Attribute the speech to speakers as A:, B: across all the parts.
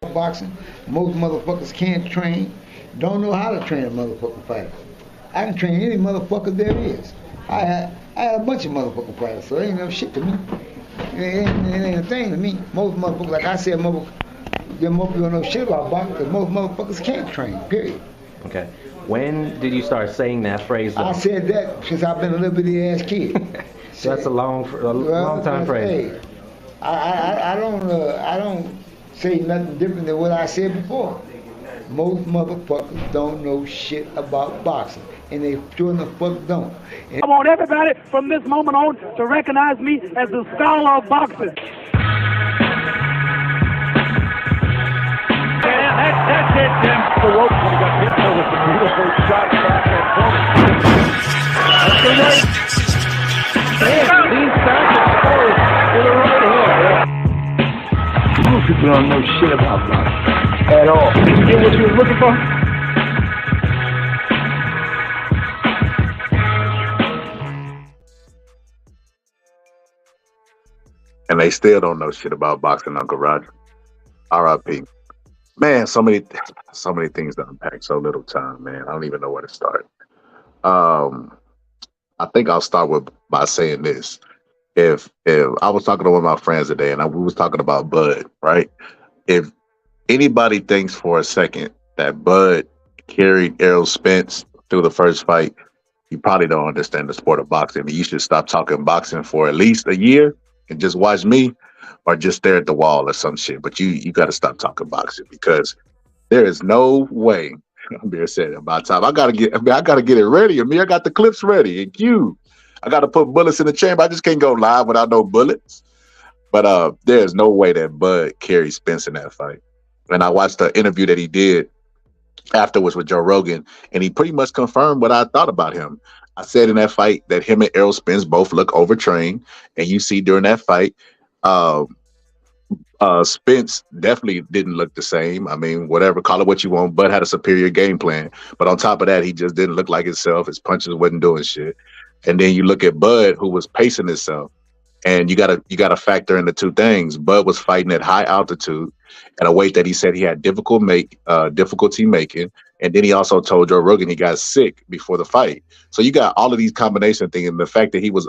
A: Boxing, most motherfuckers can't train, don't know how to train a motherfucking fighter. I can train any motherfucker there is. I had a bunch of motherfucking fighters, so it ain't no shit to me. It ain't a thing to me. Most motherfuckers, like I said, there most people don't know shit about boxing because most motherfuckers can't train, period.
B: Okay. When did you start saying that phrase?
A: I said that since I've been a little bitty ass kid.
B: So that's a long time phrase.
A: Hey, I don't say nothing different than what I said before. Most motherfuckers don't know shit about boxing, and they sure the fuck don't.
C: I want everybody from this moment on to recognize me as the scholar of boxing. Yeah, that's it, Jim. The rope when he got hit there with the beautiful shot back and forward. That's the right. Damn, leans back and forward with a right hook.
A: Most people don't know shit about boxing at all.
C: Did you get what you was looking for?
D: And they still don't know shit about boxing, Uncle Roger. R.I.P. Man, so many things to unpack, so little time, man. I don't even know where to start. I think I'll start by saying this. If I was talking to one of my friends today, and we was talking about Bud, right? If anybody thinks for a second that Bud carried Errol Spence through the first fight, you probably don't understand the sport of boxing. You should stop talking boxing for at least a year and just watch me, or just stare at the wall or some shit. But you got to stop talking boxing because there is no way. Amir said about time. I gotta get it ready. Amir, I got the clips ready and cue. I got to put bullets in the chamber. I just can't go live without no bullets. But there's no way that Bud carried Spence in that fight. And I watched the interview that he did afterwards with Joe Rogan, and he pretty much confirmed what I thought about him. I said in that fight that him and Errol Spence both look overtrained, and you see during that fight, Spence definitely didn't look the same. I mean, whatever, call it what you want. Bud had a superior game plan, but on top of that, he just didn't look like himself. His punches wasn't doing shit. And then you look at Bud, who was pacing himself, and you gotta factor in the two things. Bud was fighting at high altitude at a weight that he said he had difficulty making. And then he also told Joe Rogan he got sick before the fight. So you got all of these combination things, and the fact that he was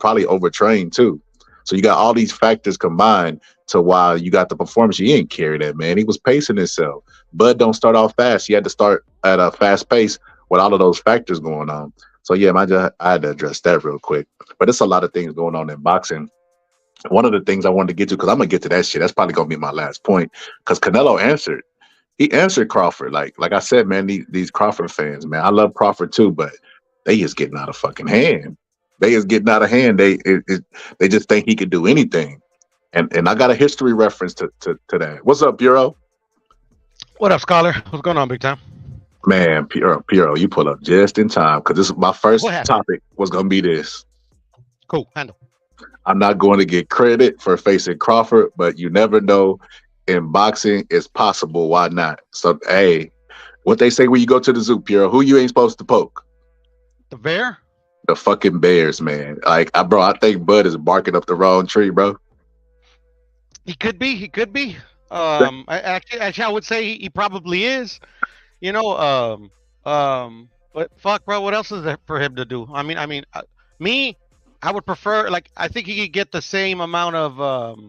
D: probably overtrained too. So you got all these factors combined to why you got the performance. He didn't carry that, man. He was pacing himself. Bud don't start off fast. He had to start at a fast pace with all of those factors going on. So yeah, I had to address that real quick. But there's a lot of things going on in boxing. One of the things I wanted to get to, because I'm gonna get to that shit. That's probably gonna be my last point. Because Canelo answered. He answered Crawford. Like I said, man, these Crawford fans, man, I love Crawford too, but they just getting out of fucking hand. They just getting out of hand. They just think he could do anything. And I got a history reference to that. What's up, Bureau?
E: What up, Scholar? What's going on, big time?
D: Man, Piero, you pull up just in time because this is my first topic was gonna be this.
E: Cool, handle.
D: I'm not going to get credit for facing Crawford, but you never know. In boxing, it's possible. Why not? So, hey, what they say when you go to the zoo, Piero, who you ain't supposed to poke?
E: The bear?
D: The fucking bears, man. Like, bro, I think Bud is barking up the wrong tree, bro.
E: He could be. Actually, I would say he probably is. You know, but fuck, bro, what else is there for him to do? I mean, me, I would prefer, like, I think he could get the same amount of,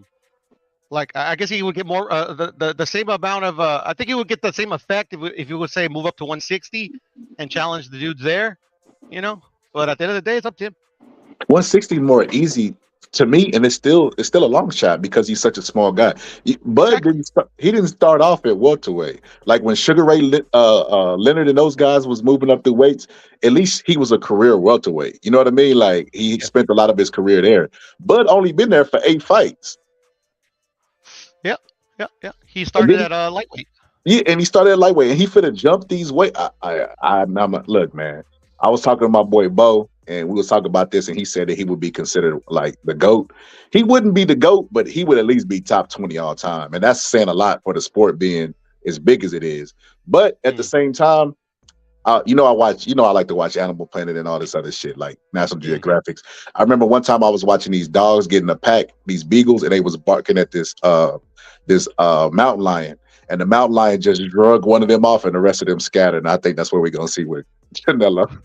E: like, I guess he would get more, the same amount of, I think he would get the same effect if you would say move up to 160 and challenge the dudes there, you know? But at the end of the day, it's up to him.
D: 160 more easy to me, and it's still a long shot because he's such a small guy. Bud didn't start off at welterweight. Like when Sugar Ray Leonard and those guys was moving up the weights, at least he was a career welterweight. You know what I mean? Like he spent a lot of his career there. Bud only been there for 8 fights.
E: Yeah. He started at lightweight.
D: Yeah, and he started at lightweight, and he finna jump these weight. Look, man. I was talking to my boy Bo, and we was talking about this, and he said that he would be considered like the GOAT. He wouldn't be the GOAT, but he would at least be top 20 all time. And that's saying a lot for the sport being as big as it is. But at the same time, I like to watch Animal Planet and all this other shit, like National Geographics. I remember one time I was watching these dogs getting a pack, these beagles, and they was barking at this mountain lion. and the mountain lion just drug one of them off, and the rest of them scattered. And I think that's what we're gonna see with Canelo.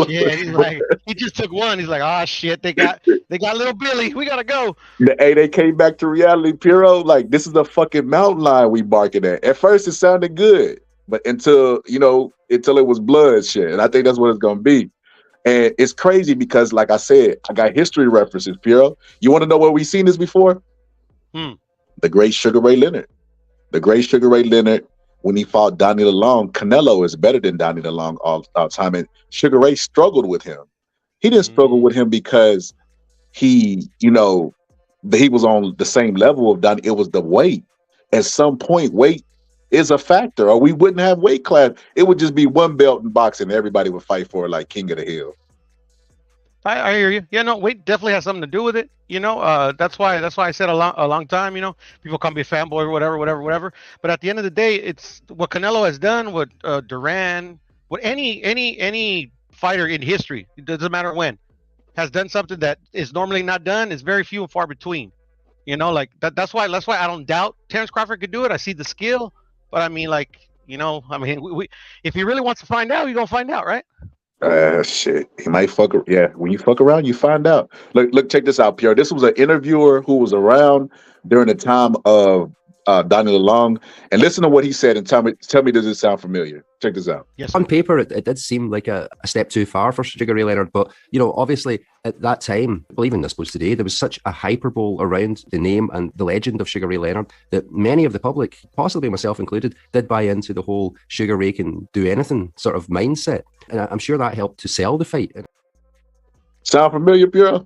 E: Yeah, he's like, he just took one. He's like, oh shit, they got little Billy. We gotta go.
D: Hey, they came back to reality, Piro. Like, this is a fucking mountain lion we barking at. At first, it sounded good, but until it was blood shit, and I think that's what it's gonna be. And it's crazy because, like I said, I got history references, Piro. You want to know where we've seen this before? The great Sugar Ray Leonard. The great Sugar Ray Leonard, when he fought Donnie DeLong, Canelo is better than Donnie DeLong all time. And Sugar Ray struggled with him. He didn't struggle with him because he was on the same level of Donnie. It was the weight. At some point, weight is a factor, or we wouldn't have weight class. It would just be one belt in boxing. Everybody would fight for it like King of the Hill.
E: I hear you. Yeah, no, weight definitely has something to do with it. That's why I said a long time. People call me a fanboy or whatever. But at the end of the day, it's what Canelo has done, what Duran, what any fighter in history, it doesn't matter when, has done something that is normally not done. Is very few and far between. Like that. That's why I don't doubt Terrence Crawford could do it. I see the skill, but I mean, we if he really wants to find out, he's gonna find out, right?
D: Shit. He might fuck. Yeah, when you fuck around, you find out. Look, check this out, Pierre. This was an interviewer who was around during the time of Donnie DeLong, and listen to what he said and tell me, does it sound familiar? Check this out.
E: Yes.
F: On paper, it did seem like a step too far for Sugar Ray Leonard, but obviously at that time, even I suppose today, there was such a hyperbole around the name and the legend of Sugar Ray Leonard that many of the public, possibly myself included, did buy into the whole Sugar Ray can do anything sort of mindset, and I'm sure that helped to sell the fight.
D: Sound familiar, Pierre?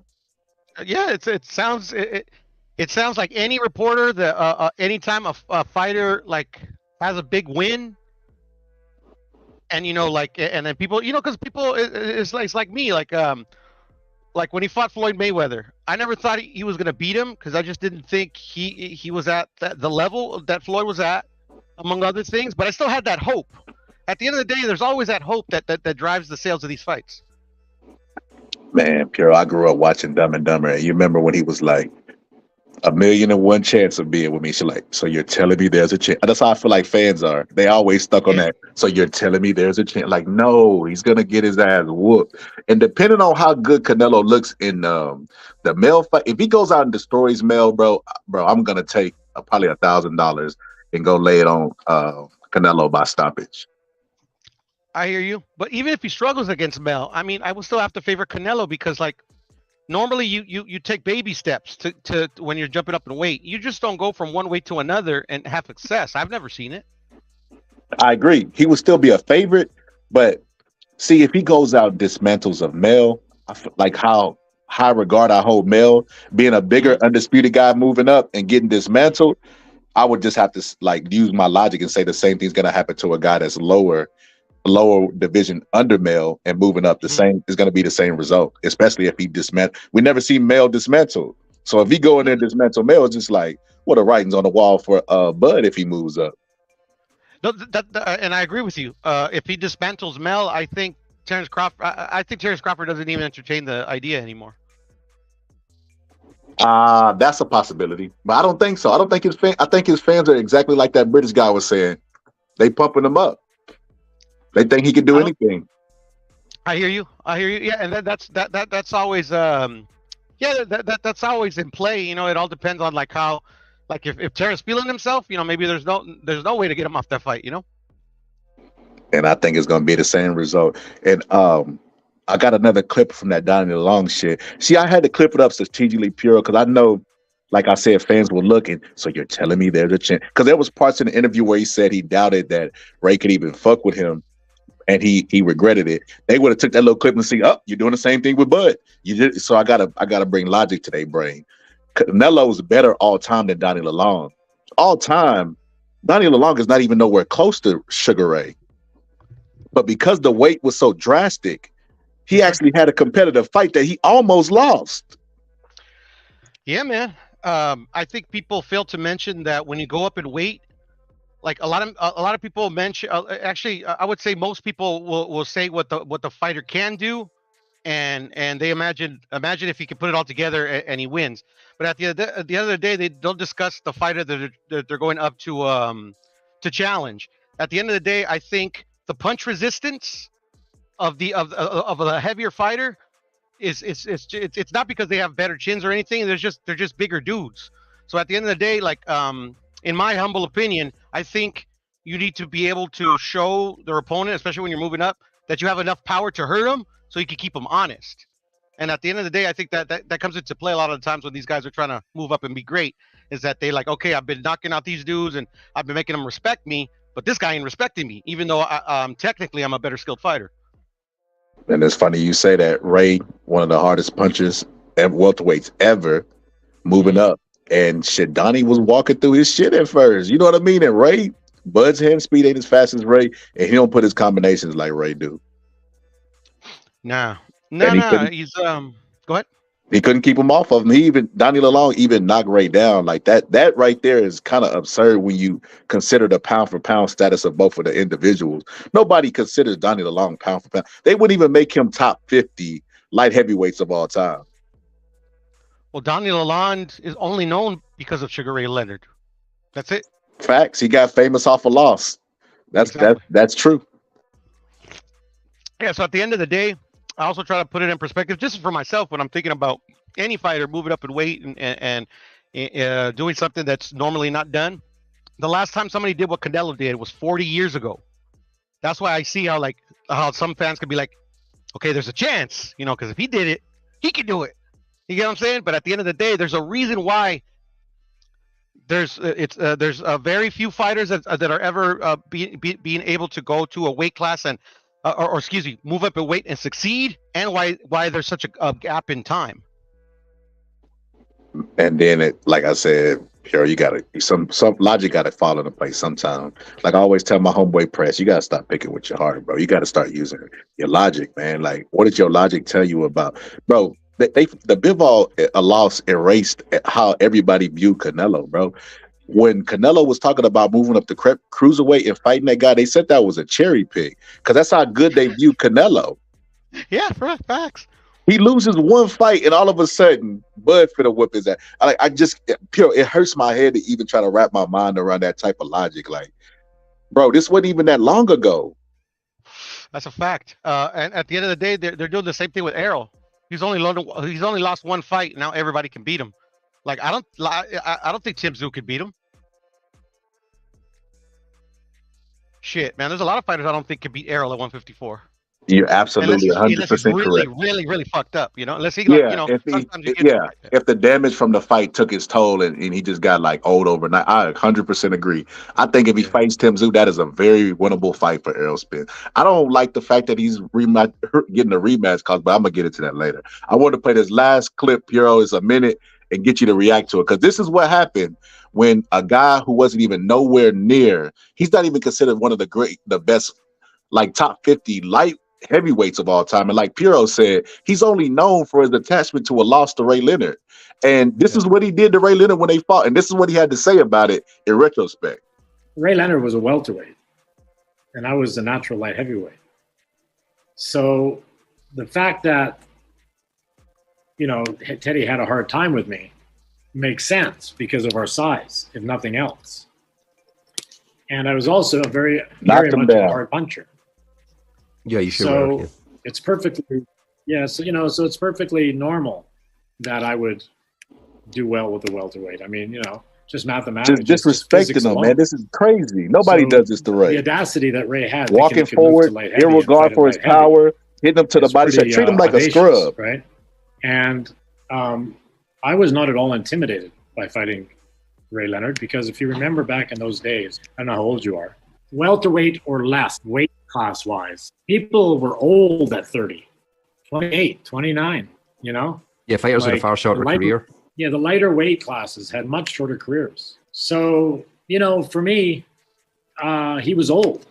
E: Yeah, it sounds like any reporter that anytime a fighter has a big win. And and then people, because people, it's like me, like when he fought Floyd Mayweather, I never thought he was gonna beat him because I just didn't think he was at the level that Floyd was at, among other things. But I still had that hope. At the end of the day, there's always that hope that drives the sales of these fights.
D: Man, Pierre, I grew up watching Dumb and Dumber, and you remember when he was like, 1,000,001 chance of being with me. She's like, so you're telling me there's a chance? That's how I feel like fans are. They always stuck on that. So you're telling me there's a chance? Like, no, he's gonna get his ass whooped. And depending on how good Canelo looks in the male fight, if he goes out and destroys Mel, bro, I'm gonna take probably $1,000 and go lay it on Canelo by stoppage.
E: I hear you, but even if he struggles against Mel, I mean, I will still have to favor Canelo because normally you take baby steps to when you're jumping up in weight. You just don't go from one weight to another and have success. I've never seen it.
D: I agree. He would still be a favorite, but see, if he goes out and dismantles of Mel, I feel like how high regard I hold Mel, being a bigger undisputed guy moving up and getting dismantled, I would just have to use my logic and say the same thing's gonna happen to a guy that's lower division under Mel and moving up. The same is going to be the same result, especially if he dismantle. We never see Mel dismantle, so if he go in there and dismantle Mel, it's just like what the writing's on the wall for Bud if he moves up.
E: No, and I agree with you. If he dismantles Mel, I think Terrence Crawford doesn't even entertain the idea anymore.
D: That's a possibility, but I don't think so. I don't think I think his fans are exactly like that British guy was saying. They pumping him up. They think he can do anything.
E: I hear you. Yeah, and that's always that's always in play. It all depends on how, if Terrence feeling himself, maybe there's no way to get him off that fight.
D: And I think it's gonna be the same result. And I got another clip from that Donnie DeLong shit. See, I had to clip it up strategically, pure, because I know, like I said, fans were looking. So you're telling me there's a chance? Because there was parts in the interview where he said he doubted that Ray could even fuck with him. And he regretted it. They would have took that little clip and see, you're doing the same thing with Bud. You did. So I gotta bring logic to their brain. Canelo's better all time than Donnie DeLong. All time, Donnie DeLong is not even nowhere close to Sugar Ray. But because the weight was so drastic, he actually had a competitive fight that he almost lost.
E: Yeah, man. I think people fail to mention that when you go up in weight, a lot of people mention. Actually, I would say most people will say what the fighter can do, and they imagine if he can put it all together and he wins. But at the end of the day, they don't discuss the fighter that they're going up to challenge. At the end of the day, I think the punch resistance of the heavier fighter it's not because they have better chins or anything. They're just bigger dudes. So at the end of the day, like in my humble opinion, I think you need to be able to show their opponent, especially when you're moving up, that you have enough power to hurt them, so you can keep them honest. And at the end of the day, I think that comes into play a lot of the times when these guys are trying to move up and be great. Is that they like, okay, I've been knocking out these dudes and I've been making them respect me, but this guy ain't respecting me, even though technically I'm a better skilled fighter.
D: And it's funny you say that. Ray, one of the hardest punchers at welterweights ever, moving up. And shit, Donnie was walking through his shit at first. You know what I mean? And Ray, Bud's hand speed ain't as fast as Ray, and he don't put his combinations like Ray do.
E: Nah. He's go ahead.
D: He couldn't keep him off of him. Donnie Lalonde even knocked Ray down. Like that right there is kind of absurd when you consider the pound for pound status of both of the individuals. Nobody considers Donnie Lalonde pound for pound. They wouldn't even make him top 50 light heavyweights of all time.
E: Well, Donnie Lalonde is only known because of Sugar Ray Leonard. That's it.
D: Facts. He got famous off a loss. That's true.
E: Yeah. So at the end of the day, I also try to put it in perspective, just for myself, when I'm thinking about any fighter moving up in weight and doing something that's normally not done. The last time somebody did what Canelo did was 40 years ago. That's why I see how some fans could be like, okay, there's a chance, because if he did it, he could do it. You get what I'm saying? But at the end of the day, there's a reason why there's very few fighters that are ever being able to go to a weight class and or excuse me, move up in weight and succeed, and why there's such a gap in time.
D: And then like I said, Pierre, you gotta some logic gotta fall into place sometime. Like I always tell my homeboy Press, you gotta stop picking with your heart, bro. You gotta start using your logic, man. Like, what did your logic tell you about, bro? The Bivol loss erased how everybody viewed Canelo, bro. When Canelo was talking about moving up to cruiserweight and fighting that guy, they said that was a cherry pick because that's how good they view Canelo.
E: Yeah, facts.
D: He loses one fight and all of a sudden, Bud finna whip his ass. It hurts my head to even try to wrap my mind around that type of logic. Like, bro, this wasn't even that long ago.
E: That's a fact. And at the end of the day, they're doing the same thing with Errol. He's only lost one fight, and now everybody can beat him. Like I don't think Tim Tszyu could beat him. Shit, man, there's a lot of fighters I don't think could beat Errol at 154.
D: You're absolutely 100% correct.
E: Really, really fucked up, Unless he,
D: if the damage from the fight took its toll and he just got like old overnight, I 100% agree. I think if he fights Tim Tszyu, that is a very winnable fight for Errol Spence. I don't like the fact that he's getting a rematch cause, but I'm gonna get into that later. I want to play this last clip, Piero. It's a minute, and get you to react to it because this is what happened when a guy who wasn't even nowhere near, he's not even considered one of the best, like top 50 light heavyweights of all time. And like Piero said, he's only known for his attachment to a loss to Ray Leonard. And this is what he did to Ray Leonard when they fought. And this is what he had to say about it in retrospect.
G: Ray Leonard was a welterweight and I was a natural light heavyweight. So the fact that, Teddy had a hard time with me makes sense because of our size, if nothing else. And I was also a very much a hard puncher.
F: Yeah, you sure
G: so
F: were.
G: It's perfectly, so it's perfectly normal that I would do well with the welterweight. I mean, just mathematics.
D: Just disrespecting him, man. This is crazy. Nobody does this to Ray.
G: The audacity that Ray had.
D: Walking forward, irregard for his power, hitting him to the body shot, treat him like a scrub.
G: Right? And I was not at all intimidated by fighting Ray Leonard because if you remember back in those days, I don't know how old you are, welterweight or less, weight class-wise, people were old at 30, 28, 29,
F: Yeah, fighters with a far shorter career.
G: Yeah, the lighter weight classes had much shorter careers. So, for me, he was old.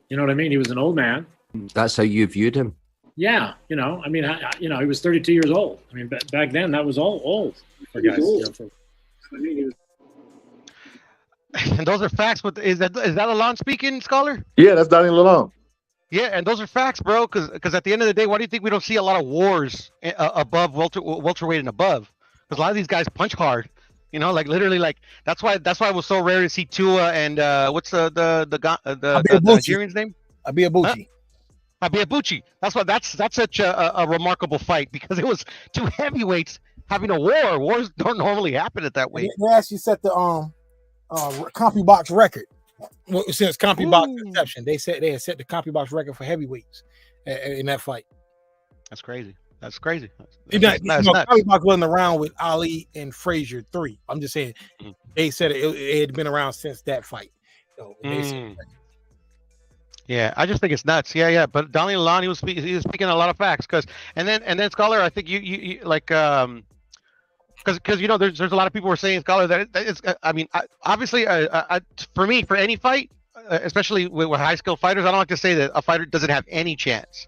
G: You know what I mean? He was an old man.
F: That's how you viewed him?
G: Yeah, he was 32 years old. I mean, back then that was all old for guys.
E: And those are facts. Is that Lalonde speaking, Scholar?
D: Yeah, that's Donnie Lalonde.
E: Yeah, and those are facts, bro. Because at the end of the day, why do you think we don't see a lot of wars above welterweight and above? Because a lot of these guys punch hard. You know, like literally, like that's why it was so rare to see Tua and what's the Nigerian's name?
H: Abiyabuchi.
E: Abiyabuchi. That's such a remarkable fight because it was two heavyweights having a war. Wars don't normally happen at that weight.
H: They actually set the CompuBox record. Well, since CompuBox inception, they said they had set the CompuBox record for heavyweights in that fight.
E: That's crazy. That's crazy.
H: CompuBox wasn't around with Ali and Frazier 3. I'm just saying they said it had been around since that fight. So
E: yeah, I just think it's nuts. Yeah. But Donnie Lalonde, he was speaking a lot of facts and then Scholar, I think you like because you know there's a lot of people who are saying, Scholar, that it's obviously for me, for any fight, especially with high skilled fighters, I don't like to say that a fighter doesn't have any chance.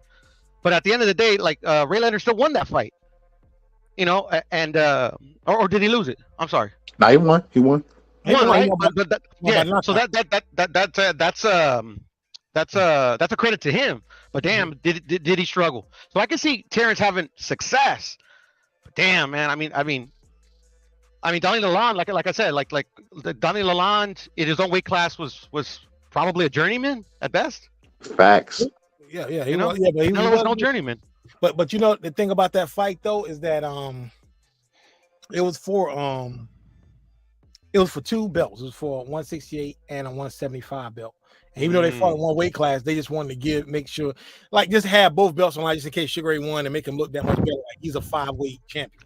E: But at the end of the day, like Ray Leonard still won that fight, you know, and or did he lose it? I'm sorry.
D: No, he won. He won.
E: Right? So that's a credit to him. But damn, did he struggle? So I can see Terrence having success. But damn, man, I mean, Donnie Lalonde, like I said, like Donnie Lalonde in his own weight class was probably a journeyman at best.
D: Facts.
H: Yeah,
E: but he was no journeyman.
H: But you know the thing about that fight though is that it was for two belts. It was for a 168 and a 175 belt. And even though they fought in one weight class, they just wanted to make sure, like, just have both belts on, like, just in case Sugar Ray won and make him look that much better, like he's a 5-weight champion.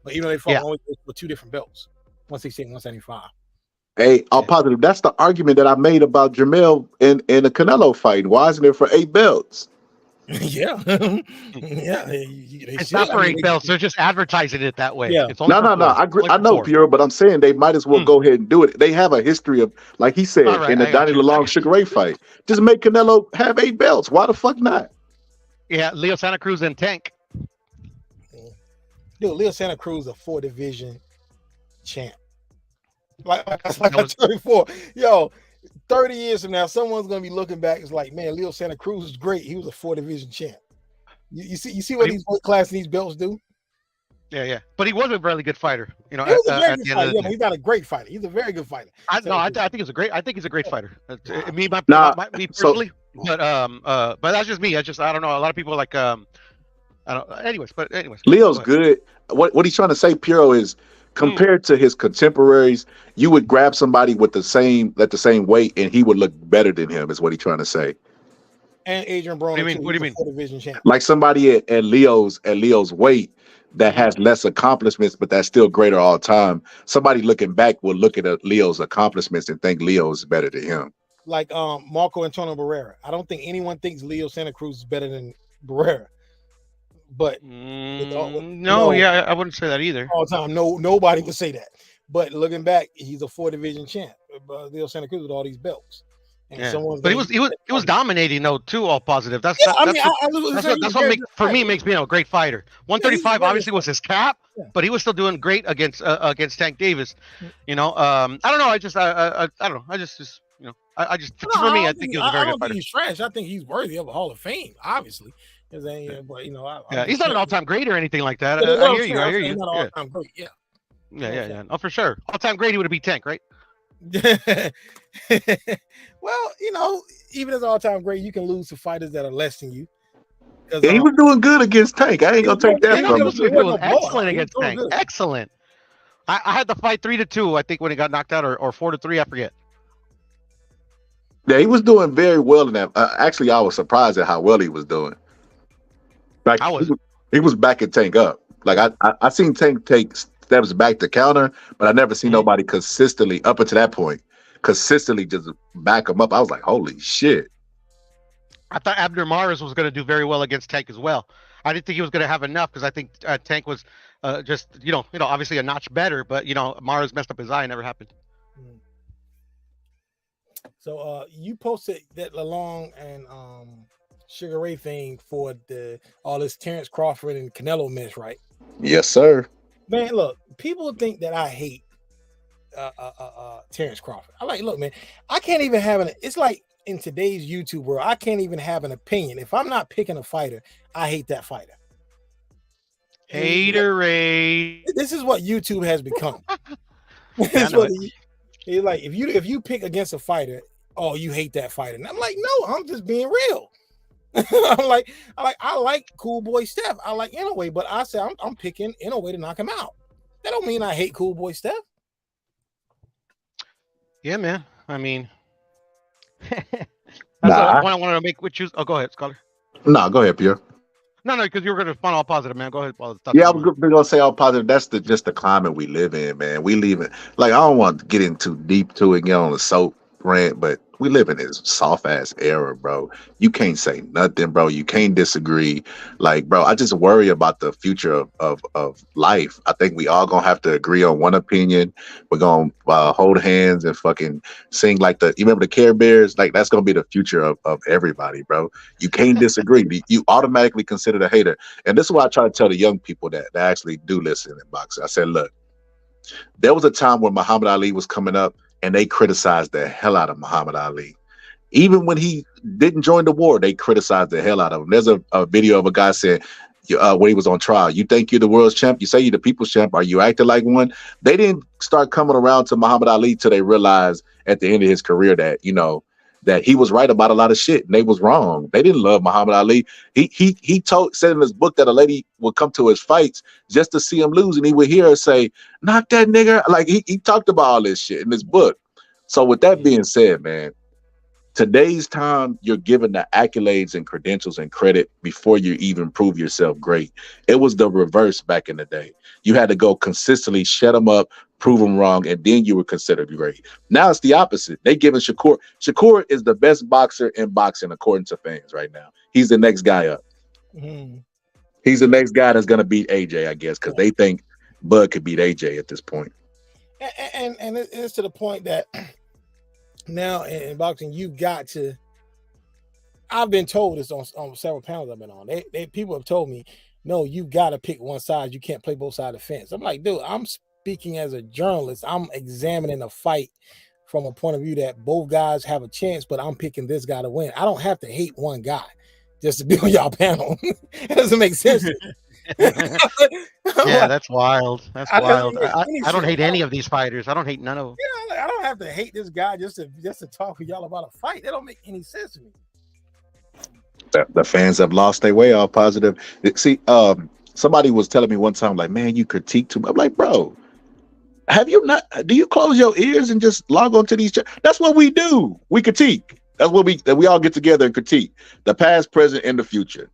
H: But even though they fought with two different belts, 168 and 175.
D: Hey, I'm positive. That's the argument that I made about Jermell in the Canelo fight. Why isn't it for 8 belts?
H: Yeah.
E: It's not for 8 belts. They're just advertising it that way.
H: Yeah.
E: It's only
D: No. I agree. I know, Pierre, but I'm saying they might as well go ahead and do it. They have a history of, like he said, in the Donnie Lalonde Sugar Ray fight. Just make Canelo have 8 belts. Why the fuck not?
E: Yeah, Leo Santa Cruz and Tank.
H: Dude, Leo Santa Cruz a 4-division champ. Like I told you before, 30 years from now, someone's gonna be looking back. It's like, man, Leo Santa Cruz is great. He was a 4-division champ. You see what these weight class and these belts do?
E: Yeah. But he was a really good fighter. You know,
H: he was a very good fighter. He's not a great fighter. He's a very good fighter.
E: I think he's a great fighter. Me personally. But that's just me. I don't know. A lot of people like I don't. Anyways.
D: Leo's good. What he's trying to say, Piero, is compared to his contemporaries, you would grab somebody with the same weight, and he would look better than him. Is what he's trying to say.
H: And Adrian Broner.
E: What do you mean?
H: 4-division champ.
D: Like somebody at Leo's weight that has less accomplishments, but that's still greater all time. Somebody looking back will look at Leo's accomplishments and think Leo's better than him.
H: Like Marco Antonio Barrera. I don't think anyone thinks Leo Santa Cruz is better than Barrera. But
E: I wouldn't say that either.
H: All the time, nobody would say that. But looking back, he's a 4-division champ. Leo Santa Cruz with all these belts. And
E: but he was dominating though too. All positive. That's what makes me a great fighter. 135 obviously was his cap, but he was still doing great against Tank Davis. You know, I don't know. I don't know. I just I think he was a very good fighter.
H: He's trash. I think he's worthy of a Hall of Fame, obviously. But
E: he's not an all-time great or anything like that. I hear you.
H: He's not an all-time great.
E: Yeah. Oh, for sure. All-time great, he would have beat Tank, right?
H: Well, even as all-time great, you can lose to fighters that are less than you.
D: He was doing good against Tank. I ain't gonna take that from him.
E: He was excellent against Tank. Excellent. I had the fight 3-2, I think, when he got knocked out, or 4-3, I forget.
D: Yeah, he was doing very well in that. Actually, I was surprised at how well he was doing. Like he was backing Tank up. Like I seen Tank take steps back to counter, but I never seen nobody consistently up until that point consistently just back him up. I was like, holy shit.
E: I thought Abner Mares was going to do very well against Tank as well. I didn't think he was going to have enough because I think Tank was just obviously a notch better, but Mares messed up his eye and never happened.
H: So you posted that Lalonde and Sugar Ray thing for all this Terrence Crawford and Canelo mess, right?
D: Yes, sir.
H: Man, look, people think that I hate Terrence Crawford. I'm like, look, man, I can't even have it's like in today's YouTube world, I can't even have an opinion. If I'm not picking a fighter, I hate that fighter.
E: Haterade.
H: This is what YouTube has become. It's like if you pick against a fighter, oh, you hate that fighter. And I'm like, no, I'm just being real. I like Cool Boy Steph. I like Inoue, but I say I'm picking Inoue to knock him out. That don't mean I hate Cool Boy Steph.
E: Yeah, man. I mean, that's the point I wanted to make with you. Oh, go ahead, Scholar.
D: No, go ahead, Pierre.
E: No, because you were going to respond all positive, man. Go ahead.
D: Yeah, I was going to say all positive. That's just the climate we live in, man. We live in, like, I don't want to get in too deep to it, get on the soap rant, but we live in this soft ass era, bro. You can't say nothing, bro. You can't disagree. Like, bro, I just worry about the future of life. I think we all gonna have to agree on one opinion. We're gonna hold hands and fucking sing like you remember the Care Bears? Like, that's gonna be the future of everybody, bro. You can't disagree. You automatically considered a hater. And this is why I try to tell the young people that actually do listen in boxing. I said, look, there was a time when Muhammad Ali was coming up, and they criticized the hell out of Muhammad Ali. Even when he didn't join the war, they criticized the hell out of him. There's a video of a guy saying, when he was on trial, you think you're the world's champ? You say you're the people's champ. Are you acting like one? They didn't start coming around to Muhammad Ali till they realized at the end of his career that, that he was right about a lot of shit and they was wrong. They didn't love Muhammad Ali. He said in his book that a lady would come to his fights just to see him lose, and he would hear her say, knock that nigga. Like, he talked about all this shit in his book. So with that being said, man, today's time, you're given the accolades and credentials and credit before you even prove yourself great. It was the reverse back in the day. You had to go consistently shut them up, prove them wrong, and then you were considered great. Now it's the opposite. They giving Shakur. Shakur is the best boxer in boxing according to fans right now. He's the next guy up. Mm-hmm. He's the next guy that's going to beat AJ, I guess, because they think Bud could beat AJ at this point.
H: And it's to the point that now in boxing, you got to. I've been told this on several panels I've been on. People have told me, no, you got to pick one side. You can't play both sides of the fence. I'm like, dude, I'm speaking as a journalist. I'm examining a fight from a point of view that both guys have a chance, but I'm picking this guy to win. I don't have to hate one guy just to be on y'all panel. It doesn't make sense.
E: Yeah, that's wild. That's wild. I don't hate any of these fighters. I don't hate none of them.
H: Yeah, I don't have to hate this guy just to talk with y'all about a fight. That don't make any sense to me.
D: The fans have lost their way all positive. See, somebody was telling me one time, like, man, you critique too much. I'm like, bro, do you close your ears and just log on to these? That's what we do. We critique. That's what we all get together and critique the past, present, and the future.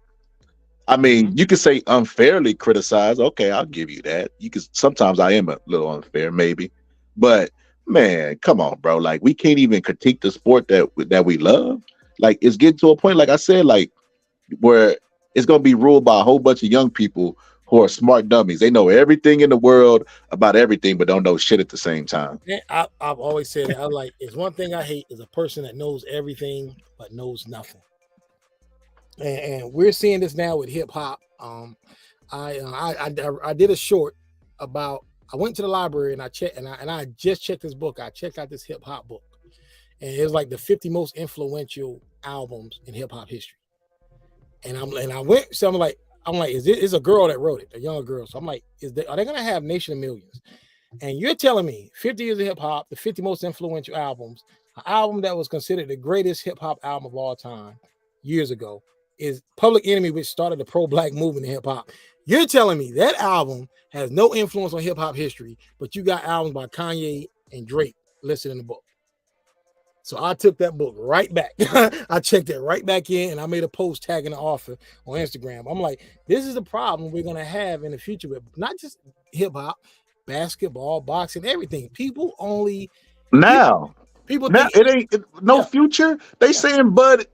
D: I mean, you could say unfairly criticize. Okay, I'll give you that. Sometimes I am a little unfair, maybe, but man, come on, bro. Like, we can't even critique the sport that we love. Like, it's getting to a point, like I said, like, where it's gonna be ruled by a whole bunch of young people who are smart dummies. They know everything in the world about everything, but don't know shit at the same time.
H: Yeah, I've always said that. It's one thing I hate is a person that knows everything but knows nothing. And we're seeing this now with hip hop. I did a short about. I went to the library and I checked, and I just checked this book. I checked out this hip hop book, and it was like the 50 most influential albums in hip hop history. And I went. So I'm like, it's a girl that wrote it, a young girl. So I'm like, are they gonna have Nation of Millions? And you're telling me 50 years of hip hop, the 50 most influential albums, an album that was considered the greatest hip hop album of all time years ago, is Public Enemy, which started the pro-black movement in hip-hop. You're telling me that album has no influence on hip-hop history, but you got albums by Kanye and Drake listed in the book. So I took that book right back. I checked it right back in, and I made a post tagging the author on Instagram. I'm like, this is the problem we're going to have in the future with not just hip-hop, basketball, boxing, everything. People think
D: it ain't future. They saying Bud.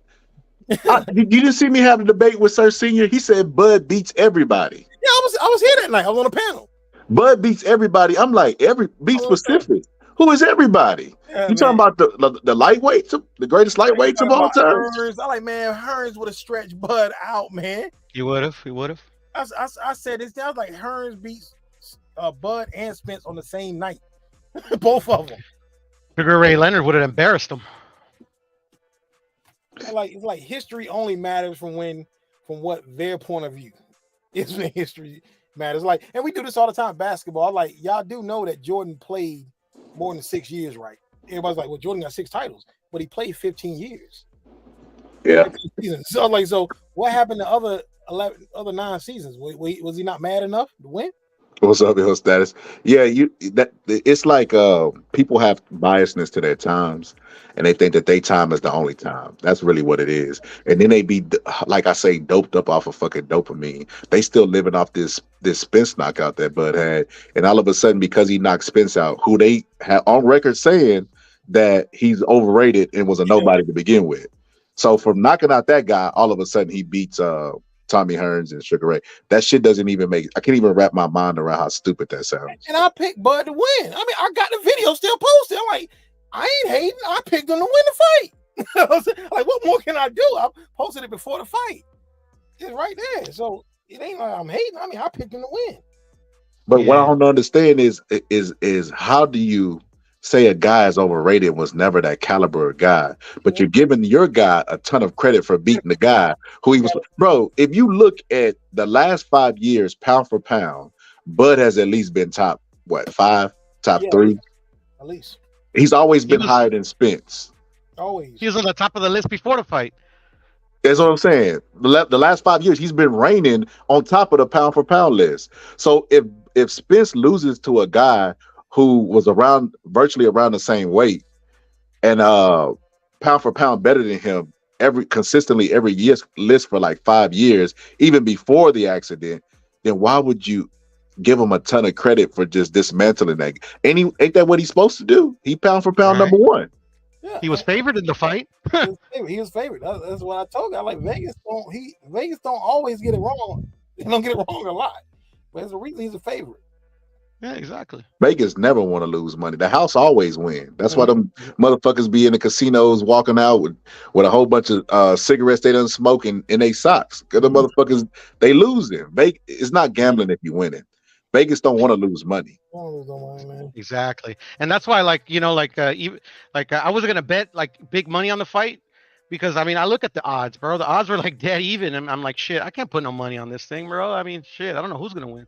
D: You didn't see me have a debate with Sir Senior. He said Bud beats everybody.
H: Yeah, I was here that night. I was on a panel.
D: Bud beats everybody. I'm like, be specific. Who is everybody?
H: Yeah,
D: you talking about the lightweights, the greatest lightweights of all time?
H: I'm like, man, Hearns would have stretched Bud out, man.
E: He would have.
H: I said this. I was like, Hearns beats Bud and Spence on the same night. Both of them.
E: Sugar Ray Leonard would have embarrassed him.
H: It's like history only matters from what their point of view is when history matters. Like, and we do this all the time, basketball. Like, y'all do know that Jordan played more than 6 years, right? Everybody's like, well, Jordan got 6 titles, but he played 15 years.
D: Yeah.
H: So what happened to other 9 seasons? Was he not mad enough to win?
D: What's up, Hill Status? Yeah, it's like people have biasness to their times, and they think that their time is the only time. That's really what it is. And then they be, like I say, doped up off of fucking dopamine. They still living off this Spence knockout that Bud had, and all of a sudden, because he knocked Spence out, who they had on record saying that he's overrated and was a nobody to begin with. So from knocking out that guy, all of a sudden he beats Tommy Hearns and Sugar Ray. That shit doesn't even I can't even wrap my mind around how stupid that sounds.
H: And I picked Bud to win. I mean, I got the video still posted. I'm like, I ain't hating. I picked him to win the fight. Like, what more can I do? I posted it before the fight. It's right there. So it ain't like I'm hating. I mean, I picked him to win.
D: But what I don't understand is how do you say a guy is overrated and was never that caliber of guy, but you're giving your guy a ton of credit for beating the guy who he was. Bro, if you look at the last 5 years, pound for pound, Bud has at least been top 5, top 3?
H: At least.
D: He's always been higher than Spence.
H: Always.
E: He was on the top of the list before the fight.
D: That's what I'm saying. The last 5 years, he's been reigning on top of the pound for pound list. So if Spence loses to a guy who was virtually around the same weight and pound for pound better than him consistently every year's list for like 5 years, even before the accident, then why would you give him a ton of credit for just dismantling that? Ain't that what he's supposed to do? He pound for pound number 1.
H: Yeah,
E: he was favored in the fight.
H: He was favored. That's what I told you. Like Vegas don't always get it wrong. They don't get it wrong a lot, but there's a reason he's a favorite.
E: Yeah, exactly.
D: Vegas never want to lose money. The house always win. That's why them motherfuckers be in the casinos walking out with a whole bunch of cigarettes they done smoking in their socks. Cause the motherfuckers, they losing. It's not gambling if you winning. Vegas don't want to lose money.
E: Exactly, and that's why, I wasn't gonna bet like big money on the fight because I mean I look at the odds, bro. The odds were like dead even, and I'm like, shit, I can't put no money on this thing, bro. I mean, shit, I don't know who's gonna win.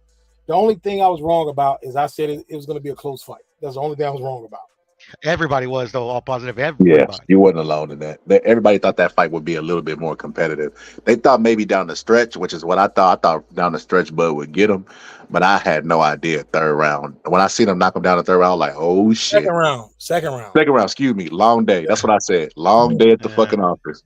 H: The only thing I was wrong about is I said it was going to be a close fight. That's the only thing I was wrong about.
E: Everybody was, though, all positive. Everybody.
D: Yeah, you wasn't alone in that. Everybody thought that fight would be a little bit more competitive. They thought maybe down the stretch, which is what I thought. I thought down the stretch Bud would get him, but I had no idea third round. When I seen him knock him down the third round, I was like, oh, shit.
H: Second round.
D: Excuse me. Long day. That's what I said. Long day at the fucking office.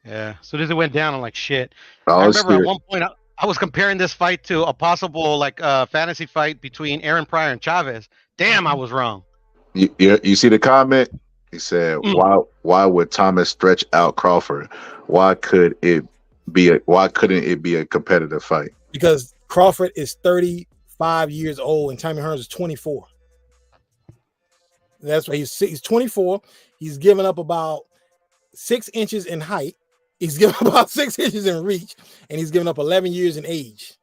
E: Yeah. So as it went down, I'm like, shit.
D: I
E: remember at one point, I was comparing this fight to a possible fantasy fight between Aaron Pryor and Chavez. Damn, I was wrong.
D: You see the comment? He said, "Why would Thomas stretch out Crawford? Why couldn't it be a competitive fight?"
H: Because Crawford is 35 years old and Tommy Hearns is 24. That's why he's 24. He's given up about 6 inches in height. He's given up about 6 inches in reach, and he's given up 11 years in age.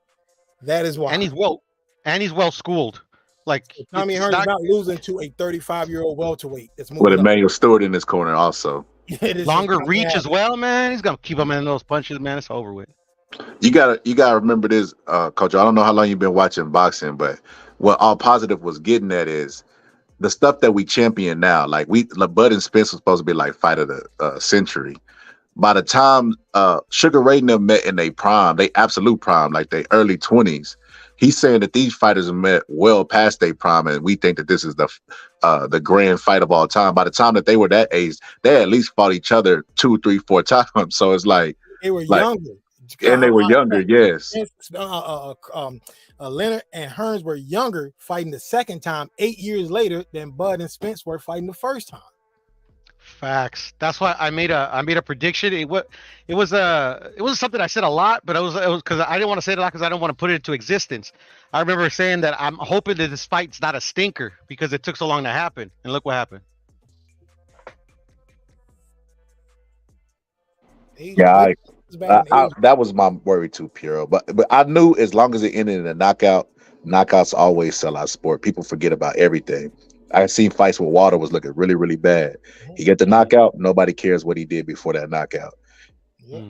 H: That is why.
E: And he's well schooled. Like
H: Tommy Hearns is not losing to a 35-year-old welterweight. That's
D: with Emmanuel Stewart in his corner also.
E: Longer reach as well, man. He's gonna keep him in those punches, man. It's over with.
D: You gotta remember this, Coach. I don't know how long you've been watching boxing, but what All Positive was getting at is the stuff that we champion now. Like Bud and Spence was supposed to be like fight of the century. By the time Sugar Ray and them met in their prime, they absolute prime, like their early 20s, he's saying that these fighters have met well past their prime, and we think that this is the grand fight of all time. By the time that they were that age, they at least fought each other 2, 3, 4 times. So it's like
H: they were younger,
D: and they were younger. Yes,
H: Leonard and Hearns were younger, fighting the second time 8 years later than Bud and Spence were fighting the first time.
E: Facts. That's why I made a prediction. It was something I said a lot, but it was because I didn't want to say it a lot because I don't want to put it into existence. I remember saying that I'm hoping that this fight's not a stinker because it took so long to happen, and look what happened.
D: Yeah, that was my worry too, Piero. But I knew as long as it ended in a knockout, knockouts always sell out sport. People forget about everything. I seen fights where Wilder was looking really, really bad. He get the knockout. Nobody cares what he did before that knockout.
H: Yep.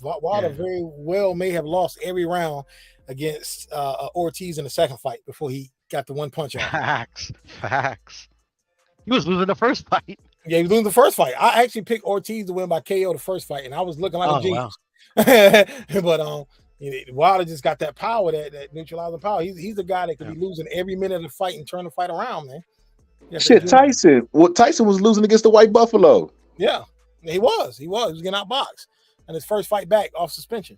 H: Wilder very well may have lost every round against Ortiz in the second fight before he got the one punch out.
E: Facts. He was losing the first fight.
H: Yeah, he was losing the first fight. I actually picked Ortiz to win by KO the first fight, and I was looking like a genius. Wow. But Wilder just got that power, that neutralizing power. He's the guy that could be losing every minute of the fight and turn the fight around, man.
D: Shit, Tyson. Tyson was losing against the White Buffalo.
H: Yeah, he was. He was getting outboxed, and his first fight back off suspension.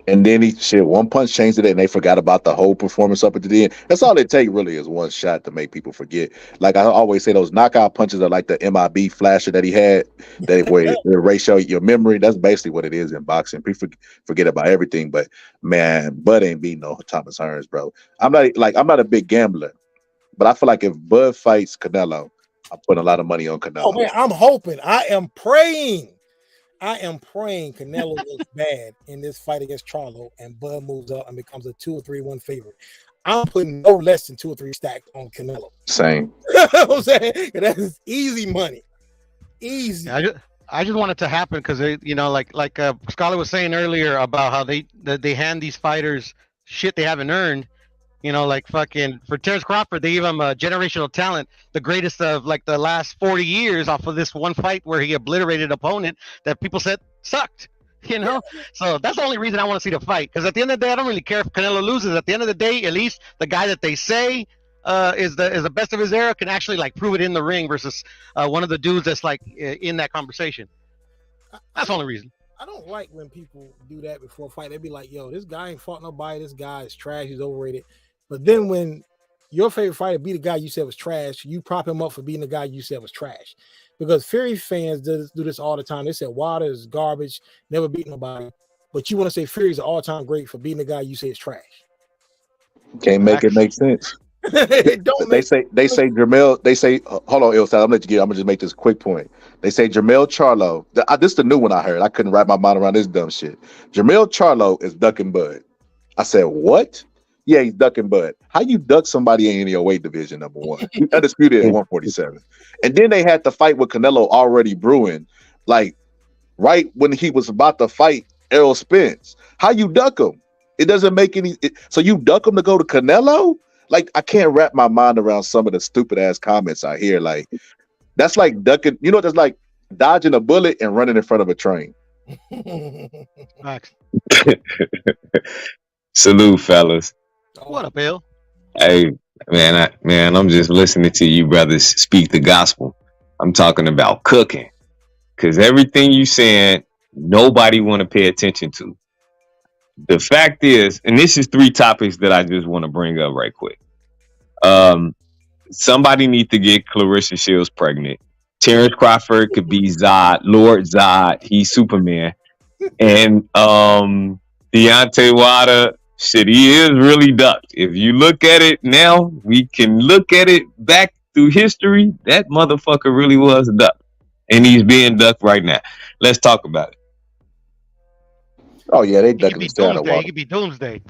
D: And then one punch changed it, and they forgot about the whole performance up at the end. That's all it takes, really, is one shot to make people forget. Like I always say, those knockout punches are like the MIB flasher that he had, where it erase your memory. That's basically what it is in boxing. People forget about everything, but man, Bud ain't beating no Thomas Hearns, bro. I'm not a big gambler, but I feel like if Bud fights Canelo, I'm putting a lot of money on Canelo.
H: Oh man, I'm hoping. I am praying Canelo looks bad in this fight against Charlo, and Bud moves up and becomes a 2 or 3-1 favorite. I'm putting no less than 2 or 3 stacks on Canelo.
D: Same.
H: You know what I'm saying? That is easy money. Easy.
E: I just want it to happen because like Scholar was saying earlier about how they hand these fighters shit they haven't earned. Like fucking for Terrence Crawford, they give him a generational talent, the greatest of like the last 40 years off of this one fight where he obliterated an opponent that people said sucked. So that's the only reason I want to see the fight. Because at the end of the day, I don't really care if Canelo loses. At the end of the day, at least the guy that they say is the best of his era can actually like prove it in the ring versus one of the dudes that's like in that conversation. That's the only reason.
H: I don't like when people do that before a fight. They'd be like, yo, this guy ain't fought nobody. This guy is trash. He's overrated. But then when your favorite fighter beat a guy you said was trash, you prop him up for beating the guy you said was trash. Because Fury fans do this all the time. They said Wilder is garbage, never beat nobody. But you want to say Fury's an all-time great for beating the guy you say is trash.
D: Can't make it make sense. They say Jermell. They say, hold on, Ilsa. I'm gonna just make this quick point. They say Jermell Charlo. This is the new one I heard. I couldn't wrap my mind around this dumb shit. Jermell Charlo is ducking Bud. I said, what? Yeah, he's ducking Bud. How you duck somebody in your weight division, number one? You undisputed at 147. And then they had the fight with Canelo already brewing, like right when he was about to fight Errol Spence. How you duck him? It doesn't make any. So you duck him to go to Canelo? Like, I can't wrap my mind around some of the stupid ass comments I hear. Like, that's like ducking. That's like dodging a bullet and running in front of a train.
I: Salute, fellas.
E: What up, Bill?
I: Hey, man, I'm just listening to you brothers speak the gospel. I'm talking about cooking. Because everything you saying, nobody want to pay attention to. The fact is, and this is 3 topics that I just want to bring up right quick. Somebody need to get Clarissa Shields pregnant. Terrence Crawford could be Zod, Lord Zod. He's Superman. And Deontay Wilder, shit, he is really ducked. If you look at it now, we can look at it back through history. That motherfucker really was ducked. And he's being ducked right now. Let's talk about it.
D: Oh, yeah, they ducking his down the water.
E: He could be Doomsday.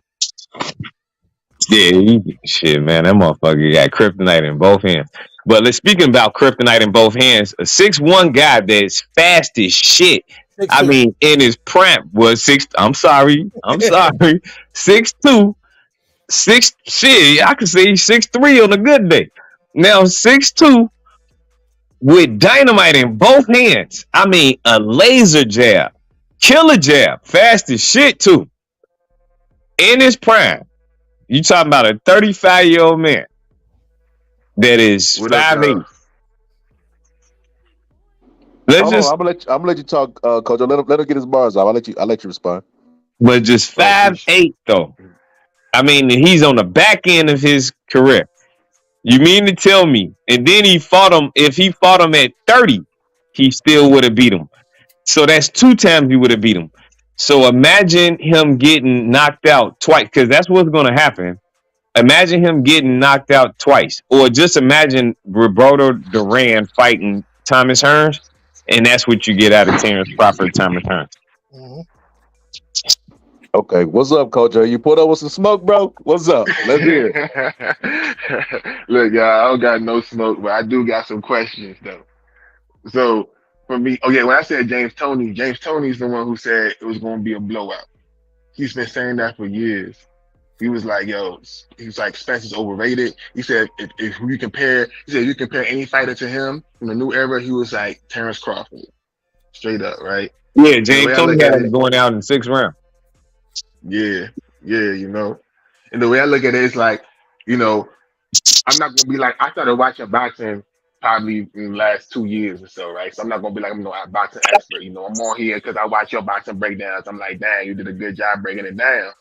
I: Yeah, shit, man, that motherfucker got kryptonite in both hands. But let's speaking about kryptonite in both hands, a 6'1" guy that's fast as shit. I mean, in his prime was 6. I'm sorry. 6'2", 6 shit. I could say he's 6'3" on a good day. Now 6'2" with dynamite in both hands. I mean, a laser jab, killer jab, fast as shit too. In his prime, you talking about a 35-year-old man that is 5'8".
D: I'm gonna let you talk, Coach. Let him get his bars off. I'll let you respond.
I: But just 5'8" though. I mean, he's on the back end of his career. You mean to tell me? And then he fought him. If he fought him at 30, he still would have beat him. So that's 2 times he would have beat him. So imagine him getting knocked out twice, because that's what's going to happen. Imagine him getting knocked out twice, or just imagine Roberto Duran fighting Thomas Hearns. And that's what you get out of Terrence Crawford, Thomas Hearns.
D: Okay, what's up, Coach? You put up with some smoke, bro? What's up? Let's hear it.
J: Look, y'all, I don't got no smoke, but I do got some questions though. So for me, oh yeah, when I said James Tony's the one who said it was going to be a blowout. He's been saying that for years. He was like, yo, he was like, Spence is overrated. He said, if you compare, any fighter to him in the new era, he was like Terrence Crawford, straight up, right?
I: Yeah,
J: And the way
I: James
J: I
I: Tony
J: look
I: had
J: at
I: him
J: it,
I: going out in the 6th round.
J: yeah, you know. And the way I look at it is like, you know, I'm not gonna be like, I started watching boxing probably in the last 2 years or so, right? So I'm not gonna be like, I'm no boxing expert, you know. I'm on here because I watch your boxing breakdowns. I'm like, dang, you did a good job breaking it down.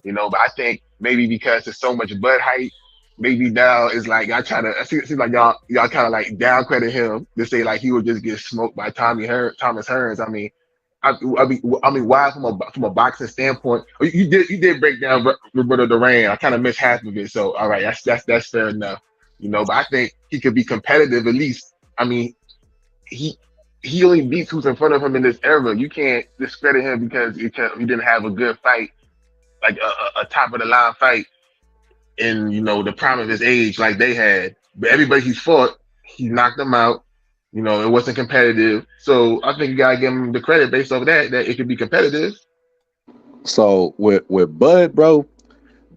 J: You know, but I think maybe because there's so much Bud hype, maybe now it's like y'all trying to. It seems like y'all kind of like down credit him to say like he would just get smoked by Thomas Hearns. I mean, why from a boxing standpoint? You did break down Roberto Duran. I kind of missed half of it, so all right, that's fair enough. You know, but I think he could be competitive at least. I mean, he only beats who's in front of him in this era. You can't discredit him because he didn't have a good fight, like a top of the line fight in, you know, the prime of his age like they had. But everybody he's fought, he knocked them out. You know, it wasn't competitive. So I think you gotta give him the credit based off that it could be competitive.
D: So with Bud, bro,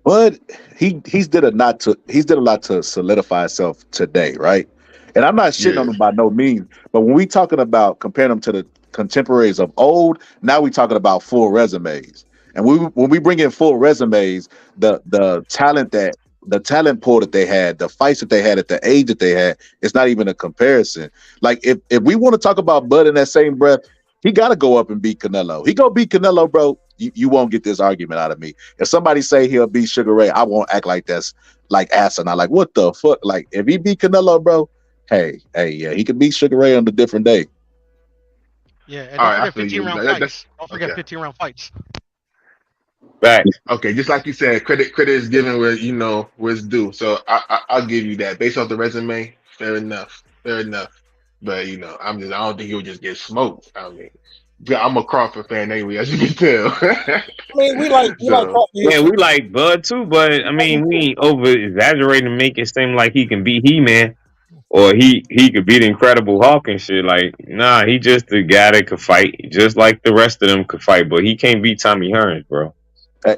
D: Bud, he's did a lot to solidify himself today, right? And I'm not shitting on him by no means, but when we talking about comparing him to the contemporaries of old, now we talking about full resumes. And when we bring in full resumes, the talent pool that they had, the fights that they had at the age that they had, it's not even a comparison. Like if we want to talk about Bud in that same breath, he got to go up and beat Canelo. He go beat Canelo, bro. You won't get this argument out of me. If somebody say he'll beat Sugar Ray, I won't act like that's like asinine. Like what the fuck? Like if he beat Canelo, bro, hey, yeah, he could beat Sugar Ray on a different day.
E: Yeah, and don't forget 15-round fights. Don't forget 15-round fights.
I: Back.
J: Okay, just like you said, credit is given where it's due. So I'll give you that based off the resume. Fair enough. But I don't think he'll just get smoked. I mean, I'm a Crawford fan anyway, as you can tell.
H: I mean, we like Crawford.
I: Yeah, we like Bud too, but I mean, we ain't over exaggerating to make it seem like he can beat He-Man or he could beat Incredible Hulk and shit. Like, nah, he just the guy that could fight, just like the rest of them could fight, but he can't beat Tommy Hearns, bro.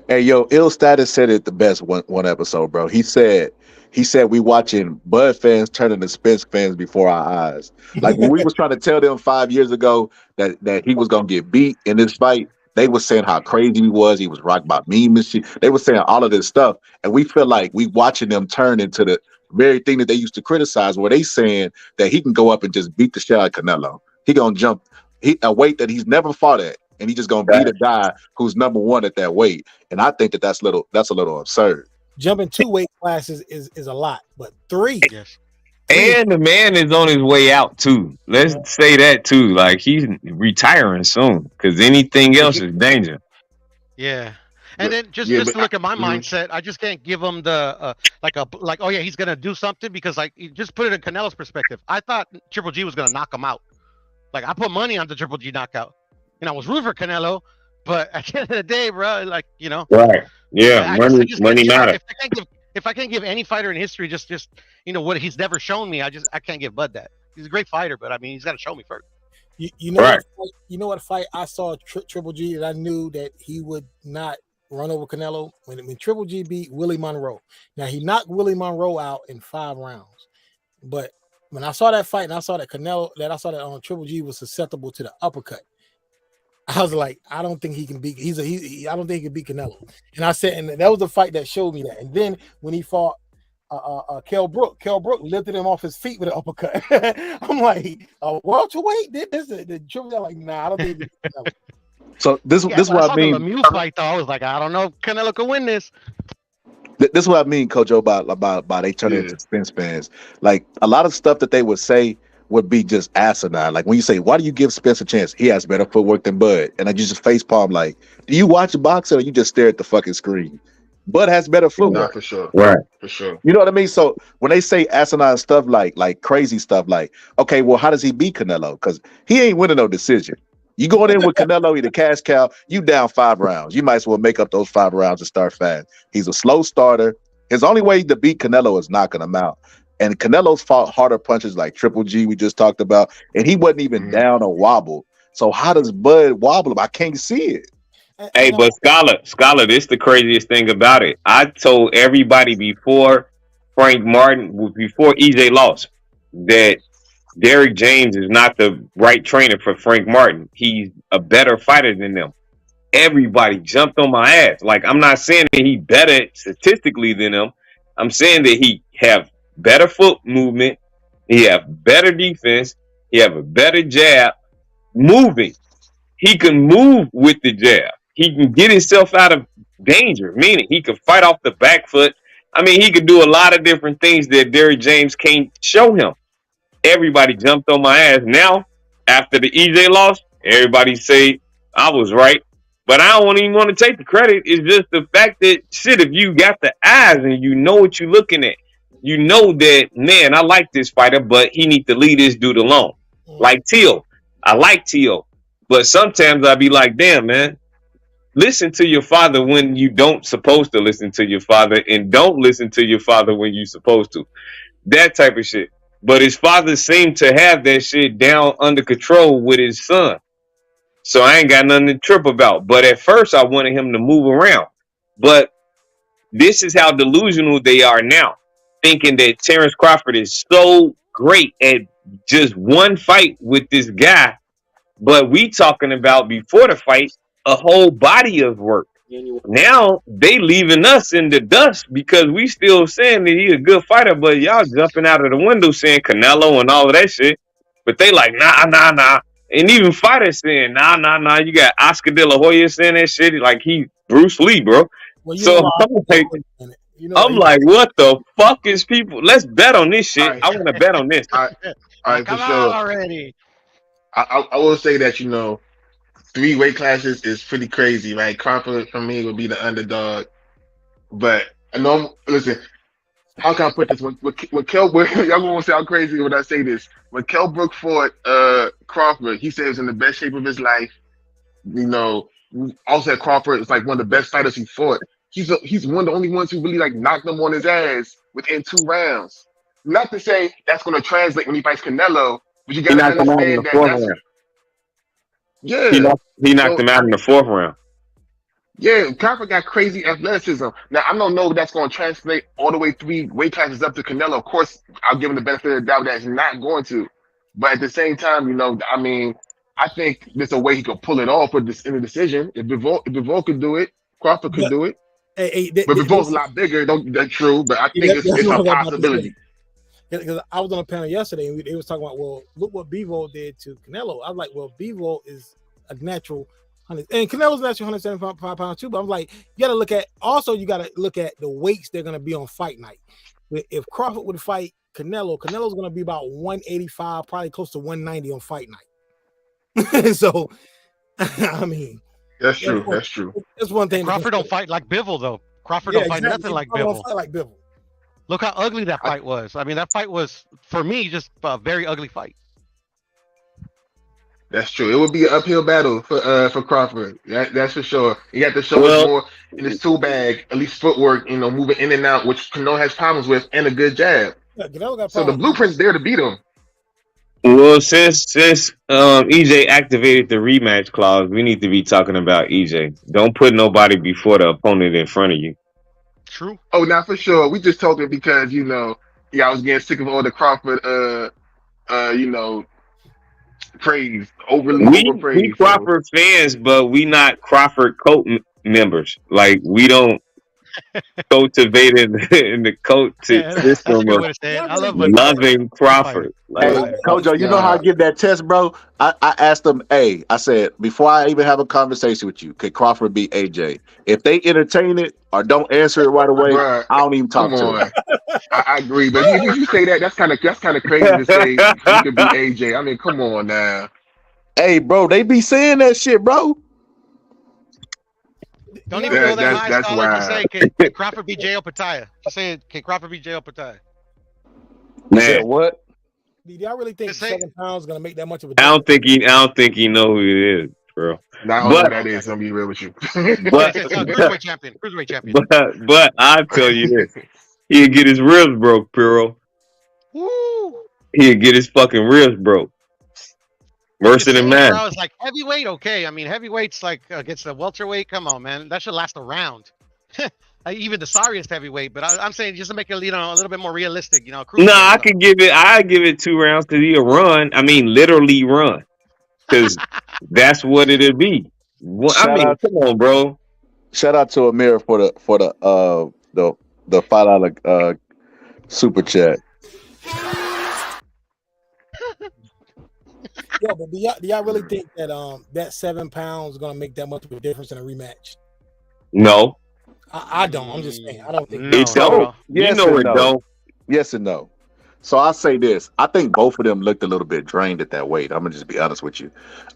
D: Hey, yo, Ill Status said it the best one episode, bro. He said we watching Bud fans turning to Spence fans before our eyes. Like when we was trying to tell them 5 years ago that he was gonna get beat in this fight, they were saying how crazy he was rocked by meme and shit. They were saying all of this stuff, and we feel like we watching them turn into the very thing that they used to criticize, where they saying that he can go up and just beat the shit out of Canelo. He gonna jump a weight that he's never fought at. And he's just gonna beat a guy who's number one at that weight, and I think that's a little absurd.
H: Jumping 2 weight classes is a lot, but 3.
E: Yes.
I: And the man is on his way out too. Let's say that too. Like he's retiring soon, because anything else is danger.
E: Yeah. And then just to look at my mindset, I just can't give him the oh yeah, he's gonna do something, because like just put it in Canelo's perspective. I thought Triple G was gonna knock him out. Like I put money on the Triple G knockout. And I was rooting for Canelo, but at the end of the day, bro, like,
I: Right. Yeah, money matter.
E: If I can't give any fighter in history just what he's never shown me, I can't give Bud that. He's a great fighter, but I mean, he's got to show me first.
H: You know what fight I saw Triple G that I knew that he would not run over Canelo? When Triple G beat Willie Monroe. Now, he knocked Willie Monroe out in 5 rounds. But when I saw that fight and I saw that Triple G was susceptible to the uppercut, I was like, I don't think he can beat. I don't think he can beat Canelo. And I said, and that was the fight that showed me that. And then when he fought Kell Brook lifted him off his feet with an uppercut. I'm like, welterweight? The Triple G, like, nah, I don't think.
D: So this is what I mean.
E: The Lemieux fight, though, I was like, I don't know if Canelo can win this.
D: This is what I mean, Coach O, about they turn into Spence fans. Like a lot of stuff that they would say would be just asinine. Like when you say, why do you give Spence a chance? He has better footwork than Bud. And I just face palm like, do you watch boxing or you just stare at the fucking screen? Bud has better footwork.
J: Not for sure.
I: Right.
J: For sure.
D: You know what I mean? So when they say asinine stuff like crazy stuff like, okay, well, how does he beat Canelo? Because he ain't winning no decision. You going in with Canelo, either cash cow, you down 5 rounds. You might as well make up those 5 rounds and start fast. He's a slow starter. His only way to beat Canelo is knocking him out. And Canelo's fought harder punches like Triple G we just talked about, and he wasn't even down or wobbled. So how does Bud wobble him? I can't see it.
I: Hey, but Scholar, this is the craziest thing about it. I told everybody before Frank Martin, before EJ lost, that Derrick James is not the right trainer for Frank Martin. He's a better fighter than them. Everybody jumped on my ass. Like, I'm not saying that he better statistically than them. I'm saying that he have better foot movement. He have better defense. He have a better jab. Moving. He can move with the jab. He can get himself out of danger, meaning he can fight off the back foot. I mean, he could do a lot of different things that Derrick James can't show him. Everybody jumped on my ass. Now, after the EJ loss, everybody say I was right. But I don't even want to take the credit. It's just the fact that, shit, if you got the eyes and you know what you're looking at, you know that, man, I like this fighter, but he need to leave this dude alone. Like Teal. I like Teal. But sometimes I be like, damn, man, listen to your father when you don't supposed to listen to your father, and don't listen to your father when you supposed to. That type of shit. But his father seemed to have that shit down under control with his son. So I ain't got nothing to trip about. But at first I wanted him to move around. But this is how delusional they are now, thinking that Terrence Crawford is so great at just one fight with this guy. But we talking about before the fight, a whole body of work. Now they leaving us in the dust because we still saying that he's a good fighter, but y'all jumping out of the window saying Canelo and all of that shit. But they like, nah. And even fighters saying, nah. You got Oscar De La Hoya saying that shit like he Bruce Lee, bro.
H: Well,
I: So I'm like, what the fuck is people? Let's bet on this shit.
J: Right.
I: I want to bet on this.
J: All right, for
E: Come on
J: sure.
E: already.
J: I will say that 3 weight classes is pretty crazy, right? Crawford for me would be the underdog, but I know. Listen, how can I put this? When Kell Brook, y'all gonna sound crazy when I say this. When Kell Brook fought Crawford, he said he was in the best shape of his life. Also at Crawford is like one of the best fighters he fought. He's one of the only ones who really like knocked him on his ass within 2 rounds. Not to say that's gonna translate when he fights Canelo, but you gotta understand that that's. Yeah,
I: He knocked him out in the 4th round.
J: Yeah, Crawford got crazy athleticism. Now, I don't know if that's going to translate all the way 3 weight classes up to Canelo. Of course, I'll give him the benefit of the doubt that it's not going to. But at the same time, I mean, I think there's a way he could pull it off in the decision. If Bivol could do it, Crawford could do it. But Bivol's a lot bigger. That's true, but I think it's a possibility.
H: Because I was on a panel yesterday and they was talking about, well, look what Bivol did to Canelo. I was like, well, Bivol is a natural 100, and Canelo's natural 175 pounds too. But I'm like, you got to look at the weights they're going to be on fight night. If Crawford would fight Canelo's going to be about 185, probably close to 190 on fight night. So, I mean,
J: that's true. That's true.
H: That's one thing.
E: Crawford don't fight like Bivol though. Crawford don't fight nothing like Bivol. Look how ugly that fight was. I mean, that fight was, for me, just a very ugly fight.
J: That's true. It would be an uphill battle for Crawford. That's for sure. He got to show us more in his tool bag, at least footwork, moving in and out, which Canelo has problems with, and a good jab.
H: Yeah,
J: so the blueprint's there to beat him.
I: Well, since EJ activated the rematch clause, we need to be talking about EJ. Don't put nobody before the opponent in front of you.
E: True.
J: Oh, now for sure. We just talking because I was getting sick of all the Crawford praise, overpraise.
I: We Crawford fans, but we not Crawford cult members. Like, we don't cultivate in the cult system of loving Crawford.
D: Hey, Kojo, you know how I give that test, bro? I asked them, I said, before I even have a conversation with you, could Crawford beat AJ? If they entertain it or don't answer it right away,
J: Bruh,
D: I don't even talk to them.
J: I agree, but if you say that, that's kind of crazy to say you could beat AJ. I mean, come on now.
D: Hey, bro, they be saying that shit, bro.
E: Don't even go that high, Scholar. Just say, can Crawford beat J.O. Pataya? Just say, can Crawford beat J.O. Pataya?
D: Man, what?
H: Do y'all really think
E: Just say-
H: 7 pounds is gonna make that much of a
I: I
H: difference?
I: don't think he know who it is, bro.
J: Not all
I: But-
J: of that is. I'm be real with you.
I: But
E: Cruiserweight champion.
I: but I tell you this, he'll get his ribs broke, Piro.
E: Woo!
I: He'll get his fucking ribs broke. Worse than man.
E: I was like heavyweight, okay. I mean, heavyweight's like against the welterweight. Come on, man, that should last a round. Even the sorriest heavyweight, but I'm saying just to make it, a little bit more realistic.
I: No, I give it 2 rounds because he'll run. I mean, literally run, because that's what it'll be. Well, I mean, come on, bro.
D: Shout out to Amir for the $5 super chat.
H: Yeah, but do y'all really think that that 7 pounds is gonna make that much of a difference in a rematch?
I: No,
H: I don't. I'm just saying. I don't think
I: it don't.
D: Yes
I: You know
D: and
I: it
D: no.
I: don't.
D: Yes and no. So I'll say this. I think both of them looked a little bit drained at that weight. I'm gonna just be honest with you.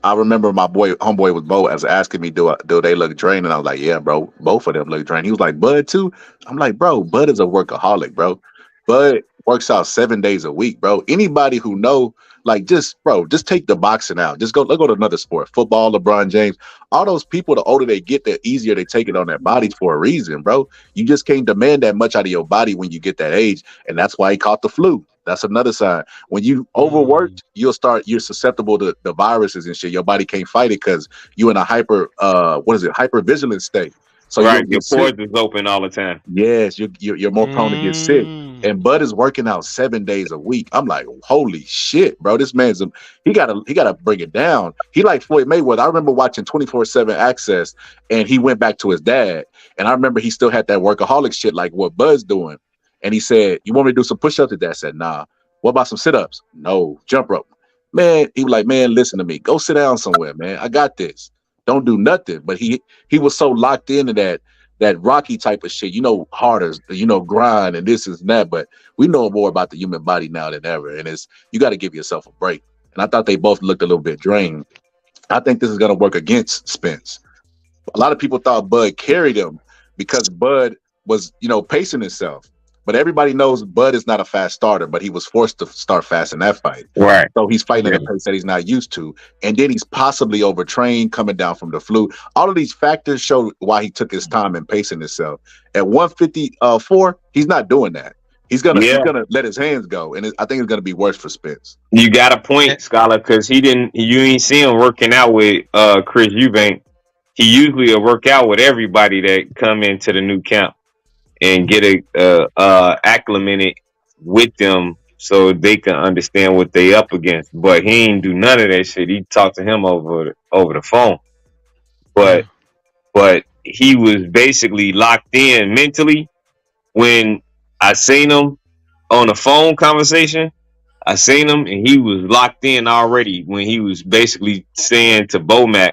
D: I remember my homeboy with Bo was asking me, do they look drained? And I was like, yeah, bro, both of them look drained. He was like, Bud too? I'm like, bro, Bud is a workaholic, bro. Bud works out 7 days a week, bro. Anybody who know, like, just take the boxing out. Let's go to another sport. Football, LeBron James. All those people, the older they get, the easier they take it on their bodies for a reason, bro. You just can't demand that much out of your body when you get that age. And that's why he caught the flu. That's another sign. When you overworked, you're susceptible to the viruses and shit. Your body can't fight it because you're in a hypervigilant state. So
I: Right, your
D: sick.
I: pores is open all the time.
D: Yes, you're more prone to get sick. And Bud is working out 7 days a week. I'm like, holy shit, bro. This man's he gotta bring it down. He like Floyd Mayweather. I remember watching 24/7 Access, and he went back to his dad. And I remember he still had that workaholic shit like what Bud's doing. And he said, "You want me to do some push-ups?" His dad said, "Nah." "What about some sit-ups?" "No." "Jump rope?" Man, he was like, "Man, listen to me. Go sit down somewhere, man. I got this. Don't do nothing." But he was so locked into that Rocky type of shit, harder, grind and this and that. But we know more about the human body now than ever. And you got to give yourself a break. And I thought they both looked a little bit drained. I think this is going to work against Spence. A lot of people thought Bud carried him because Bud was, pacing himself. But everybody knows Bud is not a fast starter, but he was forced to start fast in that fight.
I: Right.
D: So he's fighting at a pace that he's not used to. And then he's possibly overtrained, coming down from the flu. All of these factors show why he took his time in pacing himself. At 154, he's not doing that. He's gonna let his hands go. And I think it's gonna be worse for Spence.
I: You got a point, Scholar, because you ain't see him working out with Chris Eubank. He usually will work out with everybody that come into the new camp and get acclimated with them so they can understand what they up against. But he ain't do none of that shit. He talked to him over the phone. But he was basically locked in mentally. When I seen him on a phone conversation, I seen him and he was locked in already when he was basically saying to Bomac,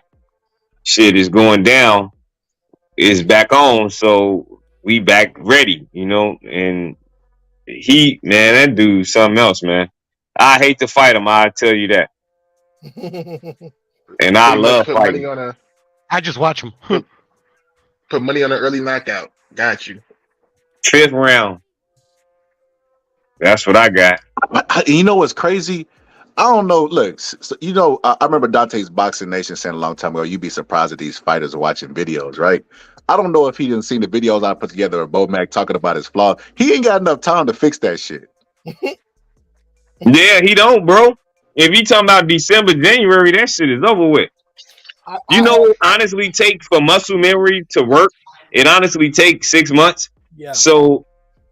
I: shit is going down, is back on, so we back ready, and that dude's something else, man. I hate to fight him, I tell you that. And I love fighting.
E: I just watch him.
J: Put money on an early knockout. Got you.
I: 5th round. That's what I got.
D: You know what's crazy? I don't know. Look, I remember Dante's Boxing Nation saying a long time ago, you'd be surprised that these fighters are watching videos, right? I don't know if he didn't see the videos I put together of Bomac talking about his flaws. He ain't got enough time to fix that shit.
I: Yeah, he don't, bro. If you talking about December, January, that shit is over with. It honestly takes for muscle memory to work. It honestly takes 6 months.
H: Yeah.
I: So,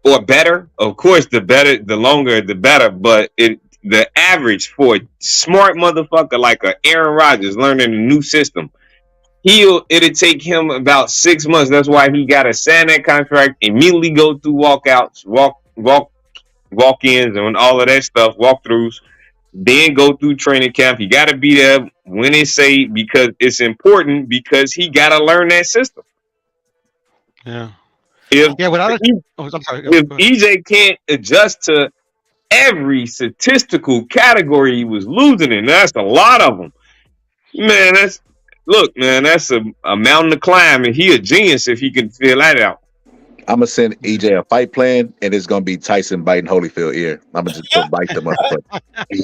I: or better. Of course, the longer, the better. But the average for a smart motherfucker like a Aaron Rodgers learning a new system, it'll take him about 6 months. That's why he got to sign that contract, immediately go through walkouts, walk-ins and all of that stuff, walkthroughs, then go through training camp. He got to be there when it's safe because it's important because he got to learn that system.
E: Yeah.
I: If
E: If
I: EJ can't adjust to every statistical category he was losing in, that's a lot of them. Man, that's a mountain to climb, and he a genius if he can figure that out.
D: I'm gonna send EJ a fight plan, and it's gonna be Tyson biting Holyfield ear. I'm gonna just go bite the motherfucker.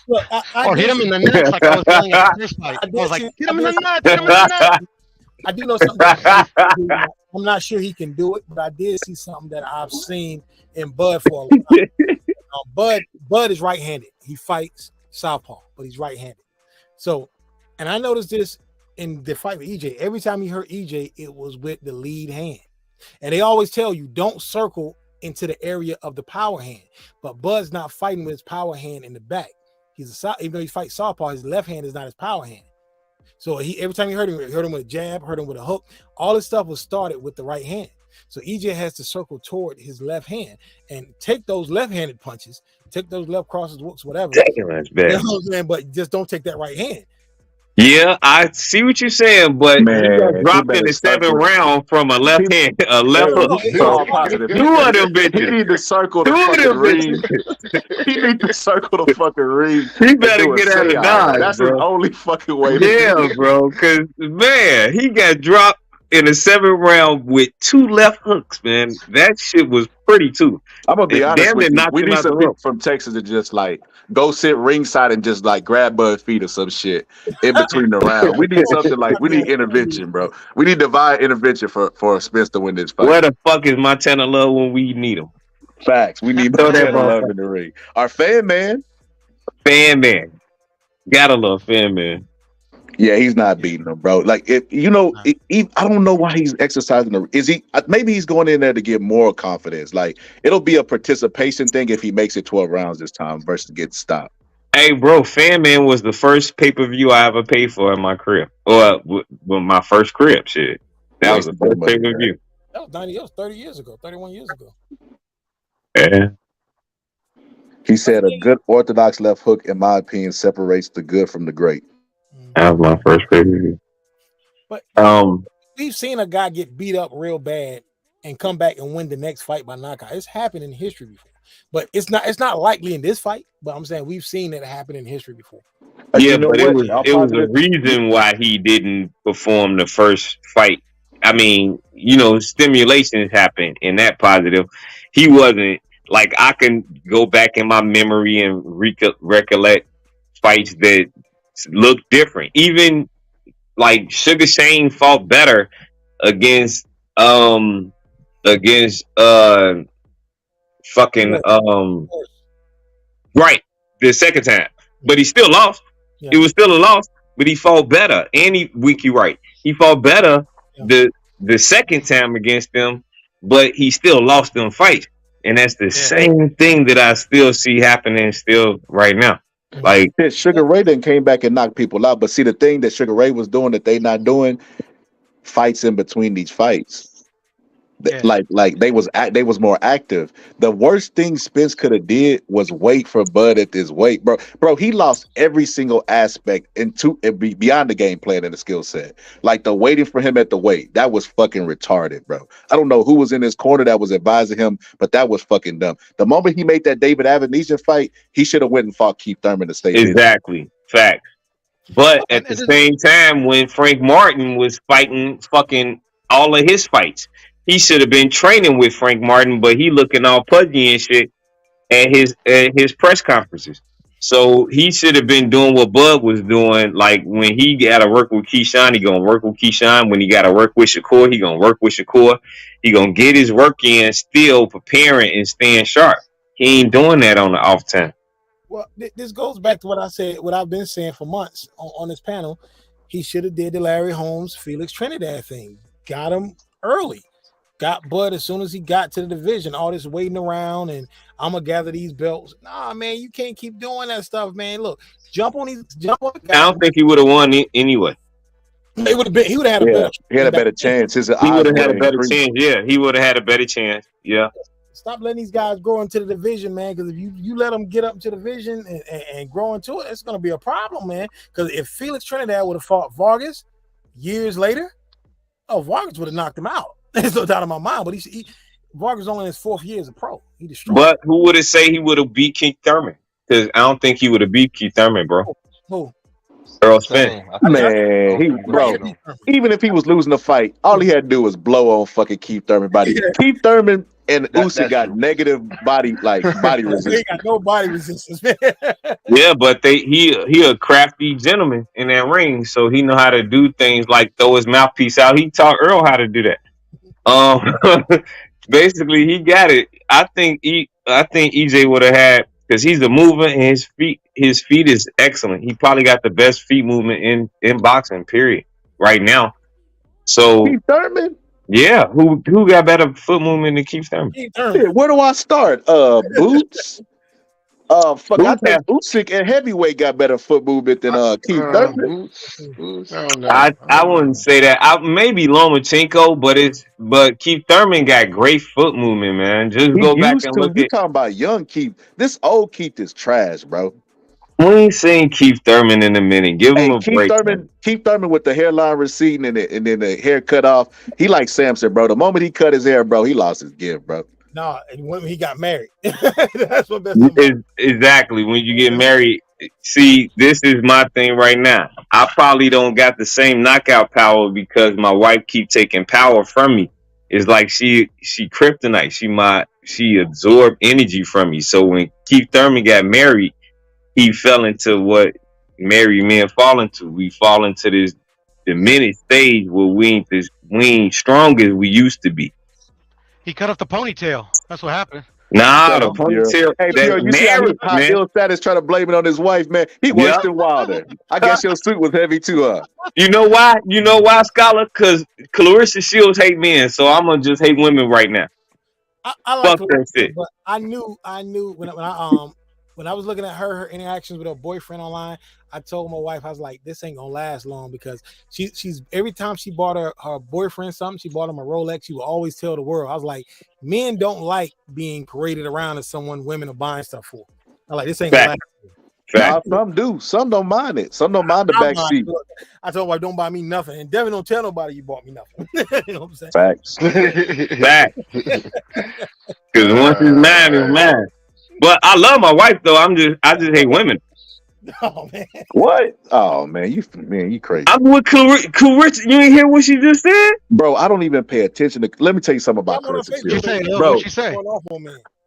H: Look,
E: Or hit him in the nuts like I was telling you in the first fight. I was like, hit him in the nuts, hit him in the nuts.
H: I do know something. I'm not sure he can do it, but I did see something that I've seen in Bud for a long time. Bud is right-handed. He fights southpaw, but he's right-handed. So, and I noticed this in the fight with EJ. Every time he hurt EJ, it was with the lead hand. And they always tell you, don't circle into the area of the power hand. But Bud's not fighting with his power hand in the back. Even though he fights southpaw, his left hand is not his power hand. So every time he hurt him with a jab, hurt him with a hook. All this stuff was started with the right hand. So EJ has to circle toward his left hand and take those left-handed punches, take those left crosses, whoops, whatever.
I: Damn, that's bad.
H: You know what I'm saying? But just don't take that right hand.
I: Yeah, I see what you're saying, but
D: Man,
I: you got
D: you
I: dropped
D: better
I: in the
D: start
I: 7th
D: with-
I: round from a left hand, a left hook.
D: He's all positive.
I: Two of them
D: He
I: bitches.
D: need to circle the
I: Two of
D: fucking
I: them
D: ring.
I: bitches.
D: He need to circle the fucking ring.
I: He
D: and
I: better
D: do a
I: get out of
D: seance.
I: Dodge,
D: That's
I: bro.
D: the only fucking way. To
I: Yeah,
D: do it.
I: bro, because, man, he got dropped in the 7th round with 2 left hooks, man. That shit was pretty, too.
D: I'm gonna be
I: It
D: honest
I: damn
D: with
I: near
D: you.
I: knocked
D: We
I: him
D: need
I: out the
D: some
I: rope.
D: people from Texas to just like go sit ringside and just like grab Bud feet or some shit in between the round. We need something like we need intervention, bro. We need divine intervention for Spence to win this fight.
I: Where the fuck is Montana Love when we need him?
D: Facts. We need
I: Throw that
D: Montana Love
I: motherfucker.
D: in the ring. Our fan man.
I: Fan man. Gotta love fan man.
D: Yeah, he's not beating him, bro. Like, if I don't know why he's exercising. Is he? Maybe he's going in there to get more confidence. Like, it'll be a participation thing if he makes it 12 rounds this time versus get stopped.
I: Hey, bro, Fan Man was the first pay-per-view I ever paid for in my crib. Or my first crib, shit. That was the first pay-per-view.
H: That was 30 years ago, 31 years ago.
I: Yeah.
D: He said a good orthodox left hook, in my opinion, separates the good from the great.
I: That was my first pay-per-view.
H: But
I: Um,
H: we've seen a guy get beat up real bad and come back and win the next fight by knockout. It's happened in history before, but it's not likely in this fight. But I'm saying we've seen it happen in history before.
I: yeah, but it was a reason why he didn't perform the first fight. I mean, stimulations happened in that positive. He wasn't like I can go back in my memory and recollect fights that look different. Even like Sugar Shane fought better against right the second time, but he still lost. It was still a loss, but he fought better. And he fought better the second time against them, but he still lost them fights. And that's the same thing that I still see happening still right now. Like
D: Sugar Ray then came back and knocked people out. But see, the thing that Sugar Ray was doing that they not doing, fights in between these fights. Like they was more active. The worst thing Spence could have did was wait for Bud at this weight, bro. Bro, he lost every single aspect beyond the game plan and the skill set. Like the waiting for him at the weight, that was fucking retarded, bro. I don't know who was in his corner that was advising him, but that was fucking dumb. The moment he made that David Avanesian fight, he should have went and fought Keith Thurman to stay.
I: Exactly, facts. But at the same time, when Frank Martin was fighting fucking all of his fights, he should have been training with Frank Martin, but he looking all pudgy and shit at his press conferences. So he should have been doing what Bud was doing. Like when he got to work with Keyshawn, he gonna work with Keyshawn. When he got to work with Shakur, he gonna work with Shakur. He gonna get his work in, still preparing and staying sharp. He ain't doing that on the off time.
H: Well, this goes back to what I said, what I've been saying for months on this panel. He should have did the Larry Holmes, Felix Trinidad thing. Got him early. Got Bud as soon as he got to the division. All this waiting around and I'm gonna gather these belts. Nah, man, you can't keep doing that stuff, man. Look, jump on the guy.
I: I don't think he would have won anyway.
H: It would have been. He would have had a better.
D: He had a better chance.
I: He would have had a better chance. Yeah, he would have had a better chance. Yeah.
H: Stop letting these guys grow into the division, man. Because if you let them get up to the division and grow into it, it's gonna be a problem, man. Because if Felix Trinidad would have fought Vargas years later, Vargas would have knocked him out. There's no doubt in my mind. But Vargas only in his 4th year as a pro. He destroyed.
I: But who would have say he would have beat Keith Thurman? Because I don't think he would have beat Keith Thurman, bro.
H: Who?
I: Earl Spence.
J: Same. I think
D: Man, he
J: Oakley would
D: bro.
J: get him.
D: Even if he was losing the fight, all he had to do was blow on fucking Keith Thurman body.
H: Yeah.
D: Keith Thurman and Usyk
J: That's
D: got
J: true.
D: negative body
H: They
D: resistance.
H: ain't got no body resistance, man.
I: Yeah, but he a crafty gentleman in that ring, so he know how to do things like throw his mouthpiece out. He taught Earl how to do that. Basically, he got it. I think EJ would have had, because he's a mover and his feet is excellent. He probably got the best feet movement in boxing, period, right now. So
D: Keith Thurman?
I: yeah, who got better foot movement than Keith Thurman?
H: Keith Thurman.
D: Shit, where do I start? Boots? I
I: Boots
D: think
I: have-
D: Usyk and heavyweight got better foot movement than Keith Thurman.
J: Boots, I don't know.
I: I wouldn't say that. Maybe Lomachenko, but Keith Thurman got great foot movement, man. Just
D: He
I: go back
D: used
I: and
D: to.
I: look
D: You
I: at.
D: talking about young Keith? This old Keith is trash, bro.
I: We ain't seen Keith Thurman in a minute. Give him
D: Hey,
I: a break. man.
D: Keith Thurman with the hairline receding and then the hair cut off. He like Samson, bro. The moment he cut his hair, bro, he lost his gift, bro.
H: No, and when he got married, that's what messed him up.
I: Exactly. When you get married, see, this is my thing right now. I probably don't got the same knockout power because my wife keep taking power from me. It's like she kryptonite. She absorbed energy from me. So when Keith Thurman got married, he fell into what married men fall into. We fall into this diminished stage where we ain't strong as we used to be.
E: He cut off the ponytail. That's what happened.
I: Nah, the ponytail.
D: Hey,
I: that
D: Pure, you see how
I: man.
D: ill status trying to blame it on his wife, man? He worse
I: Yep.
D: than Wilder. I guess your suit was heavy too, huh?
I: You know why? You know why, Scholar? Because Clarissa Shields hate men, so I'm gonna just hate women right now.
H: I like
I: Fuck that shit.
H: but I knew when I was looking at her interactions with her boyfriend online, I told my wife, I was like, this ain't gonna last long because she's every time she bought her boyfriend something, she bought him a Rolex, she would always tell the world. I was like, men don't like being paraded around as someone women are buying stuff for. I like this ain't gonna last.
D: Nah, some do. Some don't mind it. Some don't mind the back seat.
H: I told my wife, don't buy me nothing. And Devin don't tell nobody you bought me nothing. You know what I'm saying?
D: Facts.
I: Fact. Because once it's mine, it's mine. But I love my wife though. I just hate women.
H: Oh man.
D: What? Oh man, you crazy.
I: I'm with Clarissa. You didn't hear what she just said?
D: Bro, I don't even pay attention to. Let me tell you something about Clarissa Shields.
E: Bro, what she say?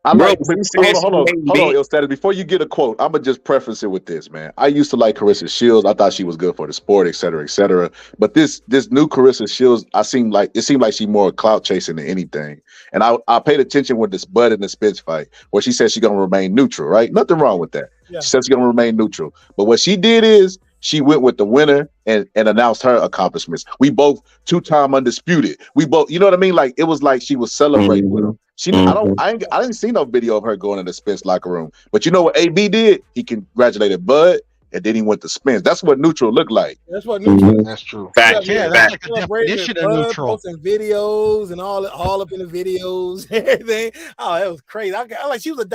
D: I
I: Bro,
D: like.
I: she said
D: Hold on,
I: she hate
D: Ill
I: men.
D: Status. Before you get a quote, I'm gonna just preface it with this, man. I used to like Clarissa Shields. I thought she was good for the sport, et cetera, et cetera. But this new Clarissa Shields, it seemed like she more clout chasing than anything. And I paid attention with this Bud and the Spence fight, where she said she's gonna remain neutral, right? Nothing wrong with that.
H: Yeah.
D: She said she's gonna remain neutral. But what she did is she went with the winner and announced her accomplishments. We both 2-time undisputed. We both, you know what I mean? Like it was like she was celebrating with him. I didn't see no video of her going in the Spence locker room. But you know what AB did? He congratulated Bud and then he went to Spence. That's what neutral looked like.
H: That's what neutral.
J: That's true.
I: Fact.
E: Yeah, that's like the definition of neutral.
H: Posting videos and all up in the videos, everything. Oh, that was crazy. I like she was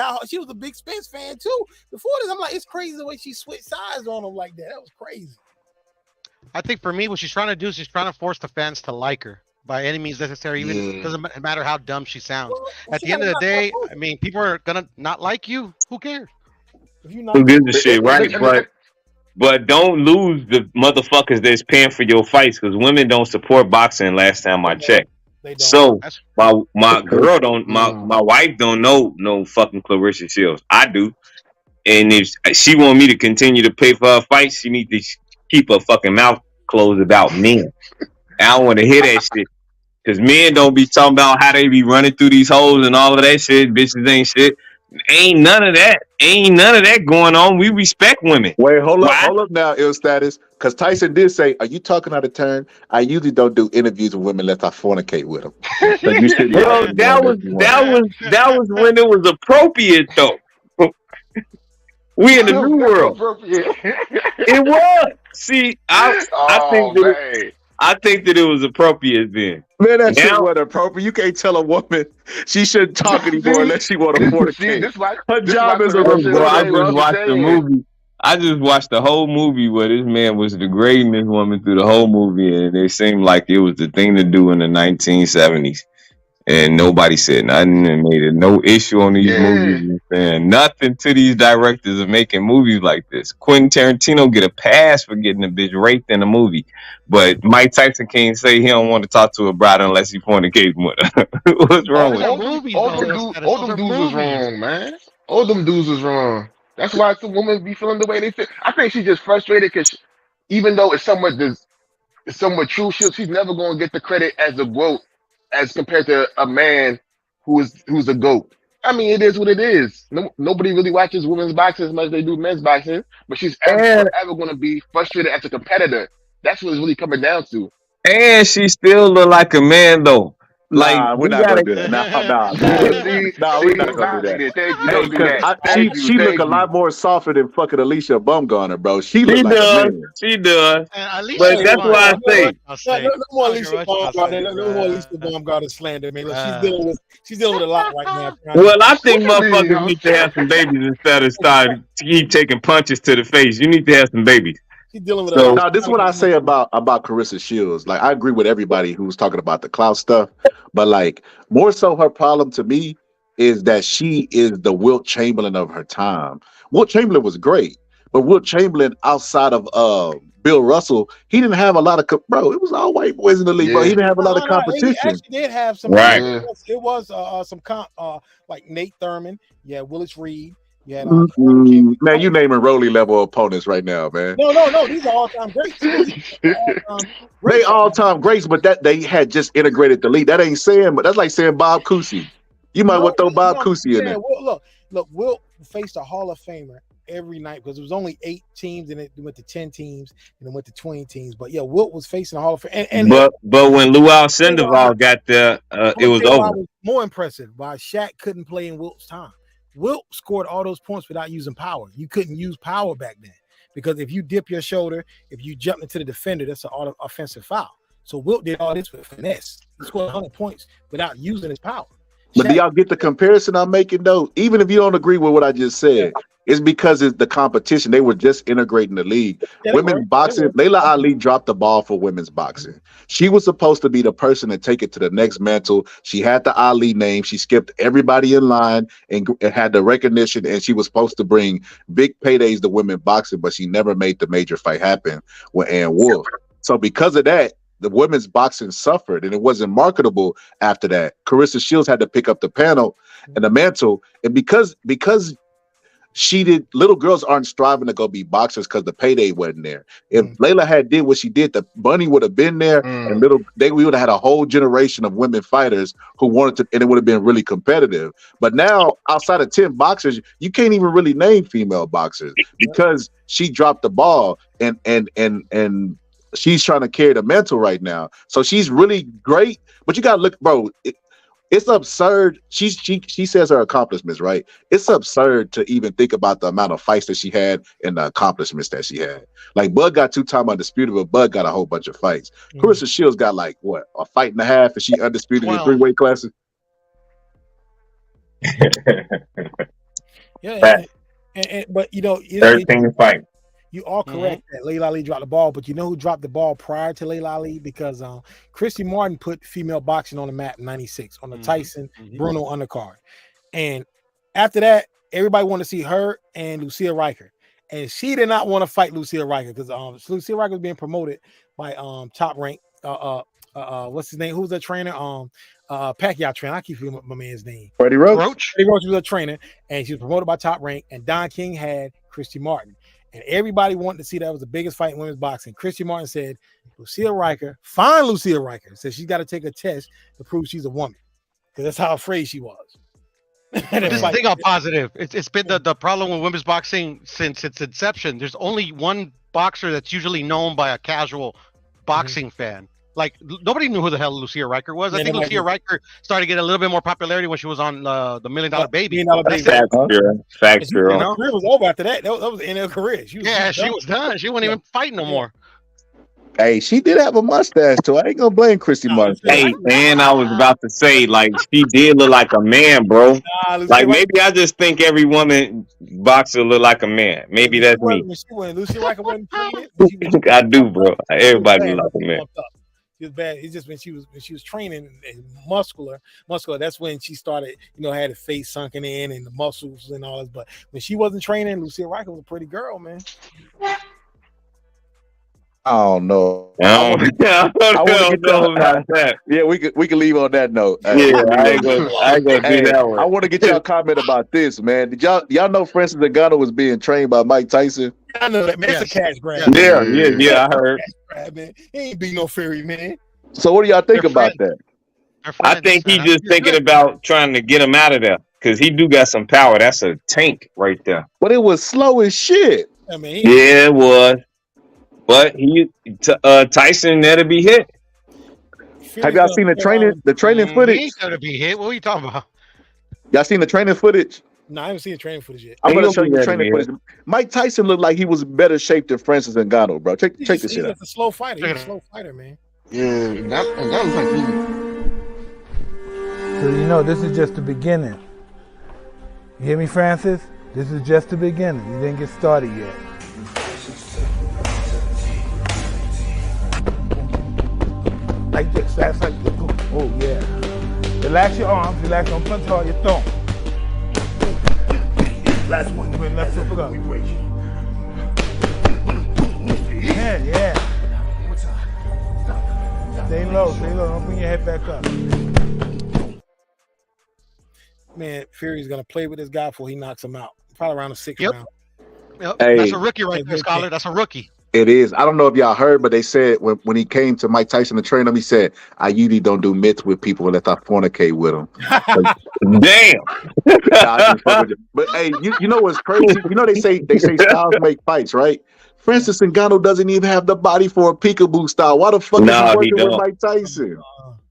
H: a big Spence fan too. Before this, I'm like, it's crazy the way she switched sides on him like that. That was crazy.
E: I think for me, what she's trying to do is she's trying to force the fans to like her by any means necessary. Even it doesn't matter how dumb she sounds. At the end of the day, I mean, people are gonna not like you. Who cares?
I: Who gives a shit, right? But don't lose the motherfuckers that's paying for your fights because women don't support boxing. Last time I checked, so my girl don't, my wife don't know no fucking Clarissa Shields. I do, and if she want me to continue to pay for her fights, she need to keep her fucking mouth closed about men. I don't want to hear that shit because men don't be talking about how they be running through these holes and all of that shit. Bitches ain't shit. Ain't none of that going on. We respect women.
D: Wait, hold up now, Ill Status. Because Tyson did say, "Are you talking out of turn? I usually don't do interviews with women unless I fornicate with them." So you should be
I: Bro, that was when it was appropriate though. We in the new world. It was. See, I think that it was appropriate then.
D: Man, that shit wasn't appropriate. You can't tell a woman she shouldn't talk anymore unless she want to fornicate. Her job is a
I: Bro, I just watched the movie. I just watched the whole movie where this man was degrading this woman through the whole movie, and it seemed like it was the thing to do in the 1970s. and nobody said nothing and made it no issue on these movies and nothing to these directors of making movies like this. Quentin Tarantino get a pass for getting a bitch raped in a movie, but Mike Tyson can't say he don't want to talk to a bride unless he fornicates with her. What's wrong with that?
J: All them dudes was wrong, man. All them dudes was wrong. That's why some women be feeling the way they feel. I think she's just frustrated because even though it's somewhat true, she's never going to get the credit as a GOAT as compared to a man who's a GOAT. I mean, it is what it is. Nobody really watches women's boxing as much as they do men's boxing, but she's ever going to be frustrated as a competitor. That's what it's really coming down to.
I: And she still look like a man though.
D: Like we're not gonna do that. Nah, we're not gonna do that. She look a lot more softer than fucking Alicia Bumgarner, bro. She look like a man.
I: She does. But that's why I say.
H: No more Alicia Bumgarner slander, man. Look, she's dealing with a lot right now.
I: Well, I think motherfuckers need to have some babies instead of starting to keep taking punches to the face. You need to have some babies.
H: She's dealing with
D: now, this is what I say about Carissa Shields. Like, I agree with everybody who's talking about the clout stuff, but like more so, her problem to me is that she is the Wilt Chamberlain of her time. Wilt Chamberlain was great, but Wilt Chamberlain outside of Bill Russell, he didn't have a lot of bro. It was all white boys in the league, bro. He didn't have a lot of competition.
H: He actually did have some.
I: Right.
H: It was some like Nate Thurman. Yeah, Willis Reed. Yeah,
D: man, you naming Rolly level opponents right now, man.
H: No, these are all-time greats.
D: They all-time greats, but that they had just integrated the league. That ain't saying, but that's like saying Bob Cousy. You might want to throw Bob Cousy in there.
H: Look, Wilt faced a Hall of Famer every night because it was only 8 teams, and it went to 10 teams, and it went to 20 teams. But yeah, Wilt was facing a Hall of Fame.
I: But when Luau Sandoval got there, it was over.
H: Was more impressive why Shaq couldn't play in Wilt's time. Wilt scored all those points without using power. You couldn't use power back then because if you dip your shoulder, if you jump into the defender, that's an offensive foul. So Wilt did all this with finesse. He scored 100 points without using his power.
D: But do y'all get the comparison I'm making though? Even if you don't agree with what I just said, it's because it's the competition. They were just integrating the league. Women's boxing, Layla Ali dropped the ball for women's boxing. She was supposed to be the person to take it to the next mantle. She had the Ali name. She skipped everybody in line and had the recognition, and she was supposed to bring big paydays to women's boxing, but she never made the major fight happen with Ann Wolfe. So because of that, the women's boxing suffered, and it wasn't marketable after that. Carissa Shields had to pick up the panel and the mantle, and because little girls aren't striving to go be boxers because the payday wasn't there. If Layla had did what she did, the money would have been there, and we would have had a whole generation of women fighters who wanted to, and it would have been really competitive. But now, outside of 10 boxers, you can't even really name female boxers because she dropped the ball, and she's trying to carry the mantle right now. So she's really great, but you gotta look, bro. It's absurd. She says her accomplishments, right? It's absurd to even think about the amount of fights that she had and the accomplishments that she had. Like Bud got 2-time undisputed, but Bud got a whole bunch of fights. Carissa Shields got like what, a fight and a half, and she undisputed in 3 weight classes.
H: Yeah, but
I: 13 fight.
H: You are correct that Layla Ali dropped the ball, but you know who dropped the ball prior to Layla Ali? Because Christy Martin put female boxing on the map in '96 on the Tyson Bruno undercard. And after that, everybody wanted to see her and Lucille Riker. And she did not want to fight Lucille Riker because Lucille Riker was being promoted by Top Rank. What's his name? Who's the trainer? Pacquiao trainer. I keep forgetting my man's name.
D: Freddie Roach.
H: Freddie Roach was a trainer, and she was promoted by Top Rank. And Don King had Christy Martin. And everybody wanted to see that was the biggest fight in women's boxing. Christy Martin said, Lucille Riker, said she's got to take a test to prove she's a woman. Because that's how afraid she was.
E: This thing on positive. It's been the problem with women's boxing since its inception. There's only one boxer that's usually known by a casual boxing fan. Like, nobody knew who the hell Lucille Riker was. I think Lucille Riker started to get a little bit more popularity when she was on the $1 Million Baby.
I: Facts,
H: Her career was over after that. That was the end of her career. She
E: was done. She wasn't even fighting no more.
D: Hey, she did have a mustache, too. I ain't gonna blame Christy Martin.
I: Hey, man, I was about to say, like, she did look like a man, bro. Like, maybe I just think every woman boxer look like a man. Maybe that's me.
H: Lucille Riker wasn't playing.
I: I do, bro. Everybody look like a man.
H: She was bad. It's just when she was training and muscular. That's when she started, had her face sunken in and the muscles and all this. But when she wasn't training, Lucille Riker was a pretty girl, man.
D: I don't know.
I: I want to get y'all about that.
D: Yeah, we could leave on that note.
I: Yeah, I ain't gonna do that one.
D: I want to get y'all comment about this, man. Did y'all know Francis Ngannou was being trained by Mike Tyson?
H: I know that, man. It's a cash grab.
I: Yeah, I heard.
H: Grab, man. He ain't beat no Fury, man.
D: So what do y'all think about that?
I: I think he's just thinking about trying to get him out of there because he do got some power. That's a tank right there.
D: But it was slow as shit.
H: I mean,
I: Yeah, it was. But Tyson there to be hit.
D: Have y'all seen the training footage?
E: He's gonna be hit. What are you talking about?
D: Y'all seen the training footage?
H: No, I haven't seen the training footage yet.
D: I'm gonna show you the training footage. Mike Tyson looked like he was in better shape than Francis Ngannou, bro. Check this shit out.
H: He's a slow fighter. He's a slow fighter, man.
J: Yeah, that was like he.
K: So this is just the beginning. You hear me, Francis? This is just the beginning. You didn't get started yet. Like this. That's like this. Oh yeah. Relax your arms. Relax. Don't punch hard. Your thumb. Last one. Let's go. Yeah. Stay low. Don't bring your head back up.
H: Man, Fury's gonna play with this guy before he knocks him out. Probably around the 6th round.
E: Yep.
D: Hey.
E: That's a rookie right there, Scholar. That's a rookie.
D: It is. I don't know if y'all heard, but they said when he came to Mike Tyson to train him, he said, "I usually don't do myths with people unless I fornicate with them."
I: Damn.
D: But hey, you know what's crazy? They say styles make fights, right? Francis Ngannou doesn't even have the body for a peekaboo style. Why the fuck is he working with Mike Tyson?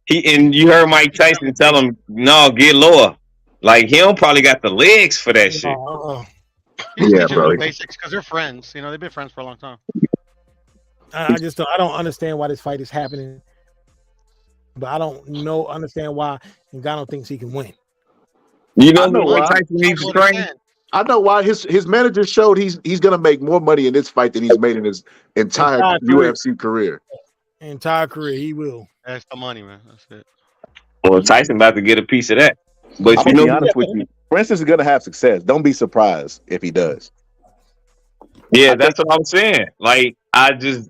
I: And you heard Mike Tyson tell him, "No, get lower." Like he don't probably got the legs for that shit.
E: Yeah, bro. Basics because they're friends. They've been friends for a long time.
H: I don't understand why this fight is happening, but I don't understand why Ngannou thinks he can win.
I: Mike Tyson needs to train.
D: I know why his manager showed he's gonna make more money in this fight than he's made in his entire UFC career.
H: Entire career, he will.
E: That's the money, man. That's it.
I: Well, Tyson about to get a piece of that. But
D: I'm gonna be honest with you, Francis is gonna have success. Don't be surprised if he does.
I: Yeah, that's what I'm saying. Like, I just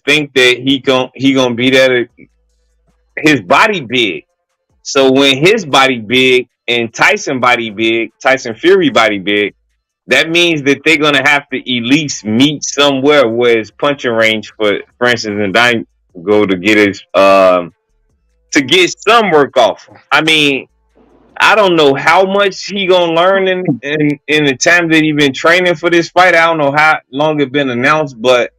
I: think that he gonna be there. His body big, so when his body big and Tyson Fury body big, that means that they're gonna have to at least meet somewhere where his punching range for Francis and Dine go to get his to get some work off. I mean, I don't know how much he gonna learn in the time that he been training for this fight. I don't know how long it been announced, but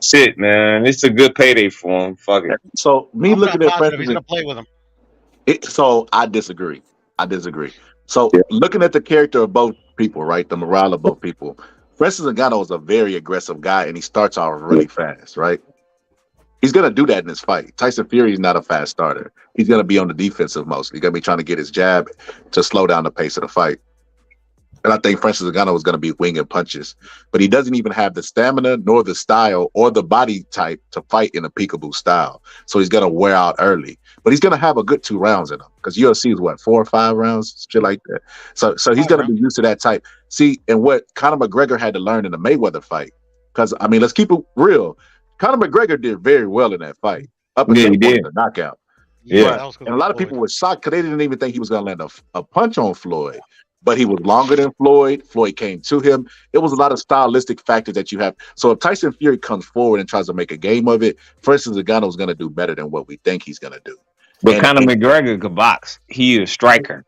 I: shit, man, it's a good payday for him. Fuck it.
D: So looking at Francis,
E: he's gonna play with him.
D: So I disagree. So looking at the character of both people, right, the morale of both people, Francis Ngannou is a very aggressive guy, and he starts off really fast, right? He's going to do that in this fight. Tyson Fury is not a fast starter. He's going to be on the defensive mostly. He's going to be trying to get his jab to slow down the pace of the fight. And I think Francis Ngannou is going to be winging punches. But he doesn't even have the stamina, nor the style, or the body type to fight in a peekaboo style. So he's going to wear out early. But he's going to have a good 2 rounds in him. Because UFC is 4 or 5 rounds? Shit like that. So he's going to be used to that type. See, and what Conor McGregor had to learn in the Mayweather fight. Because, I mean, let's keep it real. Conor McGregor did very well in that fight. Up until the knockout.
I: Yeah.
D: And a lot of people were shocked because they didn't even think he was going to land a punch on Floyd. But he was longer than Floyd. Floyd came to him. It was a lot of stylistic factors that you have. So if Tyson Fury comes forward and tries to make a game of it, Francis Ngannou is going to do better than what we think he's going to do.
I: But Conor McGregor could box. He is a striker.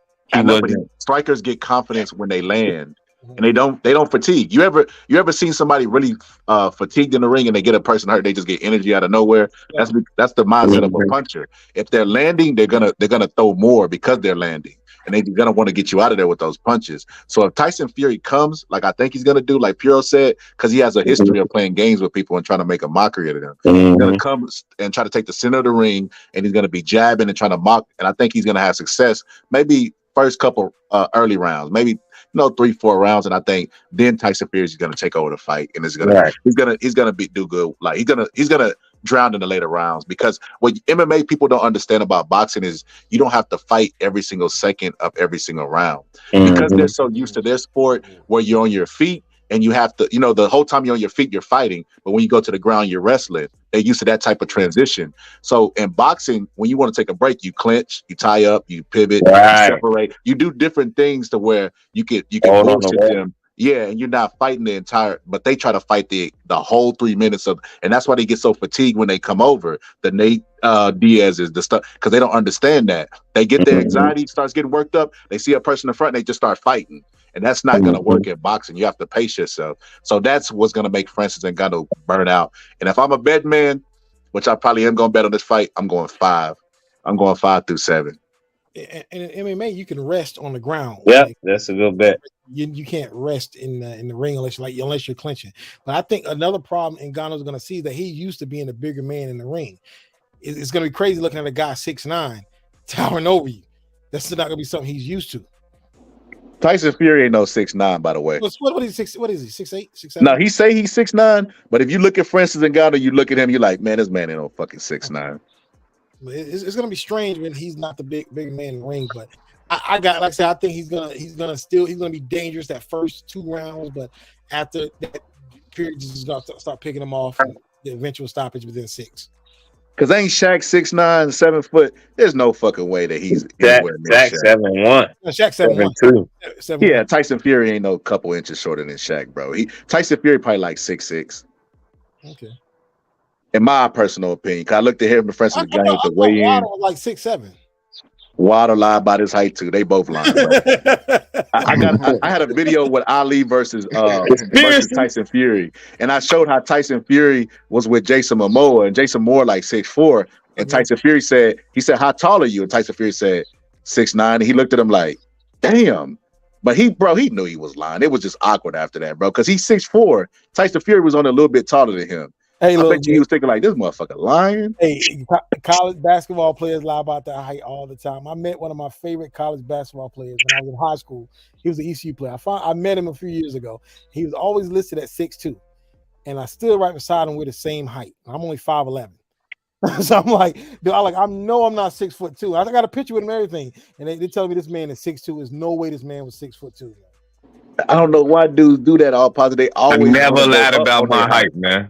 D: Strikers get confidence when they land, and they don't fatigue. You ever seen somebody really fatigued in the ring and they get a person hurt? They just get energy out of nowhere. That's the mindset of a puncher. If they're landing, they're gonna throw more because they're landing. And they're going to want to get you out of there with those punches. So if Tyson Fury comes, like I think he's going to do, like Puro said, because he has a history of playing games with people and trying to make a mockery of them. He's going to come and try to take the center of the ring, and he's going to be jabbing and trying to mock. And I think he's going to have success. Maybe first couple early rounds, maybe 3-4 rounds, and I think then Tyson Fury is going to take over the fight, and he's going to do good. Like he's going to drowned in the later rounds. Because what MMA people don't understand about boxing is you don't have to fight every single second of every single round. Because they're so used to their sport where you're on your feet and you have to, you know, the whole time you're on your feet, you're fighting. But when you go to the ground, you're wrestling. They're used to that type of transition. So in boxing, when you want to take a break, you clinch, you tie up, you pivot, you separate. You do different things to where you can bullshit them. Yeah, and you're not fighting the entire, but they try to fight the whole 3 minutes of, and that's why they get so fatigued when they come over. The Nate Diaz is the stuff, because they don't understand that. They get their anxiety, starts getting worked up. They see a person in front, and they just start fighting. And that's not going to work in boxing. You have to pace yourself. So that's what's going to make Francis Ngannou burn out. And if I'm a bet man, which I probably am going to bet on this fight, I'm going 5. I'm going 5 through 7.
H: And in MMA, you can rest on the ground.
I: Yeah, that's a good bet.
H: You can't rest in the ring unless you're clinching. But I think another problem Ngannou's going to see is that he's used to being a bigger man in the ring. It's going to be crazy looking at a guy 6'9" towering over you. That's not going to be something he's used to.
D: Tyson Fury ain't no 6'9", by the way.
H: What is he? 6'8", 6'7"?
D: No, he say he's 6'9", but if you look at Francis Ngannou, you look at him, you're like, man, this man ain't no fucking 6'9".
H: It's going to be strange when he's not the big man in the ring, but I got, like I said, I think he's gonna be dangerous that first 2 rounds, but after that period, just gonna start picking him off. And the eventual stoppage within 6.
D: Because ain't Shaq 6'9", 7 foot? There's no fucking way that he's anywhere near
I: Shaq 7'1".
H: Shaq 7'1".
D: Yeah, Tyson Fury ain't no couple inches shorter than Shaq, bro. Tyson Fury probably like 6'6".
H: Okay.
D: In my personal opinion, because I looked at him and Francis Ngannou to weigh in.
H: Like 6'7".
D: Wilder lied about his height too. They both lied. I had a video with Ali versus Tyson Fury, and I showed how Tyson Fury was with Jason Momoa, and Jason Moore like 6'4", and Tyson Fury said, how tall are you? And Tyson Fury said 6'9", and he looked at him like, damn. But he knew he was lying. It was just awkward after that, bro, because he's 6'4". Tyson Fury was only a little bit taller than him. Hey, I bet you he was thinking like, this motherfucker lying.
H: Hey, college basketball players lie about that height all the time. I met one of my favorite college basketball players when I was in high school. He was an ECU player. I met him a few years ago. He was always listed at 6'2", and I stood right beside him with the same height. I'm only 5'11". So I'm like, dude, I know I'm not 6'2". I got a picture with him and everything, and they tell me this man is 6'2". There's no way this man was 6'2".
D: I don't know why dudes do that all positive. They always
I: I never lied about my height, man.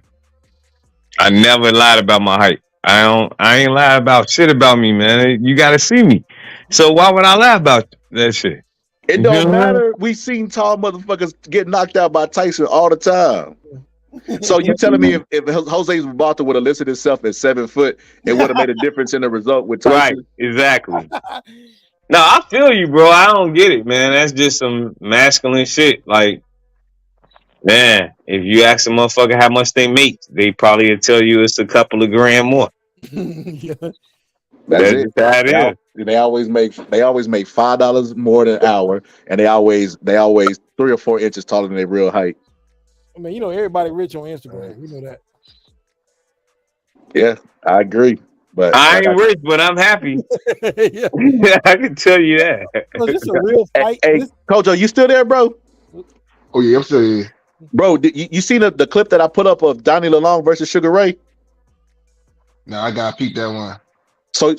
I: I never lied about my height. I ain't lied about shit about me, man. You got to see me. So why would I lie about that shit?
D: It don't matter. We seen tall motherfuckers get knocked out by Tyson all the time. So you telling me if Jose Zubalta would have listed himself at 7 foot, it would have made a difference in the result with Tyson?
I: Right, exactly. No, I feel you, bro. I don't get it, man. That's just some masculine shit. Like, man, if you ask a motherfucker how much they make, they probably will tell you it's a couple of grand more.
D: Yeah. That's it. They always make $5 more than an hour, and they always 3 or 4 inches taller than their real height.
H: I mean, everybody rich on Instagram. We know that.
D: Yeah, I agree. But
I: I ain't rich, but I'm happy. Yeah, I can tell you that.
H: Was this a real fight?
D: Hey, Kojo, you still there, bro?
J: Oh yeah, I'm still here.
D: Bro, you seen the clip that I put up of Donnie Lalonde versus Sugar Ray?
J: No, I gotta peep that one.
D: So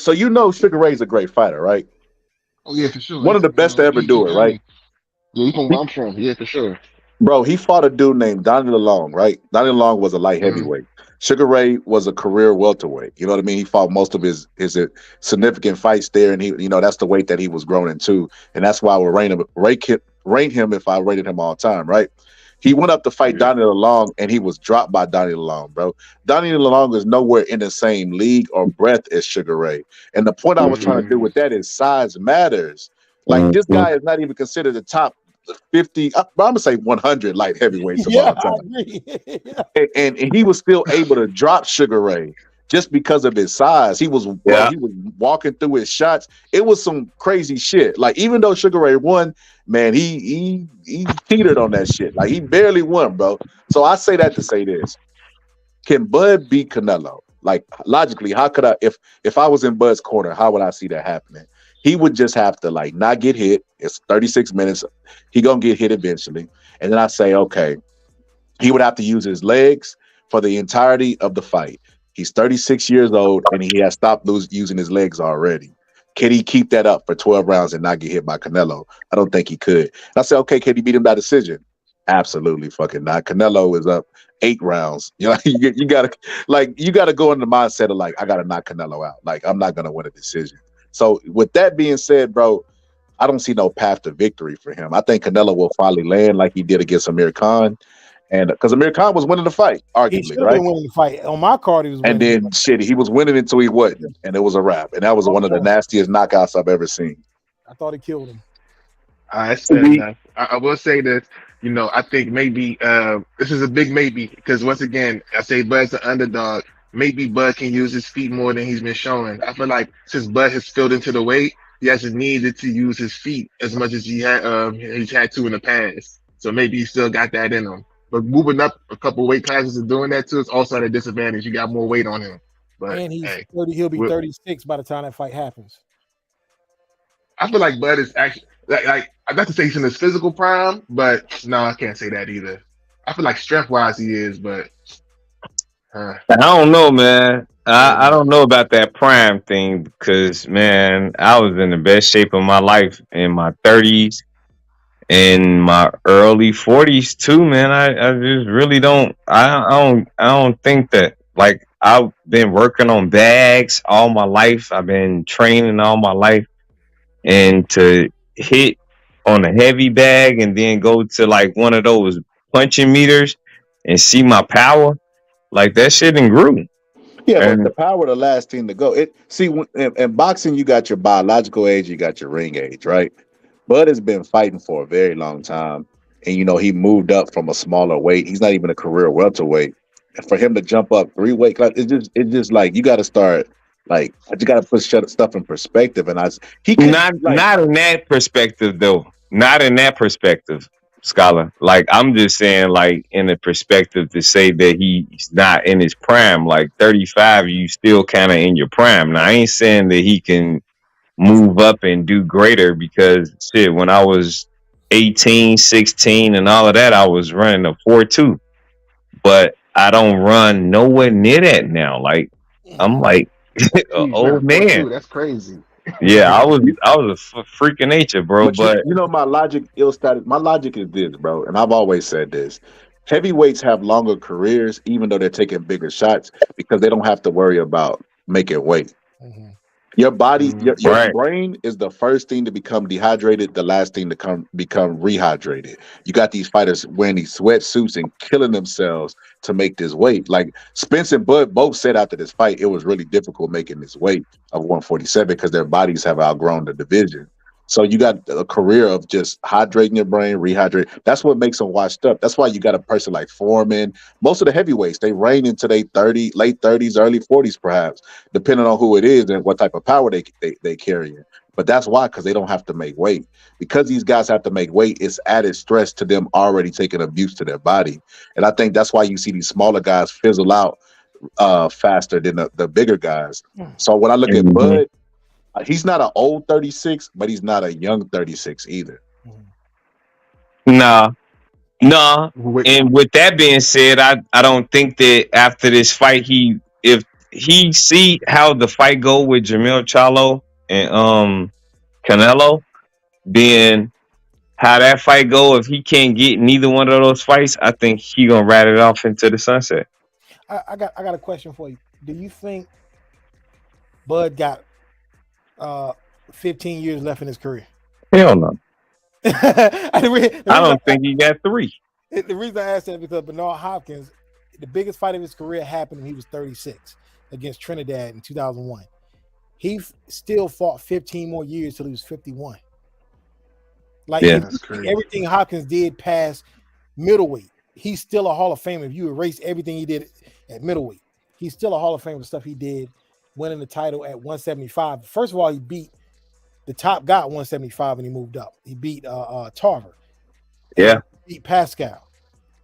D: Sugar Ray's a great fighter, right?
J: Oh yeah, for sure.
D: One of the best to ever do it, right?
J: Yeah, he from where I'm from. Yeah, for sure.
D: Bro, he fought a dude named Donnie Lalonde, right? Donnie Lalonde was a light heavyweight. Sugar Ray was a career welterweight. You know what I mean? He fought most of his significant fights there, and he, that's the weight that he was grown into, and that's why I would rate him if I rated him all time, right? He went up to fight Donnie Lalonde, and he was dropped by Donnie Lalonde, bro. Donnie Lalonde is nowhere in the same league or breadth as Sugar Ray. And the point I was trying to do with that is size matters. Like, this guy is not even considered the top 50, I'm going to say 100 light heavyweights of all time. and he was still able to drop Sugar Ray just because of his size. He was walking through his shots. It was some crazy shit. Like, even though Sugar Ray won, man, he teetered on that shit. Like, he barely won, bro. So I say that to say this. Can Bud beat Canelo? Like, logically, how could I, if I was in Bud's corner, how would I see that happening? He would just have to, like, not get hit. It's 36 minutes. He gonna get hit eventually. And then I say, okay, he would have to use his legs for the entirety of the fight. He's 36 years old, and he has stopped using his legs already. Can he keep that up for 12 rounds and not get hit by Canelo? I don't think he could. And I said, okay, can he beat him by decision? Absolutely fucking not. Canelo is up 8 rounds. You know, you gotta go in the mindset of like, I gotta knock Canelo out. Like, I'm not gonna win a decision. So with that being said, bro, I don't see no path to victory for him. I think Canelo will finally land like he did against Amir Khan. And because Amir Khan was winning the fight,
H: He
D: arguably,
H: should have
D: right?
H: been winning the fight. On my card, he was winning.
D: And then shit, he was winning until he wasn't, and it was a wrap. And that was one of the nastiest knockouts I've ever seen.
H: I thought he killed him.
J: I said that. I will say this. You know, I think maybe this is a big maybe because once again, I say Bud's the underdog. Maybe Bud can use his feet more than he's been showing. I feel like since Bud has filled into the weight, he hasn't needed to use his feet as much as he's had to in the past. So maybe he still got that in him. But moving up a couple weight classes and doing that too, it's also at a disadvantage. You got more weight on him. But
H: And he's
J: hey,
H: 30. He'll be 36 by the time that fight happens.
J: I feel like Bud is actually like I'd like to say he's in his physical prime, but no, I can't say that either. I feel like strength wise he is, but
I: I don't know, man. I don't know about that prime thing because, man, I was in the best shape of my life in my 30s, in my early 40s too, man. I just really don't. I don't think that. Like, I've been working on bags all my life. I've been training all my life, and to hit on a heavy bag and then go to like one of those punching meters and see my power, like that shit didn't grew.
D: Yeah, but the power, the last thing to go. In boxing, you got your biological age, you got your ring age, right? Bud has been fighting for a very long time, and you know he moved up from a smaller weight. He's not even a career welterweight. And for him to jump up 3 weight class, it's just like you got to start. Like, I just got to put stuff in perspective, and not
I: in that perspective though. Not in that perspective, Scholar. Like, I'm just saying, like, in the perspective to say that he's not in his prime. Like 35, you still kind of in your prime. Now, I ain't saying that he can move up and do greater because shit, when I was 18, 16, and all of that, I was running a 4.2. But I don't run nowhere near that now. Like, I'm like an old man.
J: That's crazy.
I: Yeah, I was a freak of nature, bro. But
D: you know, my logic is this, bro, and I've always said this: heavyweights have longer careers, even though they're taking bigger shots, because they don't have to worry about making weight. Your body, your brain is the first thing to become dehydrated, the last thing to become rehydrated. You got these fighters wearing these sweatsuits and killing themselves to make this weight. Like Spence and Bud both said after this fight, it was really difficult making this weight of 147 because their bodies have outgrown the division. So you got a career of just hydrating your brain, rehydrate. That's what makes them washed up. That's why you got a person like Foreman. Most of the heavyweights, they reign into their late 30s, early 40s, perhaps, depending on who it is and what type of power they carry. But that's why, because they don't have to make weight. Because these guys have to make weight, it's added stress to them already taking abuse to their body. And I think that's why you see these smaller guys fizzle out faster than the bigger guys. So when I look at Bud, he's not an old 36, but he's not a young 36 either.
I: Nah. And with that being said, I don't think that after this fight, if he see how the fight go with Jermell Charlo and Canelo, then how that fight go, if he can't get neither one of those fights, I think he gonna rat it off into the sunset.
H: I got a question for you. Do you think Bud got 15 years left in his career?
I: Hell no. I don't think he got 3.
H: The reason I asked that is because Bernard Hopkins, the biggest fight of his career happened when he was 36 against Trinidad in 2001. He still fought 15 more years till he was 51. Like, everything Hopkins did past middleweight, he's still a Hall of Famer. If you erase everything he did at middleweight, he's still a Hall of Famer for stuff he did, winning the title at 175. First of all, he beat the top guy at 175 and he moved up. He beat Tarver.
I: Yeah.
H: He beat Pascal.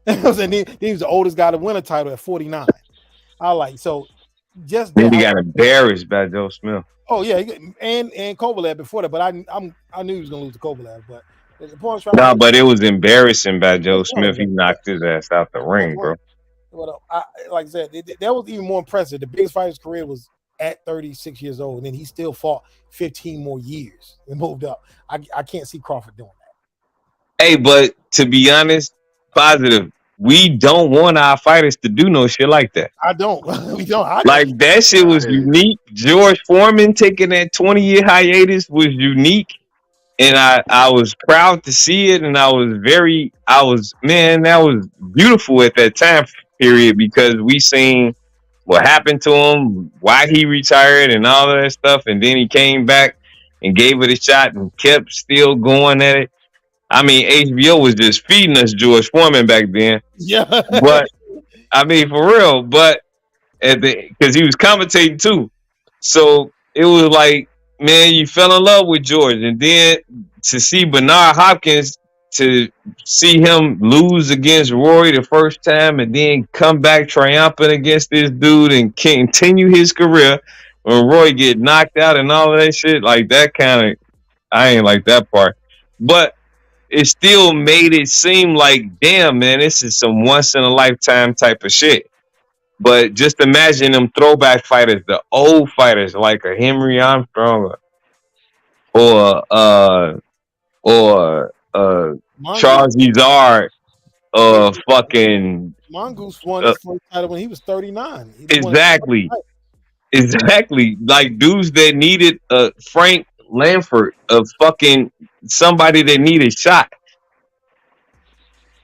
H: He was the oldest guy to win a title at 49. I like, so just
I: then he got embarrassed by Joe Smith.
H: Oh yeah, and Kovalev before that, but I knew he was gonna lose to Kovalev, but
I: but it was embarrassing by Joe Smith. He knocked his ass out the ring, bro.
H: Well, like I said, that was even more impressive. The biggest fight of his career was at 36 years old, and then he still fought 15 more years and moved up. I can't see Crawford doing that.
I: Hey, but to be honest, positive, we don't want our fighters to do no shit like that.
H: I don't. We don't.
I: Like that shit was unique. George Foreman taking that 20-year hiatus was unique. And I was proud to see it, and that was beautiful at that time period because we seen what happened to him, why he retired, and all of that stuff, and then he came back and gave it a shot and kept still going at it. I mean, HBO was just feeding us George Foreman back then.
H: Yeah,
I: but I mean, for real, but because he was commentating too, so it was like. Man, you fell in love with George, and then to see Bernard Hopkins, to see him lose against Roy the first time, and then come back triumphant against this dude and continue his career when Roy get knocked out and all of that shit, like that kind of, I ain't like that part, but it still made it seem like, damn, man, this is some once in a lifetime type of shit. But just imagine them throwback fighters, the old fighters like a Henry Armstrong or Charles Izard, fucking
H: Mongoose won his first title when he was 39.
I: Exactly. Like dudes that needed Frank Lanford, of fucking somebody that needed shot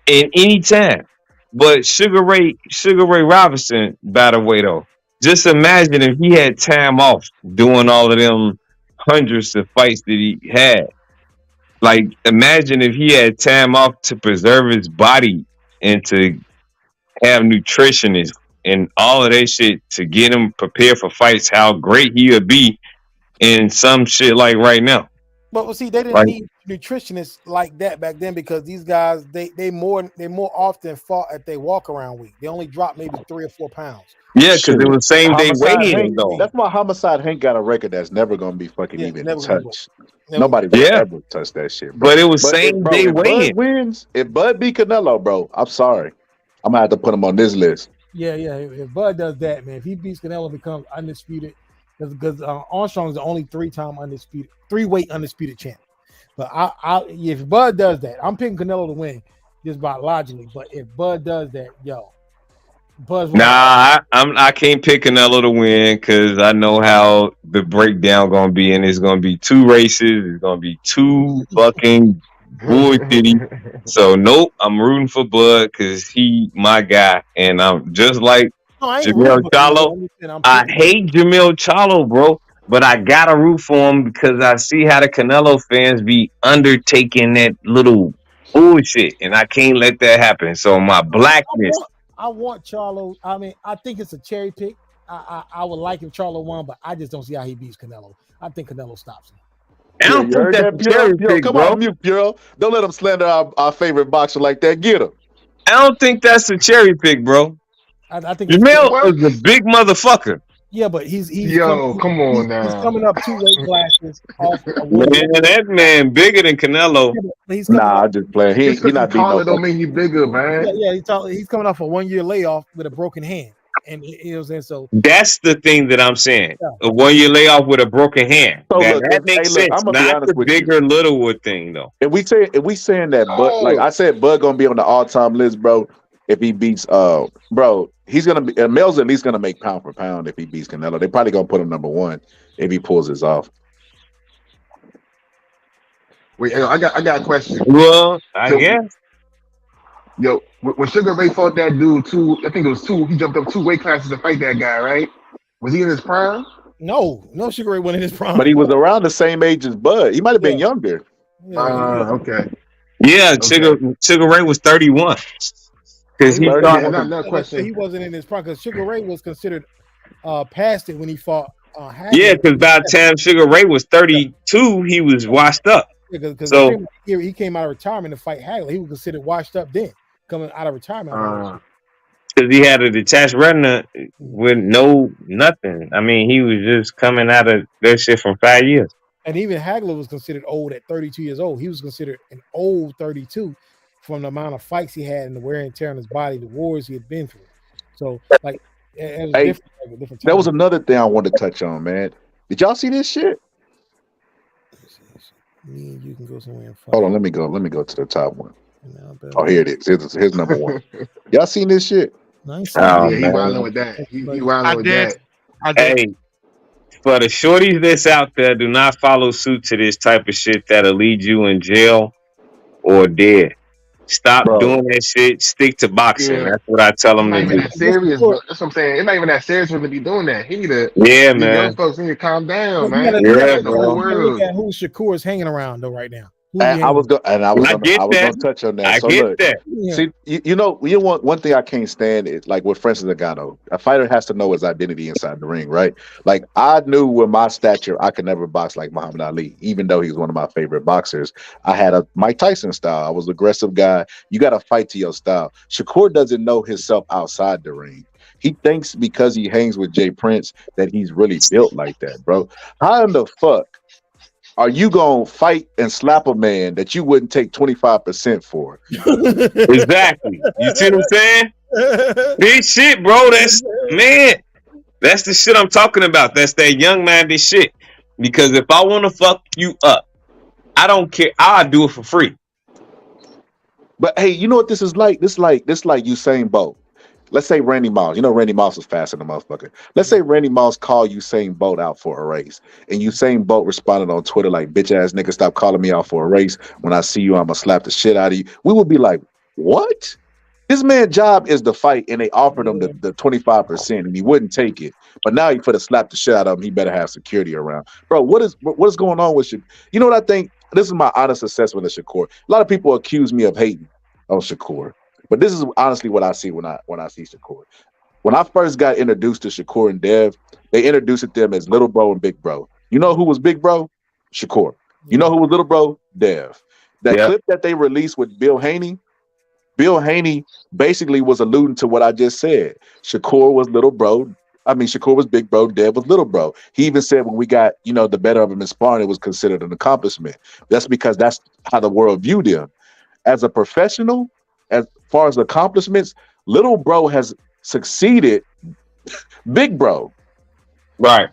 I: in any time. But Sugar Ray Robinson, by the way, though, just imagine if he had time off doing all of them hundreds of fights that he had. Like, imagine if he had time off to preserve his body and to have nutritionists and all of that shit to get him prepared for fights, how great he would be in some shit like right now.
H: But see, they didn't need nutritionists like that back then because these guys they more often fought at their walk around week. They only dropped maybe 3 or 4 pounds.
I: Yeah, because it was same day weigh-in though.
D: That's why Homicide Hank got a record that's never gonna be fucking even touched. Nobody will ever touch that shit, bro.
I: But it was same day weigh-in.
D: Wins if Bud beat Canelo, bro. I'm sorry, I'm gonna have to put him on this list.
H: Yeah. If Bud does that, man, if he beats Canelo, becomes undisputed. Because Armstrong is the only 3-weight undisputed champ. But if Bud does that, I'm picking Canelo to win just by logically. But if Bud does that, Bud's
I: I can't pick Canelo to win because I know how the breakdown gonna be, and it's gonna be 2 races. It's gonna be 2 fucking bullshitty. So nope, I'm rooting for Bud because he my guy, and I'm just like. Jamil Charlo. I hate Jamil Charlo, bro, but I gotta root for him because I see how the Canelo fans be undertaking that little bullshit, and I can't let that happen. So my blackness.
H: I want Charlo. I mean, I think it's a cherry pick. I would like if Charlo won, but I just don't see how he beats Canelo. I think Canelo stops him.
I: I don't think that's a cherry pick,
D: come
I: bro.
D: on, mute, Bureau. Don't let him slander our favorite boxer like that. Get him.
I: I don't think that's a cherry pick, bro.
H: I think
I: Jamil is a big motherfucker.
H: Yeah, but he's
J: come on now.
H: He's coming up 2 weight classes.
I: That man bigger than Canelo.
D: Nah, I'm just playing. He's not beating
J: taller. Don't mean he's bigger, man.
H: Yeah, he's coming off a 1-year layoff with a broken hand, and you know what I'm saying. So
I: that's the thing that I'm saying. A 1-year layoff with a broken hand. So that makes sense. I'm not the bigger Littlewood thing though.
D: If we saying that, but like I said, Bud gonna be on the all-time list, bro. If he beats, bro, he's gonna be. Mel's at least gonna make pound for pound if he beats Canelo. They probably gonna put him number 1 if he pulls this off.
J: Wait, I got a question.
I: Well, I guess.
J: Yo, when Sugar Ray fought that dude I think it was 2. He jumped up 2 weight classes to fight that guy, right? Was he in his prime?
H: No, Sugar Ray wasn't in his prime.
D: But he was around the same age as Bud. He might have been younger.
J: Okay.
I: Yeah, Sugar Ray was 31. Because he
H: wasn't in his prime. Because Sugar Ray was considered past it when he fought.
I: Yeah, because by the time Sugar Ray was 32, he was washed up.
H: Because he came out of retirement to fight Hagler. He was considered washed up then, coming out of retirement.
I: Because he had a detached retina with nothing. I mean, he was just coming out of that shit from 5 years.
H: And even Hagler was considered old at 32 years old. He was considered an old 32 from the amount of fights he had and the wear and tear on his body, the wars he had been through. So like, it was
D: Hey,
H: different, like a different
D: that was
H: time.
D: another thing I wanted to touch on, man. Did y'all see this shit?
H: Me and you can go somewhere and fight.
D: Hold on, let me go to the top one.
H: Now, but
D: Oh, here it is. Here's number one. Y'all seen this shit?
H: I ain't seen
I: Oh,
J: Yeah, he
I: man.
J: wilding with that. He
H: Like,
J: wilding
E: I
J: with
E: did.
J: that.
E: I did.
I: Hey, for the shorties that's out there, do not follow suit to this type of shit that'll lead you in jail or dead. Stop
D: Bro.
I: doing that shit. Stick to boxing.
J: Yeah.
I: That's what I tell
J: It's
I: them
J: not
I: to
J: even
I: do.
J: that serious, bro. That's what I'm saying. It's not even that serious for him to be doing that. He need to.
I: Yeah,
J: These young
I: man.
J: folks need to calm down,
H: you
J: man.
H: gotta,
J: He's
H: you
I: Yeah,
H: gotta,
J: in the whole
H: you gotta look
J: world.
H: at who Shakur is hanging around though right now. Who he
D: And I
H: hanging
D: was
H: with?
D: going.
I: I get
D: I was
I: that.
D: going to touch on that.
I: I
D: So
I: get
D: look,
I: that.
H: Yeah.
D: see, you know one thing I can't stand is like with Francis Ngannou. A fighter has to know his identity inside the ring, right? Like I knew with my stature, I could never box like Muhammad Ali, even though he was one of my favorite boxers. I had a Mike Tyson style. I was an aggressive guy. You got to fight to your style. Shakur doesn't know himself outside the ring. He thinks because he hangs with Jay Prince that he's really built like that, bro. How in the fuck are you gonna fight and slap a man that you wouldn't take 25% for?
I: Exactly. You see what I'm saying? Big shit, bro. That's man. That's the shit I'm talking about. That's that young minded shit. Because if I want to fuck you up, I don't care. I'll do it for free.
D: But hey, you know what this is like? This like Usain Bolt. Let's say Randy Moss. You know Randy Moss was faster than a motherfucker. Let's say Randy Moss called Usain Bolt out for a race, and Usain Bolt responded on Twitter like, "Bitch ass nigga, stop calling me out for a race. When I see you, I'ma slap the shit out of you." We would be like, "What?" This man's job is to fight, and they offered him the 25%, and he wouldn't take it. But now he put a slap the shit out of him. He better have security around, bro. What is going on with you? You know what I think? This is my honest assessment of Shakur. A lot of people accuse me of hating on Shakur, but this is honestly what I see when I see Shakur. When I first got introduced to Shakur and Dev, they introduced them as Little Bro and Big Bro. You know who was Big Bro? Shakur. You know who was Little Bro? Dev. That clip that they released with Bill Haney basically was alluding to what I just said. Shakur was Little Bro. I mean, Shakur was Big Bro, Dev was Little Bro. He even said when we got, the better of him in sparring, it was considered an accomplishment. That's because that's how the world viewed him. As a professional, as far as accomplishments, Little Bro has succeeded Big Bro.
I: Right.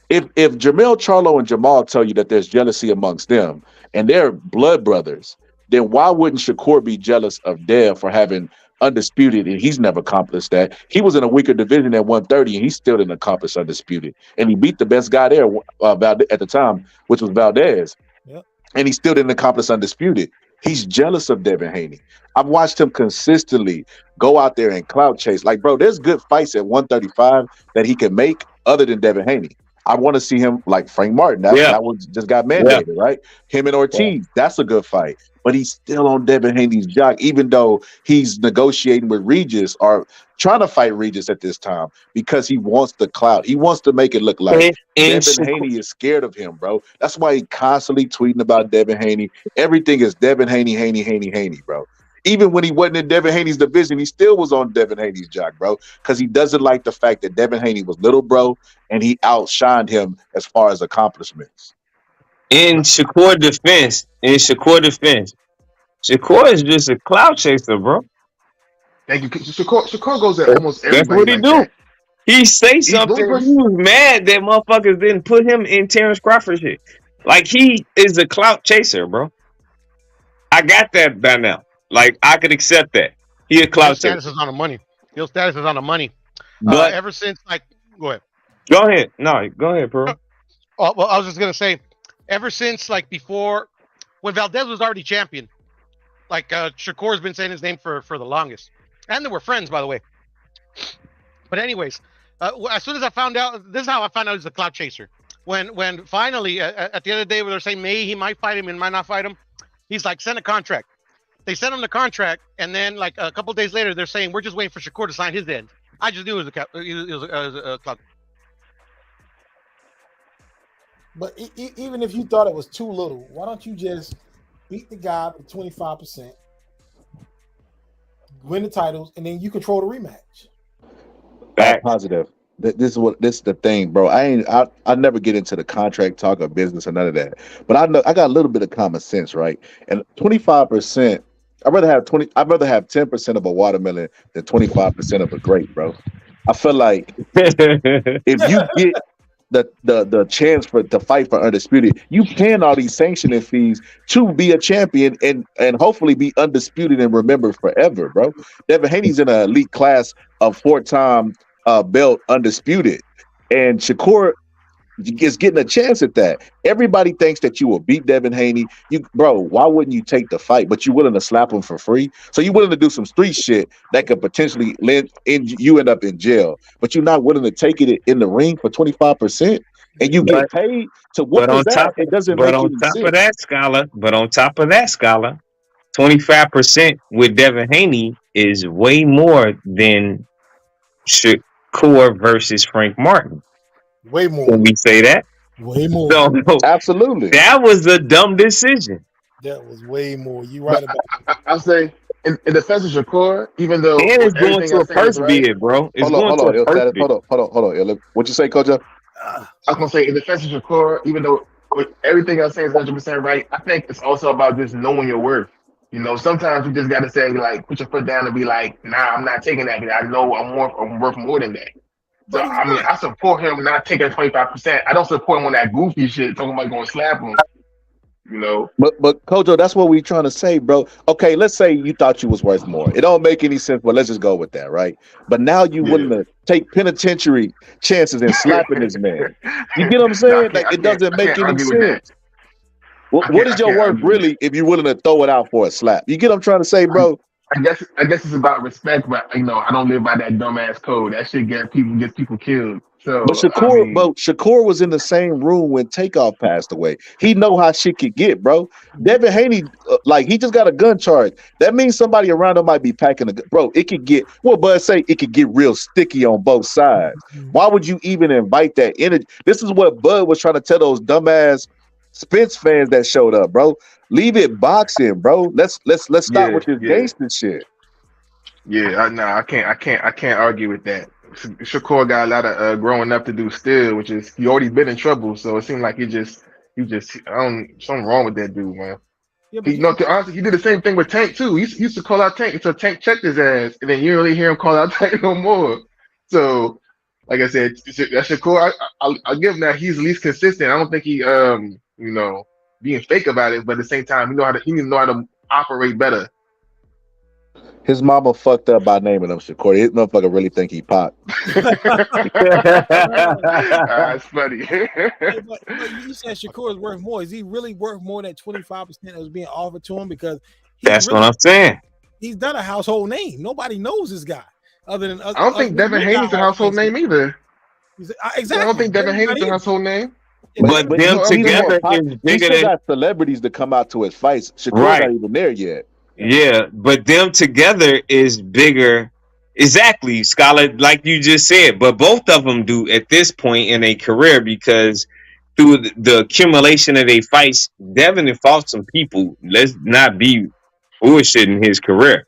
D: If Jermell Charlo and Jamal tell you that there's jealousy amongst them and they're blood brothers, then why wouldn't Shakur be jealous of Dev for having undisputed, and he's never accomplished that? He was in a weaker division at 130, and he still didn't accomplish undisputed. And he beat the best guy there at the time, which was Valdez.
H: Yep.
D: And he still didn't accomplish undisputed. He's jealous of Devin Haney. I've watched him consistently go out there and clout chase. Like, bro, there's good fights at 135 that he can make other than Devin Haney. I want to see him like Frank Martin. That one just got mandated, right? Him and Ortiz, that's a good fight. But he's still on Devin Haney's jock, even though he's negotiating with Regis or trying to fight Regis at this time because he wants the clout. He wants to make it look like Devin Haney is scared of him, bro. That's why he constantly tweeting about Devin Haney. Everything is Devin Haney, bro. Even when he wasn't in Devin Haney's division, he still was on Devin Haney's jock, bro, because he doesn't like the fact that Devin Haney was Little Bro and he outshined him as far as accomplishments.
I: In Shakur defense, Shakur is just a clout chaser, bro.
J: Thank you. Shakur goes at almost everybody.
I: That's what he
J: like
I: do.
J: that.
I: He say something. He was mad that motherfuckers didn't put him in Terrence Crawford shit. Like, he is a clout chaser, bro. I got that by now. Like, I could accept that. He a clout chaser.
E: Status is on the money. His status is on the money.
I: But
E: ever since, go ahead.
I: Go ahead. No, go ahead, bro.
E: Oh, well, I was just gonna say, ever since before, when Valdez was already champion, Shakur's been saying his name for the longest, and they were friends, by the way. But anyways, as soon as I found out, this is how I found out he's a clout chaser. When finally at the end of the day, where they're saying he might fight him and might not fight him, he's like, send a contract. They sent him the contract, and then a couple of days later, they're saying we're just waiting for Shakur to sign his end. I just knew it was a clout.
H: But even if you thought it was too little, why don't you just beat the guy with 25%, win the titles, and then you control the rematch?
D: Back positive. This is the thing, bro. I never get into the contract talk or business or none of that. But I know I got a little bit of common sense, right? And 25%, I'd rather have 10% of a watermelon than 25% of a grape, bro. I feel like if you get the chance to fight for undisputed, you paying all these sanctioning fees to be a champion and hopefully be undisputed and remembered forever, bro. Devin Haney's in an elite class of 4-time belt undisputed, and Shakur is getting a chance at that. Everybody thinks that you will beat Devin Haney. Bro, why wouldn't you take the fight? But you're willing to slap him for free. So you're willing to do some street shit that could potentially you end up in jail. But you're not willing to take it in the ring for 25%, and you get paid to whoop his ass. It doesn't make any sense.
I: But on top of that, Scholar, 25% with Devin Haney is way more than Shakur versus Frank Martin.
H: Way more.
I: Can we say that?
H: Way more.
I: So,
D: absolutely.
I: That was a dumb decision.
H: That was way more. You're right about
J: I'll say in defense of Shakur, even though
I: and it's going to a purse bid, bro. It's
D: hold on. What you say, Coach?
J: I was gonna say in defense of Shakur, even though everything I'm saying is 100% right, I think it's also about just knowing your worth. You know, sometimes you just gotta say, like, put your foot down and be like, nah, I'm not taking that because I know I'm worth more than that. So I mean, I support him not taking 25%. I don't support him on that goofy shit talking about going to slap him. You know,
D: but Kojo, that's what we trying to say, bro. Okay, let's say you thought you was worth more. It don't make any sense, but let's just go with that, right? But now you willing to take penitentiary chances and slapping this man. You get what I'm saying? It doesn't make any sense. What is your worth really if you're willing to throw it out for a slap? You get what I'm trying to say, bro?
J: I guess it's about respect, but you know, I don't live by that dumbass code. That shit gets people killed. So,
D: but Shakur was in the same room when Takeoff passed away. He know how shit could get, bro. Devin Haney, he just got a gun charge. That means somebody around him might be packing a gun. Bro, it could get, Bud say, it could get real sticky on both sides. Why would you even invite that energy? This is what Bud was trying to tell those dumbass Spence fans that showed up, bro. Leave it boxing, bro. Let's stop with this gangster shit.
J: Yeah, I can't argue with that. Shakur got a lot of growing up to do still, which is he already been in trouble. So it seemed like he just something wrong with that dude, man. Yeah, honestly, he did the same thing with Tank too. He used to call out Tank until Tank checked his ass, and then you don't really hear him call out Tank no more. So, like I said, that Shakur, I'll give him that. He's least consistent. I don't think he being fake about it, but at the same time, he need to know how to operate better.
D: His mama fucked up by naming him Shakur. His motherfucker really think he Pac.
J: That's funny.
H: but you said Shakur is worth more. Is he really worth more than 25% that was being offered to him? Because
I: that's what I'm saying.
H: He's done a household name. Nobody knows this guy other than.
J: I don't think Devin Haney's a household name either.
H: Exactly.
J: I don't think Devin Haney's a household name.
I: But them together is bigger than.
D: Got celebrities to come out to his fights. Shakur's not even there yet.
I: Yeah, but them together is bigger. Exactly, Scholar, like you just said. But both of them do at this point in a career because through the accumulation of their fights, Devin have fought some people. Let's not be bullshitting his career.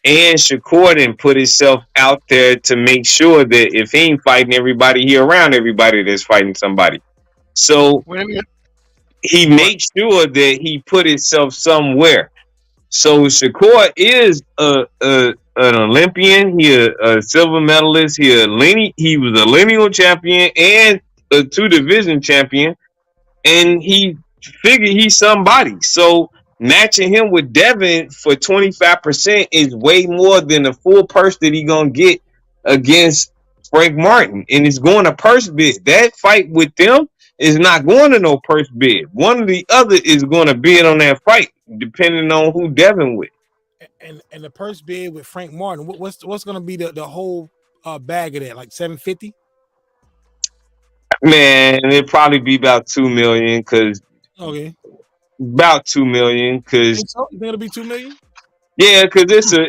I: And Shakur then put himself out there to make sure that if he ain't fighting everybody, he around everybody that's fighting somebody. So he makes sure that he put himself somewhere. So Shakur is an Olympian. He a silver medalist. He was a lineal champion and a 2-division champion. And he figured he's somebody. So matching him with Devin for 25% is way more than the full purse that he gonna get against Frank Martin. And it's going to purse bid. That fight with them is not going to no purse bid. One or the other is going to bid on that fight, depending on who Devin with.
H: And the purse bid with Frank Martin, what's going to be the whole bag of that? Like $750?
I: Man, it'd probably be about $2 million because.
H: Okay.
I: About $2 million because.
H: You think it'll be $2 million?
I: Yeah, because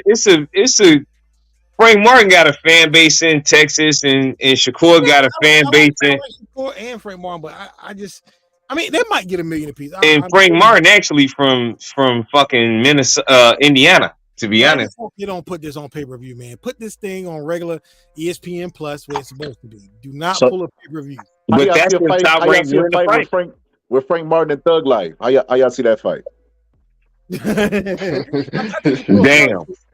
I: it's a. Frank Martin got a fan base in Texas, and Shakur got a fan base in.
H: Shakur and Frank Martin, but I mean, they might get $1 million apiece.
I: And Frank Martin actually from fucking Minnesota, Indiana. To be honest,
H: you don't put this on pay-per-view, man. Put this thing on regular ESPN Plus where it's supposed to be. Do not pull a pay-per-view.
D: But that's the top rank with Frank Martin and Thug Life. How y'all see that fight?
I: Damn.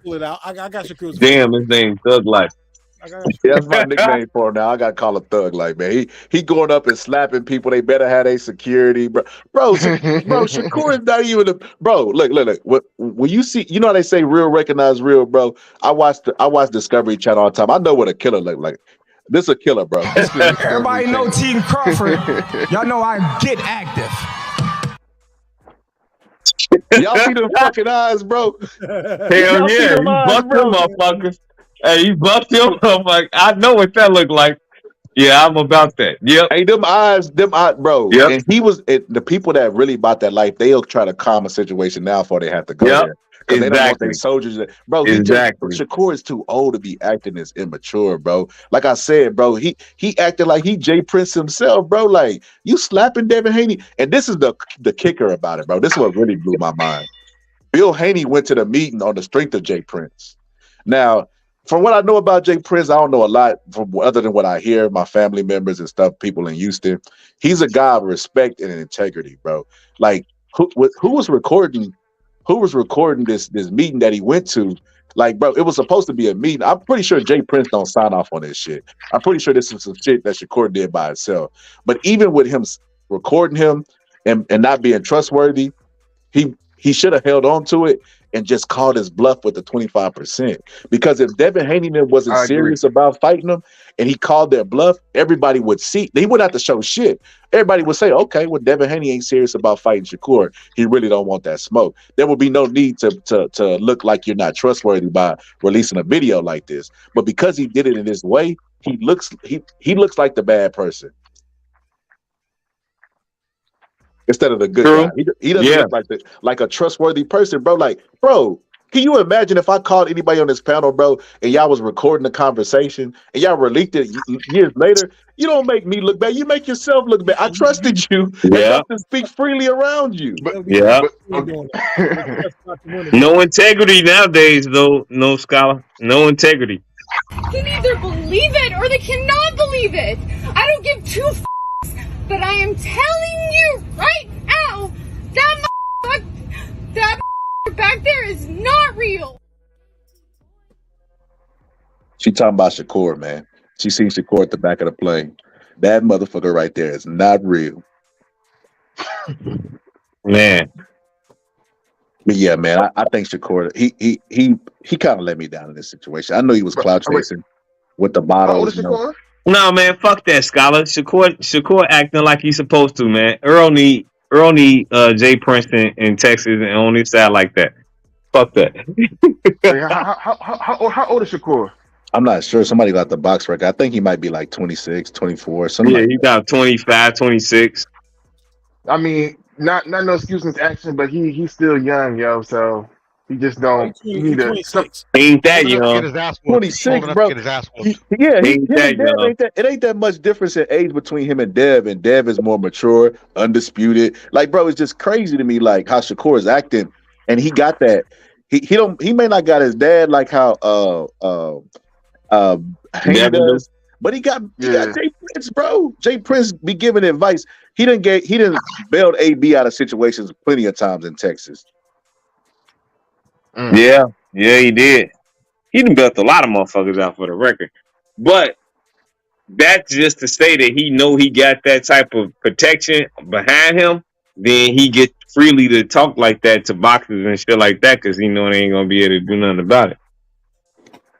H: Pull it out. I got Shakur's.
I: Damn, his name Thug Life.
D: Yeah, that's my nickname for him now. I gotta call him Thug Life, man. He going up and slapping people. They better have their security, bro. Bro, Shakur is not even a bro. Look. When you see, you know how they say real recognize real, bro. I watch Discovery Channel all the time. I know what a killer look like. This a killer, bro.
L: Everybody know Team Crawford. Y'all know I get active.
D: Y'all see them fucking eyes, bro.
I: Hell yeah, he bucked them motherfuckers. Hey, he bucked him up. Like, I know what that looked like. Yeah, I'm about that. Yep.
D: Hey, them eyes, bro. Yep. And the people that really about that life, they'll try to calm a situation now before they have to go there. Because they don't want their soldiers. Bro, Shakur is too old to be acting this immature, bro. Like I said, bro, he acted like he Jay Prince himself, bro. Like, you slapping Devin Haney. And this is the kicker about it, bro. This is what really blew my mind. Bill Haney went to the meeting on the strength of Jay Prince. Now, from what I know about Jay Prince, I don't know a lot from other than what I hear, my family members and stuff, people in Houston. He's a guy of respect and integrity, bro. Like, who was recording? Who was recording this meeting that he went to? Like, bro, it was supposed to be a meeting. I'm pretty sure Jay Prince don't sign off on this shit. I'm pretty sure this is some shit that Shakur did by itself. But even with him recording him and not being trustworthy, he should have held on to it and just called his bluff with the 25%. Because if Devin Haney wasn't serious about fighting him and he called their bluff, everybody would see. He wouldn't have to show shit. Everybody would say, okay, well, Devin Haney ain't serious about fighting Shakur. He really don't want that smoke. There would be no need to look like you're not trustworthy by releasing a video like this. But because he did it in this way, he looks like the bad person. Instead of the good guy. He doesn't look like a trustworthy person, bro. Like, bro, can you imagine if I called anybody on this panel, bro, and y'all was recording the conversation and y'all released it years later? You don't make me look bad. You make yourself look bad. I trusted you enough to speak freely around you.
I: No integrity nowadays, though. No scholar. No integrity.
M: They can either believe it or they cannot believe it. I don't give two f***s. But I am telling you right now, that back there is not real.
D: She talking about Shakur, man. She seen Shakur at the back of the plane. That motherfucker right there is not real.
I: Man.
D: But yeah, man, I think Shakur, he kind of let me down in this situation. I know he was clout chasing with the models.
I: No, man, fuck that, Scholar. Shakur acting like he's supposed to, man. Earl need Jay Prince in Texas and on his side like that. Fuck that.
J: How old is Shakur?
D: I'm not sure. Somebody got the box record. I think he might be like 26, 24.
I: Yeah, he got 25, 26.
J: I mean, not no excuse in his action, but he's still young, yo. So he just don't need a.
I: Ain't that young?
D: 26, bro. It ain't that much difference in age between him and Dev is more mature, undisputed. Like, bro, it's just crazy to me, like how Shakur is acting, and he got that. He may not got his dad like how Haney does, but he got Jay Prince, bro. Jay Prince be giving advice. He didn't bailed AB out of situations plenty of times in Texas.
I: Yeah, he did. He done built a lot of motherfuckers out for the record. But that's just to say that he know he got that type of protection behind him, then he get freely to talk like that to boxers and shit like that because he know they ain't gonna be able to do nothing about it.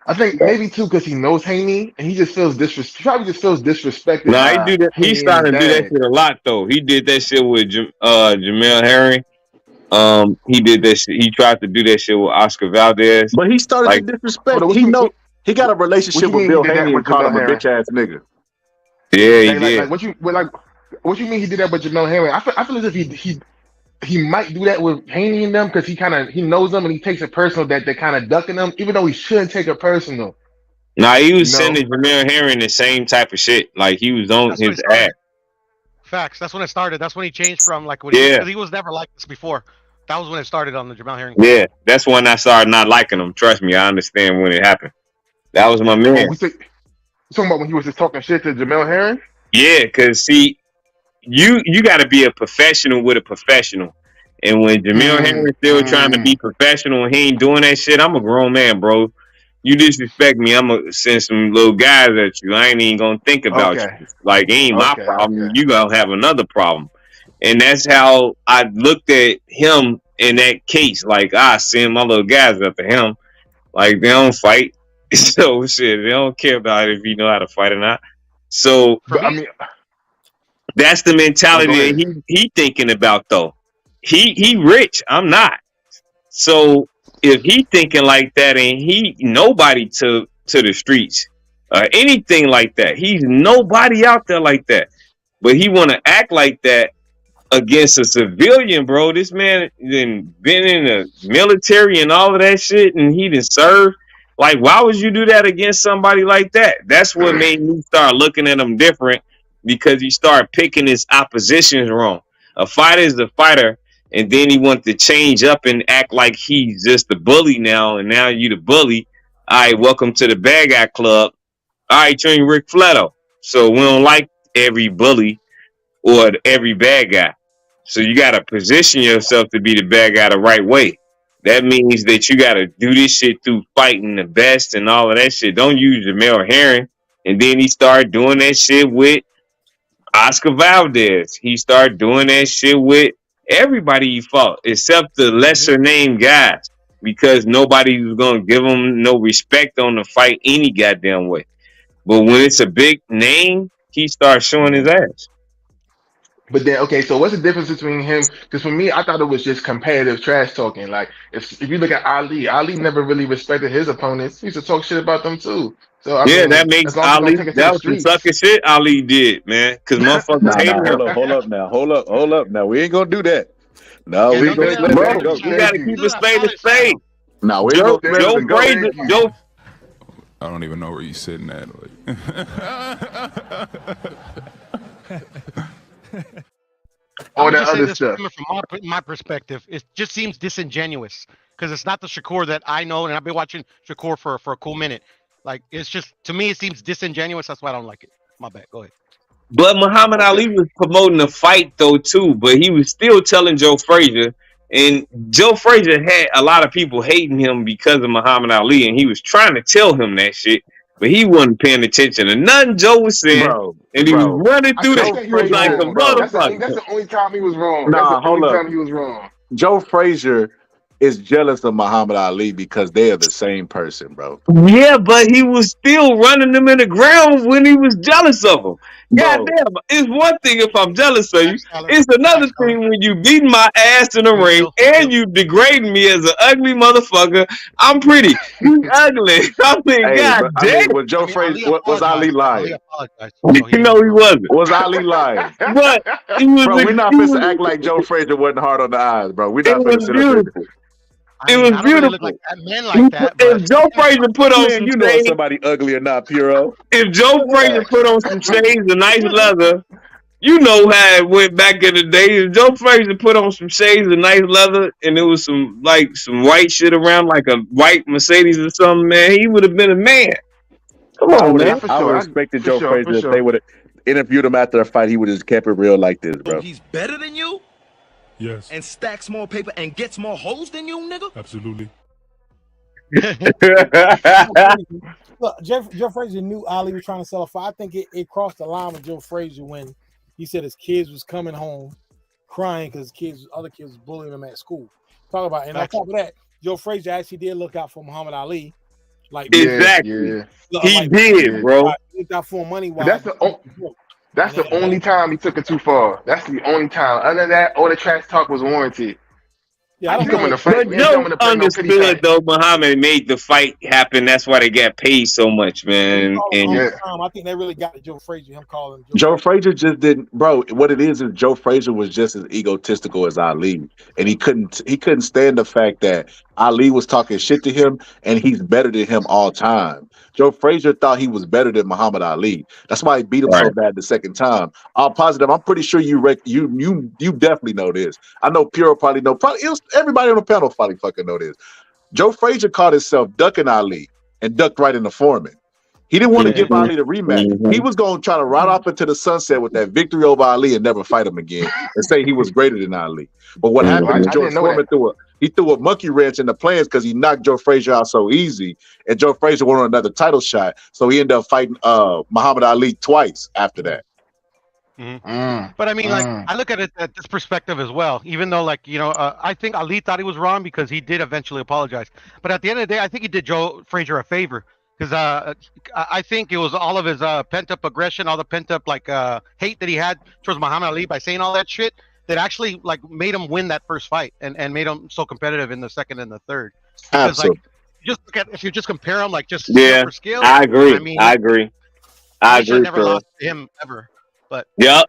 J: I think maybe too because he knows Haney and he just feels disrespected.
I: Nah, he do that. He started to do that shit a lot though. He did that shit with Jamel Herring. He did that shit. He tried to do that shit with Oscar Valdez.
D: But he started to disrespect. He got a relationship with Bill Haney and called him a bitch ass nigga.
I: Yeah, he did.
J: What you mean he did that with Jamel Herring? I feel as if he might do that with Haney and them because he knows them and he takes it personal that they're kind of ducking them, even though he shouldn't take it personal.
I: Nah, he was sending Jamel Herring the same type of shit. Like he was on his ass.
E: Facts. That's when it started. That's when he changed from like he was never like this before. That was when it started on the Jamel Herring.
I: Yeah, that's when I started not liking him. Trust me, I understand when it happened. That was my man.
J: You talking about when he was just talking shit to Jamel Herring?
I: Yeah, because see, you got to be a professional with a professional. And when Jamil Henry's still trying to be professional and he ain't doing that shit, I'm a grown man, bro. You disrespect me, I'm gonna send some little guys at you. I ain't even gonna think about you. Like, it ain't my problem. You gonna have another problem. And that's how I looked at him in that case. Like, I send my little guys after him. Like, they don't fight. So, shit, they don't care about it if you know how to fight or not. So,
J: But I mean,
I: that's the mentality that he thinking about, though. He rich. I'm not. So if he thinking like that and he nobody to the streets or anything like that, he's nobody out there like that. But he want to act like that against a civilian, bro. This man been in the military and all of that shit, and he done served. Like, why would you do that against somebody like that? That's what made me start looking at him different, because he started picking his oppositions wrong. A fighter is a fighter, and then he wants to change up and act like he's just the bully now, and now you the bully. All right, welcome to the bad guy club. All right, you're Rick Fletto. So we don't like every bully or every bad guy. So you got to position yourself to be the bad guy the right way. That means that you got to do this shit through fighting the best and all of that shit. Don't use Jamel Herring. And then he started doing that shit with Oscar Valdez. He started doing that shit with everybody he fought, except the lesser named guys, because nobody was going to give him no respect on the fight any goddamn way. But when it's a big name, he starts showing his ass.
J: But then, okay, so what's the difference between him? Because for me, I thought it was just competitive trash talking. Like, if you look at Ali never really respected his opponents. He used to talk shit about them too. So I mean,
I: that makes Ali. That was some sucker shit Ali did, man. Because motherfuckers hated him.
D: Hold up now. We ain't gonna do that. No, we ain't gonna let that go.
I: You gotta keep a spade a spade.
D: No, we
I: Joe Frazier.
N: I don't even know where you sitting at.
J: All that
E: just saying
J: other
E: this
J: stuff.
E: From my perspective, it just seems disingenuous, because it's not the Shakur that I know, and I've been watching Shakur for a cool minute. Like, it's just, to me, it seems disingenuous. That's why I don't like it. My bad. Go ahead.
I: But Muhammad Ali was promoting the fight though too, but he was still telling Joe Frazier, and Joe Frazier had a lot of people hating him because of Muhammad Ali, and he was trying to tell him that shit, but he wasn't paying attention to nothing Joe was saying, and he was running through that shit like a motherfucker.
J: That's the only time he was wrong.
D: Nah,
J: that's the
D: hold
J: only
D: up.
J: time he was wrong.
D: Joe Frazier is jealous of Muhammad Ali because they are the same person, bro.
I: Yeah, but he was still running them in the ground when he was jealous of him. God damn, it's one thing if I'm jealous of you. It's another thing when you beating my ass in the ring and you degrading me as an ugly motherfucker. I'm pretty. You ugly. I mean, God damn.
D: Was Joe Frazier, was Ali lying?
I: No, he wasn't.
D: Was Ali lying?
I: But he was,
D: bro, we're not supposed to act like Joe Frazier wasn't hard on the eyes, bro. We're not supposed to sit up there.
I: It was beautiful. If Joe Frazier put on some
D: you know
I: shades,
D: somebody ugly or not, Puro.
I: If Joe Frazier put on some shades and nice leather, you know how it went back in the day. If Joe Frazier put on some shades and nice leather and there was some white shit around, like a white Mercedes or something, man, he would have been a man. Come on, man.
D: I would have respected Joe Frazier if they would have interviewed him after a fight. He would have just kept it real like this, bro.
O: He's better than you?
N: Yes.
O: And stacks more paper and gets more hoes than you, nigga?
N: Absolutely.
H: Look, Joe Frazier knew Ali was trying to sell a fight. I think it crossed the line with Joe Frazier when he said his kids was coming home crying because other kids was bullying him at school. Talk about, and on top of that, Joe Frazier actually did look out for Muhammad Ali. Like,
I: exactly, he did, bro.
H: He looked out for money.
J: That's the only time he took it too far. That's the only time. Other than that, all the trash talk was warranted.
H: Yeah,
J: I don't know.
I: But Joe understood though. Muhammad made the fight happen. That's why they got paid so much, man. And
H: I think they really got Joe Frazier. Him calling
D: Joe Frazier just didn't, bro. What it is Joe Frazier was just as egotistical as Ali, and he couldn't stand the fact that Ali was talking shit to him, and he's better than him all time. Joe Frazier thought he was better than Muhammad Ali. That's why he beat him so bad the second time. I'm positive. I'm pretty sure you definitely know this. I know Puro probably know. Everybody on the panel probably fucking know this. Joe Frazier caught himself ducking Ali and ducked right in the foreman. He didn't want to
E: Yeah.
D: give Ali the rematch. He was going to try to ride off into the sunset with that victory over Ali and never fight him again and say he was greater than Ali. But what happened is
J: I
D: George
J: didn't know
D: Foreman threw a monkey wrench in the plans because he knocked Joe Frazier out so easy, and Joe Frazier wanted another title shot, so he ended up fighting Muhammad Ali twice after that.
E: But I mean, like, I look at it at this perspective as well. Even though, like, you know, I think Ali thought he was wrong because he did eventually apologize. But at the end of the day, I think he did Joe Frazier a favor because I think it was all of his pent up aggression, all the pent up like hate that he had towards Muhammad Ali by saying all that shit that actually like made him win that first fight and made him so competitive in the second and the third. Because
D: Absolutely.
E: like, just look at if you just compare him like just
I: Yeah,
E: for skill.
I: I agree.
E: I mean,
I: I agree.
E: Frazier never
I: Phil.
E: lost to him ever. But
I: Yep.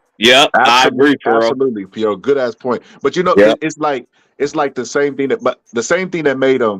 I: I agree, Phil.
D: Absolutely, Pierre. Good ass point. But you know,
I: Yep.
D: it's like the same thing that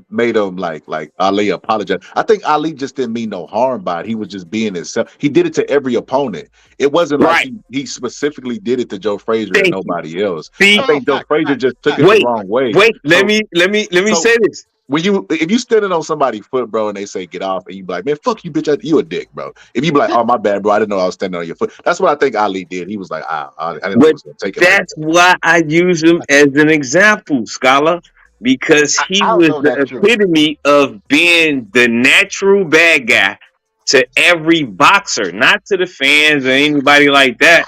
D: made him like Ali apologize. I think Ali just didn't mean no harm by it. He was just being himself. He did it to every opponent. It wasn't like he specifically did it to Joe Frazier and nobody else.
I: See?
D: I think Joe Frazier just took it
I: Wait,
D: the wrong way.
I: Wait, let me
D: so-
I: say this.
D: If you standing on somebody's foot, bro, and they say get off, and you be like, man, fuck you, bitch, you a dick, bro. If you be like, oh my bad, bro, I didn't know I was standing on your foot. That's what I think Ali did. He was like, I didn't know I was gonna take it.
I: That's why I use him as an example, Scholar, because he was the epitome of being the natural bad guy to every boxer, not to the fans or anybody like that.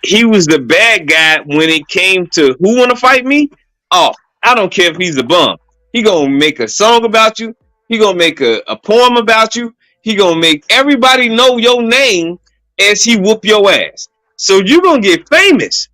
I: He was the bad guy when it came to who want to fight me. Oh, I don't care if he's a bum. He gonna make a song about you. He gonna make a poem about you. He gonna make everybody know your name as he whoop your ass. So you gonna get famous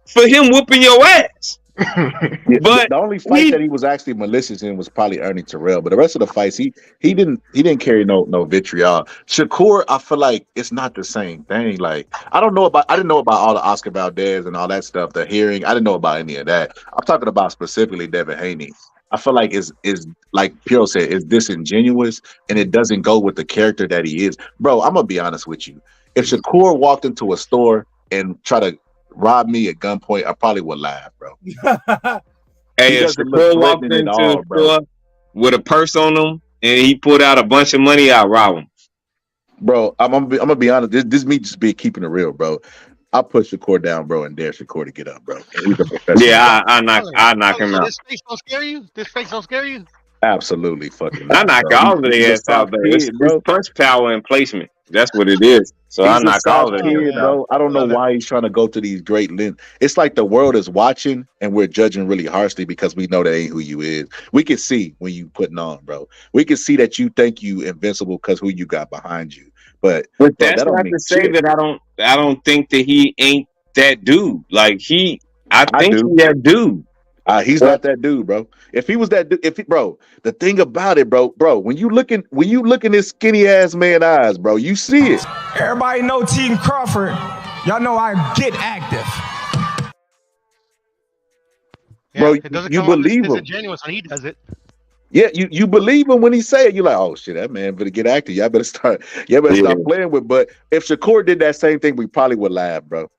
I: for him whooping your ass.
D: But the only fight that he was actually malicious in was probably Ernie Terrell. But the rest of the fights, he didn't carry no vitriol. Shakur, I feel like it's not the same thing. Like I didn't know about all the Oscar Valdez and all that stuff. The hearing, I didn't know about any of that. I'm talking about specifically Devin Haney. I feel like is like Piro said, is disingenuous and it doesn't go with the character that he is. Bro, I'm gonna be honest with you. If Shakur walked into a store and tried to rob me at gunpoint, I probably would laugh, bro.
I: Hey, if Shakur walked into a store with a purse on him and he pulled out a bunch of money, I'll rob him.
D: Bro, I'm gonna be honest. This me just be keeping it real, bro. I'll push Shakur down, bro, and dare Shakur to get up, bro.
I: Yeah, I knock him out.
E: This face don't scare you? This face don't scare you?
D: Absolutely fucking.
I: I knock all of their ass out there. It's punch power and placement. That's what it is. So I knock all of them.
D: Bro, I don't know why he's trying to go to these great lengths. It's like the world is watching and we're judging really harshly because we know that ain't who you is. We can see when you putting on, bro. We can see that you think you invincible because who you got behind you. But
I: that's
D: that
I: not to say that I don't think that he ain't that dude. Like I think he's that dude.
D: He's not that dude, bro. If he was that dude, bro, the thing about it, bro, when you look in this skinny ass man eyes, bro, you see it.
L: Everybody know Team Crawford. Y'all know I get active.
D: Bro,
E: it doesn't
D: you
E: come off as
D: believe him.
E: disingenuous when he does it.
D: Yeah, you believe him when he say it. You're like, oh shit, that man better get active. Y'all better start playing with. But if Shakur did that same thing, we probably would laugh, bro.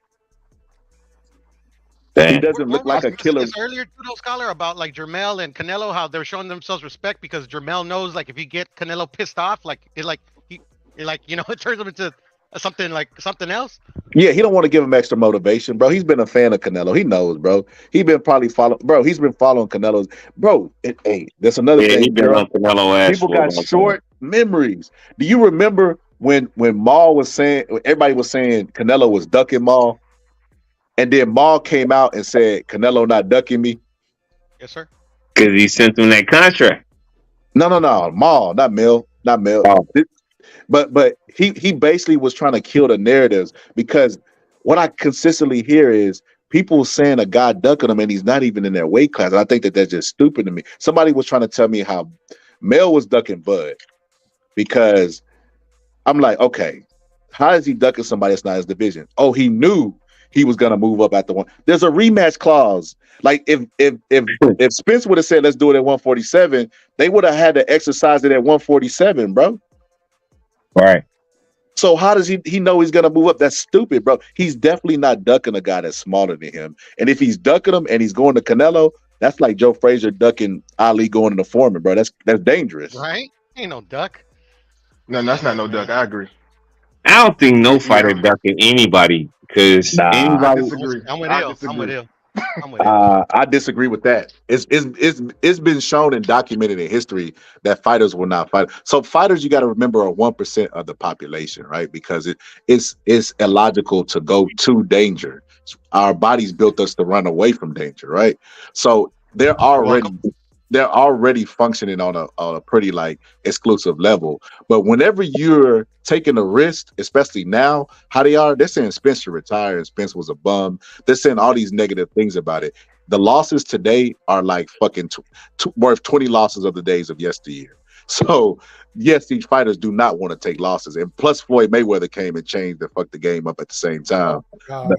D: He doesn't look like a killer.
E: This earlier, Tudo Scholar, about like Jermell and Canelo, how they're showing themselves respect because Jermell knows like if you get Canelo pissed off, like it turns him into something else.
D: Yeah, he don't want to give him extra motivation, bro. He's been a fan of Canelo. He knows, bro. He's been following Canelo's. Bro, hey, that's another thing.
I: He been on Canelo ass.
D: People got short memories. Do you remember when Maul was saying, everybody was saying Canelo was ducking Maul? And then Maul came out and said, Canelo not ducking me?
E: Yes, sir.
I: Because he sent him that contract.
D: No. Maul, not Mill. Oh. But he basically was trying to kill the narratives because what I consistently hear is people saying a guy ducking him and he's not even in their weight class. And I think that that's just stupid to me. Somebody was trying to tell me how Mel was ducking Bud because I'm like, okay, how is he ducking somebody that's not his division? Oh, he knew he was gonna move up at the one. There's a rematch clause. Like if Spence would have said let's do it at 147, they would have had to exercise it at 147, bro.
I: Right.
D: So how does he know he's gonna move up? That's stupid, bro. He's definitely not ducking a guy that's smaller than him. And if he's ducking him and he's going to Canelo, that's like Joe Frazier ducking Ali going to Foreman, bro. That's dangerous.
E: Right? Ain't no duck.
J: No, that's not no duck. I agree.
I: I don't think no fighter
J: No,
I: ducking anybody because
D: Nah,
J: I
I: anybody.
J: disagree.
E: I'm with
J: I
E: Hill. I'm with
J: disagree.
E: Hill. I'm with Hill.
D: I disagree with that. It's been shown and documented in history that fighters will not fight. So fighters, you got to remember, are 1% of the population, right? Because it's illogical to go to danger. Our bodies built us to run away from danger, right? So they're already
E: Welcome.
D: they're already functioning on a pretty like exclusive level. But whenever you're taking a risk, especially now, how they're saying Spence should retire and Spence was a bum. They're saying all these negative things about it. The losses today are like fucking worth 20 losses of the days of yesteryear. So yes, these fighters do not want to take losses. And plus Floyd Mayweather came and changed and fucked the game up at the same time.
H: God.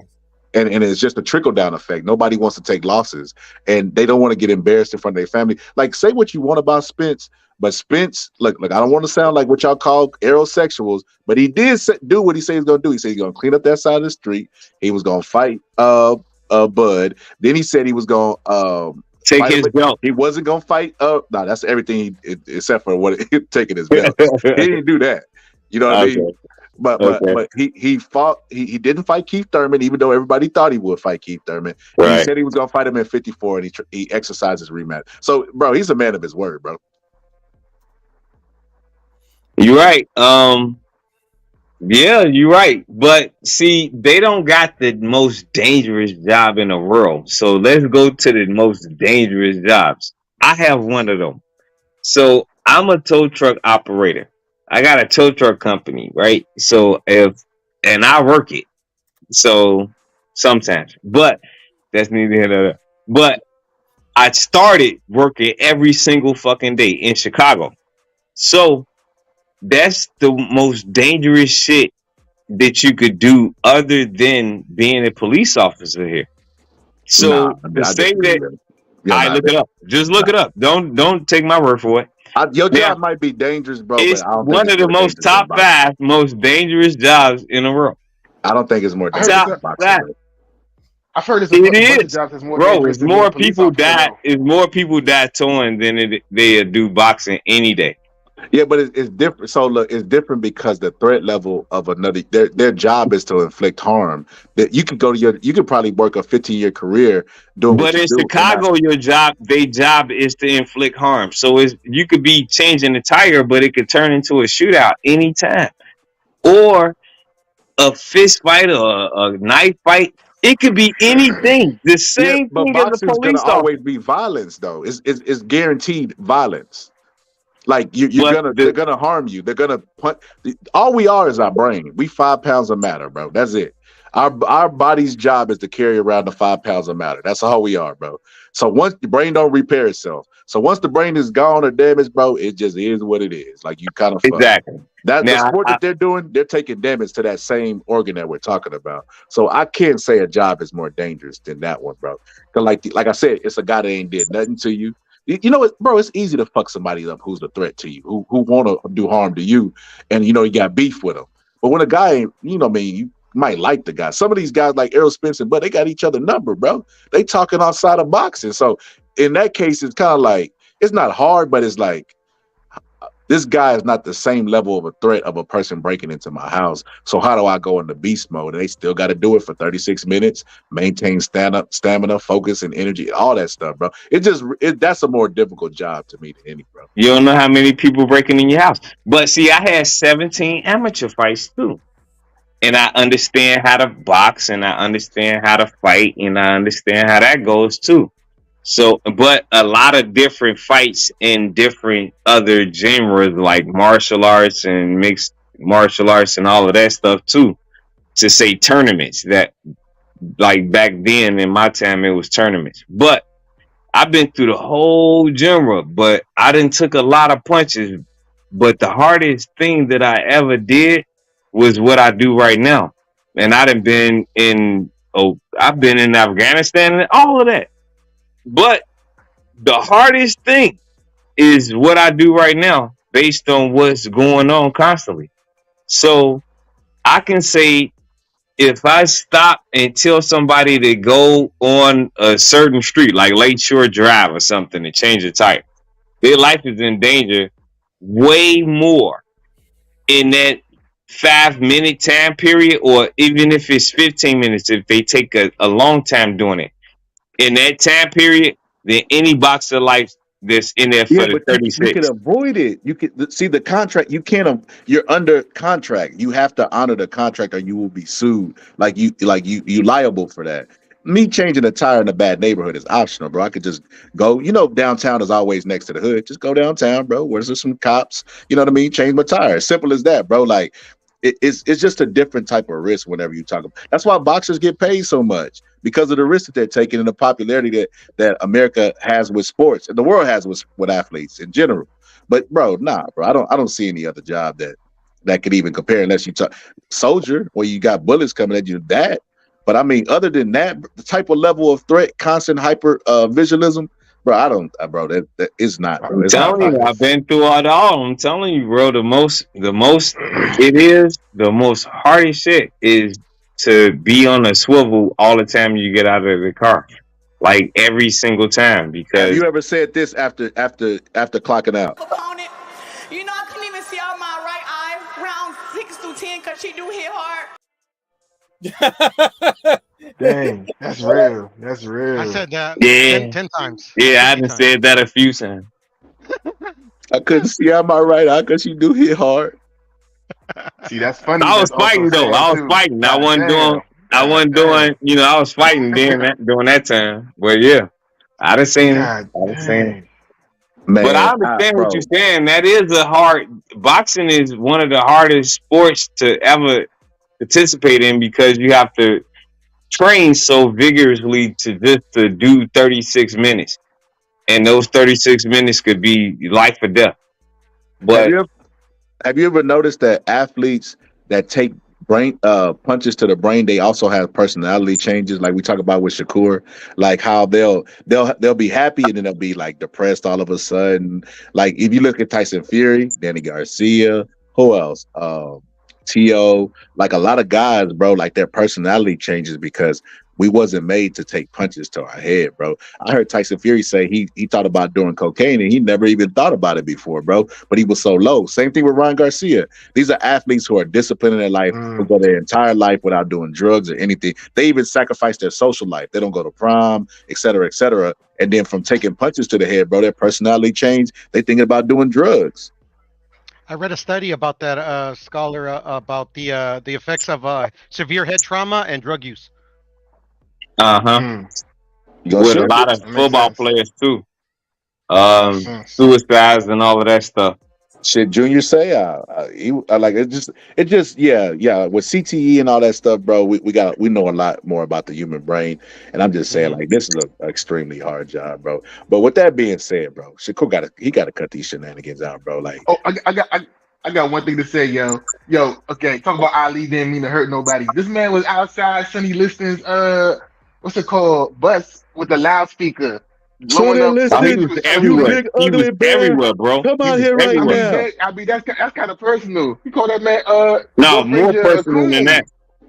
D: And it's just a trickle down effect. Nobody wants to take losses, and they don't want to get embarrassed in front of their family. Like, say what you want about Spence, but Spence, look, I don't want to sound like what y'all call aerosexuals, but he did do what he said he's gonna do. He said he's gonna clean up that side of the street. He was gonna fight Bud. Then he said he was gonna
I: Take
D: fight
I: his
D: him.
I: belt.
D: He wasn't gonna fight. No, that's everything except for what taking his belt. He didn't do that. You know what I mean?
I: Okay.
D: But he fought. He didn't fight Keith Thurman, even though everybody thought he would fight Keith Thurman. And he
I: Right.
D: said he was gonna fight him at 54, and he exercised his rematch. So, bro, he's a man of his word, bro.
I: You're right. Yeah, you're right. But see, they don't got the most dangerous job in the world. So let's go to the most dangerous jobs. I have one of them. So I'm a tow truck operator. I got a tow truck company, right? So and I work it. So sometimes, but that's neither here nor there. But I started working every single fucking day in Chicago. So that's the most dangerous shit that you could do other than being a police officer here. So to say that, I look it up. Just look it up. Don't take my word for it.
D: Your
I: Now,
D: job might be dangerous, bro.
I: it's
D: but I don't
I: one
D: think
I: of the most top 5 most dangerous jobs in the world.
D: I don't think it's more
J: I heard
D: dangerous.
J: it's
D: than
J: a-
D: boxing, bro.
J: I've heard it's
I: It
J: bunch of
I: is,
J: jobs that's more
I: bro.
J: dangerous
I: It's
J: than being
I: more
J: a police
I: people
J: officer,
I: die.
J: though.
I: It's more people die towing than they do boxing any day.
D: Yeah, but it's different. So look, it's different because the threat level of another their job is to inflict harm. That you could you could probably work a 15-year career doing what
I: But
D: you
I: in
D: do. and
I: Chicago, their job is to inflict harm. So you could be changing the tire, but it could turn into a shootout anytime, or a fist fight or a knife fight. It could be anything. The
D: Yeah,
I: same
D: but
I: thing as a
D: boxing's gonna
I: police officer.
D: always be violence, though. It's guaranteed violence. Like they're gonna harm you. They're gonna punch. All we are is our brain. We 5 pounds of matter, bro. That's it. Our body's job is to carry around the 5 pounds of matter. That's all we are, bro. So once the brain don't repair itself, so once the brain is gone or damaged, bro, it just is what it is. Like you kind of
I: exactly.
D: That
I: Now,
D: the sport that they're doing, they're taking damage to that same organ that we're talking about. So I can't say a job is more dangerous than that one, bro. Because like I said, it's a guy that ain't did nothing to you. You know what, bro? It's easy to fuck somebody up who's a threat to you, who want to do harm to you, and you got beef with them. But when a guy ain't, you might like the guy. Some of these guys like Errol Spence, but they got each other numbered, bro. They talking outside of boxing. So in that case, it's kind of like it's not hard, but it's like this guy is not the same level of a threat of a person breaking into my house. So how do I go into beast mode? And they still got to do it for 36 minutes, maintain stamina, focus, and energy, all that stuff, bro. That's a more difficult job to me than any, bro.
I: You don't know how many people breaking in your house. But see, I had 17 amateur fights too. And I understand how to box, and I understand how to fight, and I understand how that goes too. So, but a lot of different fights in different other genres like martial arts and mixed martial arts and all of that stuff too. To say tournaments, that like back then in my time it was tournaments. But I've been through the whole genre, but I didn't took a lot of punches. But the hardest thing that I ever did was what I do right now. And I've been in Afghanistan and all of that. But the hardest thing is what I do right now based on what's going on constantly. So I can say if I stop and tell somebody to go on a certain street, like Lakeshore Drive or something, and change the tire, their life is in danger way more in that 5-minute time period, or even if it's 15 minutes, if they take a long time doing it in that time period, then any boxer life that's in there
D: Yeah,
I: for the
D: but you
I: 36.
D: can avoid it. You can see the contract. You can't. You're under contract. You have to honor the contract, or you will be sued. You liable for that. Me changing a tire in a bad neighborhood is optional, bro. I could just go. Downtown is always next to the hood. Just go downtown, bro. Where's there some cops? You know what I mean? Change my tire. Simple as that, bro. Like it's just a different type of risk whenever you talk about. That's why boxers get paid so much, because of the risk that they're taking and the popularity that America has with sports and the world has with athletes in general. But bro, I don't see any other job that could even compare, unless you talk soldier, where you got bullets coming at you. But I mean, other than that, the type of level of threat, constant hyper vigilism, bro. That is not. Bro.
I: I'm telling you, I've been through it all. I'm telling you, bro. The most hardest shit is to be on a swivel all the time you get out of the car, like every single time. Because
D: have you ever said this after clocking out?
P: Opponent, I couldn't even see out my right eye round 6 through 10 because she do hit hard.
J: Dang, that's real. That's real.
E: I said that
I: Yeah.
E: 10 times.
I: Yeah, I done said that a few times.
D: I couldn't see out my right eye because you do hit hard.
J: See, that's funny.
I: I was
J: That's also
I: fighting though.
J: sad,
I: I was
J: too.
I: fighting. I wasn't
J: Damn.
I: doing. I wasn't doing. I was fighting during that time. But yeah, I done seen it. I done seen it.
D: Man,
I: But I understand what you're saying. That is boxing is one of the hardest sports to ever participate in, because you have to train so vigorously to do 36 minutes, and those 36 minutes could be life or death. But
D: have you ever noticed that athletes that take brain punches to the brain, they also have personality changes? Like we talk about with Shakur, like how they'll be happy and then they'll be like depressed all of a sudden. Like if you look at Tyson Fury, Danny Garcia, who else? T.O., like a lot of guys, bro, like their personality changes because we wasn't made to take punches to our head, bro. I heard Tyson Fury say he thought about doing cocaine and he never even thought about it before, bro. But he was so low. Same thing with Ryan Garcia. These are athletes who are disciplined in their life, who go their entire life without doing drugs or anything. They even sacrifice their social life. They don't go to prom, et cetera, et cetera. And then from taking punches to the head, bro, their personality changed. They thinking about doing drugs.
E: I read a study about that scholar about the effects of severe head trauma and drug use.
I: With a lot of football players too, suicides and all of that stuff.
D: Shit, Junior say, like it just yeah. With CTE and all that stuff, bro, we know a lot more about the human brain, and I'm just saying, like, this is an extremely hard job, bro. But with that being said, bro, Shakur gotta cut these shenanigans out, bro. Like,
J: I got one thing to say, yo. Okay, talk about Ali didn't mean to hurt nobody. This man was outside Sonny Liston's what's it called, bus with the loudspeaker.
D: Sonny Liston,
I: he was everywhere. He was everywhere, bro.
D: Come out here right now.
J: I mean, that's kind of personal. You call that man
I: no, more personal than that.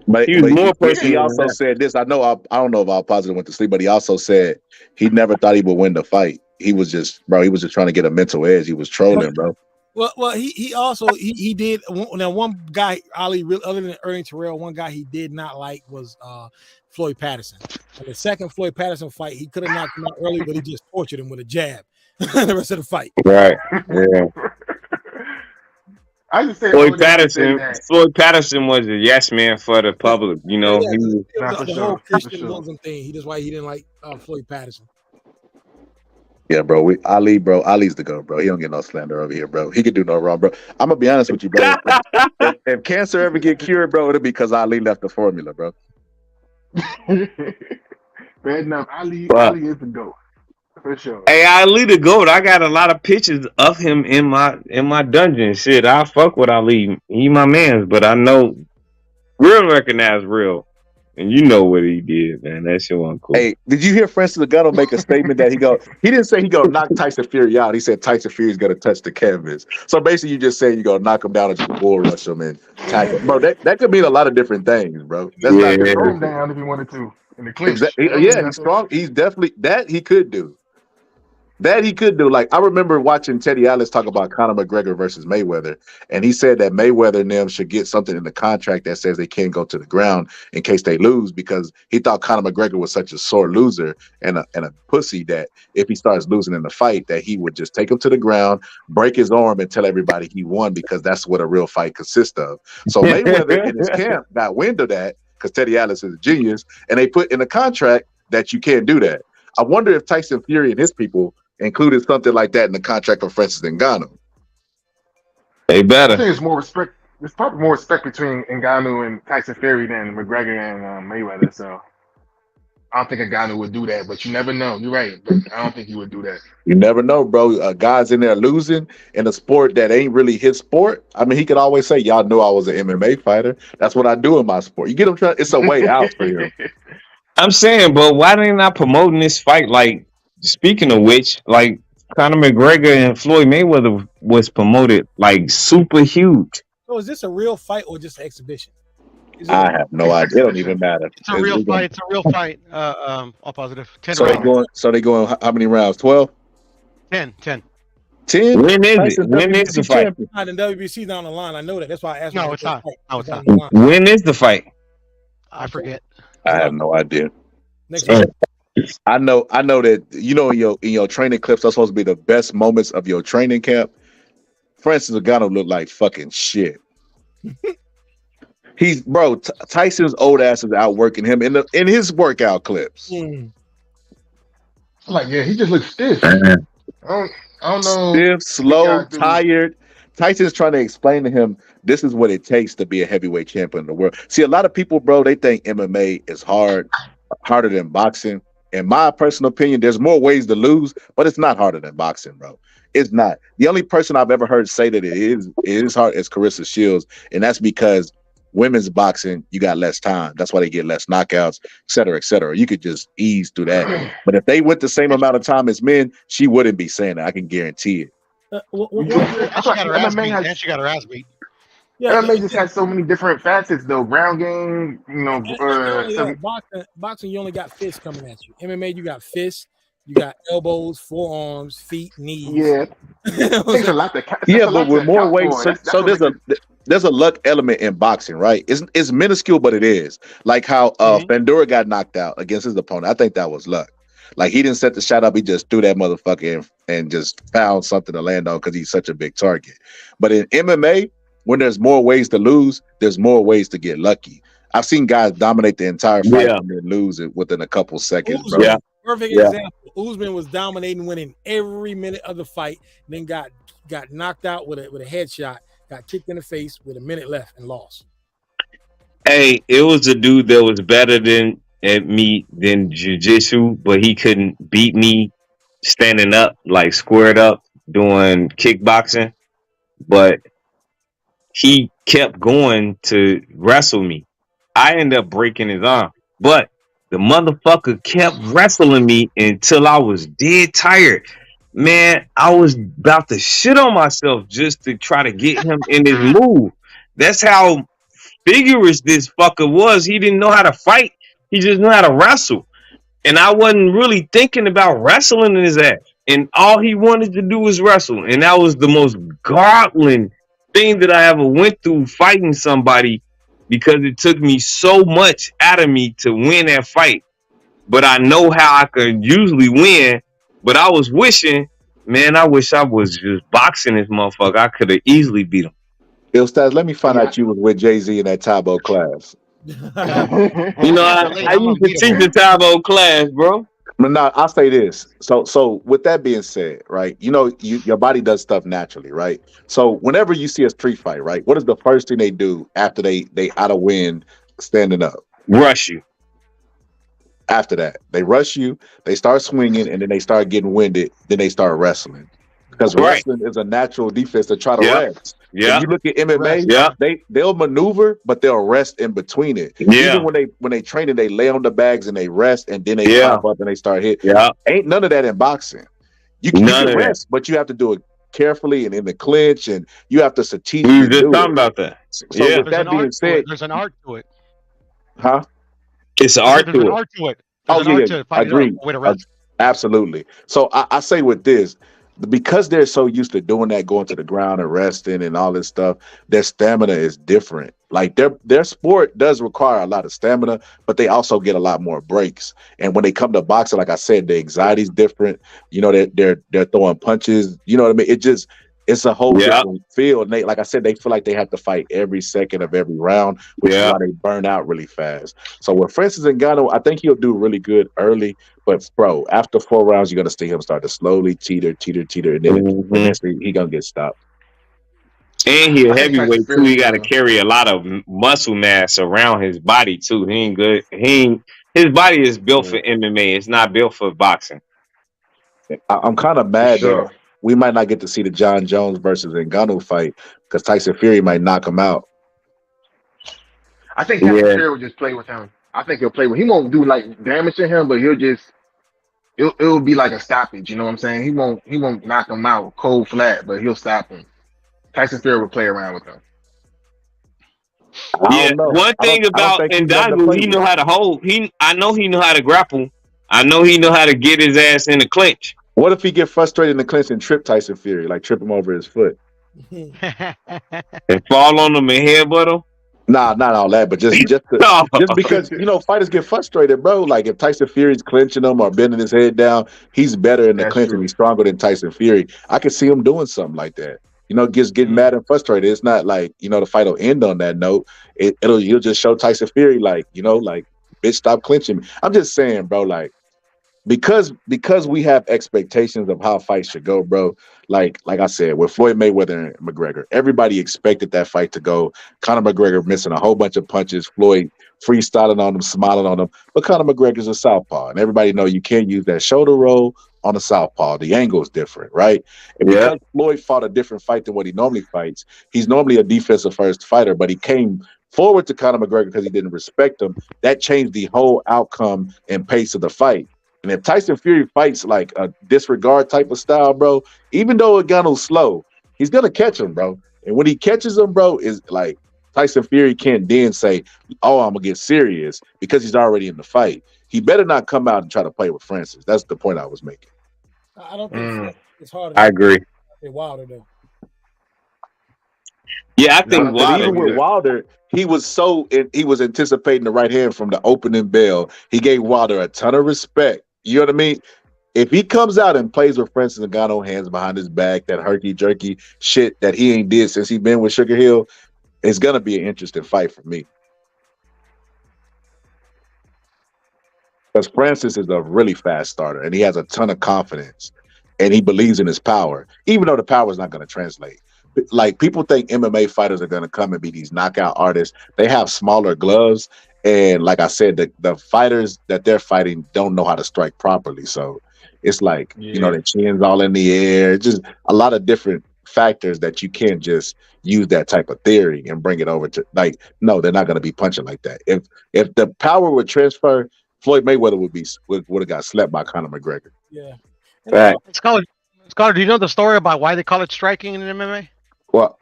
D: But
I: he was more personal.
D: He also said this. I don't know if Al Positive went to sleep, but he also said he never thought he would win the fight. He was just trying to get a mental edge. He was trolling, bro.
H: Well, he also did. Now, one guy, Ali, other than Ernie Terrell, one guy he did not like was Floyd Patterson. In the second Floyd Patterson fight, he could have knocked him out early, but he just tortured him with a jab the rest of the fight.
I: Right. Yeah.
J: I just say
I: Floyd Patterson was a yes man for the public. He was
H: the whole Christian Muslim thing. He just why he didn't like Floyd Patterson.
D: Yeah, bro. Ali's the GOAT, bro. He don't get no slander over here, bro. He could do no wrong, bro. I'm gonna be honest with you, bro. if cancer ever get cured, bro, it'll be because Ali left the formula, bro.
J: Fair enough. Ali is the GOAT. For sure.
I: Hey, Ali the GOAT. I got a lot of pictures of him in my dungeon. Shit, I fuck with Ali. He my man's, but I know real recognize real. And you know what he did, man. That shit wasn't cool.
D: Hey, did you hear Francis Ngannou make a statement that he didn't say he gonna knock Tyson Fury out. He said Tyson Fury's gonna touch the canvas. So basically you just saying you're gonna knock him down and just bull rush him and tackle him. Bro, that could mean a lot of different things, bro. That's
J: not throw him down if he wanted to in the clinch.
D: Yeah, he's strong. He's definitely that he could do. That he could do. Like I remember watching Teddy Atlas talk about Conor McGregor versus Mayweather, and he said that Mayweather and them should get something in the contract that says they can't go to the ground in case they lose, because he thought Conor McGregor was such a sore loser and a pussy that if he starts losing in the fight, that he would just take him to the ground, break his arm, and tell everybody he won, because that's what a real fight consists of. So Mayweather in his camp got wind of that because Teddy Atlas is a genius, and they put in the contract that you can't do that. I wonder if Tyson Fury and his people included something like that in the contract of Francis Ngannou.
I: They better.
J: I think it's more respect. There's probably more respect between Ngannou and Tyson Fury than McGregor and Mayweather. So I don't think Ngannou would do that, but you never know. You're right, but I don't think he would do that.
D: You never know, bro. Guys in there losing in a sport that ain't really his sport. I mean, he could always say, "Y'all knew I was an MMA fighter. That's what I do in my sport." You get him trying. It's a way out for him.
I: I'm saying, but why they not promoting this fight? Like, speaking of which, like Conor McGregor and Floyd Mayweather was promoted like super huge.
H: So is this a real fight or just an exhibition?
D: I have no idea. It don't even matter.
E: It's a real fight. It's a real fight. All positive. 10
D: So
E: rounds.
D: they going. How many rounds? 12?
E: 10.
D: 10?
I: When is it? When is the fight?
H: Not in WBC down the line. I know that. That's why I asked.
E: No, it's not. No, it's not.
I: When is the fight?
E: I forget.
D: I have no idea.
H: Next week.
D: I know that in your training clips are supposed to be the best moments of your training camp. Francis Ngannou looked like fucking shit. Tyson's old ass is outworking him in his workout clips.
J: Like, yeah, he just looks stiff. I don't know.
D: Stiff, slow, tired. Tyson's trying to explain to him this is what it takes to be a heavyweight champion in the world. See, a lot of people, bro, they think MMA is harder than boxing. In my personal opinion, there's more ways to lose, but it's not harder than boxing, bro. It's not. The only person I've ever heard say that it is hard is Carissa Shields, and that's because women's boxing, you got less time. That's why they get less knockouts, et cetera, et cetera. You could just ease through that. But if they went the same amount of time as men, she wouldn't be saying that. I can guarantee it.
E: She got her ass beat. And she got her ass beat.
J: Yeah, MMA just has so many different facets, though. Ground game,
H: boxing, you only got fists coming at you. MMA, you got fists, you got elbows, forearms, feet, knees.
J: Yeah, it takes a lot to.
D: But with more weight, so there's a luck element in boxing, right? It's minuscule, but it is. Like how Bandura got knocked out against his opponent. I think that was luck. Like he didn't set the shot up, he just threw that motherfucker and just found something to land on because he's such a big target. But in MMA, when there's more ways to lose, there's more ways to get lucky. I've seen guys dominate the entire fight and then lose it within a couple seconds, bro.
H: Yeah. Perfect example. Usman was dominating, winning every minute of the fight, then got knocked out with a headshot, got kicked in the face with a minute left and lost.
I: Hey, it was a dude that was better than jiu-jitsu, but he couldn't beat me standing up, like squared up, doing kickboxing. But he kept going to wrestle me. I ended up breaking his arm, but the motherfucker kept wrestling me until I was dead tired. Man, I was about to shit on myself just to try to get him in his move. That's how vigorous this fucker was. He didn't know how to fight. He just knew how to wrestle. And I wasn't really thinking about wrestling in his ass. And all he wanted to do was wrestle. And that was the most godling thing that I ever went through, fighting somebody, because it took me so much out of me to win that fight. But I know how I could usually win. But I was wishing, man, I wish I was just boxing this motherfucker. I could have easily beat him.
D: Bill Stats, let me find out you was with Jay-Z in that Tybo class.
I: I used to teach the Tybo class, bro.
D: No, I'll say this. So with that being said, right, your body does stuff naturally, right? So whenever you see a street fight, right, what is the first thing they do after they out of wind standing up?
I: Rush you.
D: After that, they rush you, they start swinging, and then they start getting winded, then they start wrestling. Because wrestling is a natural defense to try to rest.
I: Yeah.
D: If you look at MMA, they'll maneuver, but they'll rest in between it.
I: Yeah.
D: Even when they train it, they lay on the bags and they rest, and then they pop up and they start hitting.
I: Yeah.
D: Ain't none of that in boxing. You can rest, but you have to do it carefully and in the clinch, and you have to strategically.
I: We were just talking about that.
D: So with that being said,
E: there's an art to it.
D: Huh?
I: It's an art to it.
E: There's an art to it.
D: I agree. Absolutely. So I say with this, because they're so used to doing that, going to the ground and resting and all this stuff, their stamina is different. Like their sport does require a lot of stamina, but they also get a lot more breaks. And when they come to boxing, like I said, the anxiety's different. You know, they're throwing punches. You know what I mean? It's a whole different feel. And they, like I said, they feel like they have to fight every second of every round, which is why they burn out really fast. So with Francis Ngannou, I think he'll do really good early. But bro, after 4 rounds, you're gonna see him start to slowly teeter, and then eventually he gonna get stopped.
I: And he a heavyweight too. He got to carry a lot of muscle mass around his body too. He ain't good. His body is built for MMA. It's not built for boxing.
D: I'm kind of mad that we might not get to see the John Jones versus Ngannou fight because Tyson Fury might knock him out.
J: I think Tyson Fury will just play with him. I think he'll play with. He won't do like damage to him, but it'll be like a stoppage. You know what I'm saying? He won't knock him out cold flat, but he'll stop him. Tyson Fury will play around with him.
I: Yeah, one thing about Ngannou, he know how to hold. I know he know how to grapple. I know he know how to get his ass in the clinch.
D: What if he get frustrated in the clinch and trip Tyson Fury, like trip him over his foot?
I: And fall on him and headbutt him?
D: Nah, not all that, but just because, you know, fighters get frustrated, bro. Like if Tyson Fury's clinching him or bending his head down, he's better in the clinch and he's stronger than Tyson Fury. I could see him doing something like that. You know, just getting mad and frustrated. It's not like, you know, the fight will end on that note. He'll just show Tyson Fury, like, you know, like, bitch, stop clinching me. I'm just saying, bro, like, because we have expectations of how fights should go, bro. Like I said, with Floyd Mayweather and McGregor, everybody expected that fight to go. Conor McGregor missing a whole bunch of punches, Floyd freestyling on him, smiling on him. But Conor McGregor's a southpaw, and everybody know you can't use that shoulder roll on a southpaw. The angle is different, right? And because Floyd fought a different fight than what he normally fights, he's normally a defensive first fighter, but he came forward to Conor McGregor because he didn't respect him. That changed the whole outcome and pace of the fight. And if Tyson Fury fights like a disregard type of style, bro, even though Ngannou's slow, he's gonna catch him, bro. And when he catches him, bro, is like Tyson Fury can't then say, "Oh, I'm gonna get serious," because he's already in the fight. He better not come out and try to play with Francis. That's the point I was making.
H: I don't think it's hard.
I: I agree.
H: Wilder though.
I: Yeah, I think Wilder.
D: Even with Wilder, he was anticipating the right hand from the opening bell. He gave Wilder a ton of respect. You know what I mean? If he comes out and plays with Francis Ngannou, hands behind his back, that herky-jerky shit that he ain't did since he been with Sugar Hill, it's going to be an interesting fight for me. Because Francis is a really fast starter, and he has a ton of confidence, and he believes in his power, even though the power is not going to translate. Like, people think MMA fighters are going to come and be these knockout artists. They have smaller gloves, and like I said, the fighters that they're fighting don't know how to strike properly. So it's like, you know, their chin's all in the air. Just a lot of different factors that you can't just use that type of theory and bring it over to, like, no, they're not going to be punching like that. If the power would transfer, Floyd Mayweather would have got slept by Conor McGregor.
H: Yeah.
E: Scholar, do you know the story about why they call it striking in MMA?
D: Well,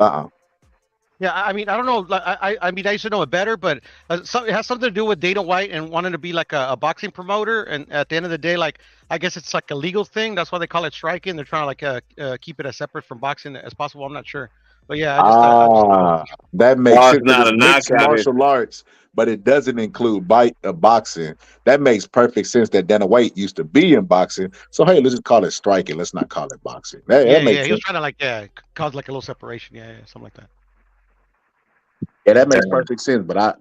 E: Yeah, I mean, I don't know. I mean, I used to know it better, but it has something to do with Dana White and wanting to be like a boxing promoter. And at the end of the day, like, I guess it's like a legal thing. That's why they call it striking. They're trying to like keep it as separate from boxing as possible. I'm not sure, but yeah.
D: That makes sense.
I: Not a
D: Mixed
I: knockout.
D: martial arts, but it doesn't include boxing. That makes perfect sense. That Dana White used to be in boxing. So hey, let's just call it striking. Let's not call it boxing. That makes sense.
E: He was trying to cause like a little separation. Yeah, something like that.
D: Yeah, that makes perfect sense. But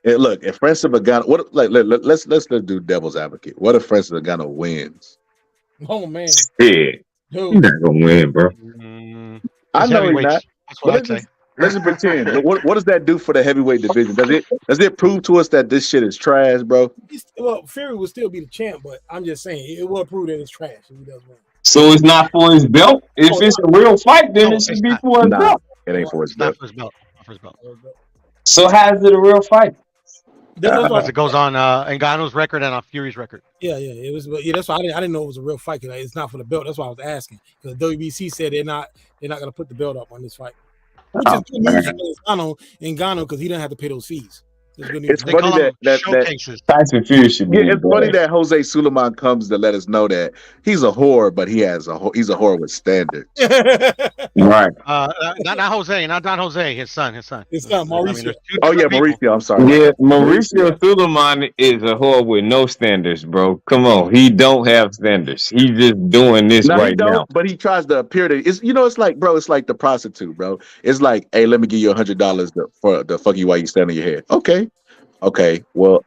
D: look, if Francis Ngannou, let's do devil's advocate. What if Francis Ngannou wins?
H: Oh man,
I: yeah, he's not gonna win, bro.
D: I know he's not.
E: That's what I'd say.
D: Let's just pretend. What does that do for the heavyweight division? Does it prove to us that this shit is trash, bro?
H: Well, Fury will still be the champ, but I'm just saying it will prove that it's trash if he does win.
I: So it's not for his belt. If it's a real fight, then it should be for his belt.
D: It ain't for his belt.
I: So how is it a real fight?
E: Because it goes on Ngannou's record and on Fury's record.
H: Yeah, it was. Yeah, that's why I didn't know it was a real fight. It's not for the belt. That's why I was asking. Because WBC said they're not going to put the belt up on this fight, which is good news for Ngannou because he didn't have to pay those fees.
D: It's
E: They
D: funny
E: call them
D: that
E: showcases.
I: Tyson Fury should be.
D: yeah, it's funny that Jose Suleiman comes to let us know that he's a whore, but he's a whore with standards.
I: Right.
E: Not Jose, not Don Jose. His son.
H: His son, Mauricio.
E: there's two
D: Oh yeah,
E: different people.
D: Mauricio. I'm sorry.
I: Yeah, Mauricio Suleiman is a whore with no standards, bro. Come on, he don't have standards. He's just doing this
D: No, he
I: right
D: don't.
I: now.
D: But he tries to appear to. It's it's like, bro. It's like the prostitute, bro. It's like, hey, let me give you $100 for the fuck you while you stand on your head. Okay. Well,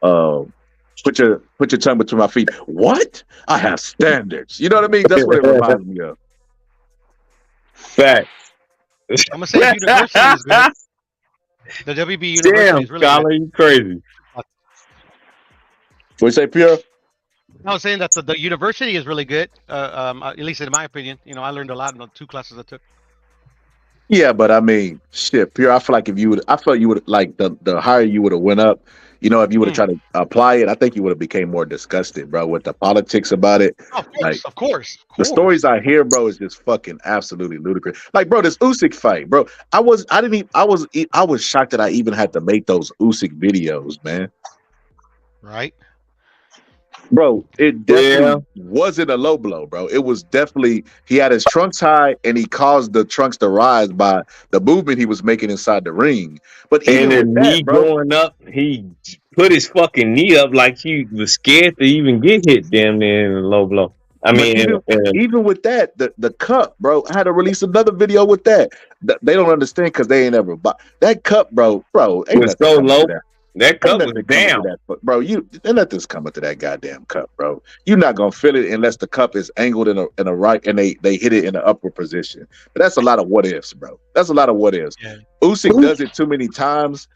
D: put your tongue between my feet. What? I have standards. You know what I mean? That's what it reminds me of.
I: Fact.
E: I'm gonna say University is good. The WB University
I: Damn,
E: is really
I: Scholar,
E: good.
I: you crazy.
D: What you say, Pierre?
E: I was saying that the university is really good. At least in my opinion. I learned a lot in the 2 classes I took.
D: Yeah, but I mean, shit, Pierre. I feel like you would like the higher you would have went up. If you would have tried to apply it, I think you would have became more disgusted, bro, with the politics about it.
E: Of course,
D: Like,
E: of course.
D: the stories I hear, bro, is just fucking absolutely ludicrous. Like, bro, this Usyk fight, bro. I was shocked that I even had to make those Usyk videos, man.
E: Right.
D: Bro, it definitely wasn't a low blow, bro. It was definitely, he had his trunks high and he caused the trunks to rise by the movement he was making inside the ring. But
I: And
D: even
I: the
D: with
I: knee
D: that, bro,
I: going up, he put his fucking knee up like he was scared to even get hit damn near in a low blow. I mean,
D: even with that, the cup, bro, I had to release another video with that. They don't understand because they ain't ever bought that cup, bro. Ain't
I: was
D: nothing
I: so
D: coming to
I: low.
D: that.
I: That cup was
D: Ain't nothing coming
I: down.
D: to that, bro. Ain't nothing's coming to that goddamn cup, bro. You're not gonna feel it unless the cup is angled in a right and they hit it in the upper position. But that's a lot of what ifs, bro. That's a lot of what ifs.
E: Yeah.
D: Usyk does it too many times.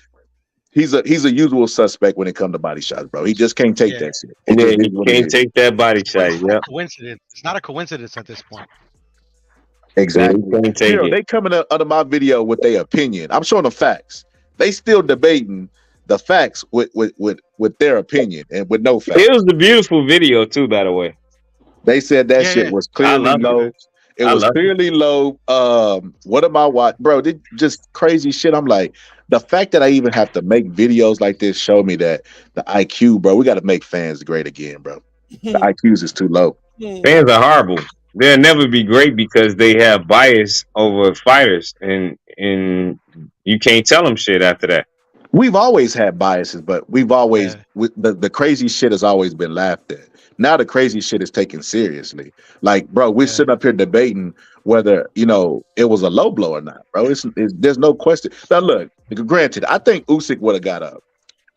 D: He's a usual suspect when it comes to body shots, bro. He just can't take that shit. It
I: Yeah,
D: just
I: he
D: is what it
I: can't
D: is.
I: take that body shot. Yeah,
E: Coincidence. It's not a coincidence at this point.
D: Exactly.
I: Yeah, he can't take it.
D: They coming up under my video with their opinion. I'm showing them facts. They still debating the facts with their opinion and with no facts.
I: It was a beautiful video too, by the way.
D: They said that shit was clearly low. It was clearly low. What am I watching? Bro, they just crazy shit. I'm like, the fact that I even have to make videos like this show me that the IQ, bro, we got to make fans great again, bro. The IQs is too low.
I: Fans are horrible. They'll never be great because they have bias over fighters, and you can't tell them shit after that.
D: We've always had biases, but we've always the crazy shit has always been laughed at. Now the crazy shit is taken seriously. Like, bro, we're sitting up here debating whether it was a low blow or not, bro. There's no question. Now look, granted, I think Usyk would have got up.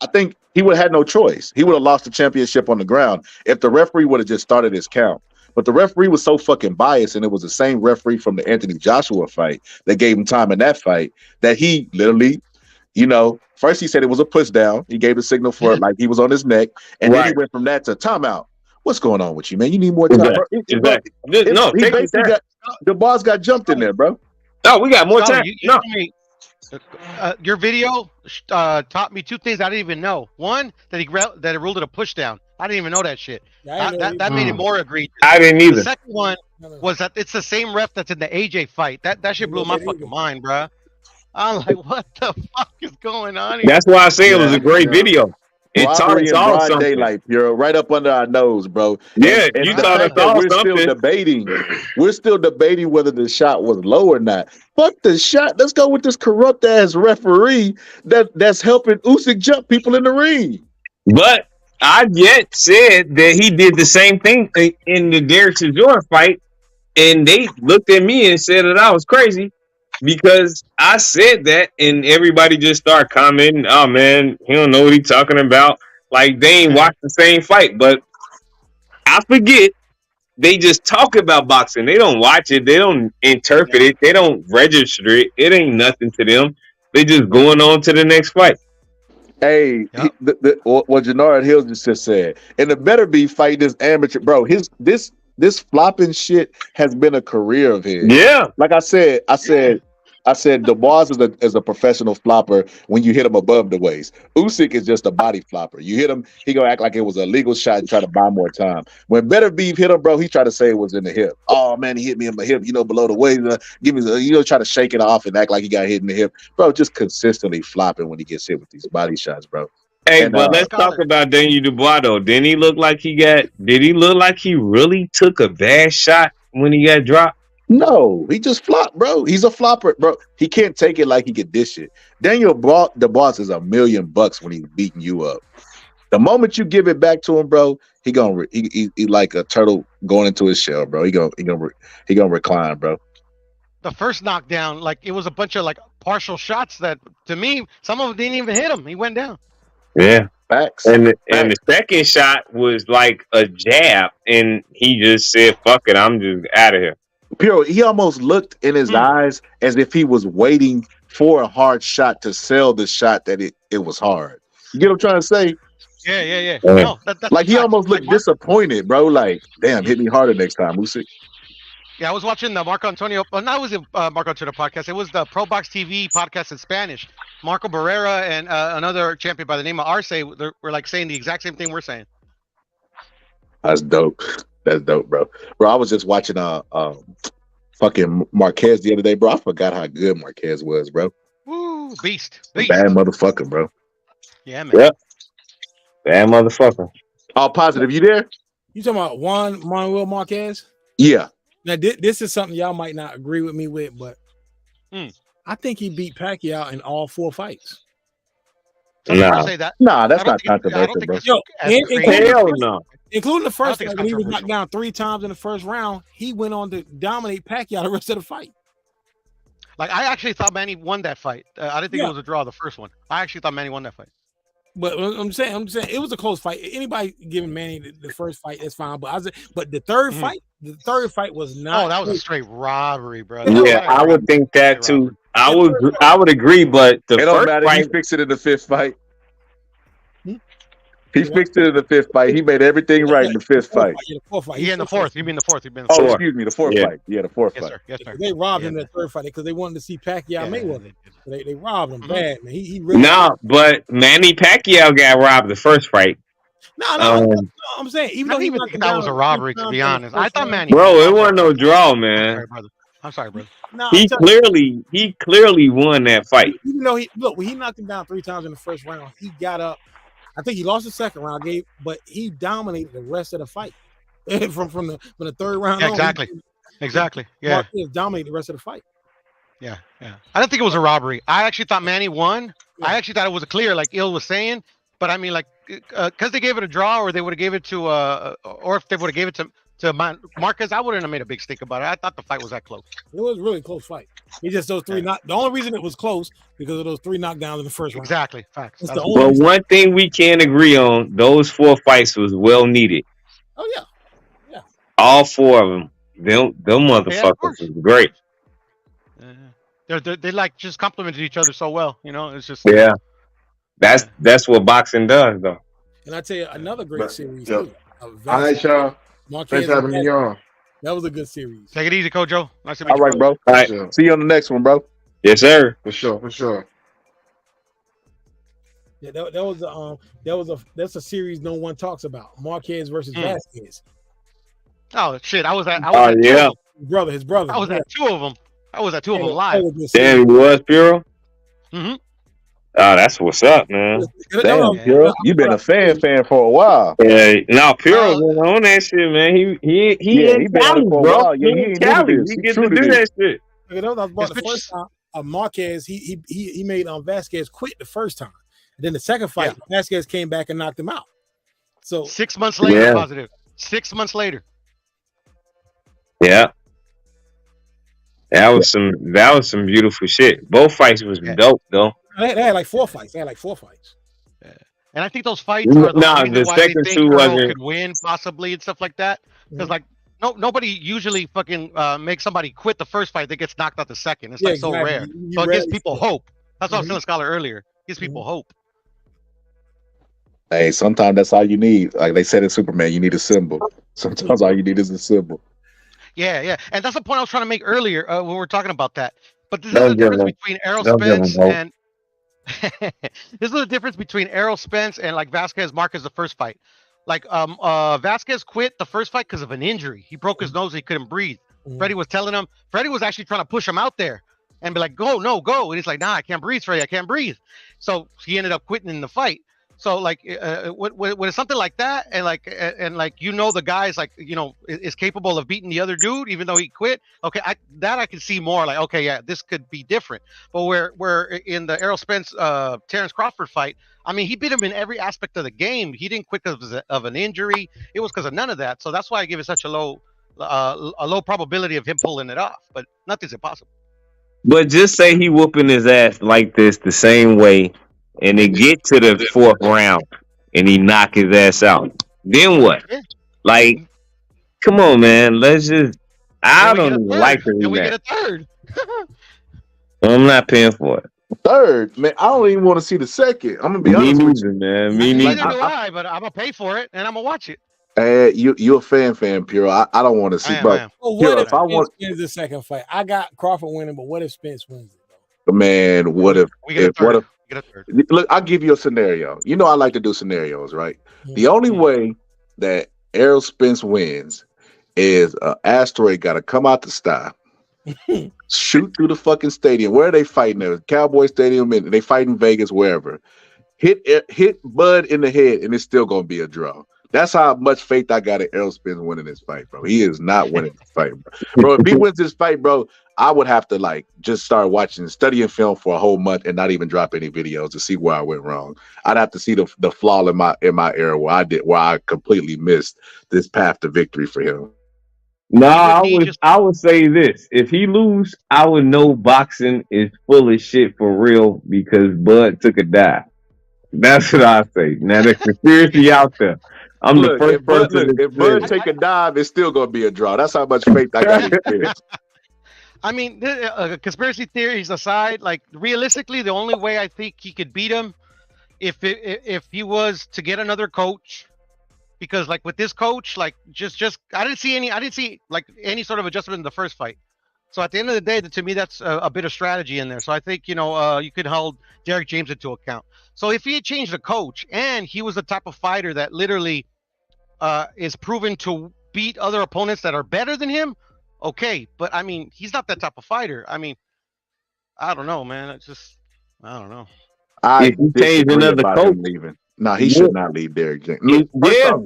D: I think he would have had no choice. He would have lost the championship on the ground if the referee would have just started his count. But the referee was so fucking biased, and it was the same referee from the Anthony Joshua fight that gave him time in that fight that he literally. First he said it was a push down. He gave the signal for it like he was on his neck. And then he went from that to timeout. What's going on with you, man? You need more time.
I: Exactly.
D: The boss got jumped in there, bro.
I: No, we got more time.
E: Your video taught me 2 things I didn't even know. One, that it ruled it a push down. I didn't even know that shit. That made it more egregious.
I: I didn't either.
E: The second one was that it's the same ref that's in the AJ fight. That shit blew my fucking mind, bro. I'm like, what the fuck is going on here?
I: That's why I say it was a great video. It taught us all
D: broad
I: something.
D: Daylight, Pure, right up under our nose, bro.
I: Yeah,
D: and
I: you
D: the
I: taught
D: fact
I: us all
D: that
I: something.
D: We're still debating whether the shot was low or not. Fuck the shot. Let's go with this corrupt ass referee that's helping Usyk jump people in the ring.
I: But I yet said that he did the same thing in the Derek Chisora fight, and they looked at me and said that I was crazy because I said that, and everybody just started commenting, "Oh man, he don't know what he's talking about." Like they ain't watched the same fight. But I forget. They just talk about boxing. They don't watch it. They don't interpret it. They don't register it. It ain't nothing to them. They just going on to the next fight.
D: Hey, what Jannard Hill just said, and the Better Be fight this amateur, bro. This flopping shit has been a career of his.
I: Yeah,
D: like I said, DeBois is a professional flopper when you hit him above the waist. Usyk is just a body flopper. You hit him, he gonna act like it was a legal shot and try to buy more time. When Better Beef hit him, bro, he tried to say it was in the hip. Oh man, he hit me in my hip, below the waist. Give me try to shake it off and act like he got hit in the hip. Bro, just consistently flopping when he gets hit with these body shots, bro.
I: Hey,
D: And
I: but let's talk
E: Scholar.
I: about Daniel Dubois though. Did he look like he really took a bad shot when he got dropped?
D: no, he just flopped, bro. He's a flopper, bro. He can't take it like he could dish it. The boss is $1 million when he's beating you up. The moment you give it back to him, bro, he like a turtle going into his shell, bro. He gonna recline, bro.
E: The first knockdown, like it was a bunch of like partial shots that, to me, some of them didn't even hit him. He went down.
I: Yeah.
D: Facts.
I: And the second shot was like a jab, and he just said, "Fuck it, I'm just out of here."
D: Pure, he almost looked in his eyes as if he was waiting for a hard shot to sell the shot that it was hard. You get what I'm trying to say?
E: Yeah.
I: Yeah.
E: No, that's
D: Like he
E: facts.
D: almost looked disappointed, bro. Like, damn, hit me harder next time, Usyk.
E: Yeah, I was watching the Marco Antonio. Well, not was it Marco Antonio podcast. It was the Pro Box TV podcast in Spanish. Marco Barrera and another champion by the name of Arce were like saying the exact same thing we're saying.
D: That's dope. That's dope, bro. Bro, I was just watching fucking Marquez the other day, bro. I forgot how good Marquez was, bro.
E: Woo, beast.
D: Bad motherfucker, bro.
E: Yeah, man.
I: Yep. Bad motherfucker.
D: All positive. You there?
H: You talking about Juan Manuel Marquez?
D: Yeah.
H: Now this is something y'all might not agree with me with, but I think he beat Pacquiao in all 4 fights.
I: Nah.
E: Say that.
D: Nah, that's
E: I don't
D: not
E: think- I don't
D: controversial,
E: think
D: bro.
E: it's
H: Yo,
E: as crazy.
I: Hell no.
H: Including the
E: I don't
H: first
E: think
H: fight
E: it's
H: when he was
E: controversial.
H: knocked down 3 times in the first round, he went on to dominate Pacquiao the rest of the fight.
E: Like I actually thought Manny won that fight. I didn't think it was a draw, the first one. I actually thought Manny won that fight.
H: But I'm saying it was a close fight. Anybody giving Manny the first fight, that's fine. But the third fight was not.
E: Oh, that was a straight robbery, bro.
I: Yeah, I would think that too. I would agree, but the
D: It don't
I: first
D: matter.
I: fight,
D: He fixed it in the 5th fight. He fixed it in the 5th fight. He made everything right in the 5th fight.
H: The fourth fight.
E: Yeah, in the fourth. You mean the fourth? You mean the
D: Oh,
E: fourth?
D: excuse me, the 4th
I: Yeah.
D: fight. Yeah, the 4th
E: Yes,
D: fight.
E: sir. Yes, sir.
H: They robbed him that third fight because they wanted to see Pacquiao
E: Yeah.
H: Mayweather. They robbed him
E: Mhm.
H: bad, man. He really
I: no, but Manny Pacquiao got robbed the first fight.
H: no. I'm saying even
E: I
H: though
E: didn't
H: he
E: even
H: knocked
E: think
H: him
E: that
H: down
E: was a
H: 3
E: robbery, to
H: times
E: be
H: in the
E: honest. I
H: first
E: thought
H: round.
E: Manny.
I: Bro, it wasn't no draw,
E: I'm
I: man.
E: sorry, brother. I'm sorry, brother.
H: No,
I: He clearly won that fight.
H: even though when he knocked him down 3 times in the first round, he got up. I think he lost the second round, but he dominated the rest of the fight from the third round.
E: Yeah,
H: on.
E: exactly. Yeah.
H: Marquez dominated the rest of the fight.
E: Yeah. I don't think it was a robbery. I actually thought Manny won. I actually thought it was a clear, like Il was saying. But I mean, like, because they gave it a draw, or they would have gave it to, or if they would have gave it to Marquez, I wouldn't have made a big stink about it. I thought the fight was that close.
H: It was a really close fight. He just those 3 The only reason it was close because of those 3 knockdowns in the first round.
E: Exactly. Facts.
H: That's
E: That's
H: the only
I: But
H: reason.
I: one thing we can agree on, those 4 fights was well needed.
H: Oh yeah.
I: All 4 of them. Them motherfuckers
E: course.
I: was great.
E: They like just complimented each other so well. You know, it's just
I: Yeah. That's what boxing does, though.
H: And I tell you another great
J: But,
H: series.
J: yo,
H: too.
J: All right, y'all.
H: Marquez
J: Thanks for having
H: and
J: me on.
H: That was a good series.
E: Take it easy, Kojo. Nice to meet
D: All
E: you.
D: right, bro.
I: All right.
J: Sure.
D: See you on the next one, bro.
I: Yes, sir.
J: For sure.
H: Yeah, that's a series no one talks about. Marquez versus Vasquez.
E: Oh shit! I was at.
I: Oh, yeah.
H: His brother.
E: I was at 2 of them. I was at 2 of them
H: That
E: live.
H: was a good
I: Damn,
H: series.
I: he was Puro?
E: Mm-hmm.
I: Oh, that's what's up, man.
D: Damn, girl. You been a fan for a while.
I: Yeah, no, Puro went on that shit, man. He in
D: been on
I: Cali,
D: it for a
I: bro.
D: while. Yeah,
I: He
D: he
I: in
D: ain't new to
I: Cali.
D: this.
I: He
D: He
I: get
D: true
I: to
D: to
I: do
D: this.
I: that shit.
H: That was about the first time. Marquez he made Vasquez quit the first time. And then the second fight, Vasquez came back and knocked him out. So
E: 6 months later,
I: Yeah.
E: positive. 6 months later.
I: Yeah. That was some beautiful shit. Both fights was dope though.
H: they had like 4 fights.
E: And I think those fights
I: No,
E: are the reason
I: the
E: why
I: second
E: they
I: two
E: think Earl
I: wasn't-
E: could win possibly and stuff like that. Because like nobody usually fucking makes somebody quit the first fight that gets knocked out the second. It's
H: Yeah,
E: like so
H: exactly.
E: rare.
H: You
E: So it gives
H: rarely
E: people
H: see it.
E: hope. That's what I was telling Scholar earlier. It gives people hope.
D: Hey, sometimes that's all you need. Like they said in Superman, you need a symbol. Sometimes all you need is a symbol.
E: Yeah. And that's the point I was trying to make earlier when we were talking about that. But this is
I: Don't
E: the
I: give
E: difference
I: him-
E: between Errol
I: don't give him
E: Spence
I: hope.
E: and this is the difference between Errol Spence and like Vasquez Marquez the first fight. Like Vasquez quit the first fight because of an injury. He broke his nose, he couldn't breathe. Freddie was telling him, Freddie was actually trying to push him out there and be like, go. And he's like, nah, I can't breathe, Freddie, I can't breathe. So he ended up quitting in the fight. So like when it's something like that, and like the guy's like is capable of beating the other dude even though he quit. Okay, I can see more like, okay, yeah, this could be different. But where in the Errol Spence Terrence Crawford fight, I mean, he beat him in every aspect of the game. He didn't quit because of an injury. It was because of none of that. So that's why I give it such a low probability of him pulling it off. But nothing's impossible.
I: But just say he whooping his ass like this the same way, and they get to the fourth round, and he knock his ass out. Then what? Like, come on, man. Let's just. I don't even like the
E: And we get
I: rematch.
E: a third.
I: I'm not paying for it.
D: Third, man, I don't even want to see the second. I'm gonna be
I: Me
D: honest with you.
I: neither, man. Me
E: Neither
I: neither.
E: do I, but I'm gonna pay for it and I'm gonna watch it.
D: You a fan, Pure. I don't want to see,
E: I
D: bro.
E: am.
H: Well,
D: Pure,
H: what if
D: if I
H: Spence
D: want,
H: wins the second fight? I got Crawford winning, but what if Spence wins it?
D: man, what if?
E: We get a third.
D: What if?
E: We get a third.
D: Look, I'll give you a scenario. You know, I like to do scenarios, right? The only way that Errol Spence wins is an asteroid got to come out the sky, shoot through the fucking stadium. Where are they fighting at? Cowboy Stadium, and they fight in Vegas, wherever. Hit Bud in the head, and it's still gonna be a draw. That's how much faith I got in Errol Spence winning this fight, bro. He is not winning this fight, bro. If he wins this fight, bro, I would have to like just start studying film for a whole month and not even drop any videos to see where I went wrong. I'd have to see the flaw in my era where I completely missed this path to victory for him.
I: No, I would say this. If he lose, I would know boxing is full of shit for real because Bud took a dive. That's what I say. Now the conspiracy out there. I'm
D: Look,
I: the first person.
D: if Bud take a dive, it's still gonna be a draw. That's how much faith I got in Spence.
E: I mean, conspiracy theories aside, like realistically, the only way I think he could beat him if he was to get another coach, because like with this coach, like just I didn't see like any sort of adjustment in the first fight. So at the end of the day, to me, that's a bit of strategy in there. So I think you could hold Derek James into account. So if he had changed the coach and he was the type of fighter that literally is proven to beat other opponents that are better than him, okay. But I mean, he's not that type of fighter. I mean, I don't know, man. It's just I don't know.
D: I
I: If he changed
D: disagree
I: another
D: about
I: coach,
D: him leaving. No, he should not leave Derek James. Look, first off,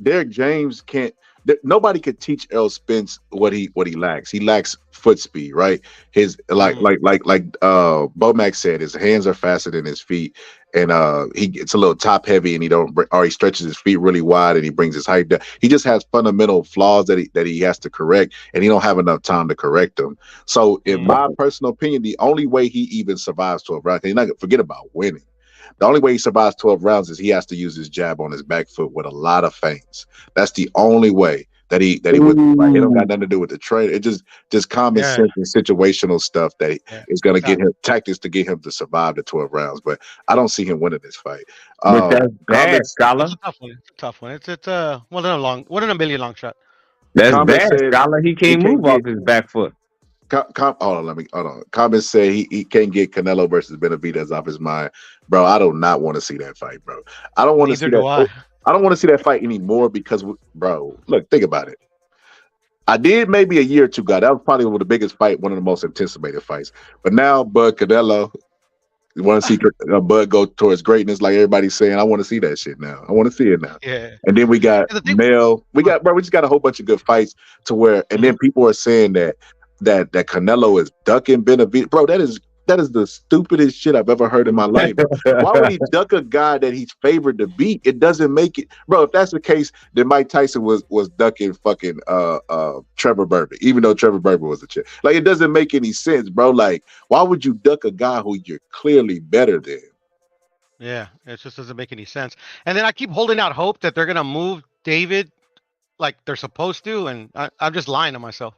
D: Derek James can't. Nobody could teach Errol Spence what he lacks. He lacks foot speed, right? His like Bomac said, his hands are faster than his feet, and he gets a little top heavy, and he stretches his feet really wide, and he brings his height down. He just has fundamental flaws that he has to correct, and he don't have enough time to correct them. So, in my personal opinion, the only way he even survives 12 rounds, and you're not gonna forget about winning. The only way he survives 12 rounds is he has to use his jab on his back foot with a lot of feints. That's the only way that he would. Like, it don't got nothing to do with the trade. It just common sense and situational stuff that is going to get him tactics to get him to survive the 12 rounds. But I don't see him winning this fight.
I: But that's bad, Scholar.
E: It's a tough one. It's a million long shot.
I: That's
D: Comment
I: bad,
D: said
I: Scholar. He can't move off his back foot.
D: Hold on. Comments say he can't get Canelo versus Benavidez off his mind, bro. I do not want to see that fight, bro. I don't want to see that. I don't want to see that fight anymore because, bro, look, think about it. I did maybe a year or two ago. That was probably one of the biggest fight, one of the most anticipated fights. But now, Bud Canelo, you want to see Bud go towards greatness, like everybody's saying. I want to see that shit now. I want to see it now.
E: Yeah.
D: And then we got Mel. We just got a whole bunch of good fights to where, and then people are saying that Canelo is ducking Benavidez. Bro, that is the stupidest shit I've ever heard in my life. Why would he duck a guy that he's favored to beat? It doesn't make it, bro. If that's the case, then Mike Tyson was ducking fucking Trevor Berbick, even though Trevor Berbick was a chick. Like, it doesn't make any sense, bro. Like, why would you duck a guy who you're clearly better than?
E: Yeah, it just doesn't make any sense. And then I keep holding out hope that they're gonna move David like they're supposed to, and I'm just lying to myself.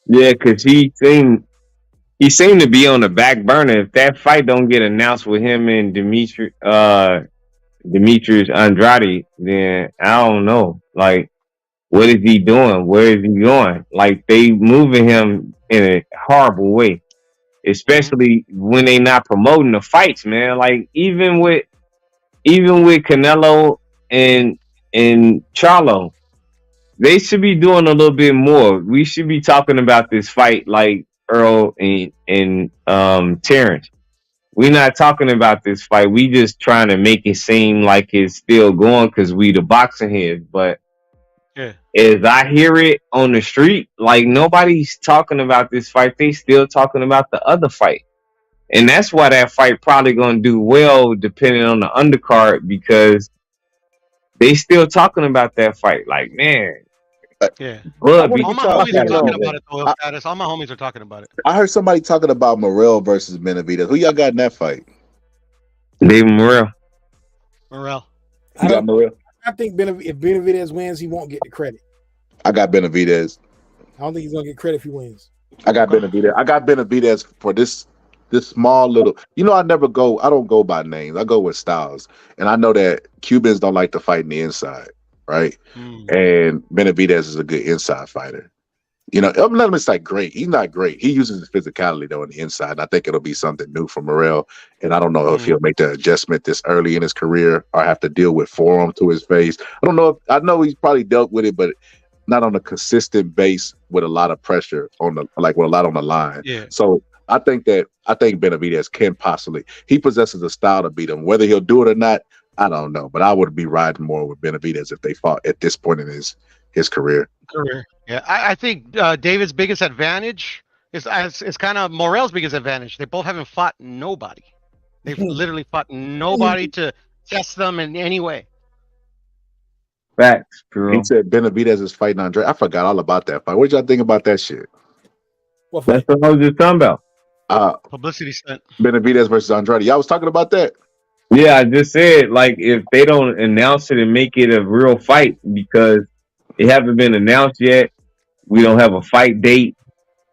I: Yeah, because he seemed to be on the back burner. If that fight don't get announced with him and Demetrius Andrade, then I don't know. Like, what is he doing? Where is he going? Like, they moving him in a horrible way, especially when they not promoting the fights, man. Like, even with Canelo and Charlo, they should be doing a little bit more. We should be talking about this fight like Earl and Terrence. we're not talking about this fight. We just trying to make it seem like it's still going because we the boxing heads. But
E: Yeah.
I: as I hear it on the street, like nobody's talking about this fight. They still talking about the other fight. And that's why that fight probably gonna do well depending on the undercard because they still talking about that fight. Like, man,
E: Yeah.
I: Bud
D: wanna
I: beat
E: All
I: the
E: my
I: fuck
E: homies are
I: out of
E: talking
I: him.
E: about it though. Status. All my homies are talking about it.
D: I heard somebody talking about Morrell versus Benavidez. Who y'all got in that fight?
I: David Morrell.
E: Morrell.
D: You got Morrell?
H: I think if Benavidez wins, he won't get the credit.
D: I got Benavidez.
H: I don't think he's gonna get credit if he wins.
D: I got Benavidez. I got Benavidez for this small little. You know, I don't go by names. I go with styles. And I know that Cubans don't like to fight in the inside, right? And Benavidez is a good inside fighter. You know, I'm not like great. He's not great. He uses his physicality though on the inside. And I think it'll be something new for Morrell. And I don't know if he'll make the adjustment this early in his career or have to deal with forearm to his face. I don't know. I know he's probably dealt with it, but not on a consistent base with a lot of pressure with a lot on the line.
E: Yeah.
D: So I think Benavidez can possibly. He possesses a style to beat him. Whether he'll do it or not, I don't know. But I would be riding more with Benavidez if they fought at this point in his career.
E: Yeah, I think David's biggest advantage is kind of Morrell's biggest advantage. They both haven't fought nobody. They've literally fought nobody to test them in any way.
I: Facts, bro.
D: He said Benavidez is fighting Andre. I forgot all about that fight. What y'all think about that shit?
I: That's what I was just talking about.
E: Publicity stunt.
D: Benavidez versus Andrade. Y'all was talking about that?
I: Yeah, I just said, like, if they don't announce it and make it a real fight because it haven't been announced yet, we don't have a fight date.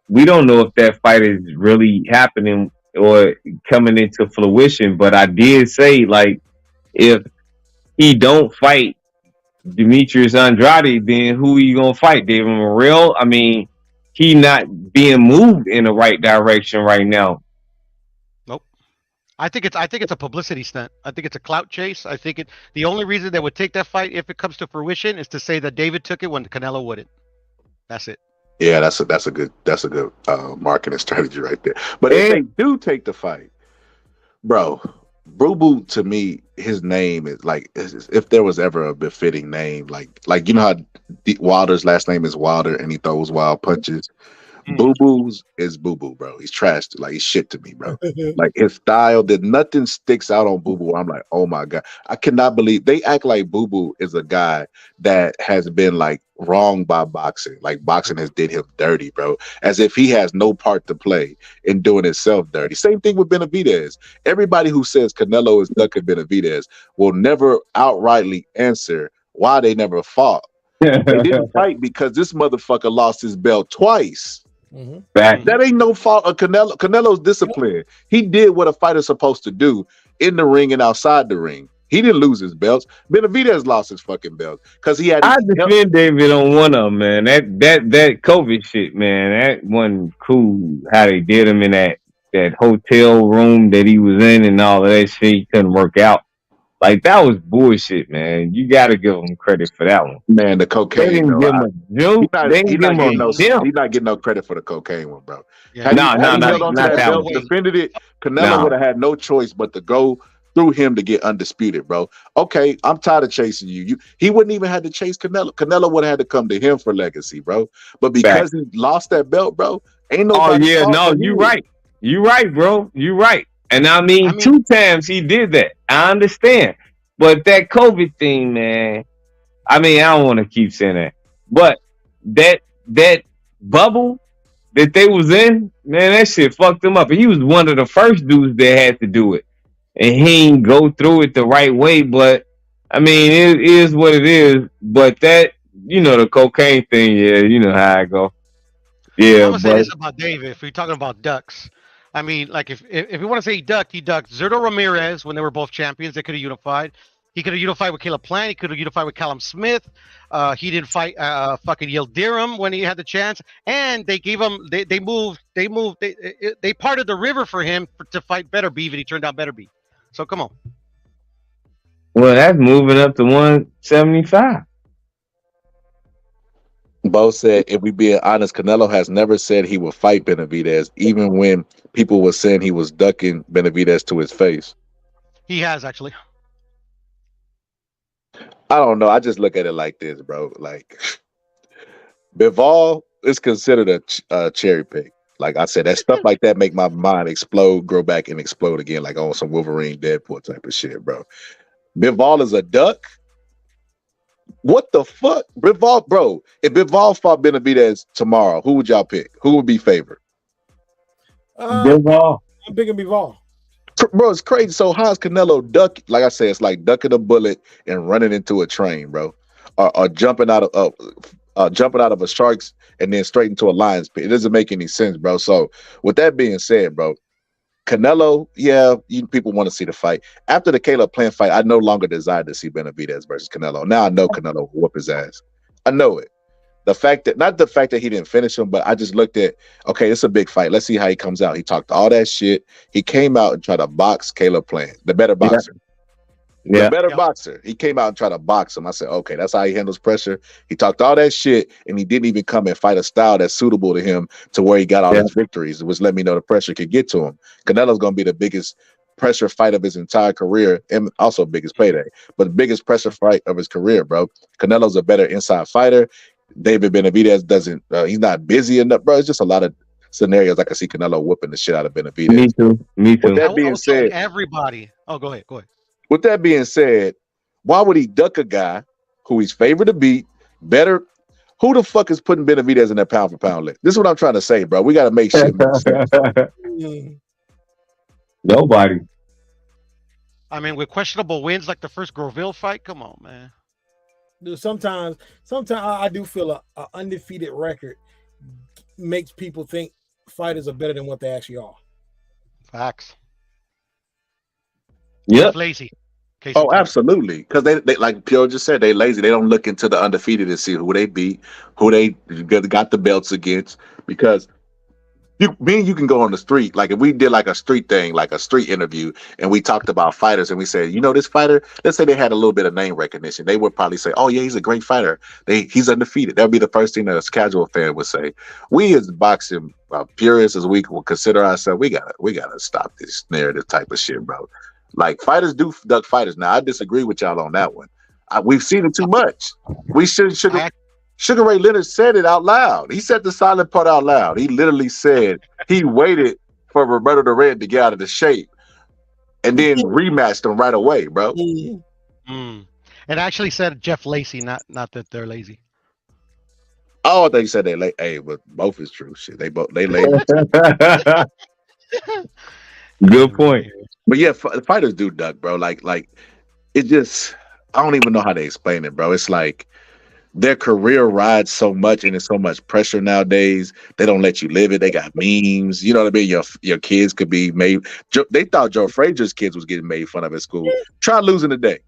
I: We don't know if that fight is really happening or coming into fruition. But I did say, like, if he don't fight Demetrius Andrade, then who are you gonna fight? David Morrell? I mean, he not being moved in the right direction right now.
E: Nope. I think it's a publicity stunt. I think it's a clout chase. I think the only reason they would take that fight if it comes to fruition is to say that David took it when Canelo wouldn't. That's it.
D: Yeah, that's a good marketing strategy right there. But if they do take the fight, bro, Boo Boo to me, his name is like if there was ever a befitting name, like you know how Wilder's last name is Wilder and he throws wild punches. Boo Boo's is Boo Boo, bro. He's trash. Like he's shit to me, bro. Like his style, nothing sticks out on Boo Boo. I'm like, oh my god, I cannot believe they act like Boo Boo is a guy that has been like wronged by boxing. Like boxing has did him dirty, bro. As if he has no part to play in doing himself dirty. Same thing with Benavidez. Everybody who says Canelo is ducking Benavidez will never outrightly answer why they never fought. They didn't fight because this motherfucker lost his belt twice. That ain't no fault of Canelo. Canelo's discipline. He did what a fighter's supposed to do in the ring and outside the ring. He didn't lose his belts. Benavidez lost his fucking belts because he had.
I: I defend David on one of them, man. That COVID shit, man. That wasn't cool. How they did him in that hotel room that he was in and all of that shit. He couldn't work out. Like that was bullshit, man. You got to give him credit for that one.
D: Man, the cocaine.
I: They didn't give him a juice.
D: He's not getting no credit for the cocaine one, bro.
E: Yeah.
I: Not
D: that
I: that
D: belt,
I: one.
D: defended it. Canelo would have had no choice but to go through him to get undisputed, bro. Okay, I'm tired of chasing you. He wouldn't even have to chase Canelo. Canelo would have had to come to him for legacy, bro. But because he lost that belt, bro, ain't nobody.
I: Oh yeah, no, you right. You right, bro. You right. And I mean, 2 times he did that. I understand. But that COVID thing, man, I mean, I don't want to keep saying that. But that bubble that they was in, man, that shit fucked him up. And he was one of the first dudes that had to do it. And he ain't go through it the right way. But, I mean, it is what it is. But that, the cocaine thing, yeah, you know how I go. Yeah,
E: I'm gonna say this about David. If we're talking about ducks, I mean, like if you want to say he ducked Zurdo Ramirez when they were both champions. They could have unified. He could have unified with Caleb Plant. He could have unified with Callum Smith. He didn't fight fucking Yildirim when he had the chance. And they gave him. They parted the river for him to fight Better Beef, and he turned out Better Beef. So come on.
I: Well, that's moving up to 175.
D: Bo said, if we being honest, Canelo has never said he would fight Benavidez, even when people were saying he was ducking Benavidez to his face.
E: He has actually.
D: I don't know. I just look at it like this, bro. Like Bivol is considered a cherry pick. Like I said, that stuff like that make my mind explode, grow back, and explode again, like on some Wolverine Deadpool type of shit, bro. Bivol is a duck. What the fuck, Bivol, bro? If Bivol fought Benavidez tomorrow, who would y'all pick? Who would be favored?
I: Bivol.
H: I'm picking Bivol.
D: Bro, it's crazy. So how's Canelo duck? Like I said, it's like ducking a bullet and running into a train, bro, or jumping out of a shark's and then straight into a lion's pit. It doesn't make any sense, bro. So with that being said, bro, Canelo, yeah, people want to see the fight. After the Caleb Plant fight, I no longer desire to see Benavidez versus Canelo. Now I know Canelo will whoop his ass. I know it. Not the fact that he didn't finish him, but I just looked at, okay, it's a big fight. Let's see how he comes out. He talked all that shit. He came out and tried to box Caleb Plant, the better boxer.
I: Yeah.
D: The better boxer. He came out and tried to box him. I said, okay, that's how he handles pressure. He talked all that shit, and he didn't even come and fight a style that's suitable to him to where he got all his victories, which let me know the pressure could get to him. Canelo's going to be the biggest pressure fight of his entire career and also biggest payday, but the biggest pressure fight of his career, bro. Canelo's a better inside fighter. David Benavidez doesn't, he's not busy enough, bro. It's just a lot of scenarios I can see Canelo whooping the shit out of Benavidez.
I: Me too.
D: With that being said,
E: everybody. Oh, go ahead.
D: With that being said, why would he duck a guy who he's favored to beat? Better. Who the fuck is putting Benavidez in that pound for pound list? This is what I'm trying to say, bro. We got to make shit make sense.
I: Nobody.
E: I mean, with questionable wins like the first Groville fight, come on, man.
H: Dude, sometimes I do feel a undefeated record makes people think fighters are better than what they actually are.
E: Facts.
D: Yeah.
E: Lazy.
D: Oh, absolutely. Because they like Pio just said, they lazy. They don't look into the undefeated and see who they beat, who they got the belts against. Because me and you can go on the street. Like if we did like a street thing, like a street interview, and we talked about fighters and we said, you know, this fighter, let's say they had a little bit of name recognition. They would probably say, oh yeah, he's a great fighter. He's undefeated. That would be the first thing that a casual fan would say. We as boxing purists as we will consider ourselves, we gotta stop this narrative type of shit, bro. Like fighters do duck fighters. Now I disagree with y'all on that one. We've seen it too much. We should Sugar Ray Leonard said it out loud. He said the silent part out loud. He literally said he waited for Roberto Duran to get out of the shape and then rematched him right away, bro.
E: And actually said Jeff Lacey, not that they're lazy.
D: Oh, I thought you said they late. Hey, but both is true. Shit, they lazy.
I: Good point.
D: But yeah, fighters do duck, bro. Like it just, I don't even know how to explain it, bro. It's like their career rides so much and there's so much pressure nowadays. They don't let you live it. They got memes. You know what I mean? Your kids could be made. They thought Joe Frazier's kids was getting made fun of at school. Try losing today.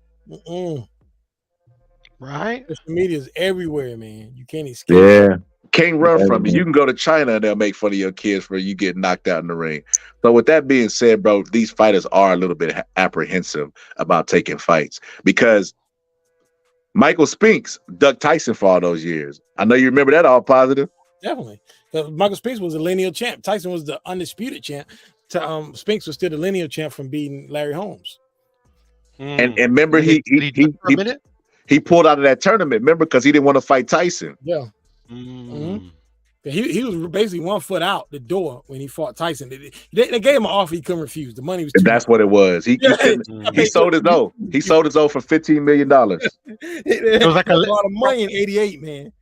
E: Right?
H: Social media is everywhere, man. You can't escape.
D: Yeah. Can't run from it. You can go to China and they'll make fun of your kids for you getting knocked out in the ring. So with that being said, bro, these fighters are a little bit apprehensive about taking fights because Michael Spinks ducked Tyson for all those years. I know you remember that all positive.
H: Definitely. Michael Spinks was a lineal champ. Tyson was the undisputed champ. Spinks was still the lineal champ from beating Larry Holmes.
D: And remember he pulled out of that tournament, remember, because he didn't want to fight Tyson.
H: Yeah. He was basically 1 foot out the door when he fought Tyson. They gave him an offer he couldn't refuse. The money was too
D: that's
H: much.
D: What it was. He sold his own. He sold his own for $15 million.
E: It was like
H: a lot of money in '88, man.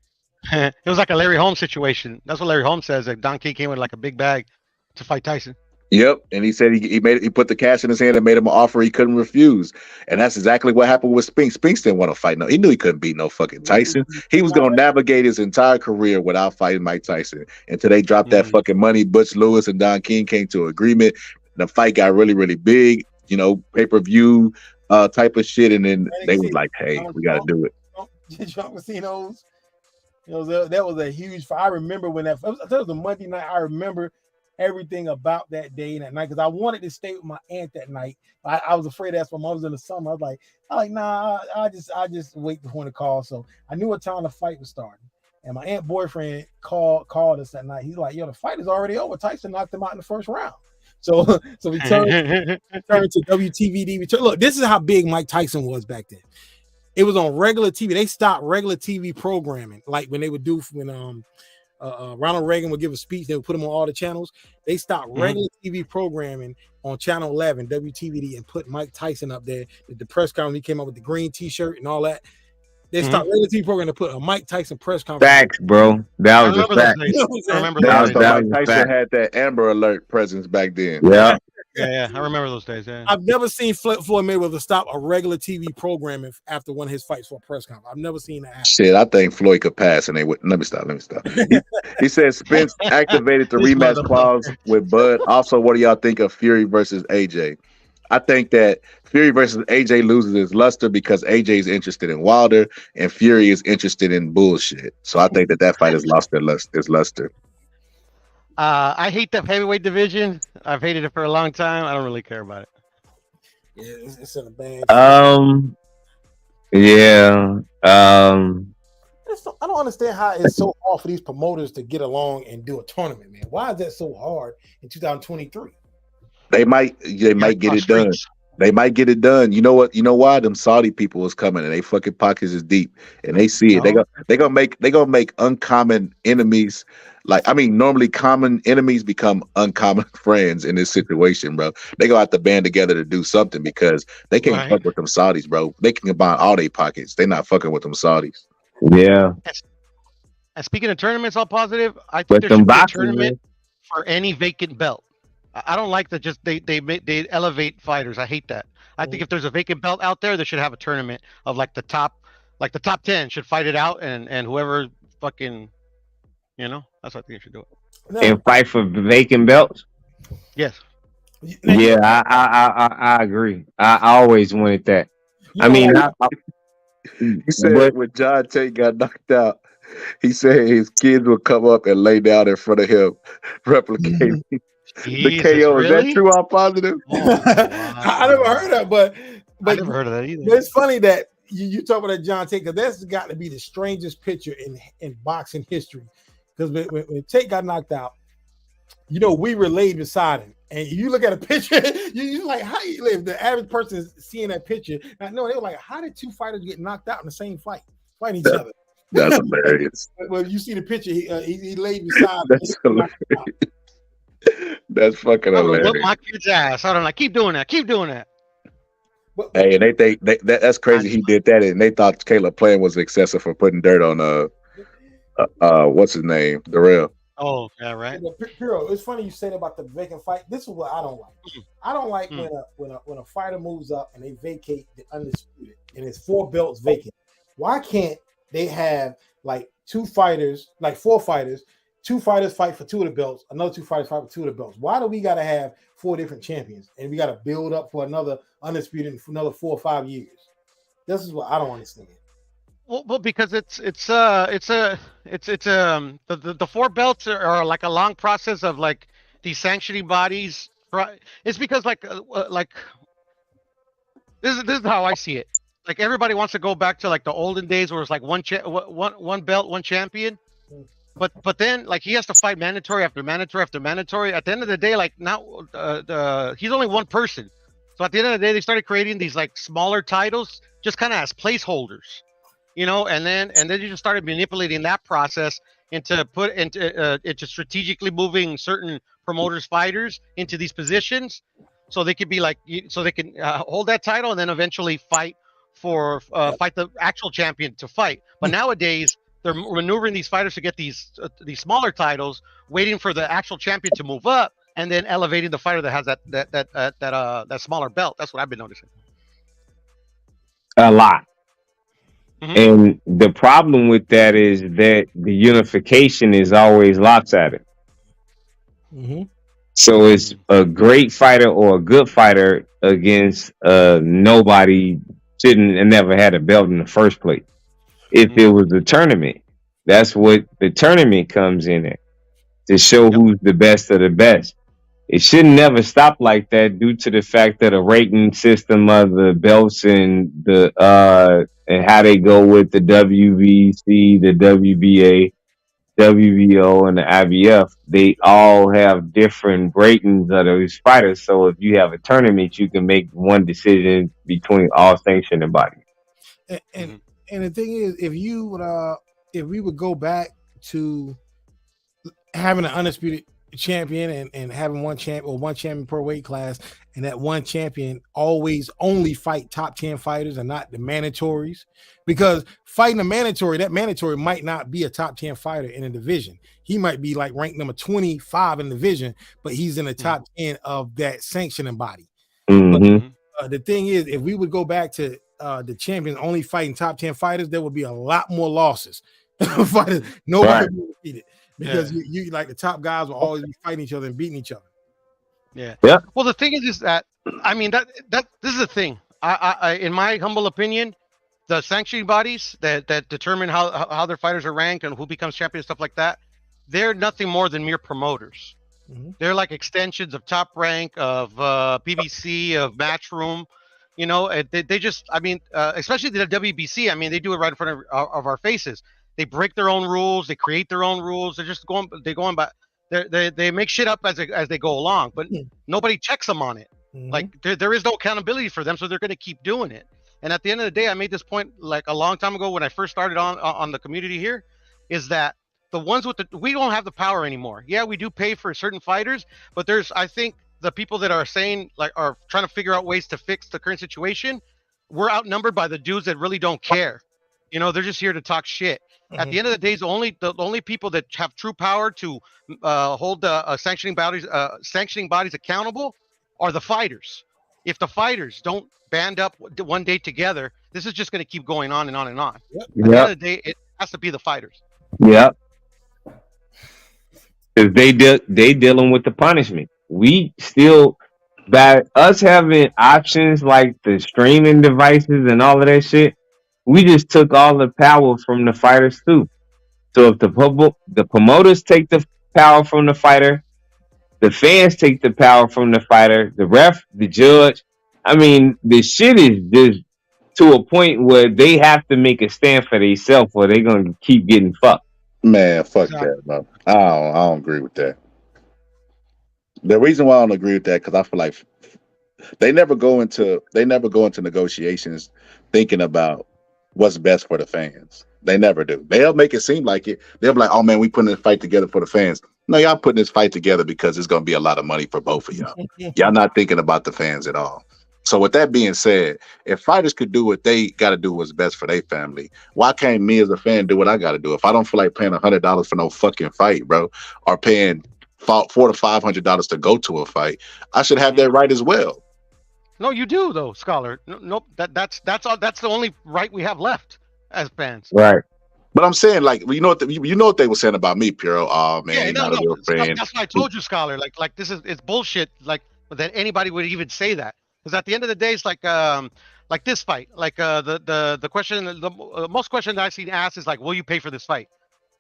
E: It was like a Larry Holmes situation. That's what Larry Holmes says. That Don King came with like a big bag to fight Tyson.
D: Yep, and he said he put the cash in his hand and made him an offer he couldn't refuse, and that's exactly what happened with Spinks. Spinks didn't want to fight. No, he knew he couldn't beat no fucking Tyson. He was gonna navigate his entire career without fighting Mike Tyson. Until they dropped that fucking money. Butch Lewis and Don King came to an agreement. The fight got really, really big. You know, pay-per-view type of shit, and then they was like, "Hey, we got to do it."
H: Trump casinos. That was a huge fight. I remember when that was a Monday night. I remember everything about that day and that night because I wanted to stay with my aunt that night. I was afraid that's when I was in the summer. I was like, nah, I just wait for the call. So I knew what time the fight was starting. And my aunt boyfriend called us that night. He's like, yo, the fight is already over. Tyson knocked him out in the first round. So we turned to WTVD. Look, this is how big Mike Tyson was back then. It was on regular TV. They stopped regular TV programming, like when they would do when Ronald Reagan would give a speech. They would put him on all the channels. They stopped regular TV programming on Channel 11, WTVD, and put Mike Tyson up there. The press conference, he came up with the green T-shirt and all that. They stopped regular TV program to put a Mike Tyson press conference.
I: Facts, bro. That was a fact.
E: I remember
D: That
E: those
D: was
E: days.
D: Mike Tyson had that Amber Alert presence back then.
I: Yeah.
E: Yeah, I remember those days. Yeah.
H: I've never seen Floyd Mayweather stop a regular TV programming after one of his fights for a press conference. I've never seen that happen.
D: Shit, I think Floyd could pass, and they would. Let me stop. He said Spence activated the rematch clause with Bud. Also, what do y'all think of Fury versus AJ? I think that Fury versus AJ loses his luster because AJ is interested in Wilder and Fury is interested in bullshit. So I think that fight has lost its luster.
E: I hate the heavyweight division. I've hated it for a long time. I don't really care about it.
H: Yeah, it's in a bad.
I: Yeah.
H: I don't understand how it's so hard for these promoters to get along and do a tournament, man. Why is that so hard in 2023?
D: They might get it done. They might get it done. You know what? You know why? Them Saudi people is coming and they fucking pockets is deep and they see it. They gonna make uncommon enemies. Like, I mean, normally common enemies become uncommon friends in this situation, bro. They go out to band together to do something because they can't fuck with them Saudis, bro. They can combine all their pockets. They not fucking with them Saudis.
I: Yeah.
E: And speaking of tournaments, all positive, I think there should be a tournament for any vacant belt. I don't like that. Just they elevate fighters. I hate that. I think if there's a vacant belt out there, they should have a tournament of the top 10 should fight it out, and whoever fucking, that's what I think you should do it.
I: And fight for vacant belts.
E: Yes.
I: Yeah, I agree. I always wanted that. I mean,
D: he said when John Tate got knocked out, he said his kids would come up and lay down in front of him, replicating the KO. Really? Is that true? I'm positive.
H: I never heard that, but
E: I never heard of that either.
H: But it's funny that you talk about that John Tate, because that's got to be the strangest picture in boxing history. Because when Tate got knocked out, we were laid beside him. And you look at a picture, you're like, how you live? The average person is seeing that picture. I know they were like, how did two fighters get knocked out in the same fight, fighting each other?
D: That's hilarious.
H: Well, you see the picture, he laid beside him.
D: That's hilarious. That's fucking hilarious.
E: Whip my kid's ass. I don't like. Keep doing that. Keep doing that.
D: Hey, and they think that's crazy. He did that, and they thought Caleb Plant was excessive for putting dirt on what's his name, Darrell.
E: Oh, yeah, right.
H: Piro, it's funny you said about the vacant fight. This is what I don't like. I don't like when a fighter moves up and they vacate the undisputed, and it's 4 belts vacant. Why can't they have like 2 fighters, like 4 fighters? 2 fighters fight for 2 of the belts, another 2 fighters fight for 2 of the belts. Why do we got to have 4 different champions and we got to build up for another undisputed for another 4 or 5 years? This is what I don't understand.
E: Well, because the 4 belts are like a long process of like these sanctioning bodies. It's because like this is how I see it. Like everybody wants to go back to like the olden days where it's like one belt, one champion. But then like he has to fight mandatory after mandatory after mandatory. At the end of the day, like now he's only one person. So at the end of the day, they started creating these like smaller titles just kind of as placeholders, and then you just started manipulating that process into strategically moving certain promoters, fighters into these positions, so they could be like, so they can hold that title and then eventually fight the actual champion to fight. But nowadays, they're maneuvering these fighters to get these smaller titles, waiting for the actual champion to move up, and then elevating the fighter that has that smaller belt. That's what I've been noticing.
I: A lot. And the problem with that is that the unification is always lopsided. So it's a great fighter or a good fighter against nobody shouldn't and never had a belt in the first place. If it was a tournament, that's what the tournament comes in at, to show who's the best of the best. It should never stop like that due to the fact that a rating system of the belts and the and how they go with the WBC, the WBA. WBO and the IBF, they all have different ratings of those fighters. So if you have a tournament, you can make one decision between all sanctioning bodies.
H: And the thing is, if we would go back to having an undisputed champion and having one champion per weight class, and that one champion always only fight top 10 fighters and not the mandatories, because fighting a mandatory, that mandatory might not be a top 10 fighter in a division. He might be like ranked number 25 in the division, but he's in the top 10 of that sanctioning body. But the thing is, if we would go back to the champions only fighting top 10 fighters, there would be a lot more losses. Fighters, nobody would be defeated because you like the top guys will always be fighting each other and beating each other.
E: Yeah.
I: Yeah.
E: Well, the thing is that I mean that this is the thing. I in my humble opinion, the sanctioning bodies that determine how their fighters are ranked and who becomes champion and stuff like that, they're nothing more than mere promoters. They're like extensions of Top Rank, of PBC, of Matchroom. You know, they just, I mean, especially the WBC. I mean, they do it right in front of our faces. They break their own rules. They create their own rules. They're just going by. They make shit up as they go along, but nobody checks them on it. Like there is no accountability for them, so they're going to keep doing it. And at the end of the day, I made this point like a long time ago when I first started on the community here, is that the ones with we don't have the power anymore. Yeah, we do pay for certain fighters, but I think the people that are saying are trying to figure out ways to fix the current situation, we're outnumbered by the dudes that really don't care. You know, they're just here to talk shit. At the end of the day, the only people that have true power to hold sanctioning bodies accountable are the fighters. If the fighters don't band up one day together, this is just going to keep going on and on and on. At the end of the day, it has to be the fighters.
I: Yep. Because they dealing with the punishment. We still, by us having options like the streaming devices and all of that shit, we just took all the power from the fighters too. So if the promoters take the power from the fighter, the fans take the power from the fighter, the ref, the judge. I mean, the shit is just to a point where they have to make a stand for themselves, or they're gonna keep getting fucked.
D: Man, fuck that, bro. I don't agree with that. The reason why I don't agree with that, because I feel like they never go into negotiations thinking about what's best for the fans. They never do. They'll make it seem like it. They'll be like, "Oh man, we putting this fight together for the fans." No, y'all putting this fight together because it's gonna be a lot of money for both of y'all. Y'all not thinking about the fans at all. So with that being said, if fighters could do what they got to do what's best for their family, why can't me as a fan do what I got to do? If I don't feel like paying $100 for no fucking fight, bro, or paying $400 to $500 to go to a fight, I should have that right as well.
E: No, you do though, Scholar. Nope. That's all. That's the only right we have left as fans.
I: Right.
D: But I'm saying, like, you know what they were saying about me, Piero. Oh man, you're not a real fan.
E: That's why I told you, Scholar. Like it's bullshit. Like that anybody would even say that. Because at the end of the day, it's like this fight. Like the question, the most question that I've seen asked is like, will you pay for this fight?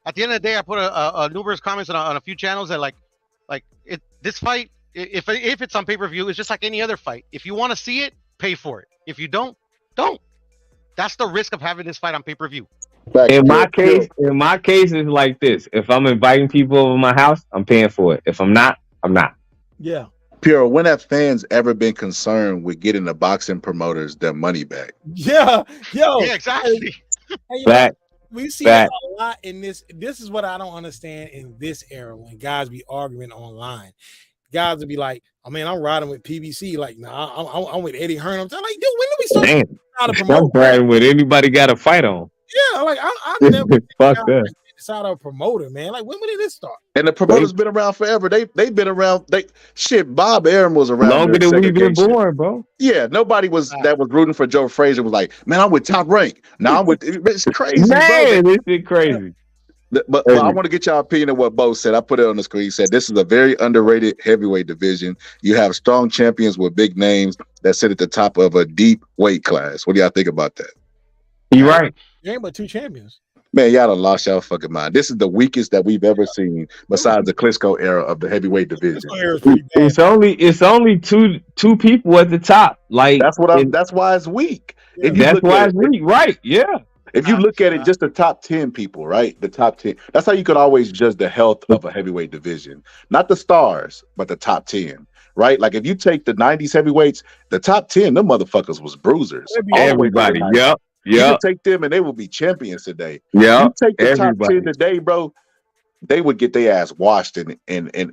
E: At the end of the day, I put a numerous comments on a few channels that this fight, if it's on pay-per-view, it's just like any other fight. If you want to see it, pay for it. If you don't. That's the risk of having this fight on pay-per-view.
I: In my case, it's like this. If I'm inviting people over my house, I'm paying for it. If I'm not, I'm not.
H: Yeah.
D: Piero, when have fans ever been concerned with getting the boxing promoters their money back?
H: Yeah, yo.
E: Yeah, exactly.
H: We see it a lot in this. This is what I don't understand in this era when guys be arguing online. Guys will be like, "Oh man, I'm riding with PBC." Like, nah, I'm with Eddie Hearn. I'm like, dude, when did we start?
I: I'm riding with anybody got a fight on.
H: Yeah, like I never
I: fuck that.
H: Decide a promoter, man. Like, when did this start?
D: And the promoters been around forever. They've been around. Bob Arum was around
I: longer than we've been born, bro.
D: Yeah, nobody was rooting for Joe Frazier was like, man, I'm with Top Rank. Now I'm with. It's crazy,
I: man. This is crazy.
D: But I want to get your opinion of what Bo said. I put it on the screen. He said this is a very underrated heavyweight division. You have strong champions with big names that sit at the top of a deep weight class. What do y'all think about that?
I: You're right.
H: There ain't but two champions.
D: Man, y'all done lost y'all fucking mind. This is the weakest that we've ever seen besides the Klitschko era of the heavyweight division.
I: It's only two people at the top. Like
D: that's why it's weak.
I: That's why it's weak, right? Yeah.
D: If you look at it, just the top 10 people, right? The top 10. That's how you could always judge the health of a heavyweight division. Not the stars, but the top 10, right? Like if you take the 90s heavyweights, the top 10, them motherfuckers was bruisers.
I: Everybody. Yep.
D: You
I: Yep.
D: could take them and they will be champions today.
I: Yep.
D: You take the top
I: Everybody.
D: 10 today, bro, they would get their ass washed in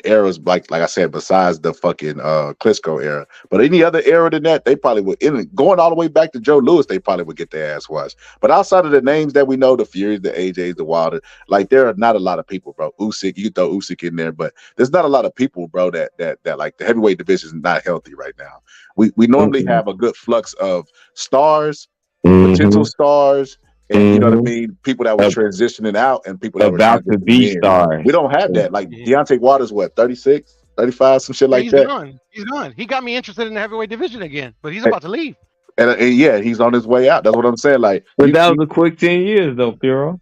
D: eras like I said, besides the fucking Klitschko era. But any other era than that, they probably would. Going all the way back to Joe Louis, they probably would get their ass washed. But outside of the names that we know, the Furies, the AJs, the Wilder, like there are not a lot of people, bro. Usyk, you throw Usyk in there, but there's not a lot of people, bro. That like the heavyweight division is not healthy right now. We normally have a good flux of stars, potential stars. And you know what I mean? People that were transitioning out and people that were
I: About to be
D: in.
I: stars.
D: We don't have that. Like Deontay Waters, what, 36, 35, some shit like
E: He's
D: that.
E: gone. He's gone. He got me interested in the heavyweight division again, but he's about to leave.
D: And yeah, he's on his way out. That's what I'm saying. Like,
I: But that was a quick 10 years, though, Piero.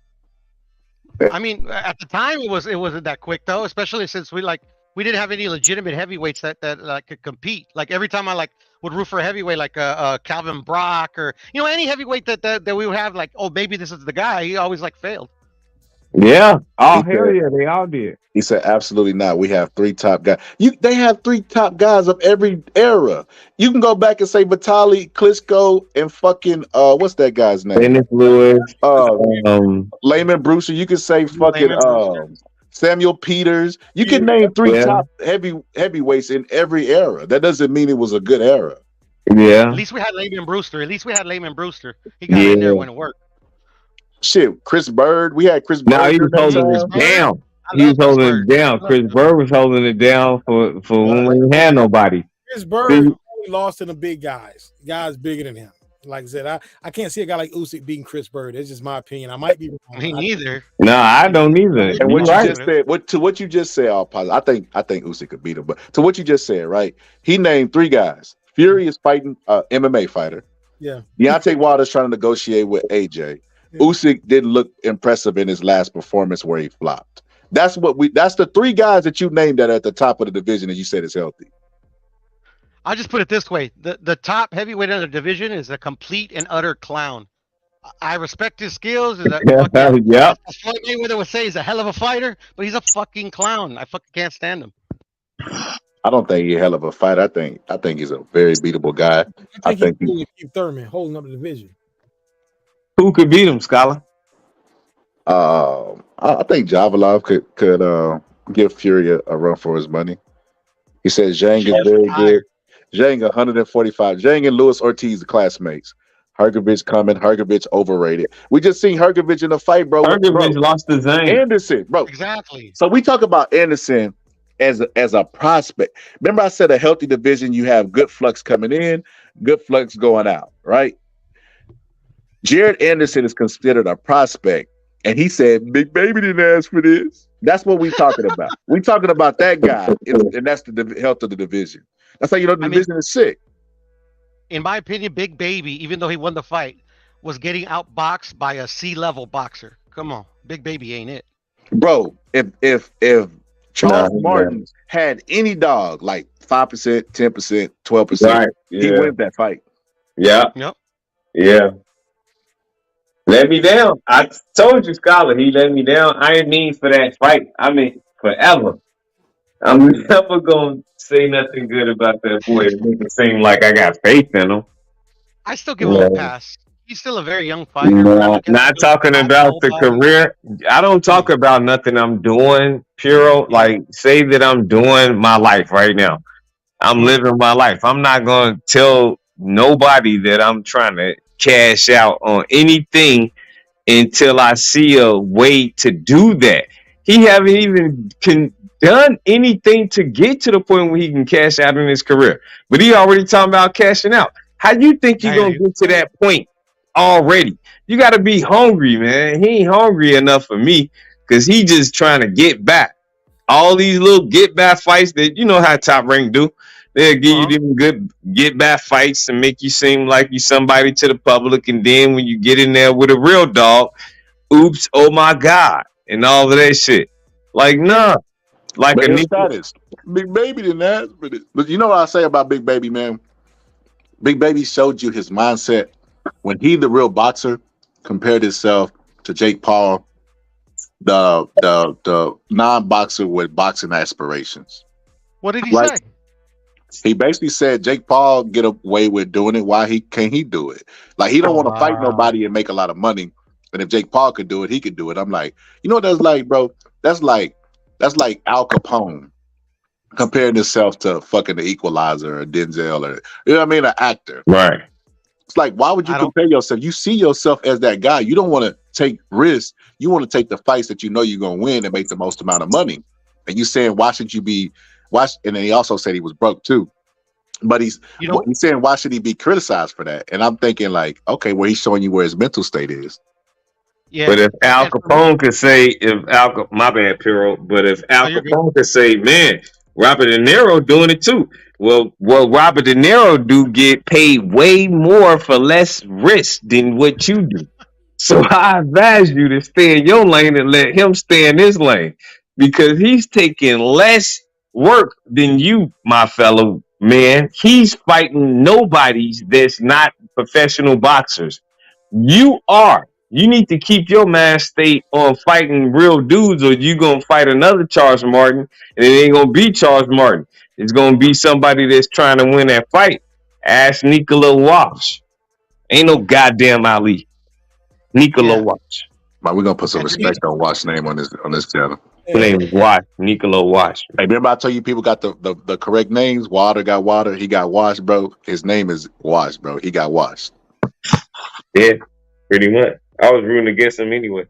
E: I mean, at the time it wasn't that quick though, especially since we didn't have any legitimate heavyweights that could compete. Like every time I would root for a heavyweight like Calvin Brock or any heavyweight that we would have like, oh, maybe this is the guy. He always failed.
I: Yeah. Oh,
D: He
I: hell
D: said-
I: yeah, they all did.
D: He said, absolutely not. We have 3 top guys. They have 3 top guys of every era. You can go back and say Vitaly Klitschko and fucking what's that guy's name?
I: Dennis Lewis.
D: Layman Brewster. You could say fucking Samuel Peters. You can name 3
I: Yeah.
D: top heavyweights in every era. That doesn't mean it was a good era.
I: Yeah.
E: At least we had Layman Brewster. He got in there when it worked.
D: Shit, Chris Bird. We had Chris Bird.
I: No, he was
D: during that
I: holding
D: time.
I: it down. He was holding it down. Chris Bird was holding it down for when we didn't have nobody.
H: Chris Bird only lost to the big guys bigger than him. Like I said, I can't see a guy like Usyk beating Chris Bird. It's just my opinion. I might be wrong.
E: Me neither.
I: No, I don't either.
D: And what
I: You
D: you
I: right.
D: just said, what you just said, all positive. I think Usyk could beat him. But to what you just said, right? He named 3 guys. Fury is fighting MMA fighter.
H: Yeah.
D: Deontay Wilder's trying to negotiate with AJ. Usyk didn't look impressive in his last performance where he flopped. That's the 3 guys that you named that are at the top of the division and you said is healthy.
E: I'll just put it this way: the top heavyweight in the division is a complete and utter clown. I respect his skills.
I: Yep.
E: Floyd Mayweather would say he's a hell of a fighter, but he's a fucking clown. I fucking can't stand him.
D: I don't think he's a hell of a fighter. I think he's a very beatable guy. I think
H: he could keep Thurman holding up the division.
I: Who could beat him, Scholar?
D: I think Javelov could give Fury a run for his money. He says Zhang is very good. Zhang 145. Zhang and Luis Ortiz are classmates. Hrgovic coming. Hrgovic overrated. We just seen Hrgovic in a fight, bro.
I: Hrgovic lost to Zhang.
D: Anderson, bro.
E: Exactly.
D: So we talk about Anderson as a prospect. Remember, I said a healthy division, you have good flux coming in, good flux going out, right? Jared Anderson is considered a prospect, and he said, Big Baby didn't ask for this. That's what we talking about. We talking about that guy, and that's the health of the division. That's how you know the division is sick.
E: In my opinion, Big Baby, even though he won the fight, was getting outboxed by a C-level boxer. Come on, Big Baby ain't it.
D: Bro, if Charles Martin had any dog, like 5%, 10%, 12%,
I: Right,
D: he
I: yeah.
D: wins that fight.
I: Yeah.
E: Yep.
I: Yeah. Let me down. I told you, Scholar, he let me down. I ain't mean for that fight. I mean, forever. I'm never going to say nothing good about that boy. It make it seem like I got faith in him.
E: I still give him a pass. He's still a very young fighter.
I: No, not talking about the career. I don't talk about nothing I'm doing, Piero. Like, say that I'm doing my life right now. I'm living my life. I'm not going to tell nobody that I'm trying to cash out on anything until I see a way to do that. He haven't even done anything to get to the point where he can cash out in his career. But he already talking about cashing out. How do you think you're going to get to that point already? You got to be hungry, man. He ain't hungry enough for me because he just trying to get back. All these little get back fights that you know how Top Rank do. They'll give you them good get back fights and make you seem like you somebody to the public. And then when you get in there with a real dog, oops, oh my God, and all of that shit. Like, nah. Like
D: But
I: a
D: his
I: nigga.
D: status. Big Baby didn't ask for it. But you know what I say about Big Baby, man? Big Baby showed you his mindset. When he the real boxer, compared himself to Jake Paul, the non-boxer with boxing aspirations.
E: What did he
D: Like,
E: say?
D: he basically said Jake Paul get away with doing it. Why can't he do it? Like, he don't want to fight nobody and make a lot of money. And if Jake Paul could do it, he could do it. I'm like, you know what that's like, bro? That's like Al Capone comparing himself to fucking the Equalizer or Denzel or, you know what I mean, an actor.
I: Right.
D: It's like, why would you compare yourself? You see yourself as that guy. You don't want to take risks. You want to take the fights that you know you're going to win and make the most amount of money. And you saying, why should you be, and then he also said he was broke too. But he's saying, why should he be criticized for that? And I'm thinking like, okay, well, he's showing you where his mental state is.
E: Yeah.
I: But if Al Capone could say, my bad, Piro, but if Al Capone could say, man, Robert De Niro doing it too. Well, Robert De Niro do get paid way more for less risk than what you do. So I advise you to stay in your lane and let him stay in his lane because he's taking less work than you, my fellow man. He's fighting nobodies that's not professional boxers. You are. You need to keep your mind state on fighting real dudes, or you gonna fight another Charles Martin, and it ain't gonna be Charles Martin. It's gonna be somebody that's trying to win that fight. Ask Nikola Walsh. Ain't no goddamn Ali. Nikola Walsh.
D: Man, we're gonna put some respect on Wash's name on this channel.
I: His name is Wash. Nikola Wash.
D: Hey, remember I told you people got the correct names? Water got water. He got Wash, bro. His name is Wash, bro. He got washed.
I: Yeah, pretty much. I was rooting against him anyway.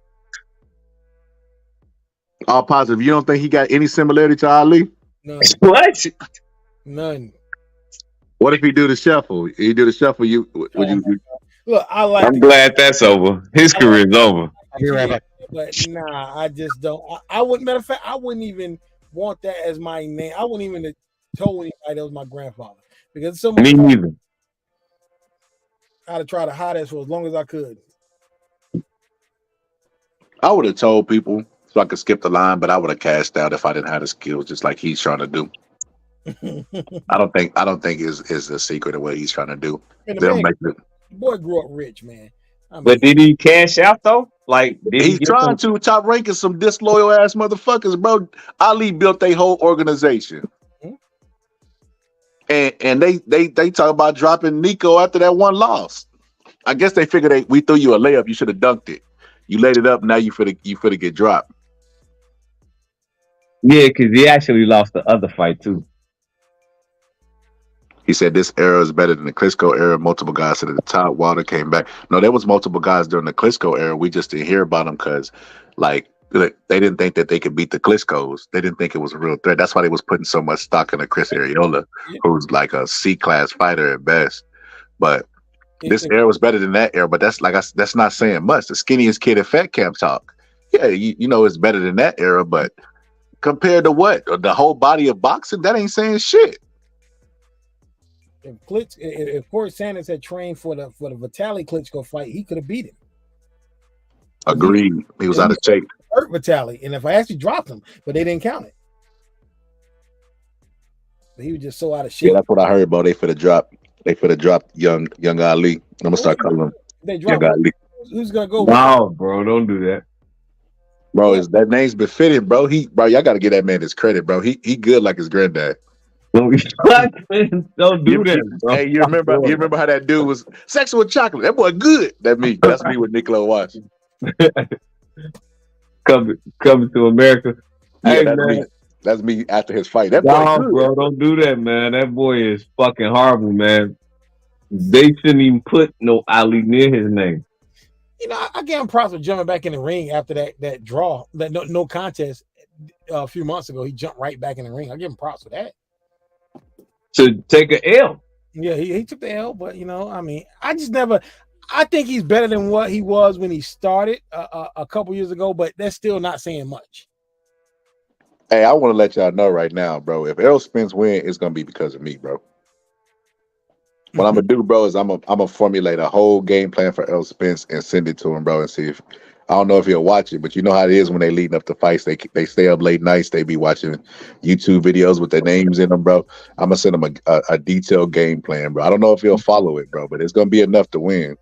D: All positive. You don't think he got any similarity to Ali?
H: None.
I: What?
H: None.
D: What if he do the shuffle? He do the shuffle. Would you?
H: Look, I like.
I: I'm glad that's over. His career's over.
E: Be right back.
H: But nah, I just don't. I wouldn't. Matter of fact, I wouldn't even want that as my name. I wouldn't even have told anybody that was my grandfather because so
I: Me neither.
H: I'd have tried to hide it for as long as I could.
D: I would have told people so I could skip the line, but I would have cashed out if I didn't have the skills, just like he's trying to do. I don't think is a secret of what he's trying to do.
H: The boy grew up rich, man. I mean,
I: But did he cash out though? Like
D: he's trying to top ranking some disloyal ass motherfuckers, bro. Ali built a whole organization, and they talk about dropping Nico after that one loss. I guess they figured we threw you a layup. You should have dunked it. You laid it up. Now you finna get dropped.
I: Yeah, because he actually lost the other fight too.
D: He said this era is better than the Klitschko era. Multiple guys at the top. Wilder came back. No, there was multiple guys during the Klitschko era. We just didn't hear about them because, like, they didn't think that they could beat the Klitschkos. They didn't think it was a real threat. That's why they was putting so much stock in a Chris Arreola, who's like a C-class fighter at best. But this era was better than that era. But that's that's not saying much. The skinniest kid at Fat Camp talk. Yeah, you know it's better than that era. But compared to what? The whole body of boxing, that ain't saying shit.
H: If Corey Sanders had trained for the Vitaly Klitschko fight, he could have beat him.
D: Agreed. He was out of shape.
H: Hurt Vitaly, and if I actually dropped him, but they didn't count it. But he was just so out of shape.
D: Yeah, that's what I heard about. They finna drop young Ali. I'm gonna start calling him Young Ali.
H: Who's gonna go?
I: Wow, bro, don't do that.
D: Bro, that name's befitting, bro. Y'all gotta give that man his credit, bro. He good like his granddad.
I: Don't do that, bro.
D: Hey, you remember how that dude was sexual with chocolate? That boy good. That's me with Nikola Watch.
I: Coming to America.
D: Yeah,
I: Hey,
D: that's
I: man.
D: me. That's me after his fight. That boy
I: No,
D: good.
I: bro, don't do that, man. That boy is fucking horrible, man. They shouldn't even put no Ali near his name.
H: You know, I gave him props for jumping back in the ring after that draw, that no contest a few months ago. He jumped right back in the ring. I give him props for that.
I: To take an L.
H: Yeah, he took the L, but you know, I mean, I think he's better than what he was when he started a couple years ago, but that's still not saying much.
D: Hey, I want to let y'all know right now, bro. If Errol Spence win, it's gonna be because of me, bro. What I'm gonna do, bro, is I'm gonna formulate a whole game plan for Errol Spence and send it to him, bro, and see if I don't know if he'll watch it, but you know how it is when they leading up to fights. They stay up late nights. They be watching YouTube videos with their names in them, bro. I'm gonna send him a detailed game plan, bro. I don't know if he'll follow it, bro, but it's gonna be enough to win.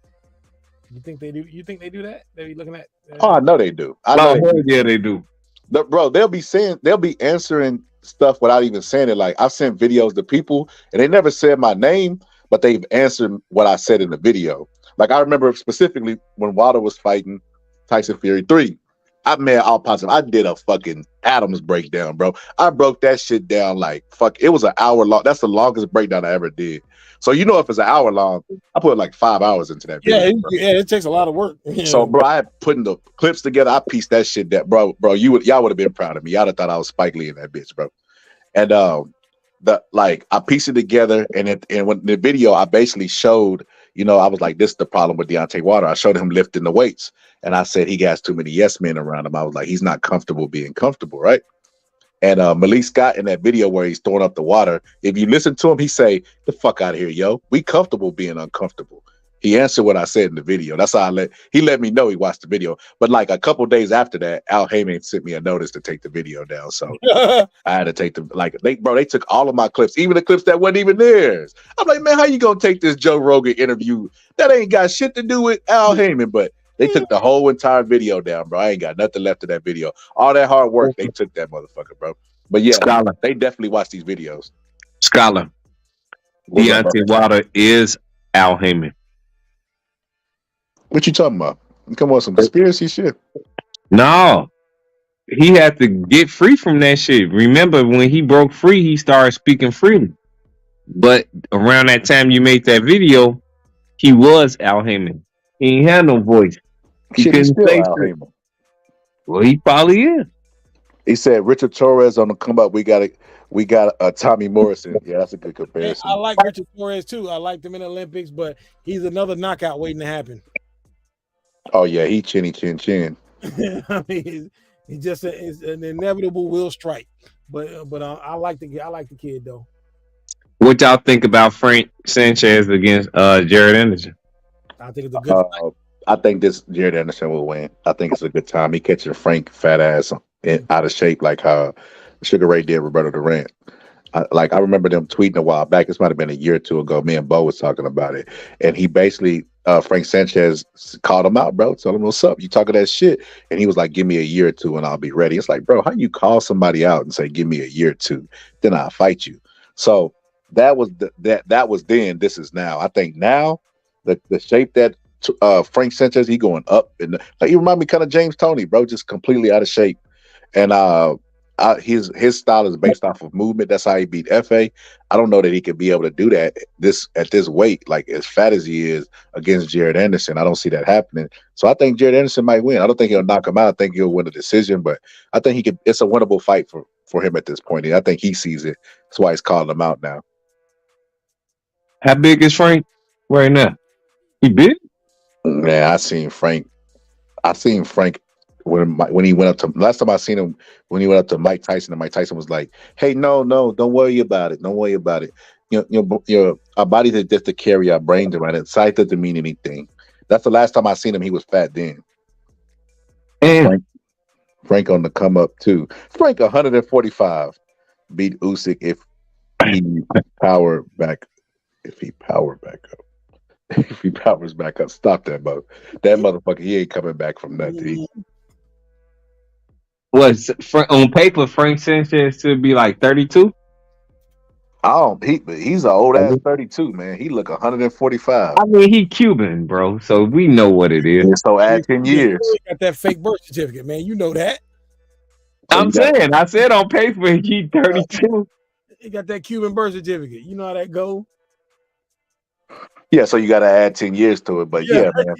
H: You think they do? You think they do that? They be looking at.
D: Oh, I know they do. I know
I: Oh,
D: they
I: hell
D: do.
I: yeah, they do.
D: Bro, they'll be answering stuff without even saying it. Like I've sent videos to people and they never said my name, but they've answered what I said in the video. Like I remember specifically when Wilder was fighting Tyson Fury 3. All positive. I did a fucking Adams breakdown, bro. I broke that shit down like fuck. It was an hour long. That's the longest breakdown I ever did. So you know, if it's an hour long, I put like 5 hours into that video.
H: It takes a lot of work.
D: So, bro, I had putting the clips together. I pieced that shit. That bro, y'all would have been proud of me. Y'all would have thought I was Spike Lee in that bitch, bro. And I pieced it together, and when the video, I basically showed, I was like, this is the problem with Deontay Wilder. I showed him lifting the weights, and I said he has too many yes men around him. I was like, he's not comfortable being comfortable, right? And Malik Scott in that video where he's throwing up the water, if you listen to him, he say, "The fuck out of here, yo. We comfortable being uncomfortable." He answered what I said in the video. That's how he let me know he watched the video. But like a couple days after that, Al Heyman sent me a notice to take the video down. So I had to take they took all of my clips, even the clips that wasn't even theirs. I'm like, man, how you gonna take this Joe Rogan interview that ain't got shit to do with Al Heyman? But they took the whole entire video down, bro. I ain't got nothing left of that video. All that hard work, they took that motherfucker, bro. But yeah,
I: Scholar.
D: They definitely watch these videos.
I: Scholar. Deontay Wilder is Al Heyman.
D: What you talking about? You come on some conspiracy shit.
I: No. He had to get free from that shit. Remember, when he broke free, he started speaking freely. But around that time you made that video, he was Al Heyman. He ain't had no voice. He
D: Shit, he's
I: couldn't
D: still
I: say
D: Al
I: shit.
D: Heyman.
I: Well, he probably is.
D: He said Richard Torres on the come up. We got Tommy Morrison. Yeah, that's a good comparison.
H: I like Richard Torres too. I liked him in the Olympics, but he's another knockout waiting to happen.
D: Oh yeah, he chinny chin chin.
H: I mean, he's just it's an inevitable will strike. But I like the kid though.
I: What y'all think about Frank Sanchez against Jared Anderson?
H: I think it's a good fight.
D: I think this Jared Anderson will win. I think it's a good time. He catching Frank fat ass out of shape like how Sugar Ray did Roberto Durant. I remember them tweeting a while back. This might have been a year or two ago. Me and Bo was talking about it, and he basically Frank Sanchez called him out, bro. Told him, "What's up? You talking that shit?" And he was like, "Give me a year or two, and I'll be ready." It's like, bro, how you call somebody out and say, "Give me a year or two, then I'll fight you"? So that was that was then. This is now. I think now the shape that Frank Sanchez, he going up, and he remind me kind of James Toney, bro, just completely out of shape. And his style is based off of movement. That's how he beat FA. I don't know that he could be able to do that at this weight, like as fat as he is, against Jared Anderson. I don't see that happening. So I think Jared Anderson might win. I don't think he'll knock him out. I think he'll win a decision, but I think he could. It's a winnable fight for him at this point. And I think he sees it. That's why he's calling him out now.
I: How big is Frank right now? He big?
D: Man, I seen Frank when he went up to last time I seen him when he went up to Mike Tyson, and Mike Tyson was like, "Hey, no, don't worry about it. Don't worry about it. Our bodies are just to carry our brains around it. Size doesn't mean anything." That's the last time I seen him. He was fat then.
I: And
D: Frank on the come up too. Frank 145 beat Usyk if he power back. If he powers back up, stop that motherfucker. He ain't coming back from nothing.
I: On paper, Frank Sanchez should be like 32.
D: He's an old ass 32, man. He look 145.
I: I mean, he Cuban, bro. So we know what it is.
D: So add 10 years.
H: He got that fake birth certificate, man. You know that.
I: I said on paper he 32.
H: He got that Cuban birth certificate. You know how that go.
D: Yeah, so you got to add 10 years to it. But yeah, man,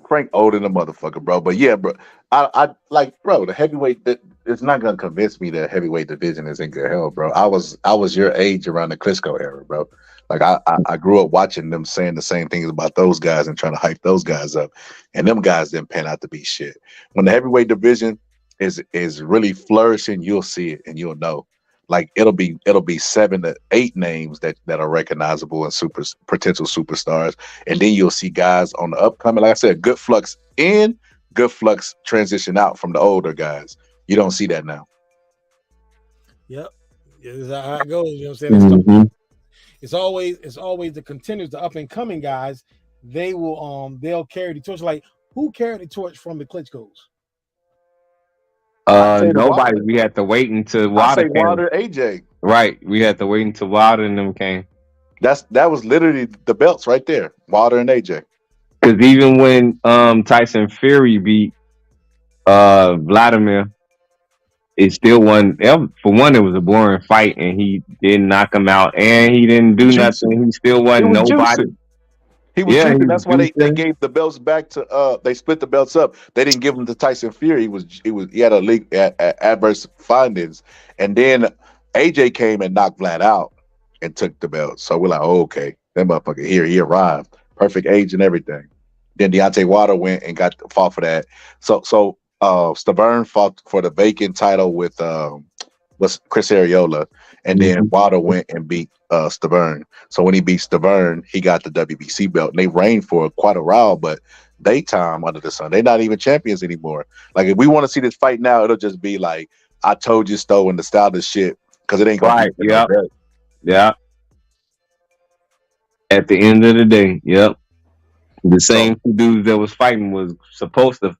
D: Frank older than a motherfucker, bro. But yeah, bro, I like, bro, the heavyweight. It's not gonna convince me that heavyweight division is in good health, bro. I was your age around the Klitschko era, bro. Like I grew up watching them saying the same things about those guys and trying to hype those guys up, and them guys didn't pan out to be shit. When the heavyweight division is really flourishing, you'll see it and you'll know. Like it'll be 7 to 8 names that are recognizable and potential superstars, and then you'll see guys on the upcoming. Like I said, good flux in, good flux transition out from the older guys. You don't see that now.
H: Yep, that's how it goes. You know what I'm saying? It's always the contenders, the up and coming guys, they will they'll carry the torch. Like who carried the torch from the Klitschko's?
I: Nobody. We had to wait until Wilder came.
D: Wilder, AJ.
I: Right. We had to wait until Wilder and them came.
D: That was literally the belts right there. Wilder and AJ.
I: Because even when Tyson Fury beat Vladimir, it still wasn't. For one, it was a boring fight, and he didn't knock him out, and he didn't do nothing. He still wasn't nobody.
D: Juicing. He was juicing. That's why they gave the belts back to. They split the belts up. They didn't give them to Tyson Fury. He had a league adverse findings, and then AJ came and knocked Vlad out and took the belt. So we're like, oh, okay, that motherfucker he arrived, perfect age and everything. Then Deontay Wilder went and fought for that. So Stavern fought for the vacant title with Chris Arreola, and then Wilder went and beat Stavern. So when he beat Stavern, he got the WBC belt, and they reigned for quite a while. But daytime under the sun, they're not even champions anymore. Like if we want to see this fight now, it'll just be like I told you so and the style of shit because it ain't gonna be
I: Yeah. At the end of the day, the same two dudes that was fighting was supposed to,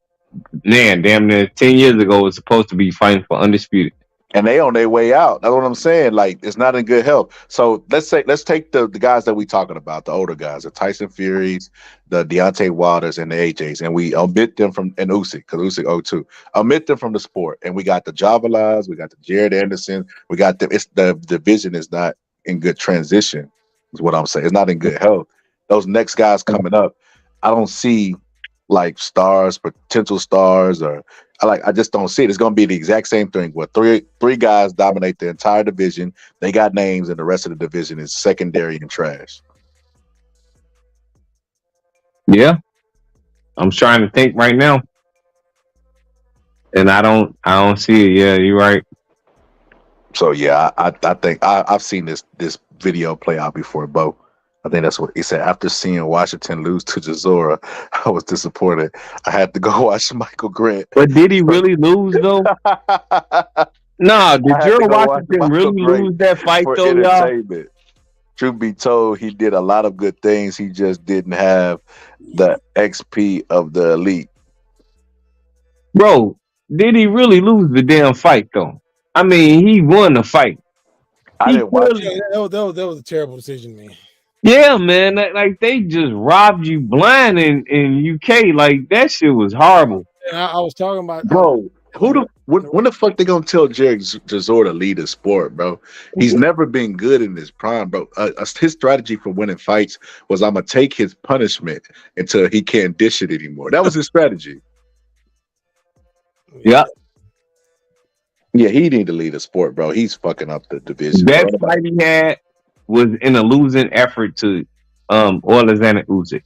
I: damn near 10 years ago, was supposed to be fighting for undisputed.
D: And they on their way out. That's what I'm saying. Like it's not in good health. So let's take the guys that we talking about, the older guys, the Tyson Furies, the Deontay Wilders, and the AJs, and we omit them from and Usyk because Usyk 0-2. Omit them from the sport, and we got the Javelins, we got the Jared Anderson, we got the division is not in good transition. Is what I'm saying. It's not in good health. Those next guys coming up, I don't see like stars, potential stars, or I just don't see it. It's gonna be the exact same thing where three guys dominate the entire division. They got names, and the rest of the division is secondary and trash.
I: Yeah, I'm trying to think right now, and I don't see it. Yeah, you're right.
D: So yeah, I think I've seen this video play out before, Bo. I think that's what he said. After seeing Washington lose to Chisora, I was disappointed. I had to go watch Michael Grant.
I: But did he really lose though? Nah, did Gerald Washington really lose that fight though, y'all?
D: Truth be told, he did a lot of good things. He just didn't have the XP of the elite.
I: Bro, did he really lose the damn fight though? I mean, he won the fight.
H: I didn't watch it. That was a terrible decision, man.
I: Yeah, man. Like they just robbed you blind in UK. Like that shit was horrible.
H: I was talking about,
D: bro. When the fuck they gonna tell Jared Gisor to lead the sport, bro? He's never been good in his prime, bro. His strategy for winning fights was I'm gonna take his punishment until he can't dish it anymore. That was his strategy.
I: Yeah.
D: Yeah, he need to lead the sport, bro. He's fucking up the division.
I: That fight he had was in a losing effort to Alexander Usyk.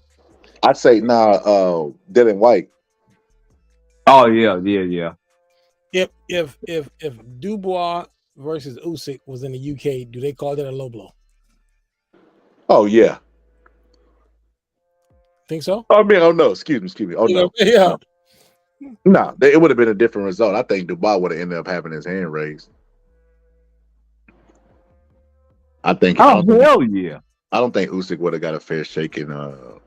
D: I'd say Dylan White.
I: Oh yeah.
H: If Dubois versus Usyk was in the UK, do they call that a low blow?
D: Oh yeah.
H: Think so?
D: I mean, oh no, excuse me. Oh no.
H: Yeah.
D: No, it would have been a different result. I think Dubois would have ended up having his hand raised. I think.
I: Oh hell yeah!
D: I don't think Usyk would have got a fair shake in. No,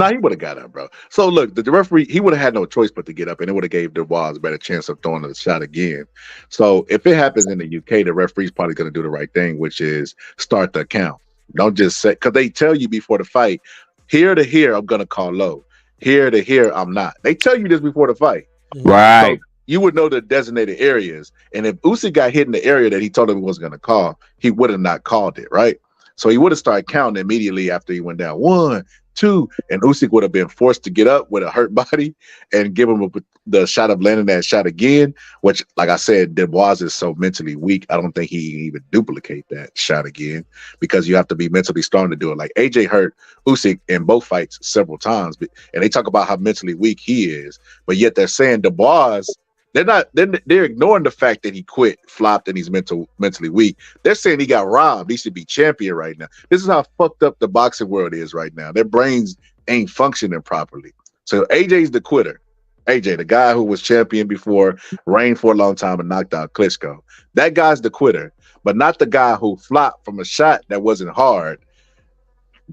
D: he would have got up, bro. So look, the referee, he would have had no choice but to get up, and it would have gave Dubois a better chance of throwing the shot again. So if it happens in the UK, the referee's probably going to do the right thing, which is start the count. Don't just say, because they tell you before the fight, here to here, I'm going to call low. Here to here, I'm not. They tell you this before the fight.
I: Right.
D: So you would know the designated areas. And if Usyk got hit in the area that he told him he wasn't going to call, he would have not called it, right? So he would have started counting immediately after he went down. 1, 2, and Usyk would have been forced to get up with a hurt body and give him the shot of landing that shot again, which, like I said, Dubois is so mentally weak. I don't think he can even duplicate that shot again because you have to be mentally strong to do it. Like AJ hurt Usyk in both fights several times, and they talk about how mentally weak he is, but yet they're saying Dubois, they're ignoring the fact that he quit, flopped, and he's mentally weak. They're saying he got robbed. He should be champion right now. This is how fucked up the boxing world is right now. Their brains ain't functioning properly. So AJ's the quitter. AJ, the guy who was champion before, reigned for a long time and knocked out Klitschko. That guy's the quitter, but not the guy who flopped from a shot that wasn't hard.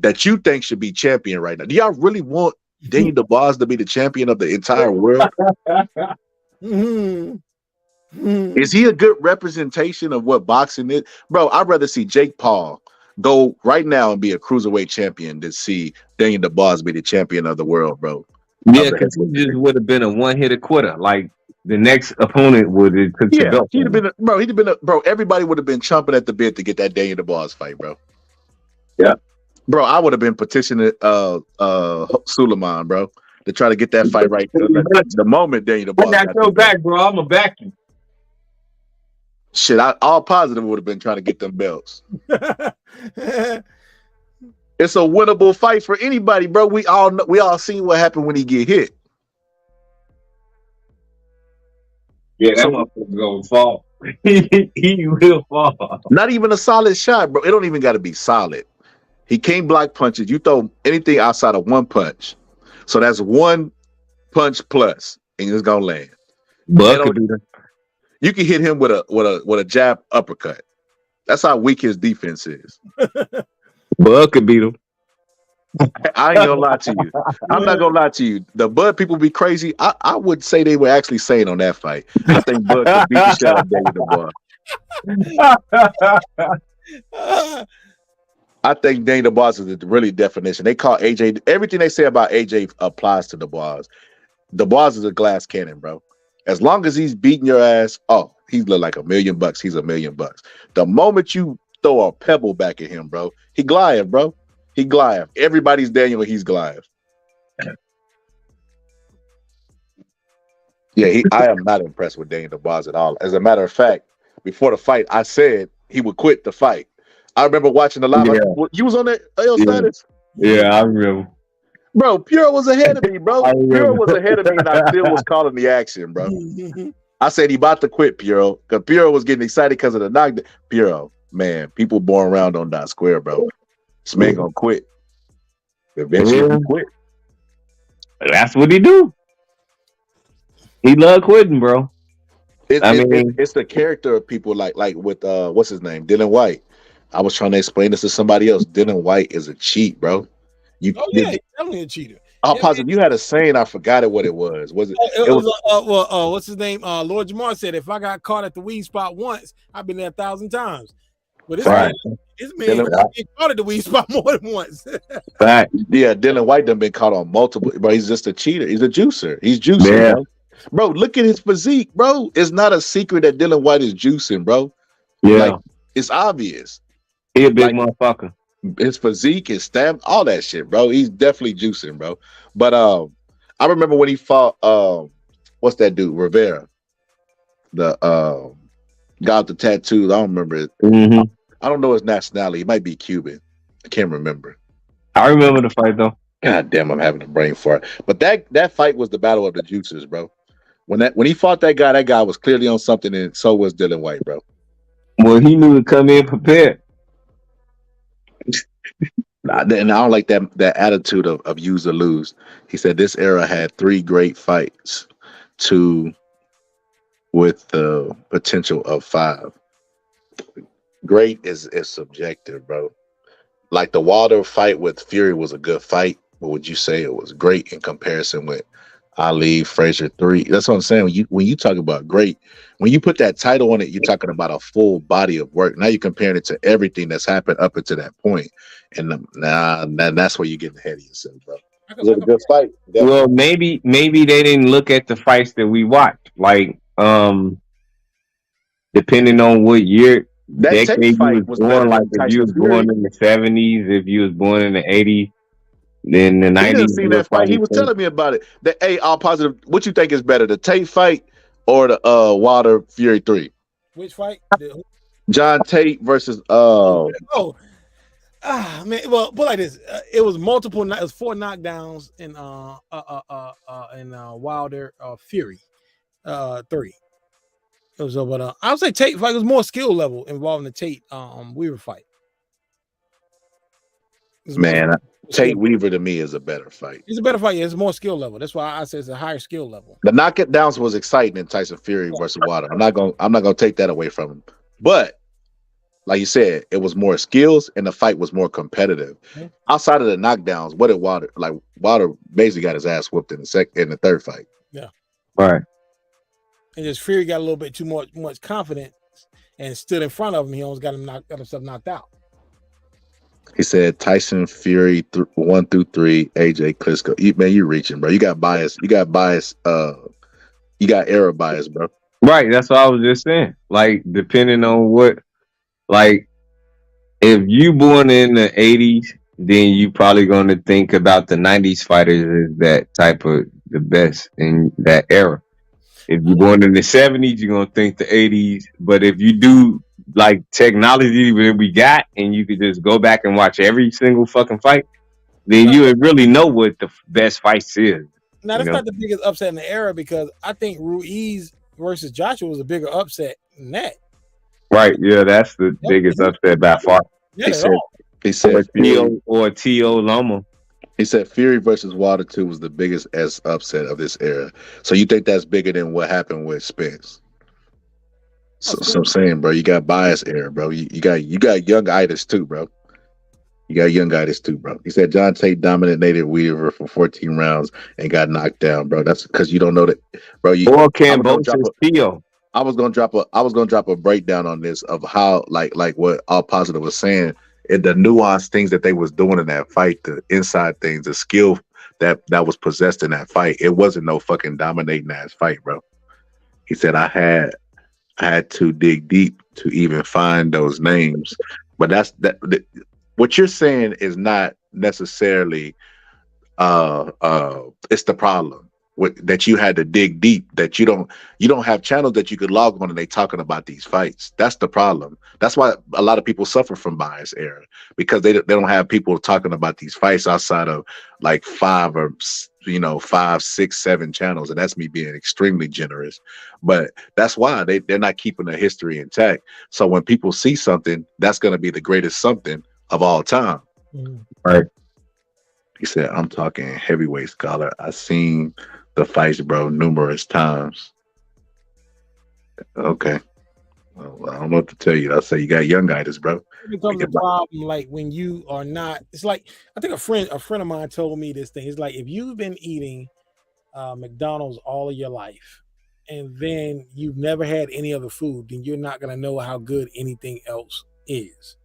D: that you think should be champion right now? Do y'all really want Daniel DeBoss to be the champion of the entire world? Is he a good representation of what boxing is? Bro, I'd rather see Jake Paul go right now and be a cruiserweight champion than see Daniel DeBoss be the champion of the world, bro.
I: Yeah, because he just would have been a one-hitter quitter. Like the next opponent would have took the belt.
D: He'd have been, bro. Everybody would have been chomping at the bit to get that Daniel DeBoss fight, bro.
I: Yeah,
D: bro. I would have been petitioning Suleiman, bro, to try to get that fight right. The moment Daniel DeBoss
I: I got your back, bro. I'm gonna back you.
D: Shit, all positive would have been trying to get them belts. It's a winnable fight for anybody, bro. We all seen what happened when he get hit.
I: Yeah, that motherfucker gonna fall. He will fall.
D: Not even a solid shot, bro. It don't even got to be solid. He can't block punches. You throw anything outside of one punch, so that's one punch plus, and it's gonna land. You can hit him with a jab uppercut. That's how weak his defense is.
I: Bud could beat him.
D: I ain't gonna lie to you. I'm not gonna lie to you. The Bud people be crazy. I would say they were actually sane on that fight. I think Bud could beat the shit out of Daniel DeBoss. I think Daniel DeBoss is the really definition. They call AJ, everything they say about AJ applies to DeBoss. DeBoss is a glass cannon, bro. As long as he's beating your ass, he look like $1 million. He's $1 million. The moment you throw a pebble back at him, bro, he Goliath, bro. He Goliath. Everybody's Daniel, he's Goliath. Yeah, I am not impressed with Daniel DeBoss at all. As a matter of fact, before the fight, I said he would quit the fight. I remember watching the live.
I: Yeah.
D: You was on that AL status?
I: Yeah, I remember.
D: Bro, Pure was ahead of me, bro. Pure was ahead of me, and I still was calling the action, bro. I said he about to quit, Pure, because Pure was getting excited because of the knockdown. Pure, man, people born around on that square, bro. This man gonna quit. Eventually, he quit.
I: That's what he do. He love quitting, bro.
D: It's the character of people like with what's his name, Dylan White. I was trying to explain this to somebody else. Dylan White is a cheat, bro.
H: He's definitely a cheater.
D: I'm positive you had a saying. I forgot it. What it was? Was it?
H: It was what's his name? Lord Jamar said, "If I got caught at the weed spot once, I've been there 1,000 times." But this man got caught at the weed spot more than once.
D: Fact. Yeah, Dylan White done been caught on multiple, but he's just a cheater. He's a juicer. He's juicing, bro. Look at his physique, bro. It's not a secret that Dylan White is juicing, bro.
I: Yeah,
D: it's obvious.
I: He a big motherfucker.
D: His physique, his stamp, all that shit, bro. He's definitely juicing, bro. But I remember when he fought what's that dude, Rivera, the guy with the tattoos. I don't remember it. I don't know his nationality. He might be Cuban. I can't remember.
I: I remember the fight though.
D: God damn, I'm having a brain fart. But that fight was the battle of the juices, bro. When he fought that guy was clearly on something, and so was Dylan White, bro.
I: Well, he knew to come in prepared.
D: And I don't like that attitude of use or lose. He said this era had 3 great fights, 2 with the potential of 5. Great is subjective, bro. Like the Wilder fight with Fury was a good fight, but would you say it was great in comparison with Ali, Frazier 3? That's what I'm saying. When you talk about great, when you put that title on it, you're talking about a full body of work. Now you're comparing it to everything that's happened up until that point. And that's where you get ahead of yourself, bro. Was it a good fight? Definitely.
I: Well, maybe they didn't look at the fights that we watched. Like, depending on what year, decade you was born, like if you was born in the 70s, if you was born in the 80s, then the 90s.
D: He didn't see that fight. He was telling me about it. All positive. What you think is better, the Tate fight or the Wilder Fury 3?
H: Which fight?
D: John Tate versus
H: man. Well, put like this. It was multiple. It was 4 knockdowns in Wilder Fury 3. It was but I would say Tate fight was more skill level involving the Tate Weaver fight.
D: Man, Tate Weaver to me is a better fight.
H: It's a better fight. Yeah, it's more skill level. That's why I say it's a higher skill level.
D: The knockdowns was exciting in Tyson Fury versus Wilder. I'm not gonna take that away from him. But like you said, it was more skills and the fight was more competitive.
H: Mhm.
D: Outside of the knockdowns, what did Wilder like? Wilder basically got his ass whooped in the third fight.
H: Yeah.
I: Right.
H: And just Fury got a little bit too much confidence and stood in front of him. He almost got himself knocked out.
D: He said Tyson Fury 1 through 3, AJ Klitschko. Man, you reaching, bro. You got bias. You got bias. You got error bias, bro.
I: Right. That's what I was just saying. Like, depending on what, like, if you born in the 80s, then you probably going to think about the 90s fighters as that type of the best in that era. If you're born in the 70s, you're going to think the 80s. But if you do like technology that we got and you could just go back and watch every single fucking fight, then you would really know what the best fights is.
H: Now, that's not the biggest upset in the era because I think Ruiz versus Joshua was a bigger upset than that.
I: Right. Yeah, that's the biggest upset by far.
H: Yeah,
D: He said
I: or T.O. Loma.
D: He said Fury versus Wilder 2 was the biggest upset of this era. So you think that's bigger than what happened with Spence? So I'm saying, bro, you got bias error, bro. You got youngitis too, bro. You got youngitis too, bro. He said John Tate dominated Weaver for 14 rounds and got knocked down, bro. That's because you don't know that, bro.
I: Or Kambosos Theo.
D: I was gonna drop a breakdown on this of how like what All Positive was saying. And the nuanced things that they was doing in that fight, the inside things, the skill that was possessed in that fight. It wasn't no fucking dominating ass fight, bro. He said I had to dig deep to even find those names. But what you're saying is not necessarily it's the problem. That you had to dig deep, that you don't have channels that you could log on and they talking about these fights. That's the problem. That's why a lot of people suffer from bias error, because they don't have people talking about these fights outside of like 5, 6, 7 channels. And that's me being extremely generous. But that's why they're not keeping the history intact. So when people see something, that's going to be the greatest something of all time. Right. He said, I'm talking heavyweight scholar. I seen the fights, bro, numerous times. Okay. Well, I don't know what to tell you. I'll say you got youngitis, bro.
H: It becomes a problem like when you are not. It's like I think a friend of mine told me this thing. It's like if you've been eating McDonald's all of your life, and then you've never had any other food, then you're not gonna know how good anything else is.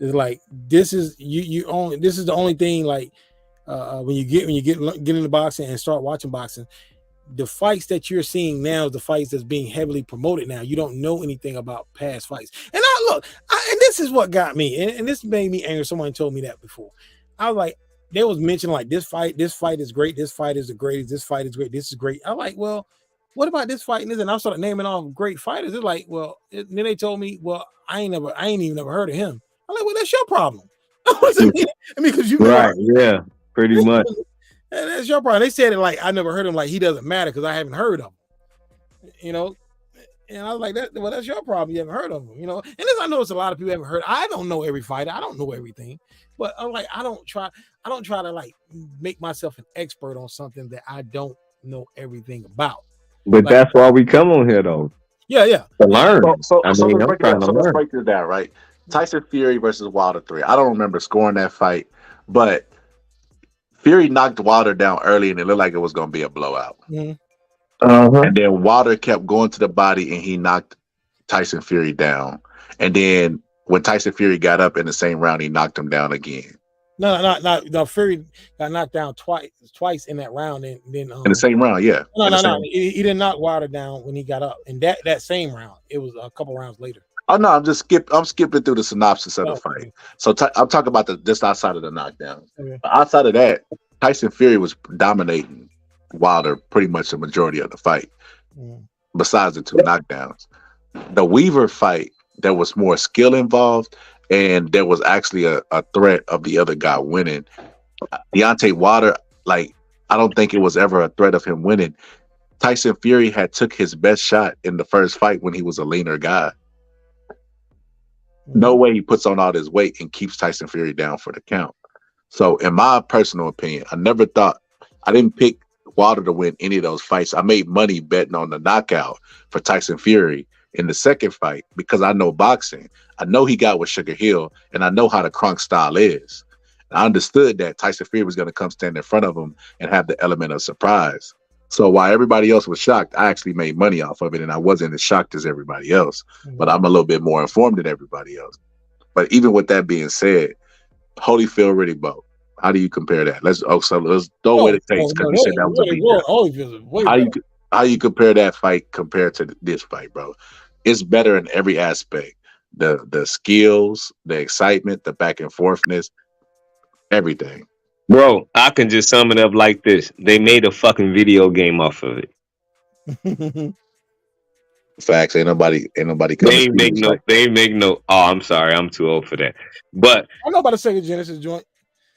H: It's like this is this is the only thing like. When you get into boxing and start watching boxing, the fights that you're seeing now is the fights that's being heavily promoted now. You don't know anything about past fights. And and this is what got me, and this made me angry. Someone told me that before. I was like, they was mentioning like this fight is great, this fight is the greatest, this fight is great, this is great. I'm like, well, what about this fight and this? And I started naming all great fighters. It's like, well, then they told me, well, I ain't even never heard of him. I'm like, well, that's your problem. Because you
I: right, yeah. Pretty much.
H: And that's your problem. They said it like I never heard him, like he doesn't matter because I haven't heard of him. And I was like, that's your problem. You haven't heard of him, And this I know it's a lot of people haven't heard. I don't know every fighter. I don't know everything. But I'm like, I don't try to like make myself an expert on something that I don't know everything about.
I: But like, that's why we come on here though.
H: Yeah.
I: To learn.
D: So let's break this down, right? Tyson Fury versus Wilder 3. I don't remember scoring that fight, but Fury knocked Wilder down early and it looked like it was going to be a blowout.
H: Mm-hmm.
D: And then Wilder kept going to the body and he knocked Tyson Fury down. And then when Tyson Fury got up in the same round, he knocked him down again.
H: No. Fury got knocked down twice in that round. And then
D: in the same round, yeah.
H: No. He didn't knock Wilder down when he got up. And that same round, it was a couple rounds later.
D: Oh no, I'm skipping through the synopsis of the fight. So I'm talking about just outside of the knockdown.
H: Okay.
D: But outside of that, Tyson Fury was dominating Wilder pretty much the majority of the fight. Besides the 2 knockdowns, the Weaver fight, there was more skill involved, and there was actually a threat of the other guy winning. Deontay Wilder, like I don't think it was ever a threat of him winning. Tyson Fury had took his best shot in the first fight when he was a leaner guy. No way he puts on all this weight and keeps Tyson Fury down for the count. So in my personal opinion, I didn't pick Wilder to win any of those fights. I made money betting on the knockout for Tyson Fury in the second fight because I know boxing. I know he got with Sugar Hill, and I know how the Kronk style is. I understood that Tyson Fury was going to come stand in front of him and have the element of surprise. So while everybody else was shocked, I actually made money off of it, and I wasn't as shocked as everybody else. But I'm a little bit more informed than everybody else. But even with that being said, Holyfield, Riddick Bowe, how do you compare that? Let's throw away the takes because you said that was a beat. How you compare that fight compared to this fight, bro? It's better in every aspect. The skills, the excitement, the back and forthness, everything.
I: Bro, I can just sum it up like this. They made a fucking video game off of it.
D: Facts. Ain't nobody
I: They ain't make no. Oh, I'm sorry, I'm too old for that. But
H: I know about the Sega Genesis joint.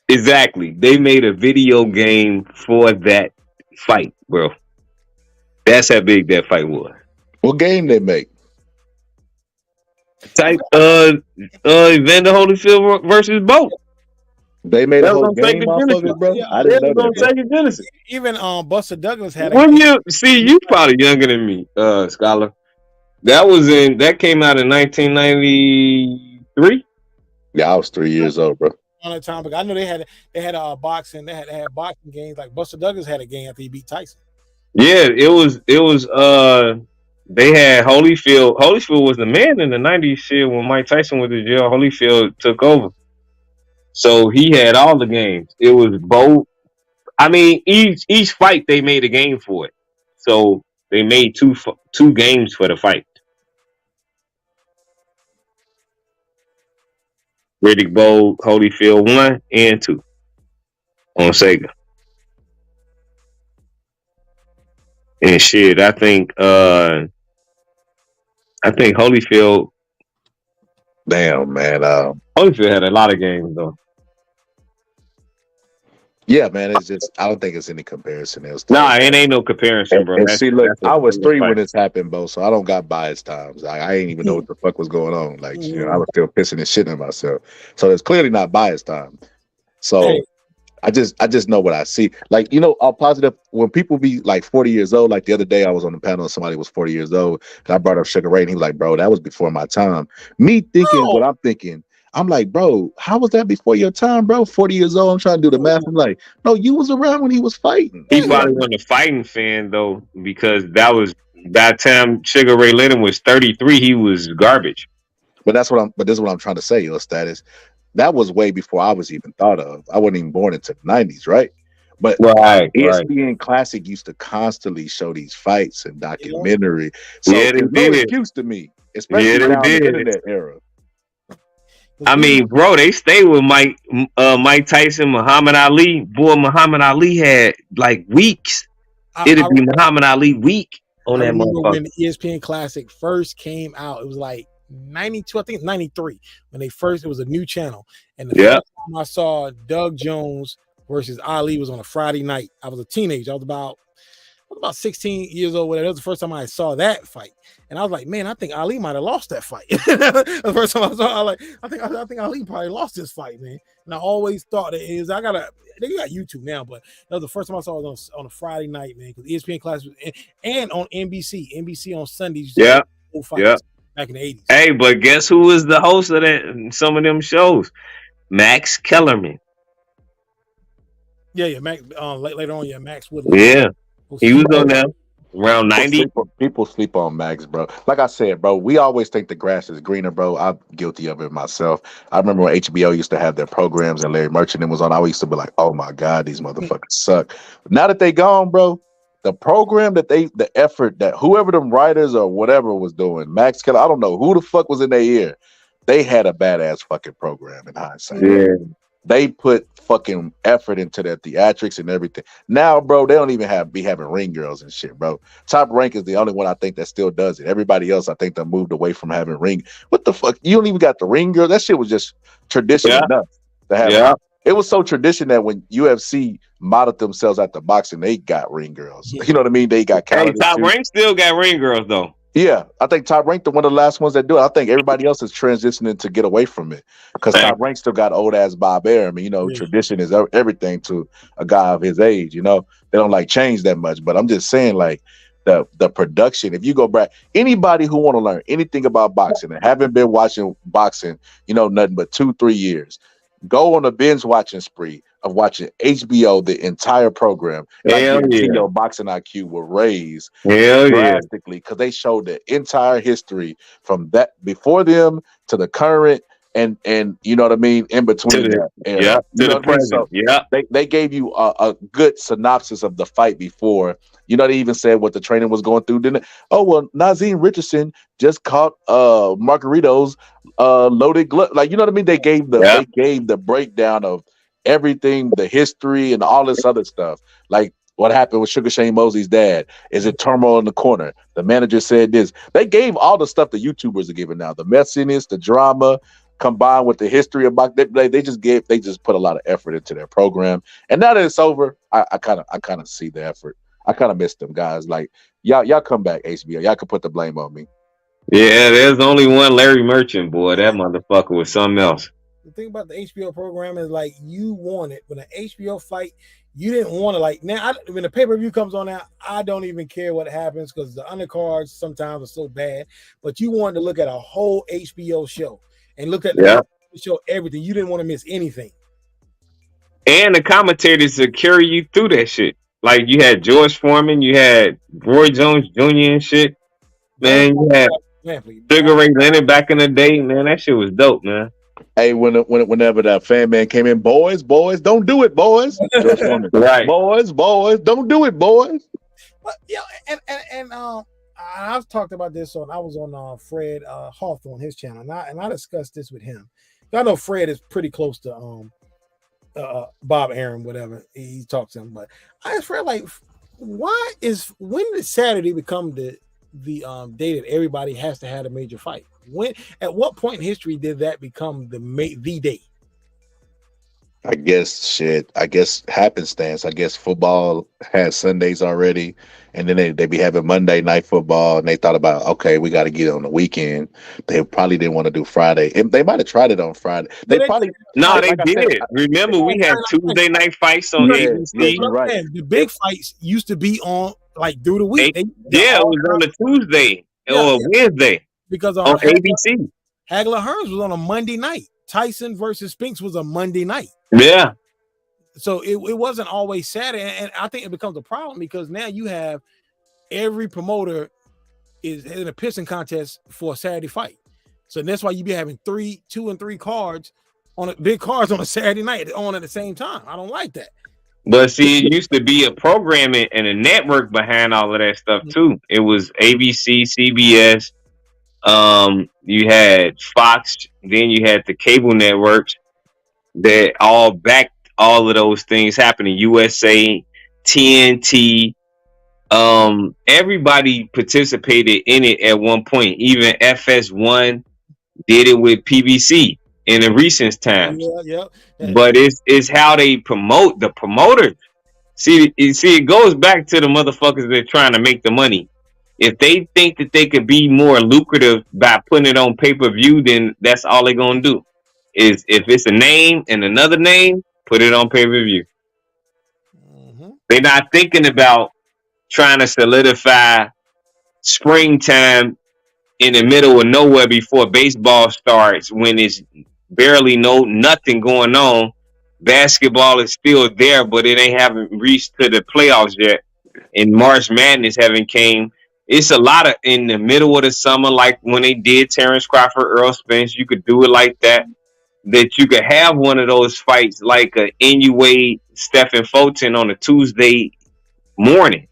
I: Exactly. They made a video game for that fight, bro. That's how big that fight was.
D: What game they make?
I: Type Evander Holyfield versus Bowe.
D: They made a whole game off of it, bro.
H: Yeah,
D: I didn't know that.
I: Sega Genesis.
H: Even Buster Douglas had a
I: When you see, you probably younger than me, Scholar. That came out in 1993.
D: Yeah, I was 3 years old, bro.
H: On that time, but I know they had boxing. They had boxing games. Like Buster Douglas had a game after he beat Tyson.
I: Yeah, it was. They had Holyfield. Holyfield was the man in the 90s shit when Mike Tyson was in jail. Holyfield took over. So he had all the games. It was both. I mean, each fight they made a game for it. So they made two games for the fight. Riddick Bowe, Holyfield 1 and 2 on Sega. And shit, I think Holyfield.
D: Damn, man.
I: Holyfield had a lot of games though.
D: Yeah, man. It's just I don't think it's any comparison.
I: It ain't no comparison, bro.
D: And see, look, I was 3 when this happened, Bo, so I don't got biased times. I ain't even know what the fuck was going on. Like, I was still pissing and shitting myself. So it's clearly not biased time. So I just know what I see. Like, I'm positive when people be like 40 years old. Like the other day, I was on the panel and somebody was 40 years old. And I brought up Sugar Ray, and he was like, "Bro, that was before my time." Me thinking what I'm thinking. I'm like, bro, how was that before your time, bro? 40 years old. I'm trying to do the math. I'm like, no, you was around when he was fighting.
I: He probably wasn't a fighting fan though, because that time Sugar Ray Leonard was 33. He was garbage.
D: But this is what I'm trying to say, your status. That was way before I was even thought of. I wasn't even born into the 90s, right? But ESPN Classic used to constantly show these fights and documentary. So it's no excuse to me, especially now in the internet era.
I: I mean, bro, they stayed with Mike Tyson, Muhammad Ali. Boy, Muhammad Ali had like weeks. It'd be Muhammad Ali week on that motherfucker.
H: When the ESPN Classic first came out, it was like 92, I think it's 93. It was a new channel. And the first time I saw Doug Jones versus Ali was on a Friday night. I was a teenager. I was about 16 years old. That was the first time I saw that fight, and I was like, "Man, I think Ali might have lost that fight." The first time I saw, I think Ali probably lost this fight, man. And I always thought that they got YouTube now, but that was the first time I saw it on a Friday night, man. Because ESPN Classic and on NBC on Sundays.
I: Back
H: in the 80s.
I: Hey, but guess who was the host of that? Some of them shows, Max Kellerman.
H: Yeah, Max. Later on, Max Woodley.
I: Yeah. He was on there around 90.
D: People sleep on Max, bro. Like I said, bro, we always think the grass is greener, bro. I'm guilty of it myself. I remember when HBO used to have their programs and Larry Merchant was on. I used to be like, oh my God, these motherfuckers suck. But now that they gone, bro, the program the effort that whoever them writers or whatever was doing, Max Keller, I don't know who the fuck was in their ear. They had a badass fucking program in hindsight.
I: Yeah.
D: They put fucking effort into their theatrics and everything. Now, bro, they don't even be having ring girls and shit, bro. Top Rank is the only one I think that still does it. Everybody else, I think, they moved away from having ring. What the fuck? You don't even got the ring girl. That shit was just tradition enough to have. It was so tradition that when UFC modeled themselves after boxing, they got ring girls. You know what I mean? They got.
I: Hey, Top Rank still got ring girls though.
D: Yeah, I think Top Rank, one of the last ones that do it. I think everybody else is transitioning to get away from it because Top Rank still got old ass Bob Arum. I mean, tradition is everything to a guy of his age. They don't like change that much. But I'm just saying, like, the production. If you go back, anybody who want to learn anything about boxing and haven't been watching boxing, nothing but 2-3 years, go on a binge watching spree of watching HBO, the entire program. And I guarantee your boxing IQ will raise drastically because they showed the entire history from that before them to the current and you know what I mean, in between that era.
I: Yeah,
D: You
I: to
D: know
I: the
D: what I mean?
I: present.
D: So
I: Yeah.
D: they gave you a good synopsis of the fight before. They even said what the training was going through, didn't it? Oh, well, Nazim Richardson just caught Margarito's loaded glove. Like, you know what I mean? They gave the breakdown of everything, the history and all this other stuff. Like what happened with Sugar Shane Mosley's dad. Is it turmoil in the corner? The manager said this. They gave all the stuff the YouTubers are giving now. The messiness, the drama, combined with the history of boxing. They just put a lot of effort into their program. And now that it's over, I kind of see the effort. I kind of miss them guys. Like y'all come back, HBO. Y'all can put the blame on me.
I: Yeah, there's only one Larry Merchant, boy. That motherfucker was something else.
H: The thing about the HBO program is like you want it. When an HBO fight, you didn't want to now. When the pay-per-view comes on now, I don't even care what happens because the undercards sometimes are so bad. But you wanted to look at a whole HBO show and look at the show, everything. You didn't want to miss anything.
I: And the commentators to carry you through that shit. Like you had George Foreman, you had Roy Jones Jr. and shit. Man, you had Sugar Ray Leonard back in the day. Man, that shit was dope, man.
D: Hey, whenever that fan man came in, boys, don't do it, boys. George Foreman,
I: right?
D: Boys, don't do it, boys.
H: But and I've talked about this I was on Fred Hawthorne, his channel, and I discussed this with him. I know Fred is pretty close to Bob Arum, whatever he talks to him, but I asked Fred, like, when did Saturday become the day that everybody has to have a major fight? At what point in history did that become the day?
D: I guess happenstance. I guess football has Sundays already, and then they be having Monday night football, and they thought about, okay, we got to get it on the weekend. They probably didn't want to do Friday. They might have tried it on Friday. They
I: did. Remember, we had Tuesday night fights on ABC.
H: Right. The big fights used to be on through the week.
I: It was on a Tuesday or Wednesday
H: because
I: on ABC.
H: Hagler Hearns was on a Monday night. Tyson versus Spinks was a Monday night.
I: Yeah.
H: So it wasn't always Saturday. And I think it becomes a problem because now you have every promoter is in a pissing contest for a Saturday fight. So that's why you be having 2 and 3 cards big cards on a Saturday night on at the same time. I don't like that.
I: But see, it used to be a programming and a network behind all of that stuff too. It was ABC, CBS. You had Fox, then you had the cable networks that all backed all of those things happening. USA, TNT, everybody participated in it at one point. Even FS1 did it with PBC in the recent times.
H: Yeah.
I: But it's how they promote the promoters. See, it goes back to the motherfuckers that are trying to make the money. If they think that they could be more lucrative by putting it on pay-per-view, then that's all they're going to do. Is if it's a name and another name, put it on pay-per-view. They're not thinking about trying to solidify springtime in the middle of nowhere before baseball starts when it's barely nothing going on. Basketball is still there, but it haven't reached to the playoffs yet. And March Madness haven't came. It's a lot of in the middle of the summer, like when they did Terrence Crawford, Earl Spence. You could do it like that. That you could have one of those fights like a Inoue Stephen Fulton on a Tuesday morning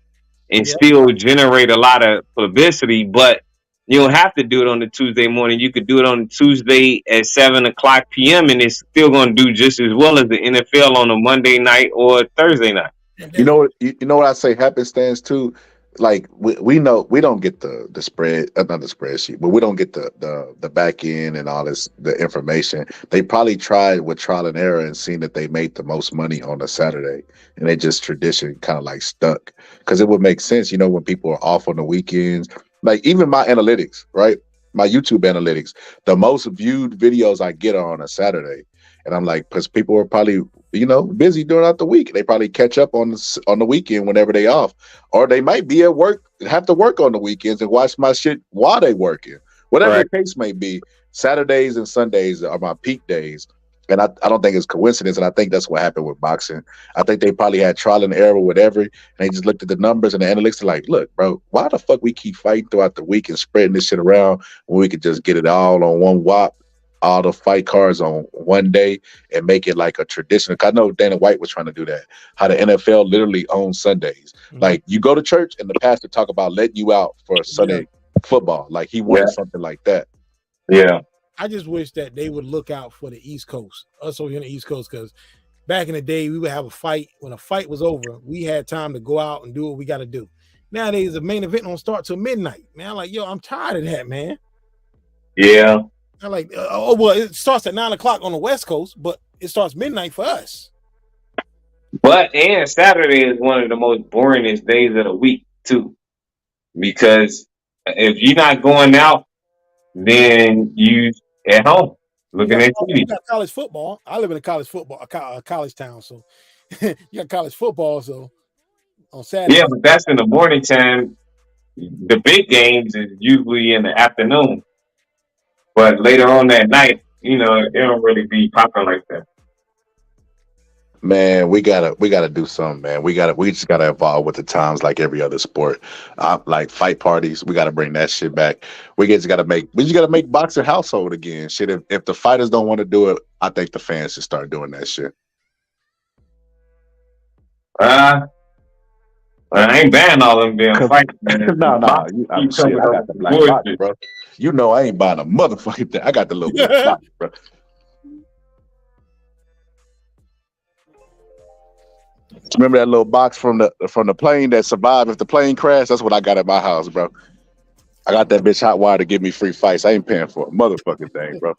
I: and still generate a lot of publicity, but you don't have to do it on the Tuesday morning. You could do it on Tuesday at 7:00 p.m. and it's still going to do just as well as the NFL on a Monday night or Thursday night.
D: You know what I say happenstance too? Like we know we don't get the spread, not the spreadsheet, but we don't get the back end and all this, the information. They probably tried with trial and error and seen that they made the most money on a Saturday, and they just tradition kind of like stuck because it would make sense, when people are off on the weekends. Like even my analytics, right? My YouTube analytics, the most viewed videos I get are on a Saturday, and I'm like, because people are probably busy throughout the week. They probably catch up on the weekend whenever they off, or they might be at work, have to work on the weekends and watch my shit while they working. Whatever the case may be, Saturdays and Sundays are my peak days. And I don't think it's coincidence, and I think that's what happened with boxing. I think they probably had trial and error, whatever, and they just looked at the numbers and the analytics are like, look, bro, why the fuck we keep fighting throughout the week and spreading this shit around when we could just get it all on one whop, all the fight cards on one day, and make it like a tradition. I know Dana White was trying to do that, how the NFL literally owns Sundays. Like, you go to church and the pastor talk about letting you out for Sunday football. Like, he wanted something like that.
I: Yeah.
H: I just wish that they would look out for the East Coast, us over here on the East Coast, because back in the day, we would have a fight. When a fight was over, we had time to go out and do what we got to do. Nowadays, the main event don't start till midnight. Man, I'm like, yo, I'm tired of that, man.
I: Yeah.
H: I'm like, well, it starts at 9 o'clock on the West Coast, but it starts midnight for us.
I: And Saturday is one of the most boringest days of the week, too. Because if you're not going out, then you at home looking at TV.
H: You got college football. I live in a college town, so you got college football. So on Saturday,
I: yeah, but that's in the morning time. The big games is usually in the afternoon, but later on that night, it don't really be popping like that.
D: Man, we gotta do something, man. We just gotta evolve with the times, like every other sport. Like fight parties, we gotta bring that shit back. We just gotta make boxing household again. Shit, if the fighters don't want to do it, I think the fans should start doing that shit.
I: I ain't banning all them damn fights, man.
D: No, I got the black box, bro. I ain't buying a motherfucking thing. I got the little black box, bro. Remember that little box from the plane that survived if the plane crashed? That's what I got at my house, bro. I got that bitch hot wire to give me free fights. I ain't paying for a motherfucking thing, bro.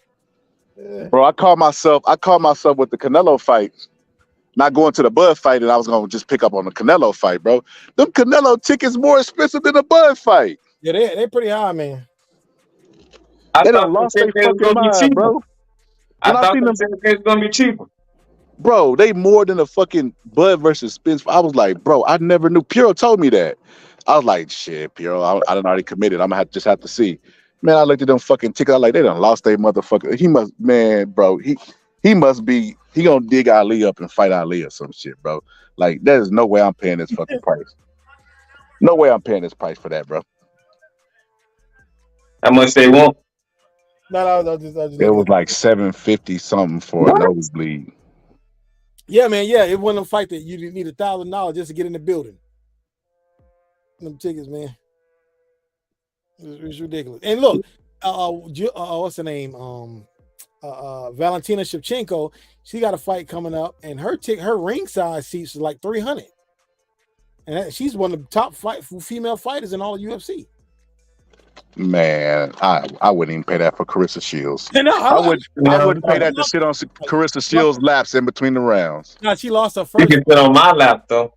D: Bro, I called myself with the Canelo fight, not going to the Bud fight, and I was gonna just pick up on the Canelo fight, bro. Them Canelo tickets more expensive than the Bud fight.
H: Yeah, they're pretty high, man.
I: I
D: They
I: thought
D: done lost
I: they
D: their
I: was gonna
D: fucking
I: be
D: mind,
I: cheaper.
D: bro.
I: I thought they was gonna be cheaper.
D: Bro, they more than a fucking Bud versus Spence. I was like, bro, I never knew. Puro told me that. I was like, shit, Puro, I done already committed. I'm gonna just have to see. Man, I looked at them fucking tickets. I like, they done lost their motherfucker. He must, man, bro. He must be. He gonna dig Ali up and fight Ali or some shit, bro. Like, there's no way I'm paying this fucking price. No way I'm paying this price for that, bro.
I: How much they want?
H: No, just
D: it was like $750 something for a nosebleed.
H: Yeah, man. Yeah, it wasn't a fight that you need $1,000 just to get in the building. Them tickets, man. It's ridiculous. And look, what's her name? Valentina Shevchenko. She got a fight coming up, and her ringside seats is like $300, and she's one of the top female fighters in all of UFC.
D: Man, I wouldn't even pay that for Carissa Shields.
H: No,
D: I wouldn't pay that to sit on Carissa Shields' laps in between the rounds.
H: No, she lost her first.
I: You can sit on my lap though.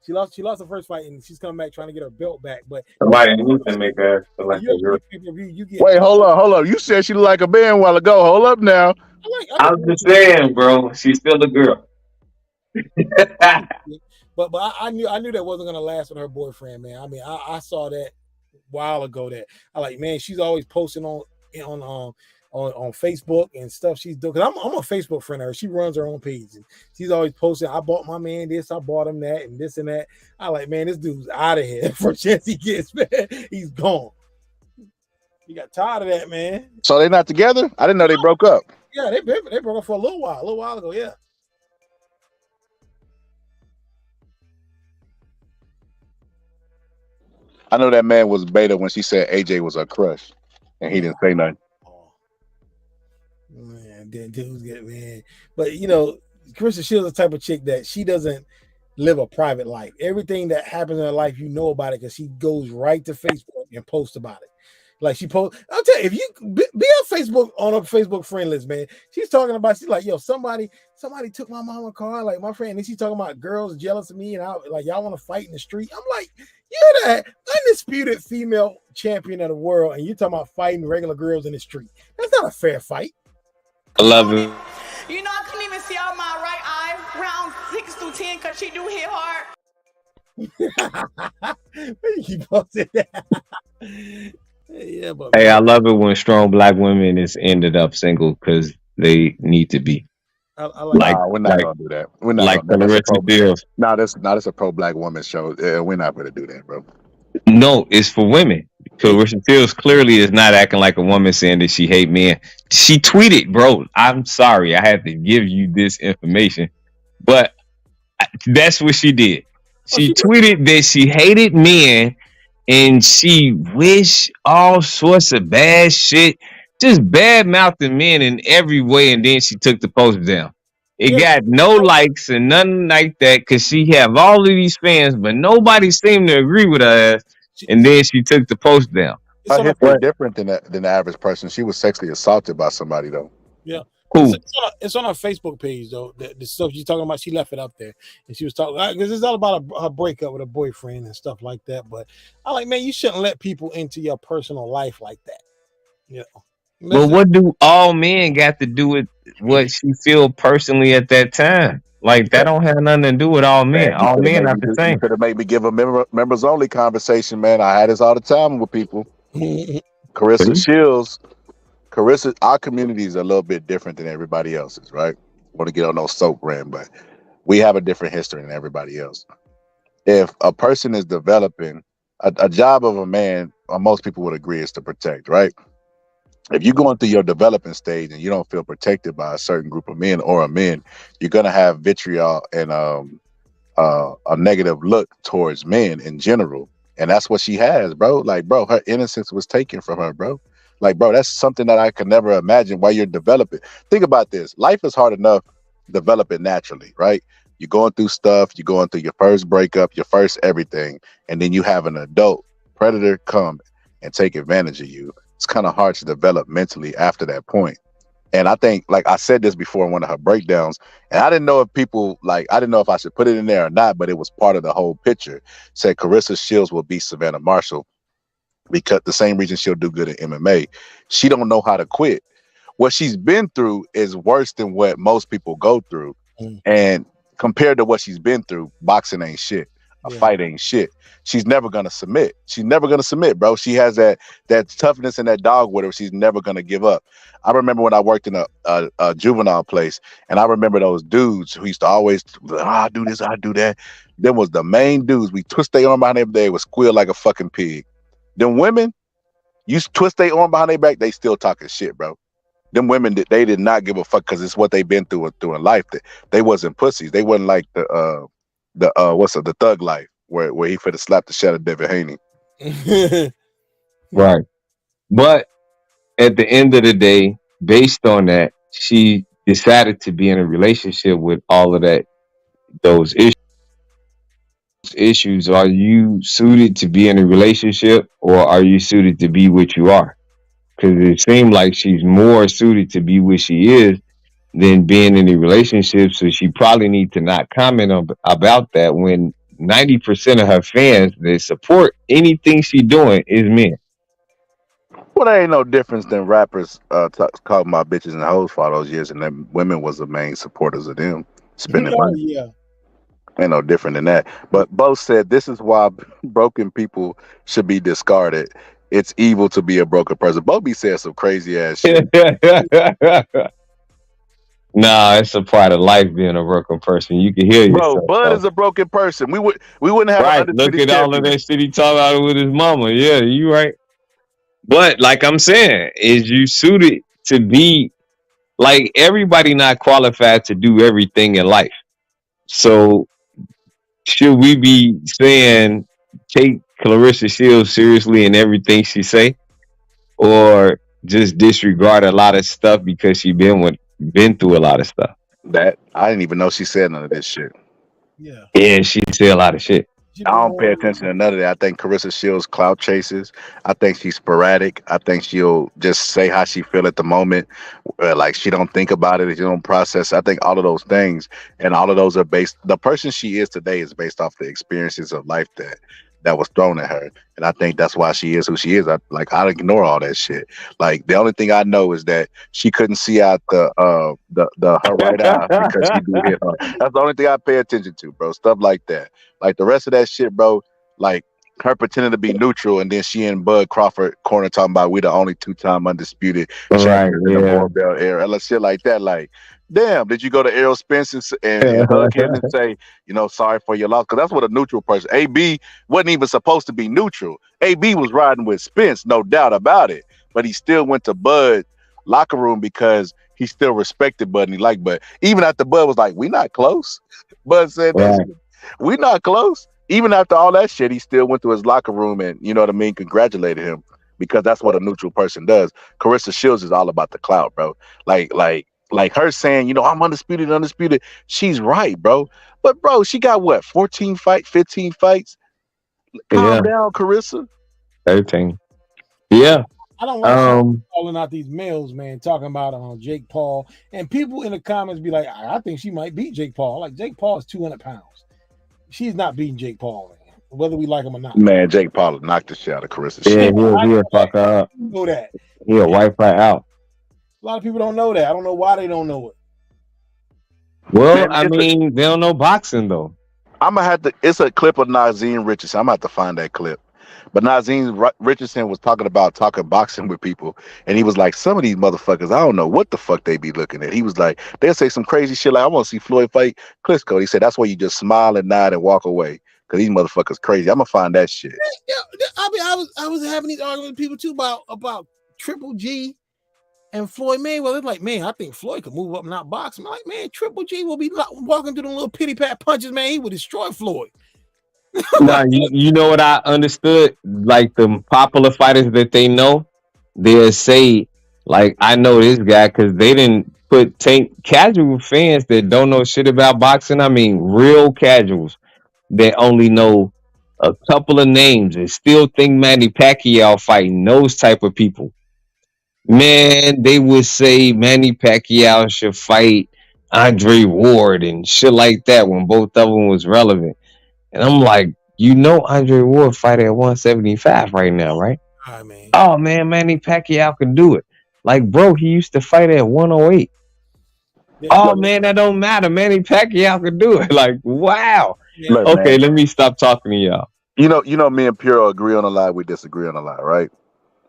H: She lost her first fight, and she's coming back trying to get her belt back. But
I: somebody needs to make her like a girl.
D: Wait, hold up. You said she looked like a man a while ago. Hold up now.
I: I'm just saying, bro. She's still a girl.
H: But I knew that wasn't gonna last with her boyfriend, man. I mean, I saw that a while ago. That I like, man. She's always posting on Facebook and stuff she's doing. Cause I'm a Facebook friend of her. She runs her own page, and she's always posting. I bought my man this, I bought him that, and this and that. I like, man, this dude's out of here. First chance he gets, man, he's gone. He got tired of that, man.
D: So they're not together? I didn't know they broke up.
H: Yeah, they broke up for a little while ago. Yeah.
D: I know that man was beta when she said AJ was her crush, and he didn't say nothing.
H: Man, dude's good, man. But Carissa Shields is the type of chick that she doesn't live a private life. Everything that happens in her life, you know about it because she goes right to Facebook and posts about it. Like she posts, I'll tell you, if you be on Facebook, on a Facebook friend list, man, she's talking about, she's like, yo, somebody took my mama car, like my friend, and she's talking about girls jealous of me, and y'all want to fight in the street. I'm like, you're the undisputed female champion of the world, and you're talking about fighting regular girls in the street. That's not a fair fight.
I: I love it.
P: You know, I couldn't even see out my right eye 10 because she do hit hard.
H: You keep posting that. Yeah, but
I: Hey, I love it when strong black women is ended up single because they need to be.
H: I like
I: Like,
D: Nah, we're not gonna do that. We're not
I: like
D: gonna. That's a
I: Clarissa
D: pro.
I: Shields.
D: No, that's a pro black woman show. We're not gonna do that, bro.
I: No, it's for women. Clarissa Shields clearly is not acting like a woman saying that she hate men. She tweeted, bro. I'm sorry, I had to give you this information, but that's what she did. She tweeted that she hated men and she wished all sorts of bad shit, just bad mouthing men in every way, and then she took the post down. It got no likes and nothing like that because she have all of these fans, but nobody seemed to agree with her ass. And then she took the post down.
D: Her history different than the average person. She was sexually assaulted by somebody though.
H: Yeah.
I: Cool.
H: It's on her Facebook page though. The stuff she's talking about, she left it up there, and she was talking because it's all about her breakup with a boyfriend and stuff like that. But I like, man, you shouldn't let people into your personal life like that. You know.
I: But what do all men got to do with what she feel personally at that time? Like that don't have nothing to do with all men. All men not the same.
D: You could have made me give a members only conversation, man. I had this all the time with people. Clarissa Shields. Our community is a little bit different than everybody else's, right? I want to get on no soap brand, but we have a different history than everybody else. If a person is developing, a job of a man, most people would agree, is to protect, right? If you're going through your developing stage and you don't feel protected by a certain group of men or a man, you're gonna have vitriol and a negative look towards men in general, and that's what she has, bro. Like, bro, her innocence was taken from her, bro. Like, bro, that's something that I could never imagine while you're developing. Think about this. Life is hard enough developing naturally, right? You're going through stuff. You're going through your first breakup, your first everything, and then you have an adult predator come and take advantage of you. It's kind of hard to develop mentally after that point. And I think, like I said this before in one of her breakdowns, and I didn't know if people, like, I didn't know if I should put it in there or not, but it was part of the whole picture. Said Clarissa Shields will beat Savannah Marshall because the same reason she'll do good in MMA. She don't know how to quit. What she's been through is worse than what most people go through. And compared to what she's been through, boxing ain't shit. A fight ain't shit. She's never gonna submit. She's never gonna submit, bro. She has that toughness and that dog with her. She's never gonna give up. I remember when I worked in a juvenile place, and I remember those dudes who used to always, I do this, I do that. Them was the main dudes. We twist their arm behind their back, they would squeal like a fucking pig. Them women, you twist their arm behind their back, they still talking shit, bro. Them women, they did not give a fuck because it's what they've been through in life. They wasn't pussies. They wasn't like the Thug Life where he finna slap the shit out of Devin Haney.
I: Right. But at the end of the day, based on that, she decided to be in a relationship with all of those issues. Are you suited to be in a relationship, or are you suited to be what you are? Because it seemed like she's more suited to be what she is than being in a relationship. So she probably need to not comment about that when 90% of her fans that support anything she's doing is men.
D: Well, there ain't no difference than rappers calling my bitches and hoes for all those years, and then women was the main supporters of them spending money.
H: Yeah.
D: Ain't no different than that. But both said this is why broken people should be discarded. It's evil to be a broken person. Bobby said some crazy ass shit.
I: Nah, it's a part of life being a broken person. You can hear yourself.
D: Bro, Bud is a broken person. We wouldn't have
I: right. Look at all of that shit he talking about with his mama. Yeah, you right. But like I'm saying, is you suited to be like everybody not qualified to do everything in life. So should we be saying take Clarissa Shields seriously in everything she say, or just disregard a lot of stuff because she been through a lot of stuff?
D: That I didn't even know she said none of this shit.
I: Yeah, she said a lot of shit.
D: I don't pay attention to none of that. I think Clarissa Shields clout chases. I think she's sporadic. I think she'll just say how she feel at the moment. Like she don't think about it. She don't process. I think all of those things, and all of those are based. The person she is today is based off the experiences of life that was thrown at her, and I think that's why she is who she is. I ignore all that shit. Like the only thing I know is that she couldn't see out the her right eye because she did hit her. That's the only thing I pay attention to, bro. Stuff like that. Like the rest of that shit, bro. Like her pretending to be neutral, and then she and Bud Crawford corner talking about we the only 2-time undisputed champions in the Royal Belt era, and shit like that. Like, damn, did you go to Errol Spence and hug him and say, sorry for your loss? Because that's what a neutral person. AB wasn't even supposed to be neutral. AB was riding with Spence, no doubt about it. But he still went to Bud locker room because he still respected Bud and he liked Bud. Even after Bud was like, we not close. Bud said that we not close. Even after all that shit, he still went to his locker room and, congratulated him, because that's what a neutral person does. Carissa Shields is all about the clout, bro. Like her saying, I'm undisputed. She's right, bro. But, bro, she got what, 15 fights? Calm down, Carissa.
I: 13. Yeah.
H: I don't like calling out these males, man, talking about Jake Paul. And people in the comments be like, I think she might beat Jake Paul. Like, Jake Paul is 200 pounds. She's not beating Jake Paul, man, whether we like him or not.
D: Man, Jake Paul knocked the shit out of Carissa.
I: Yeah, he'll fuck her up.
H: You know that.
I: He'll wipe her out.
H: A lot of people don't know that. I don't know why they don't know it.
I: Well, they don't know boxing, though.
D: I'm going to have to, it's a clip of Nazeem Richardson. I'm going to have to find that clip. But Nazeem Richardson was talking boxing with people, and he was like, some of these motherfuckers, I don't know what the fuck they be looking at. He was like, they'll say some crazy shit like, I want to see Floyd fight Klitschko. He said, that's why you just smile and nod and walk away, because these motherfuckers crazy. I'm going to find that shit.
H: Yeah, I was having these arguments with people, too, about Triple G and Floyd Mayweather. It's like, man, I think Floyd could move up and not box. I'm like, man, Triple G will be walking through them little pity-pat punches, man. He would destroy Floyd.
I: Nah, you know what I understood? Like the popular fighters that they know, they'll say, like, I know this guy, because they didn't take casual fans that don't know shit about boxing. I mean, real casuals that only know a couple of names and still think Manny Pacquiao fighting those type of people. Man, they would say Manny Pacquiao should fight Andre Ward and shit like that when both of them was relevant. And I'm like, Andre Ward fight at 175 right now, right? Oh, man, Manny Pacquiao can do it. Like, bro, he used to fight at 108. Oh, man, that don't matter. Manny Pacquiao can do it. Like, wow.
D: Look,
I: okay,
D: man,
I: let me stop talking to y'all.
D: You know, me and Puro agree on a lot. We disagree on a lot, right?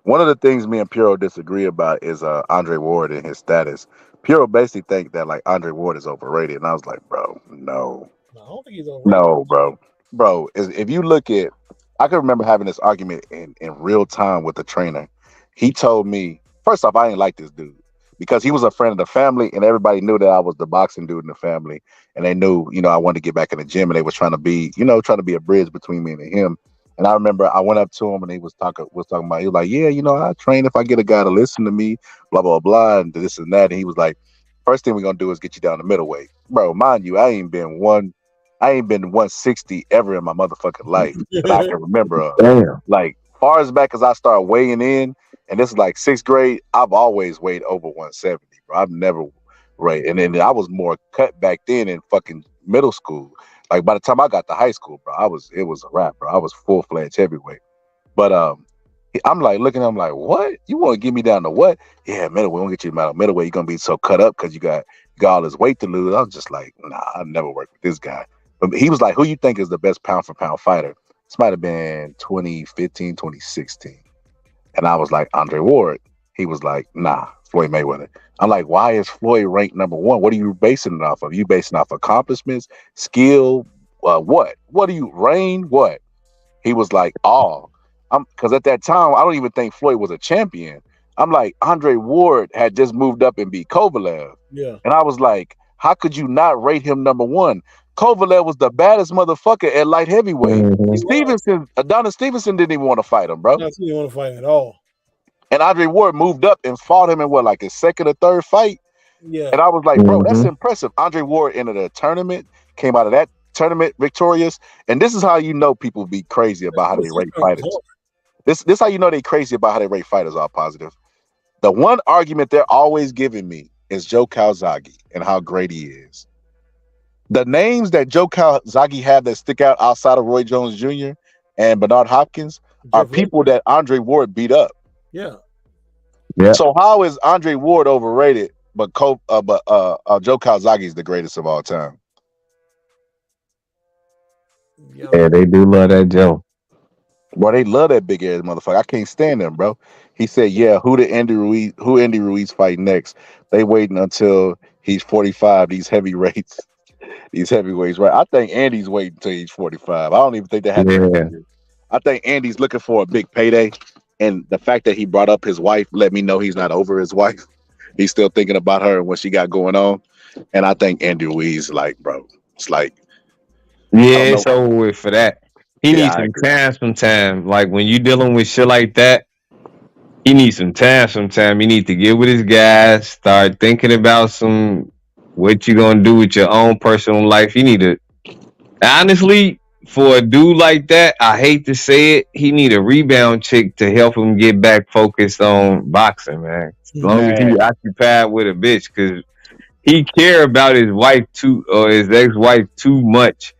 D: One of the things me and Puro disagree about is Andre Ward and his status. Puro basically think that, like, Andre Ward is overrated. And I was like, bro, no.
H: I don't think he's overrated.
D: No, bro. Bro, if you look at, I can remember having this argument in real time with the trainer. He told me, first off, I didn't like this dude because he was a friend of the family, and everybody knew that I was the boxing dude in the family, and they knew, I wanted to get back in the gym, and they was trying to be a bridge between me and him. And I remember I went up to him, and he was talking about, he was like, yeah, I train if I get a guy to listen to me, blah blah blah, and this and that. And he was like, first thing we're gonna do is get you down to middleweight, bro. Mind you, I ain't been 160 ever in my motherfucking life that I can remember. Like, far as back as I started weighing in, and this is like 6th grade, I've always weighed over 170, bro. I've never weighed, and then I was more cut back then in fucking middle school. Like, by the time I got to high school, bro, it was a wrap, bro. I was full-fledged heavyweight. But I'm like looking at him like, what? You want to get me down to what? Yeah, middleweight. We won't get you down to middleweight. You're gonna be so cut up because you got all this weight to lose. I was just like, nah, I never worked with this guy. But he was like, who you think is the best pound for pound fighter? This might have been 2015, 2016. And I was like, Andre Ward. He was like, nah, Floyd Mayweather. I'm like, why is Floyd ranked number one? What are you basing it off of? You basing off accomplishments, skill, what? What do you reign? What? He was like, because at that time, I don't even think Floyd was a champion. I'm like, Andre Ward had just moved up and beat Kovalev.
H: Yeah.
D: And I was like, how could you not rate him number one? Kovalev was the baddest motherfucker at light heavyweight. Adonis Stevenson didn't even want to fight him, bro.
H: He didn't want to fight at all.
D: And Andre Ward moved up and fought him in his second or third fight.
H: Yeah.
D: And I was like, bro, that's impressive. Andre Ward entered a tournament, came out of that tournament victorious. And this is how you know people be crazy about how they rate fighters. This how you know they crazy about how they rate fighters all positive. The one argument they're always giving me is Joe Calzaghe and how great he is. The names that Joe Calzaghe had that stick out outside of Roy Jones Jr., and Bernard Hopkins are people that Andre Ward beat up.
H: Yeah.
I: Yeah.
D: So how is Andre Ward overrated, but Joe Calzaghe is the greatest of all time?
I: Yeah, they do love that Joe.
D: Bro, they love that big ass motherfucker. I can't stand them, bro. He said, "Yeah, who Andy Ruiz fight next? They waiting until he's 45. These heavyweights, these heavyweights, right? I think Andy's waiting until he's 45. I don't even think they had.
I: Yeah.
D: I think Andy's looking for a big payday, and the fact that he brought up his wife let me know he's not over his wife. He's still thinking about her and what she got going on. And I think Andy Ruiz, like, bro, it's like,
I: yeah, it's over with for that. He needs some time. Like when you dealing with shit like that, he needs some time. Sometime he need to get with his guys, start thinking about what you gonna do with your own personal life. You need to, honestly, for a dude like that, I hate to say it, he need a rebound chick to help him get back focused on boxing, man. As long as he occupied with a bitch, because he care about his wife or his ex-wife too much.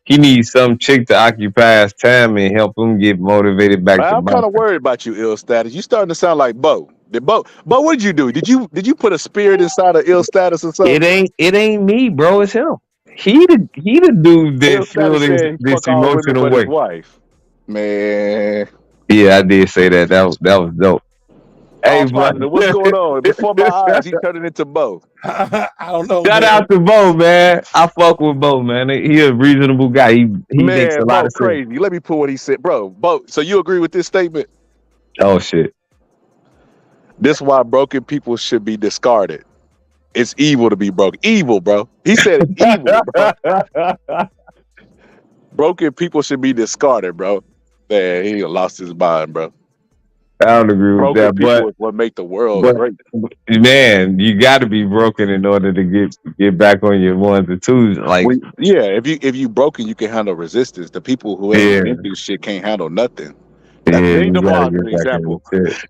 I: He needs some chick to occupy his time and help him get motivated back to
D: I'm
I: boxing.
D: kind of worried about you, Ill Status. You starting to sound like Bo. Bo, what did you do? Did you put a spirit inside of Ill Status or something?
I: It ain't me, bro. It's him. He the dude that feel this emotional way.
D: Wife. Man.
I: Yeah, I did say that. That was dope. Hey,
D: bro, what's going on? Before my eyes, he turned it into Bo.
H: I don't know.
I: Shout out to Bo, man. I fuck with Bo, man. He a reasonable guy. He makes a lot of
D: crazy.
I: sense.
D: Let me pull what he said, bro. Bo, so you agree with this statement?
I: Oh shit.
D: This is why broken people should be discarded. It's evil to be broke. Evil, bro. He said evil, bro. Broken people should be discarded, bro. Man, he lost his mind, bro.
I: I don't agree with
D: broken
I: that,
D: people
I: but
D: is what make the world great.
I: Man, you got to be broken in order to get back on your ones and twos. Like,
D: if you broken, you can handle resistance. The people who ain't been through shit can't handle nothing. Daniel Dubois is an example.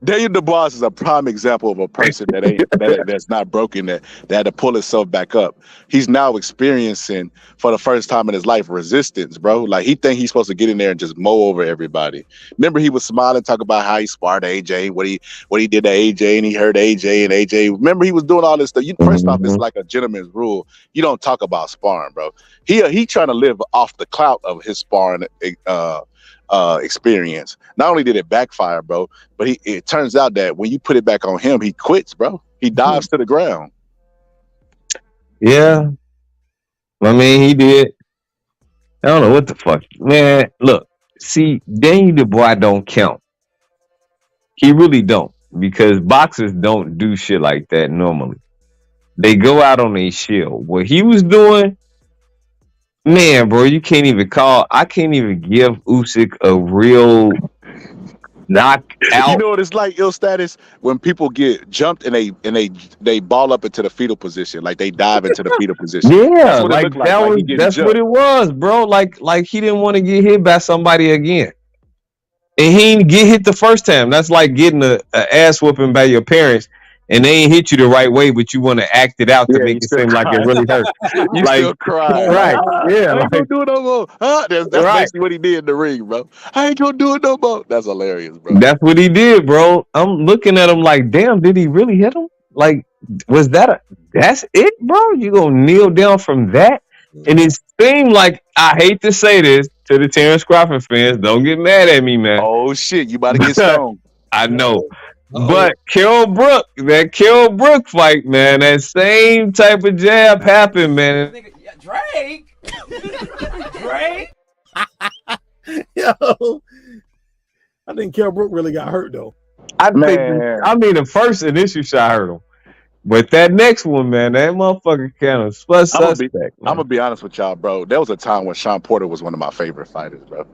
D: Daniel Dubois is a prime example of a person that's not broken, that had to pull himself back up. He's now experiencing for the first time in his life resistance, bro. Like he think he's supposed to get in there and just mow over everybody. Remember, he was smiling, talking about how he sparred AJ, what he did to AJ, and he hurt AJ and AJ. Remember, he was doing all this stuff. First off, it's like a gentleman's rule. You don't talk about sparring, bro. He trying to live off the clout of his sparring experience. Not only did it backfire, bro, but it turns out that when you put it back on him, he quits, bro. He dives to the ground.
I: Yeah. I mean, he did. I don't know what the fuck. Man, look. See, Daniel Dubois don't count. He really don't. Because boxers don't do shit like that normally. They go out on a shield. What he was doing, man, bro, I can't even give Usyk a real knockout.
D: You know what it's like, Ill Status, when people get jumped and they ball up into the fetal position, like they dive into the fetal position.
I: Yeah, that's what it was, bro. Like he didn't want to get hit by somebody again. And he didn't get hit the first time. That's like getting a ass whooping by your parents and they ain't hit you the right way, but you want to act it out to make it seem like it really hurt.
D: You
I: like,
D: still cry.
I: Right. Yeah.
D: I ain't gonna do it no more. Huh? That's basically what he did in the ring, bro. I ain't gonna do it no more. That's hilarious, bro.
I: That's what he did, bro. I'm looking at him like, damn, did he really hit him? Like, that's it, bro? You gonna kneel down from that? And it seemed like, I hate to say this to the Terrence Crawford fans, don't get mad at me, man.
D: Oh shit, you about to get stoned.
I: I know. But that Carol Brook fight, man, that same type of jab happened, man.
P: Drake.
H: Yo, I think Carol Brook really got hurt though.
I: The first initial shot hurt him, but that next one, man, that motherfucker kind of suspect.
D: I'm gonna be honest with y'all, bro. There was a time when Sean Porter was one of my favorite fighters, bro.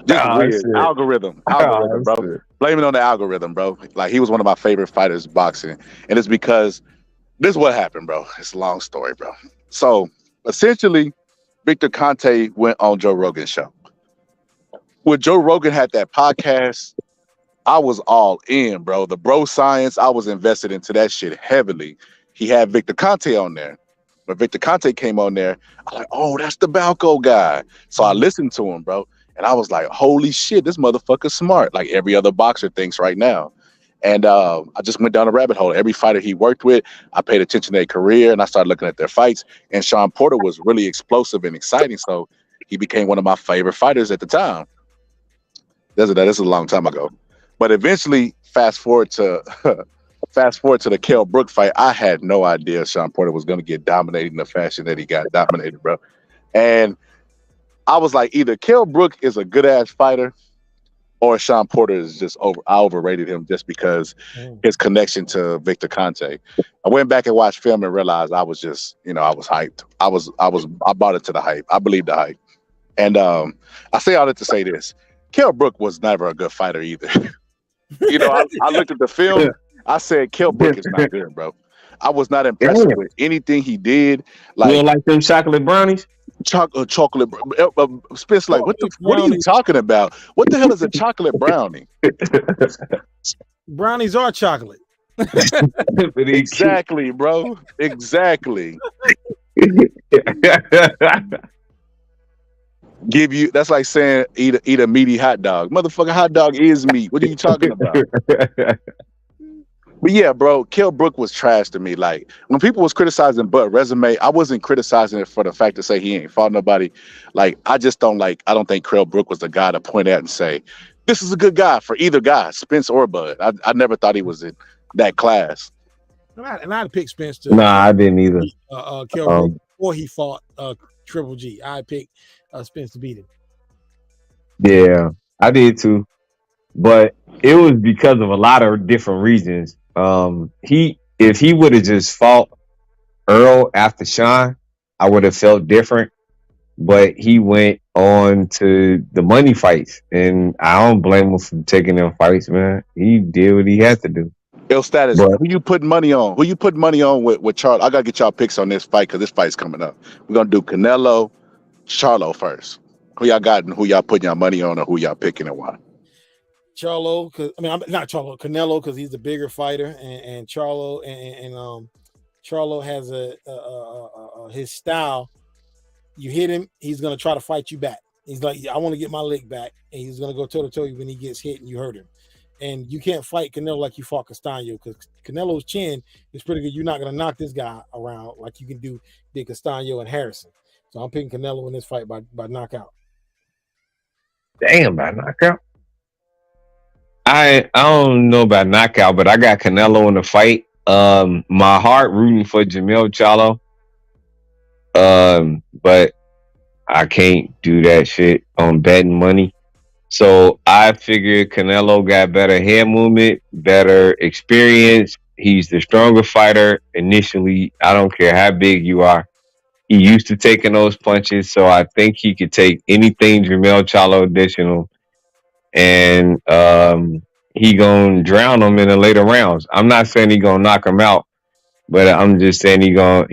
D: Algorithm, bro. Blame it on the algorithm, bro. Like he was one of my favorite fighters boxing, and it's because this is what happened, bro. It's a long story, bro. So essentially, Victor Conte went on Joe Rogan's show. When Joe Rogan had that podcast, I was all in, bro. The bro science, I was invested into that shit heavily. He had Victor Conte on there. When Victor Conte came on there, I'm like, oh, that's the Balco guy. So I listened to him, bro. And I was like, holy shit, this motherfucker's smart, like every other boxer thinks right now. And I just went down a rabbit hole. Every fighter he worked with, I paid attention to their career, and I started looking at their fights. And Sean Porter was really explosive and exciting, so he became one of my favorite fighters at the time. This is a long time ago. But eventually, fast forward to the Kell Brook fight, I had no idea Sean Porter was going to get dominated in the fashion that he got dominated, bro. And I was like, either Kell Brook is a good-ass fighter, or Sean Porter is just I overrated him just because his connection to Victor Conte. I went back and watched film and realized I was just, I was hyped. I bought into the hype. I believed the hype. And I say all that to say this. Kell Brook was never a good fighter either. I looked at the film. I said, Kell Brook is not good, bro. I was not impressed with anything he did.
I: You don't like them chocolate brownies?
D: Chocolate. Spence, like, what are you talking about? What the hell is a chocolate brownie?
H: Brownies are chocolate.
D: Exactly, bro. Exactly. That's like saying eat a meaty hot dog. Motherfucker, hot dog is meat. What are you talking about? But yeah, bro, Kell Brook was trash to me. Like, when people was criticizing Bud resume, I wasn't criticizing it for the fact to say he ain't fought nobody. Like, I don't think Kell Brook was the guy to point at and say, this is a good guy for either guy, Spence or Bud. I never thought he was in that class.
H: And I'd pick Spence too.
I: Nah, I didn't either.
H: Kell Brook before he fought Triple G. I picked Spence to beat him.
I: Yeah, I did too. But it was because of a lot of different reasons. If he would have just fought Earl after Sean, I would have felt different. But he went on to the money fights, and I don't blame him for taking them fights, man. He did what he had to do.
D: Ill Status, who you putting money on? Who you putting money on with Charlo? I gotta get y'all picks on this fight because this fight's coming up. We're gonna do Canelo, Charlo first. Who y'all got and who y'all putting y'all money on, or who y'all picking and why?
H: Charlo, Canelo, because he's the bigger fighter, and Charlo, and Charlo has his style. You hit him, he's gonna try to fight you back. He's like, I want to get my leg back, and he's gonna go toe to toe when he gets hit and you hurt him. And you can't fight Canelo like you fought Castaño, because Canelo's chin is pretty good. You're not gonna knock this guy around like you can do Castaño and Harrison. So I'm picking Canelo in this fight by knockout.
I: Damn, by knockout. I don't know about knockout, but I got Canelo in the fight. My heart rooting for Jermell Charlo. But I can't do that shit on betting money. So I figured Canelo got better head movement, better experience. He's the stronger fighter initially. I don't care how big you are. He used to taking those punches, so I think he could take anything Jermell Charlo additional. And he gonna drown him in the later rounds. I'm not saying he gonna knock him out, but I'm just saying he gonna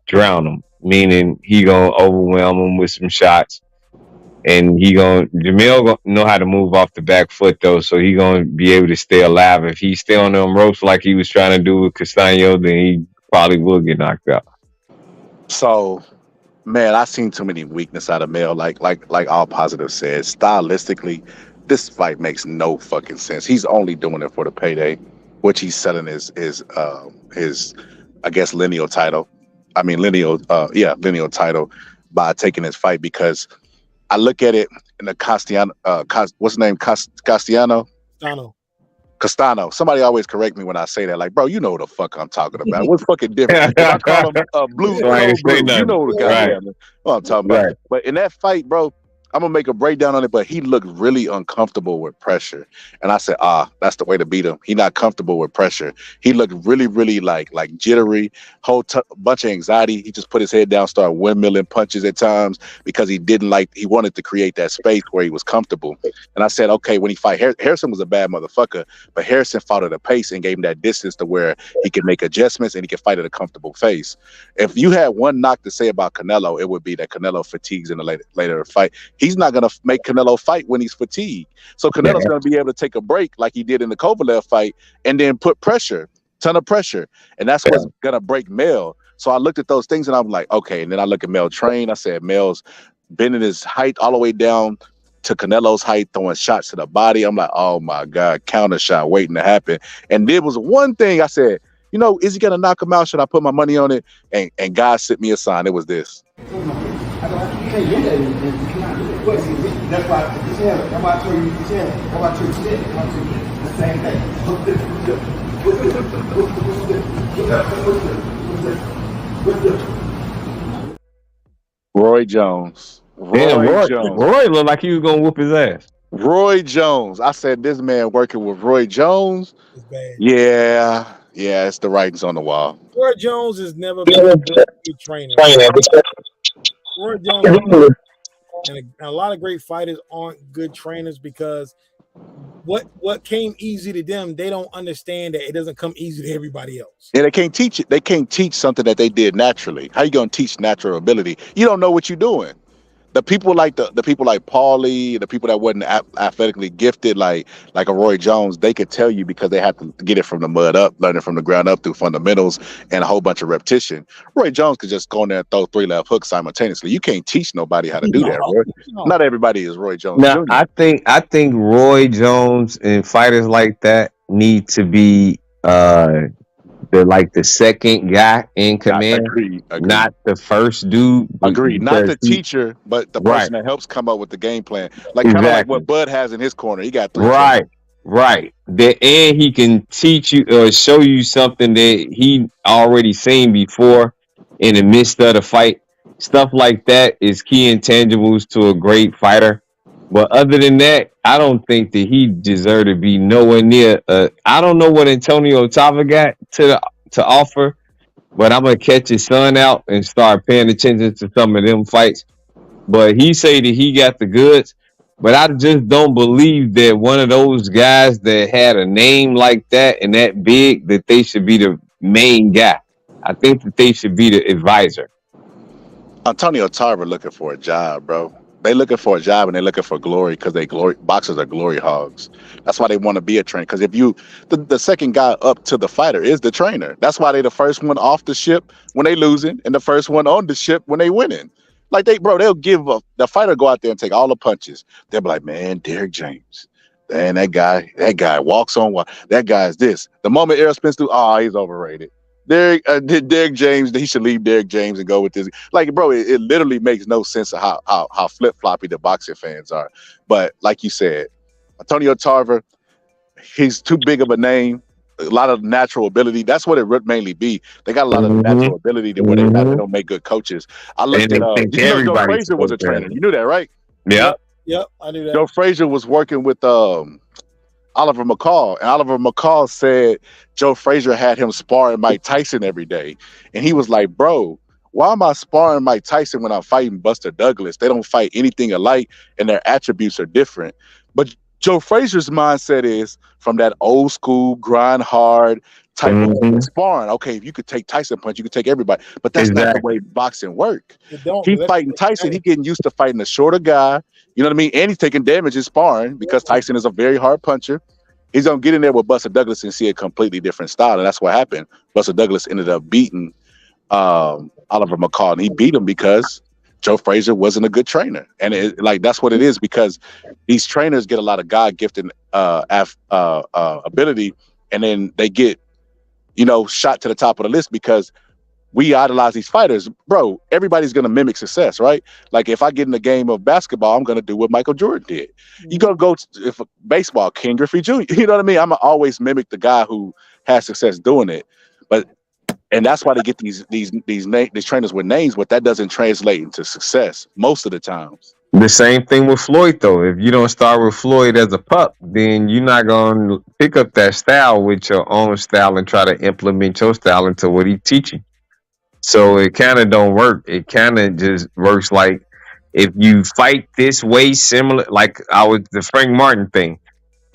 I: drown him, meaning he gonna overwhelm him with some shots. And Jermell gonna know how to move off the back foot though, so he gonna be able to stay alive. If he stay on them ropes like he was trying to do with Castaño, then he probably will get knocked out.
D: So, man, I seen too many weakness out of Mel. Like all positive said, stylistically, this fight makes no fucking sense. He's only doing it for the payday, which he's selling his I guess lineal title. Lineal title by taking his fight, because I look at it in the Castellano. What's his name? Castellano. Castano. Somebody always correct me when I say that. Like, bro, you know what the fuck I'm talking about. What's fucking different? If I call him Blue, you know the guy. What I'm talking about. But in that fight, bro, I'm gonna make a breakdown on it, but he looked really uncomfortable with pressure. And I said, that's the way to beat him. He not comfortable with pressure. He looked really, really like jittery, bunch of anxiety. He just put his head down, started windmilling punches at times because he wanted to create that space where he was comfortable. And I said, okay, when he fight, Harrison was a bad motherfucker, but Harrison fought at a pace and gave him that distance to where he could make adjustments and he could fight at a comfortable pace. If you had one knock to say about Canelo, it would be that Canelo fatigues in the later fight. He's not going to make Canelo fight when he's fatigued. So Canelo's going to be able to take a break like he did in the Kovalev fight and then put ton of pressure. And that's what's going to break Mel. So I looked at those things and I'm like, okay. And then I look at Mel train. I said, Mel's bending his height all the way down to Canelo's height, throwing shots to the body. I'm like, oh my God, counter shot waiting to happen. And there was one thing I said, you know, is he gonna knock him out? Should I put my money on it? And God sent me a sign. It was this.
Q: That's why I told you the same thing.
D: Roy Jones.
I: Roy looked like he was gonna whoop his ass.
D: Roy Jones. I said, this man working with Roy Jones. Yeah, it's the writings on the wall.
H: Roy Jones has never been a good trainer. Roy Jones and a lot of great fighters aren't good trainers because what came easy to them, they don't understand that it doesn't come easy to everybody else.
D: And they can't teach it. They can't teach something that they did naturally. How you gonna teach natural ability? You don't know what you're doing. The people like the people like Paulie, the people that wasn't athletically gifted, like a Roy Jones, they could tell you because they have to get it from the mud up, learn it from the ground up through fundamentals and a whole bunch of repetition. Roy Jones could just go in there and throw 3 left hooks simultaneously. You can't teach nobody how to do that, Roy. Not everybody is Roy Jones.
I: Now,
D: Jr.
I: I think Roy Jones and fighters like that need to be the second guy in command,
D: Agreed.
I: not the first dude.
D: Agreed. Not the teacher, but the person that helps come up with the game plan. Like kind of like what Bud has in his corner. He got 3.
I: Right. And he can teach you or show you something that he already seen before in the midst of the fight. Stuff like that is key intangibles to a great fighter. But other than that, I don't think that he deserved to be nowhere near. I don't know what Antonio Tava got to offer, but I'm gonna catch his son out and start paying attention to some of them fights. But he say that he got the goods, but I just don't believe that one of those guys that had a name like that and that big that they should be the main guy. I think that they should be the advisor.
D: Antonio Tarver looking for a job, bro. They looking for a job and they looking for glory because boxers are glory hogs. That's why they want to be a trainer. Because if the second guy up to the fighter is the trainer. That's why they the first one off the ship when they losing and the first one on the ship when they winning. Like they'll give the fighter go out there and take all the punches. They'll be like, man, Derek James. Man, that guy walks on water. That guy's this. The moment Errol Spence do, he's overrated. Derek James, he should leave Derek James and go with this. Like, bro, it literally makes no sense of how flip-floppy the boxing fans are. But like you said, Antonio Tarver, he's too big of a name. A lot of natural ability. That's what it would mainly be. They got a lot of natural ability to where they don't make good coaches. I looked at Joe Frazier was a trainer. You knew that, right?
I: Yeah.
H: Yep, I knew that.
D: Joe Frazier was working with Oliver McCall, and Oliver McCall said Joe Frazier had him sparring Mike Tyson every day, and he was like, bro, why am I sparring Mike Tyson when I'm fighting Buster Douglas? They don't fight anything alike and their attributes are different. But Joe Frazier's mindset is from that old school grind hard type of sparring. Okay, if you could take Tyson punch, you could take everybody, but that's not the way boxing work. He fighting Tyson, he getting used to fighting a shorter guy. You know what I mean? And he's taking damage in sparring because Tyson is a very hard puncher. He's gonna get in there with Buster Douglas and see a completely different style, and that's what happened. Buster Douglas ended up beating Oliver McCall, and he beat him because Joe Frazier wasn't a good trainer, and that's what it is. Because these trainers get a lot of God-gifted ability, and then they get shot to the top of the list because we idolize these fighters. Bro, everybody's going to mimic success, right? Like if I get in the game of basketball, I'm going to do what Michael Jordan did. You're going to go if baseball, Ken Griffey Jr. You know what I mean? I'm going to always mimic the guy who has success doing it. And that's why they get these trainers with names, but that doesn't translate into success most of the times.
I: The same thing with Floyd, though. If you don't start with Floyd as a pup, then you're not going to pick up that style with your own style and try to implement your style into what he's teaching. So it kind of don't work. It kind of just works like if you fight this way similar, like the Frank Martin thing.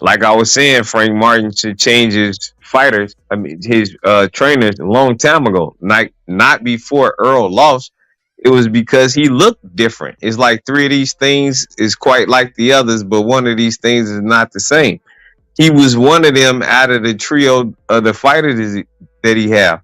I: Like I was saying, Frank Martin should change his fighters, his trainers a long time ago. Not before Earl lost. It was because he looked different. It's like 3 of these things is quite like the others, but one of these things is not the same. He was one of them out of the trio of the fighters that he have.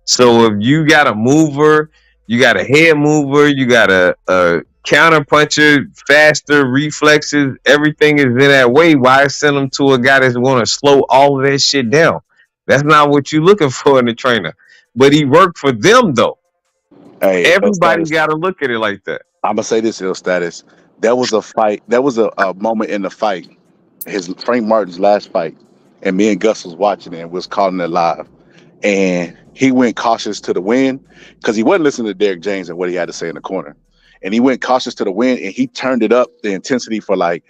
I: So if you got a mover, you got a head mover, you got a counter puncher, faster reflexes, everything is in that way. Why send him to a guy that's going to slow all of that shit down? That's not what you're looking for in a trainer. But he worked for them though.
D: Hey,
I: Everybody got to look at it like that.
D: I'm gonna say this, Ill Status. There was a fight. There was a moment in the fight, Frank Martin's last fight, and me and Gus was watching it and was calling it live. And he went cautious to the wind because he wasn't listening to Derek James and what he had to say in the corner. And he went cautious to the wind and he turned it up the intensity for like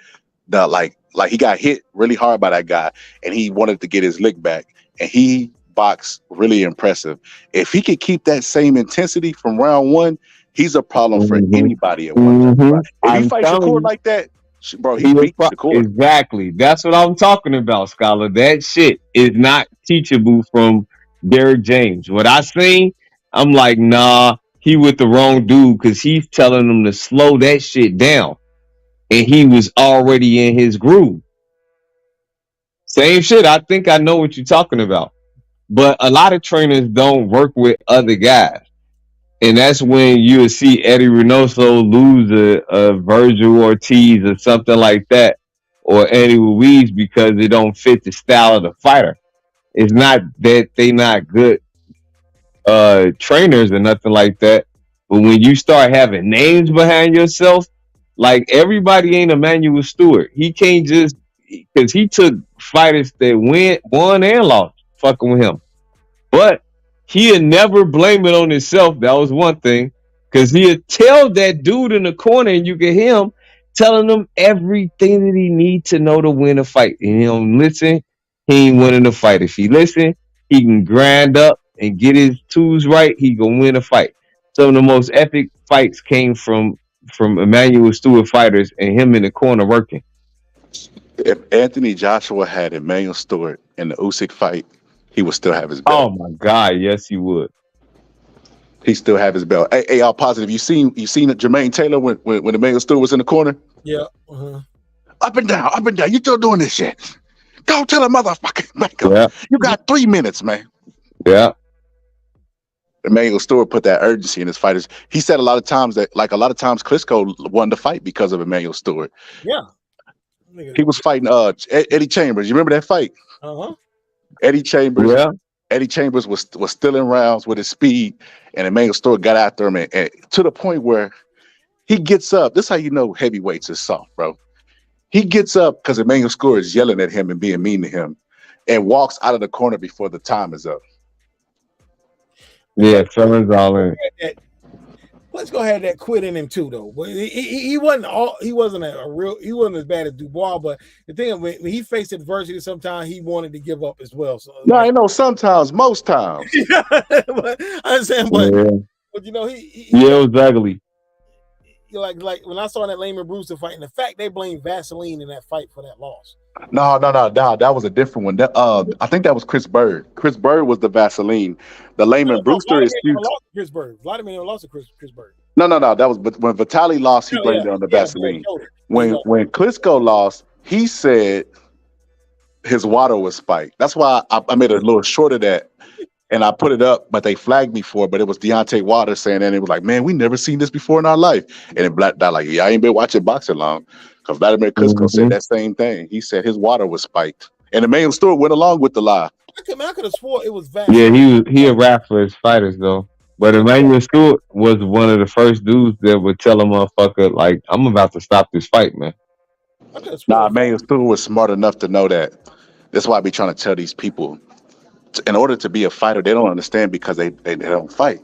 D: he got hit really hard by that guy and he wanted to get his lick back. And he boxed really impressive. If he could keep that same intensity from round one, he's a problem for anybody at one time. If he fights Shakur like that, bro, he beats Shakur.
I: Exactly. That's what I'm talking about, Scholar. That shit is not teachable from Derek James. What I seen, I'm like, nah, he with the wrong dude because he's telling him to slow that shit down. And he was already in his groove. Same shit. I think I know what you're talking about. But a lot of trainers don't work with other guys. And that's when you'll see Eddie Reynoso lose a Virgil Ortiz or something like that, or Andy Ruiz, because they don't fit the style of the fighter. It's not that they not good trainers or nothing like that, but when you start having names behind yourself, like everybody ain't Emmanuel Stewart. He can't just because he took fighters that won and lost fucking with him, but he'll never blame it on himself. That was one thing. Because he'll tell that dude in the corner and you can hear him telling him everything that he needs to know to win a fight. And he don't listen, he ain't winning the fight. If he listen, he can grind up and get his tools right, he gonna win a fight. Some of the most epic fights came from Emmanuel Stewart fighters and him in the corner working.
D: If Anthony Joshua had Emmanuel Stewart in the Usyk fight, he would still have his belt.
I: Oh my God, yes, he would.
D: He still have his belt. Hey, y'all positive. You seen Jermaine Taylor when Emmanuel Stewart was in the corner?
H: Yeah.
D: Up and down. You still doing this shit? Go tell a motherfucker.
I: Yeah.
D: You got 3 minutes, man.
I: Yeah.
D: Emmanuel Stewart put that urgency in his fighters. He said a lot of times Klitschko won the fight because of Emmanuel Stewart.
H: Yeah.
D: He was fighting Eddie Chambers. You remember that fight?
H: Uh-huh.
D: Eddie Chambers.
I: Yeah.
D: Eddie Chambers was still in rounds with his speed, and Emmanuel Stewart got after him, and to the point where he gets up. This is how you know heavyweights is soft, bro. He gets up because Emmanuel Stewart is yelling at him and being mean to him, and walks out of the corner before the time is up.
I: Yeah, Felon's all in.
H: Klitschko had that quit in him too, though. But he wasn't as bad as Dubois. But the thing when he faced adversity, sometimes he wanted to give up as well. So
D: no, I know sometimes, most times.
H: But I understand, but you know he
I: it was ugly.
H: Like when I saw that Layman Brewster fight, and the fact they blamed Vaseline in that fight for that loss.
D: No, that was a different one. I think that was Chris Bird. Chris Bird was the Vaseline. The Layman Brewster is
H: Chris Bird. Vladimir never lost to Chris Bird.
D: No, that was. But when Vitali lost, he blamed it on the Vaseline. When Klitschko lost, he said his water was spiked. That's why I made a little short of that, and I put it up. But they flagged me for it. But it was Deontay Wilder saying that. And it was like, man, we never seen this before in our life. And it blacked out like, yeah, I ain't been watching boxing long. Because Vladimir Klitschko said that same thing. He said his water was spiked. And Emmanuel Stewart went along with the lie.
H: I could have swore it was Vaseline.
I: Yeah, he a rap for his fighters, though. But Emmanuel Stewart was one of the first dudes that would tell a motherfucker, like, I'm about to stop this fight, man.
D: Nah, Emmanuel Stewart was smart enough to know that. That's why I be trying to tell these people, in order to be a fighter, they don't understand because they don't fight.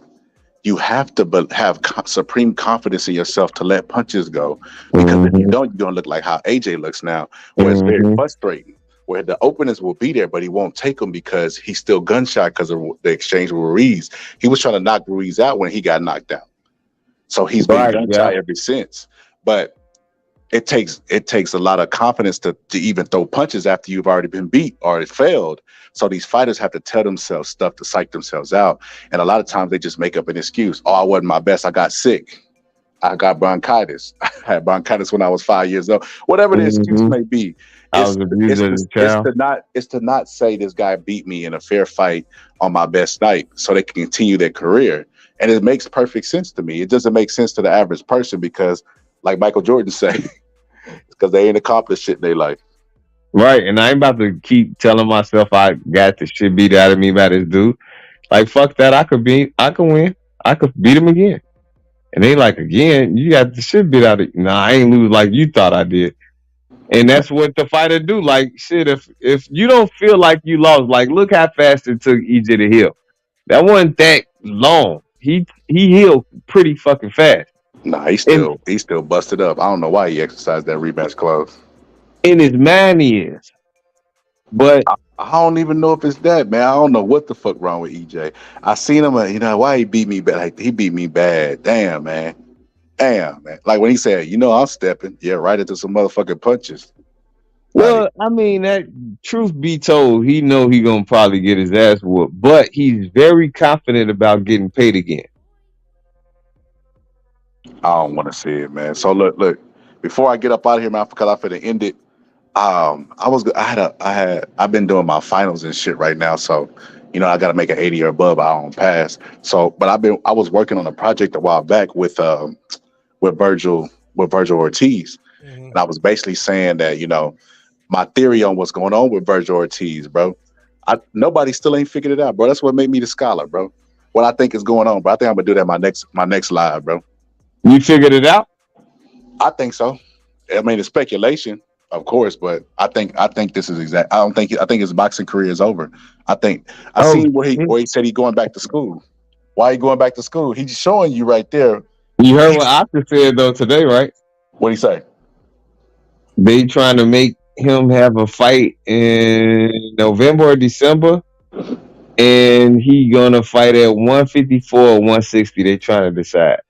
D: You have to have supreme confidence in yourself to let punches go. Because if you don't, you're going to look like how AJ looks now, where it's very frustrating, where the openers will be there, but he won't take them because he's still gunshot because of the exchange with Ruiz. He was trying to knock Ruiz out when he got knocked out. So he's been gunshot ever since. But it takes a lot of confidence to even throw punches after you've already been beat or it failed. So these fighters have to tell themselves stuff to psych themselves out. And a lot of times they just make up an excuse. Oh, I wasn't my best. I got sick. I got bronchitis. I had bronchitis when I was 5 years old. Whatever the excuse may be. It's to not say this guy beat me in a fair fight on my best night so they can continue their career. And it makes perfect sense to me. It doesn't make sense to the average person because, like Michael Jordan said, because they ain't accomplished shit in their life.
I: Right, and I ain't about to keep telling myself I got the shit beat out of me by this dude. Like, fuck that. I could win. I could beat him again. And they like, again, you got the shit beat out of you. Nah, I ain't lose like you thought I did. And that's what the fighter do. Like, shit, if you don't feel like you lost, like, look how fast it took EJ to heal. That wasn't that long. He healed pretty fucking fast.
D: Nah, he's still busted up. I don't know why he exercised that rematch clause.
I: In his mind he is. But
D: I don't even know if it's that, man. I don't know what the fuck wrong with EJ. I seen him, why he beat me bad. Like, he beat me bad. Damn, man. Like when he said, I'm stepping, right into some motherfucking punches.
I: Well, I mean, that truth be told, he know he gonna probably get his ass whooped, but he's very confident about getting paid again.
D: I don't want to see it, man. So look. Before I get up out of here, man, because I'm finna end it. I've been doing my finals and shit right now, so I got to make an 80 or above. I don't pass. So, but I was working on a project a while back with Virgil Ortiz, and I was basically saying that my theory on what's going on with Virgil Ortiz, bro. Nobody still ain't figured it out, bro. That's what made me the scholar, bro. What I think is going on, bro. I think I'm gonna do that my next live, bro.
I: You figured it out?
D: I think so. I mean, it's speculation, of course, but I think this is exact. I think his boxing career is over. I seen where he said he going back to school. Why he going back to school? He's showing you right there.
I: You heard what Oscar said though today, right?
D: What'd he say?
I: They trying to make him have a fight in November or December, and he gonna fight at 154 or 160. They trying to decide.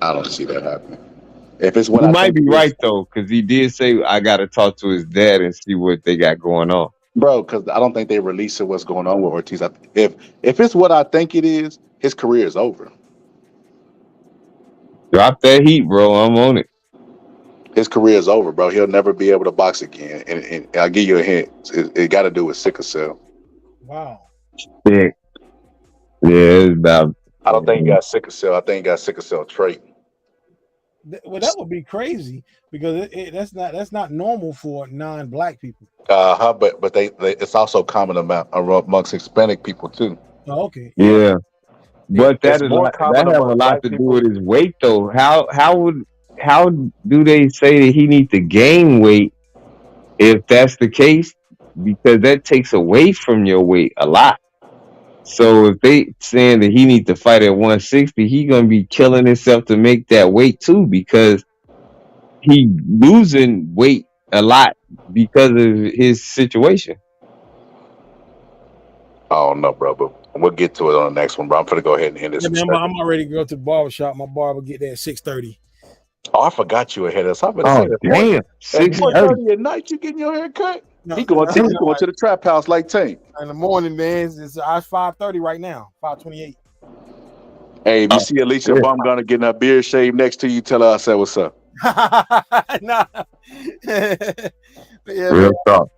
D: I don't see that happening. If it's what
I: he might be right though, because he did say I got to talk to his dad and see what they got going on,
D: bro. Because I don't think they releasing what's going on with Ortiz. If it's what I think it is, his career is over.
I: Drop that heat, bro. I'm on it.
D: His career is over, bro. He'll never be able to box again. And I'll give you a hint. It got to do with sickle cell.
H: Wow.
I: Yeah, it's about.
D: I don't think he got sickle cell. I think he got sickle cell trait.
H: Well, that would be crazy because that's not normal for non-black people.
D: But they it's also common amongst Hispanic people too.
H: Oh, okay.
I: Yeah, but that have a lot to do with his weight though. How do they say that he needs to gain weight if that's the case? Because that takes away from your weight a lot. So if they saying that he needs to fight at 160, he gonna be killing himself to make that weight too, because he losing weight a lot because of his situation.
D: I don't know, bro, but we'll get to it on the next one, bro. I'm gonna go ahead and end this.
H: Yeah, man, I'm already going to the barber shop. My barber get there at 6:30.
D: Oh, I forgot you ahead of us.
I: Damn,
D: 6:30 at night, you getting your hair cut?
H: No,
D: he going to the trap house like Tank.
H: In the morning, man. It's 5:30 right now. 5:28.
D: Hey, if you see Alicia Bumgarner getting her beard shaved next to you, tell her I said what's up.
H: Nah.
I: Real talk.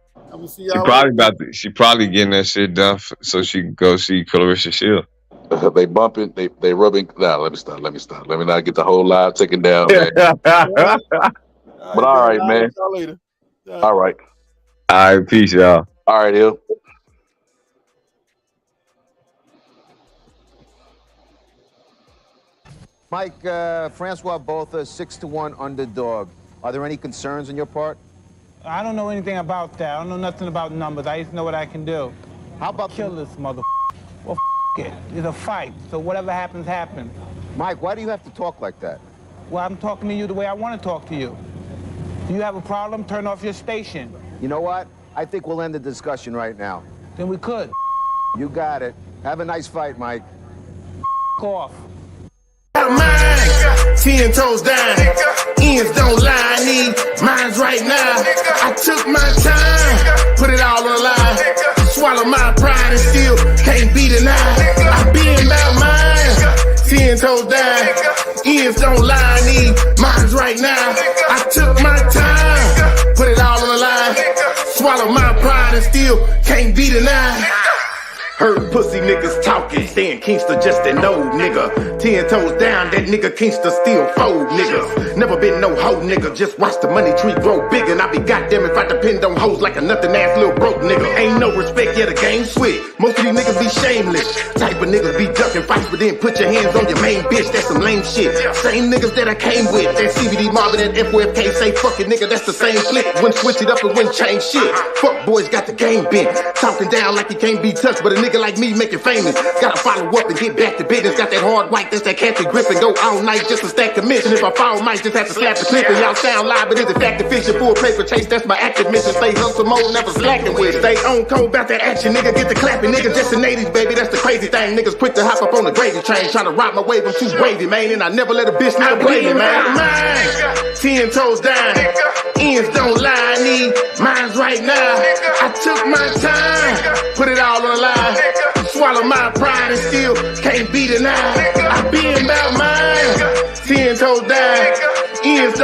H: She
I: probably getting that shit done so she can go see Clarissa Shield.
D: They bumping, they rubbing. Nah, let me stop. Let me not get the whole live taken down, man. But all right, man.
H: Later.
D: All right.
I: All right, peace, y'all.
D: All right, Ill.
R: Mike, Francois Botha, 6-1 underdog. Are there any concerns on your part?
L: I don't know anything about that. I don't know nothing about numbers. I just know what I can do.
R: How about
L: kill this mother? Well, it. It's a fight. So whatever happens, happens.
R: Mike, why do you have to talk like that?
L: Well, I'm talking to you the way I want to talk to you. Do you have a problem? Turn off your station.
R: You know what? I think we'll end the discussion right now.
L: Then we could.
R: You got it. Have a nice fight, Mike.
L: Off.
S: 10 toes down, ends don't lie, I need mines right now. I took my time, put it all on the line. Swallow my pride and still can't be denied. I been about mine, 10 toes down, ends don't lie, I need mines right now. I took my time, put it all on the line. Swallow my pride and still can't be denied. Heard pussy niggas talking, saying Kingston just an old nigga. 10 toes down, that nigga Kingston still fold niggas. Never been no hoe nigga, just watch the money tree grow big. And I be goddamn if I depend on hoes like a nothing ass little broke nigga. Ain't no respect, yeah the game switch. Most of these niggas be shameless. Type of niggas be ducking fights, but then put your hands on your main bitch. That's some lame shit. Same niggas that I came with, that CBD Marvin, that FOFK say fucking nigga, that's the same flick. Wouldn't switch it up and wouldn't change shit. Fuck boys got the game bent. Talking down like you can't be touched, but a nigga like me make it famous. Gotta follow up and get back to business. Got that hard white, that's that catchy grip and go all night just to stack commission. If I fall, might just have to slap the clip and y'all sound live, but it's a fact of fiction. Full paper chase, that's my active mission. Stay hustle mode, never slacking with. Stay on code about that action, nigga. Get the clapping, nigga. Just the 80s, baby. That's the crazy thing. Niggas quick to hop up on the gravy train, trying to ride my wave. I'm too wavy, man, and I never let a bitch nigga play me, man. 10 toes down, ends don't lie. I need mine's right now. I took my time, put it all on the line. Swallow my pride and still can't be denied. I been about mine. 10 toes down, ends